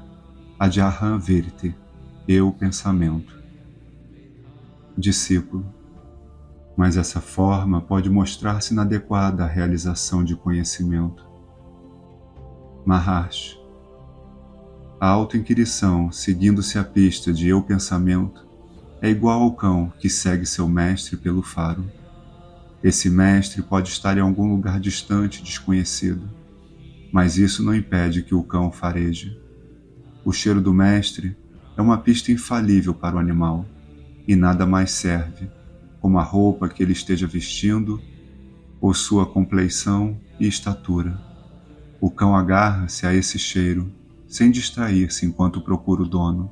a de Aham Virti, eu pensamento. Discípulo, mas essa forma pode mostrar-se inadequada à realização de conhecimento. Maharshi, a autoinquirição, seguindo-se a pista de eu pensamento, é igual ao cão que segue seu mestre pelo faro. Esse mestre pode estar em algum lugar distante e desconhecido, mas isso não impede que o cão fareje. O cheiro do mestre é uma pista infalível para o animal, e nada mais serve, como a roupa que ele esteja vestindo, ou sua compleição e estatura. O cão agarra-se a esse cheiro, sem distrair-se enquanto procura o dono,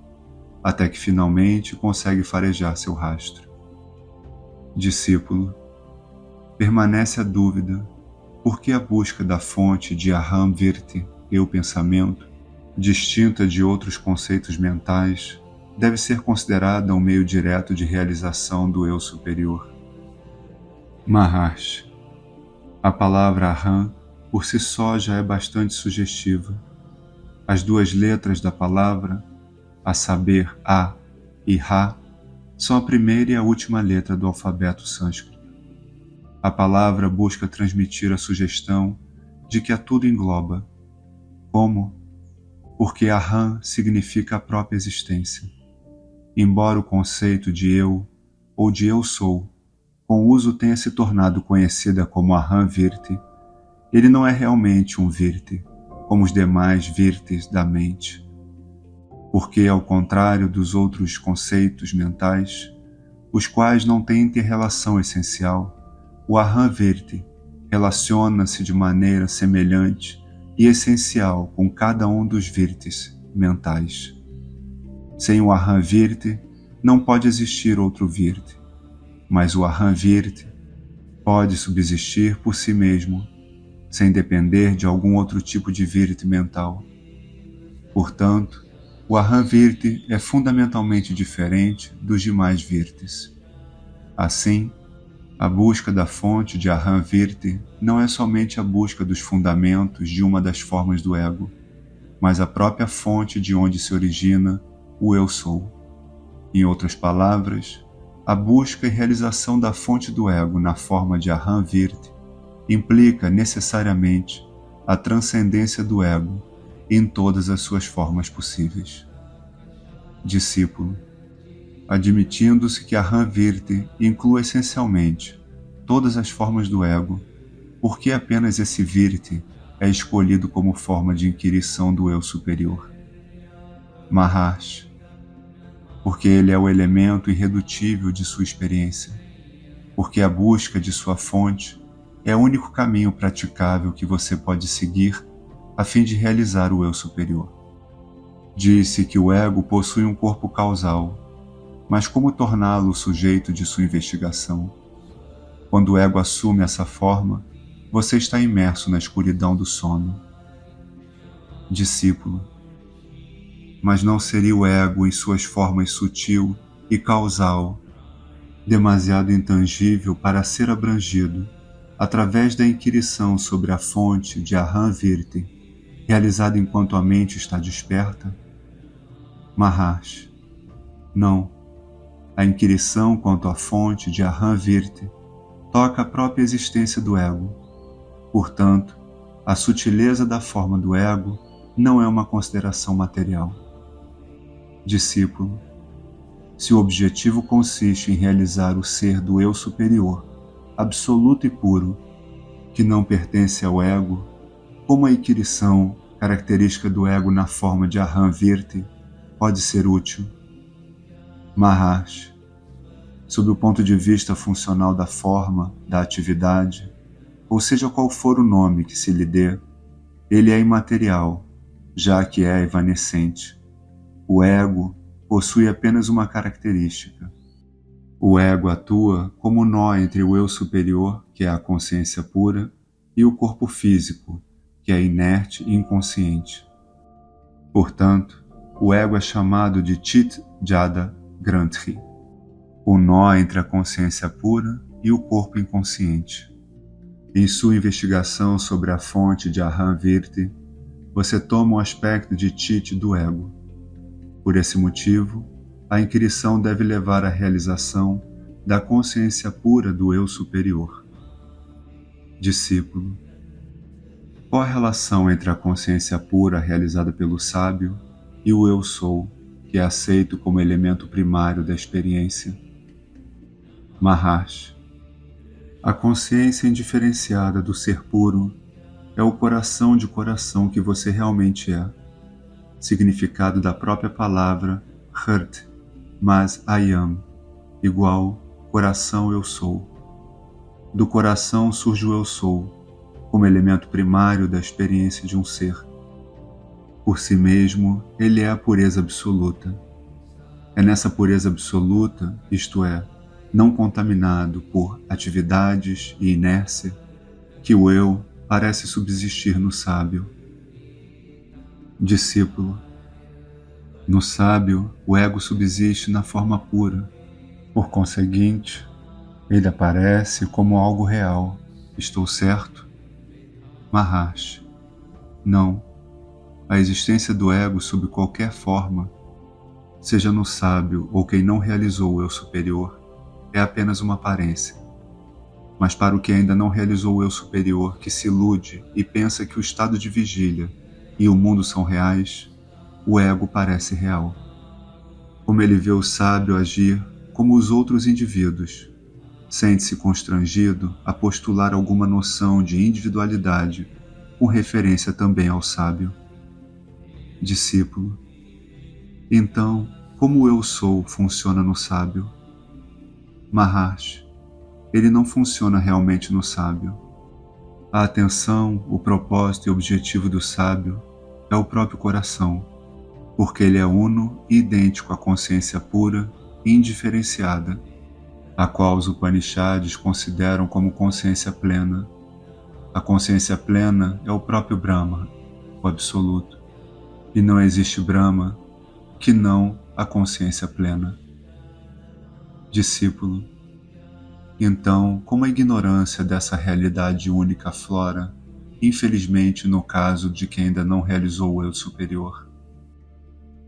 até que finalmente consegue farejar seu rastro. Discípulo, permanece a dúvida, por que a busca da fonte de Aham Virti, eu pensamento, distinta de outros conceitos mentais, deve ser considerada um meio direto de realização do eu superior? Maharshi, a palavra Aham por si só já é bastante sugestiva. As 2 letras da palavra, a saber, A e Ra, são a primeira e a última letra do alfabeto sânscrito. A palavra busca transmitir a sugestão de que a tudo engloba. Como? Porque Aham significa a própria existência. Embora o conceito de eu ou de eu sou, com o uso tenha se tornado conhecida como Aham Virti, ele não é realmente um Virti, como os demais Virtis da mente. Porque, ao contrário dos outros conceitos mentais, os quais não têm interrelação essencial, o Aham Virti relaciona-se de maneira semelhante e essencial com cada um dos Virtis mentais. Sem o Aham Virti, não pode existir outro Virti, mas o Aham Virti pode subsistir por si mesmo, sem depender de algum outro tipo de Virti mental. Portanto, o Aham Virti é fundamentalmente diferente dos demais Virtis. Assim, A busca da fonte de Aham Virti não é somente a busca dos fundamentos de uma das formas do ego, mas a própria fonte de onde se origina o Eu Sou. Em outras palavras, a busca e realização da fonte do ego na forma de Aham Virti implica necessariamente a transcendência do ego em todas as suas formas possíveis. Discípulo, admitindo-se que Aham Virti inclui essencialmente todas as formas do ego, por que apenas esse Virti é escolhido como forma de inquirição do eu superior? Maharshi, porque ele é o elemento irredutível de sua experiência, porque a busca de sua fonte é o único caminho praticável que você pode seguir a fim de realizar o eu superior. Disse que o ego possui um corpo causal, mas como torná-lo o sujeito de sua investigação? Quando o ego assume essa forma, você está imerso na escuridão do sono. Discípulo, mas não seria o ego em suas formas sutil e causal, demasiado intangível para ser abrangido através da inquirição sobre a fonte de Aham Virti, realizada enquanto a mente está desperta? Maharshi, não. A inquirição quanto à fonte de Aham Virti toca a própria existência do ego. Portanto, a sutileza da forma do ego não é uma consideração material. Discípulo, se o objetivo consiste em realizar o ser do eu superior, absoluto e puro, que não pertence ao ego, como a inquirição, característica do ego na forma de Aham Virti, pode ser útil? Maharshi, sob o ponto de vista funcional da forma, da atividade, ou seja qual for o nome que se lhe dê, ele é imaterial, já que é evanescente. O ego possui apenas uma característica. O ego atua como nó entre o eu superior, que é a consciência pura, e o corpo físico, que é inerte e inconsciente. Portanto, o ego é chamado de Chit Jada Granthi, o nó entre a consciência pura e o corpo inconsciente. Em sua investigação sobre a fonte de Aham Virti, você toma o aspecto de Chit do ego. Por esse motivo, a inquirição deve levar à realização da consciência pura do eu superior. Discípulo, qual a relação entre a consciência pura realizada pelo sábio e o eu sou, que é aceito como elemento primário da experiência? Maharshi, a consciência indiferenciada do ser puro é o coração de coração que você realmente é, significado da própria palavra Hrt, mas I am, igual coração eu sou. Do coração surge o eu sou, como elemento primário da experiência de um ser. Por si mesmo, ele é a pureza absoluta. É nessa pureza absoluta, isto é, não contaminado por atividades e inércia, que o eu parece subsistir no sábio. Discípulo, no sábio, o ego subsiste na forma pura. Por conseguinte, ele aparece como algo real. Estou certo? Maharshi, não. A existência do ego sob qualquer forma, seja no sábio ou quem não realizou o eu superior, é apenas uma aparência. Mas para o que ainda não realizou o eu superior, que se ilude e pensa que o estado de vigília e o mundo são reais, o ego parece real. Como ele vê o sábio agir como os outros indivíduos, sente-se constrangido a postular alguma noção de individualidade com referência também ao sábio. Discípulo, então, como o eu sou funciona no sábio? Maharshi, ele não funciona realmente no sábio. A atenção, o propósito e o objetivo do sábio é o próprio coração, porque ele é uno e idêntico à consciência pura e indiferenciada, a qual os Upanishads consideram como consciência plena. A consciência plena é o próprio Brahma, o Absoluto, e não existe Brahma que não a consciência plena. Discípulo, Então, como a ignorância dessa realidade única aflora, infelizmente no caso de quem ainda não realizou o eu superior?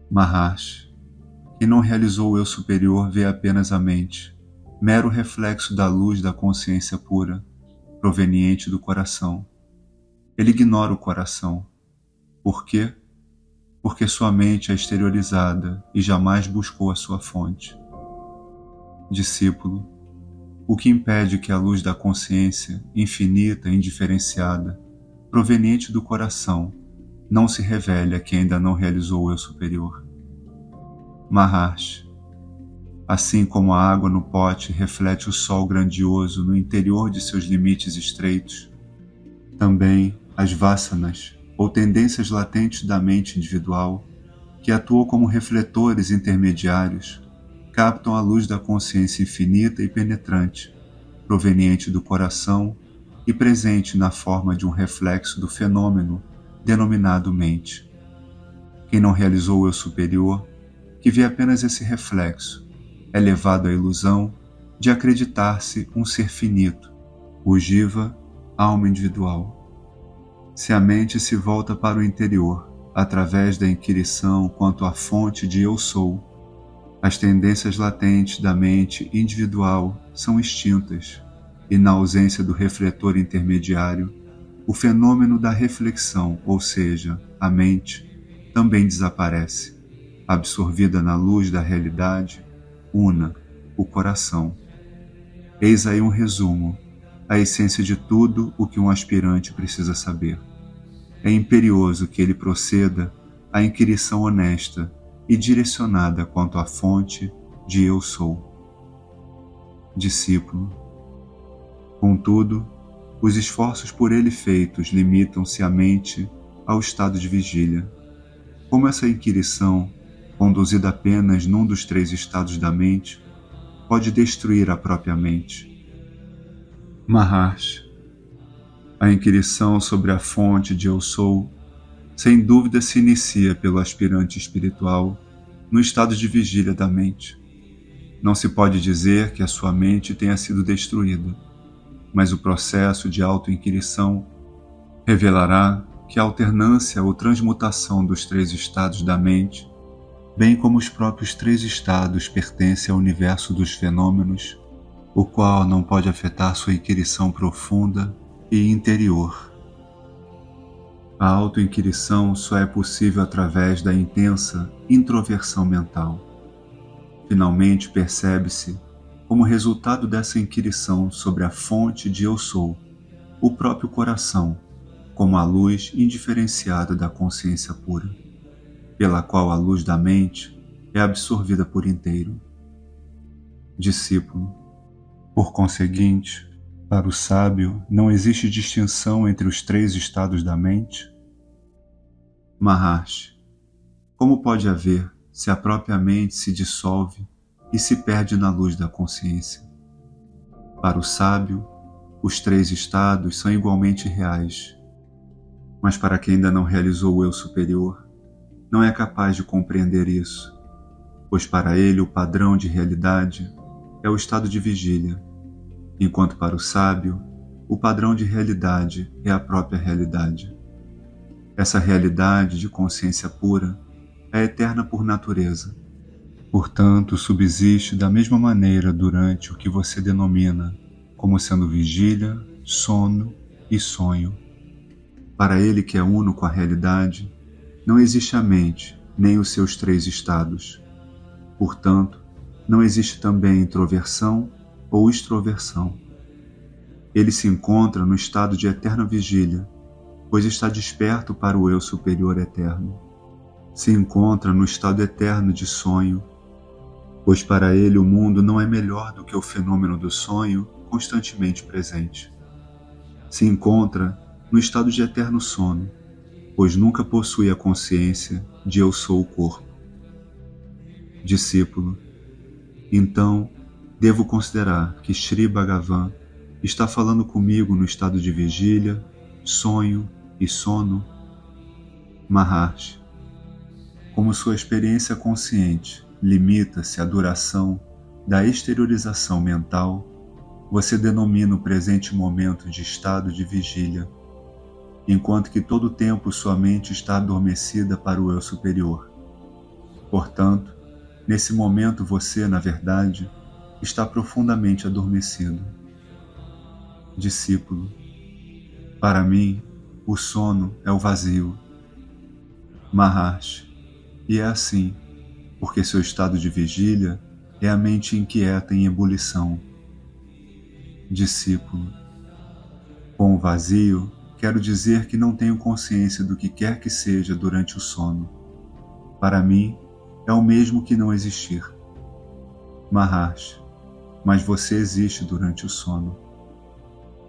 Maharshi, quem não realizou o eu superior vê apenas a mente, mero reflexo da luz da consciência pura, proveniente do coração. Ele ignora o coração. Por quê? Porque sua mente é exteriorizada e jamais buscou a sua fonte. Discípulo, o que impede que a luz da consciência, infinita e indiferenciada, proveniente do coração, não se revele a quem ainda não realizou o eu superior? Maharshi, assim como a água no pote reflete o sol grandioso no interior de seus limites estreitos, também as vasanas, ou tendências latentes da mente individual, que atuam como refletores intermediários, captam a luz da consciência infinita e penetrante, proveniente do coração e presente na forma de um reflexo do fenômeno denominado mente. Quem não realizou o eu superior, que vê apenas esse reflexo, é levado à ilusão de acreditar-se um ser finito, o Jiva, alma individual. Se a mente se volta para o interior, através da inquirição quanto à fonte de eu sou, as tendências latentes da mente individual são extintas e, na ausência do refletor intermediário, o fenômeno da reflexão, ou seja, a mente, também desaparece, absorvida na luz da realidade, una, o coração. Eis aí um resumo, a essência de tudo o que um aspirante precisa saber. É imperioso que ele proceda à inquirição honesta e direcionada quanto à fonte de eu sou. Discípulo, contudo, os esforços por ele feitos limitam-se à mente ao estado de vigília. Como essa inquirição, conduzida apenas num dos 3 estados da mente, pode destruir a própria mente? Maharshi, a inquirição sobre a fonte de eu sou, sem dúvida se inicia pelo aspirante espiritual no estado de vigília da mente. Não se pode dizer que a sua mente tenha sido destruída, mas o processo de auto-inquirição revelará que a alternância ou transmutação dos 3 estados da mente, bem como os próprios 3 estados, pertencem ao universo dos fenômenos, o qual não pode afetar sua inquirição profunda e interior. A auto-inquirição só é possível através da intensa introversão mental. Finalmente percebe-se, como resultado dessa inquirição sobre a fonte de eu sou, o próprio coração, como a luz indiferenciada da consciência pura, pela qual a luz da mente é absorvida por inteiro. Discípulo, por conseguinte, para o sábio, não existe distinção entre os 3 estados da mente? Maharshi, como pode haver se a própria mente se dissolve e se perde na luz da consciência? Para o sábio, os 3 estados são igualmente reais, mas para quem ainda não realizou o eu superior, não é capaz de compreender isso, pois para ele o padrão de realidade é o estado de vigília, enquanto para o sábio, o padrão de realidade é a própria realidade. Essa realidade de consciência pura é eterna por natureza. Portanto, subsiste da mesma maneira durante o que você denomina como sendo vigília, sono e sonho. Para ele que é uno com a realidade, não existe a mente, nem os seus 3 estados. Portanto, não existe também introversão ou extroversão. Ele se encontra no estado de eterna vigília, pois está desperto para o eu superior eterno. Se encontra no estado eterno de sonho, pois para ele o mundo não é melhor do que o fenômeno do sonho constantemente presente. Se encontra no estado de eterno sono, pois nunca possui a consciência de eu sou o corpo. Discípulo, então, devo considerar que Sri Bhagavan está falando comigo no estado de vigília, sonho e sono? Maharshi, como sua experiência consciente limita-se à duração da exteriorização mental, Você denomina o presente momento de estado de vigília, enquanto que todo o tempo sua mente está adormecida para o eu superior. Portanto, nesse momento você, na verdade, está profundamente adormecido. Discípulo, para mim, o sono é o vazio. Maharshi, e é assim, porque seu estado de vigília é a mente inquieta em ebulição. Discípulo, com o vazio, quero dizer que não tenho consciência do que quer que seja durante o sono. Para mim, é o mesmo que não existir. Maharshi, mas você existe durante o sono.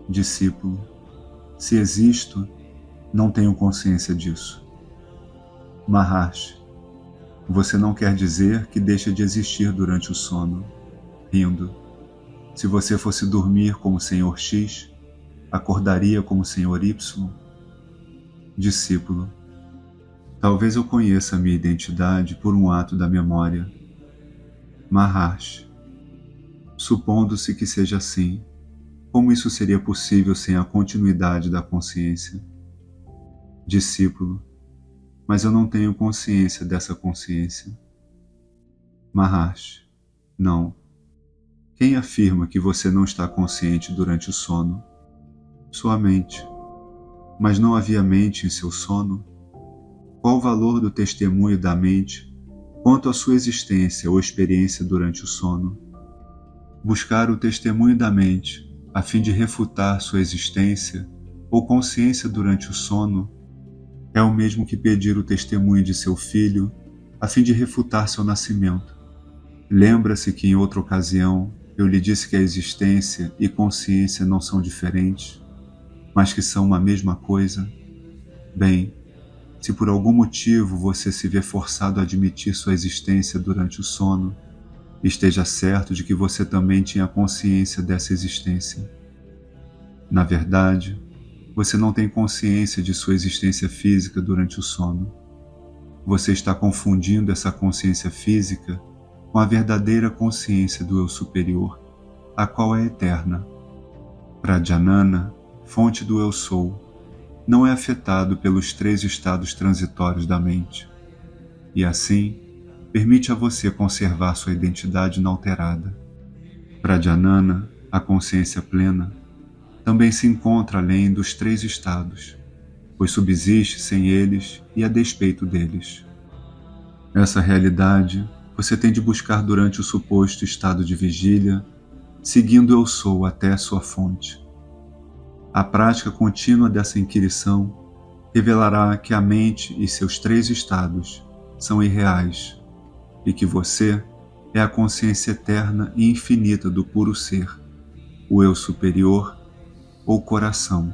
Discípulo, se existo, não tenho consciência disso. Maharshi, você não quer dizer que deixa de existir durante o sono. Rindo, se você fosse dormir como o Senhor X, acordaria como o Senhor Y? Discípulo, talvez eu conheça a minha identidade por um ato da memória. Maharshi, supondo-se que seja assim, como isso seria possível sem a continuidade da consciência? Discípulo, mas eu não tenho consciência dessa consciência. Maharshi, não. Quem afirma que você não está consciente durante o sono? Sua mente. Mas não havia mente em seu sono? Qual o valor do testemunho da mente quanto à sua existência ou experiência durante o sono? Buscar o testemunho da mente a fim de refutar sua existência ou consciência durante o sono é o mesmo que pedir o testemunho de seu filho a fim de refutar seu nascimento. Lembra-se que em outra ocasião eu lhe disse que a existência e consciência não são diferentes, mas que são uma mesma coisa? Bem, se por algum motivo você se vê forçado a admitir sua existência durante o sono, esteja certo de que você também tinha consciência dessa existência. Na verdade, você não tem consciência de sua existência física durante o sono. Você está confundindo essa consciência física com a verdadeira consciência do eu superior, a qual é eterna. Pradhanana, fonte do eu sou, não é afetado pelos 3 estados transitórios da mente, e assim permite a você conservar sua identidade inalterada. Pradhanana, a consciência plena, também se encontra além dos 3 estados, pois subsiste sem eles e a despeito deles. Essa realidade você tem de buscar durante o suposto estado de vigília, seguindo o eu sou até sua fonte. A prática contínua dessa inquirição revelará que a mente e seus 3 estados são irreais e que você é a consciência eterna e infinita do puro ser, o eu superior ou coração.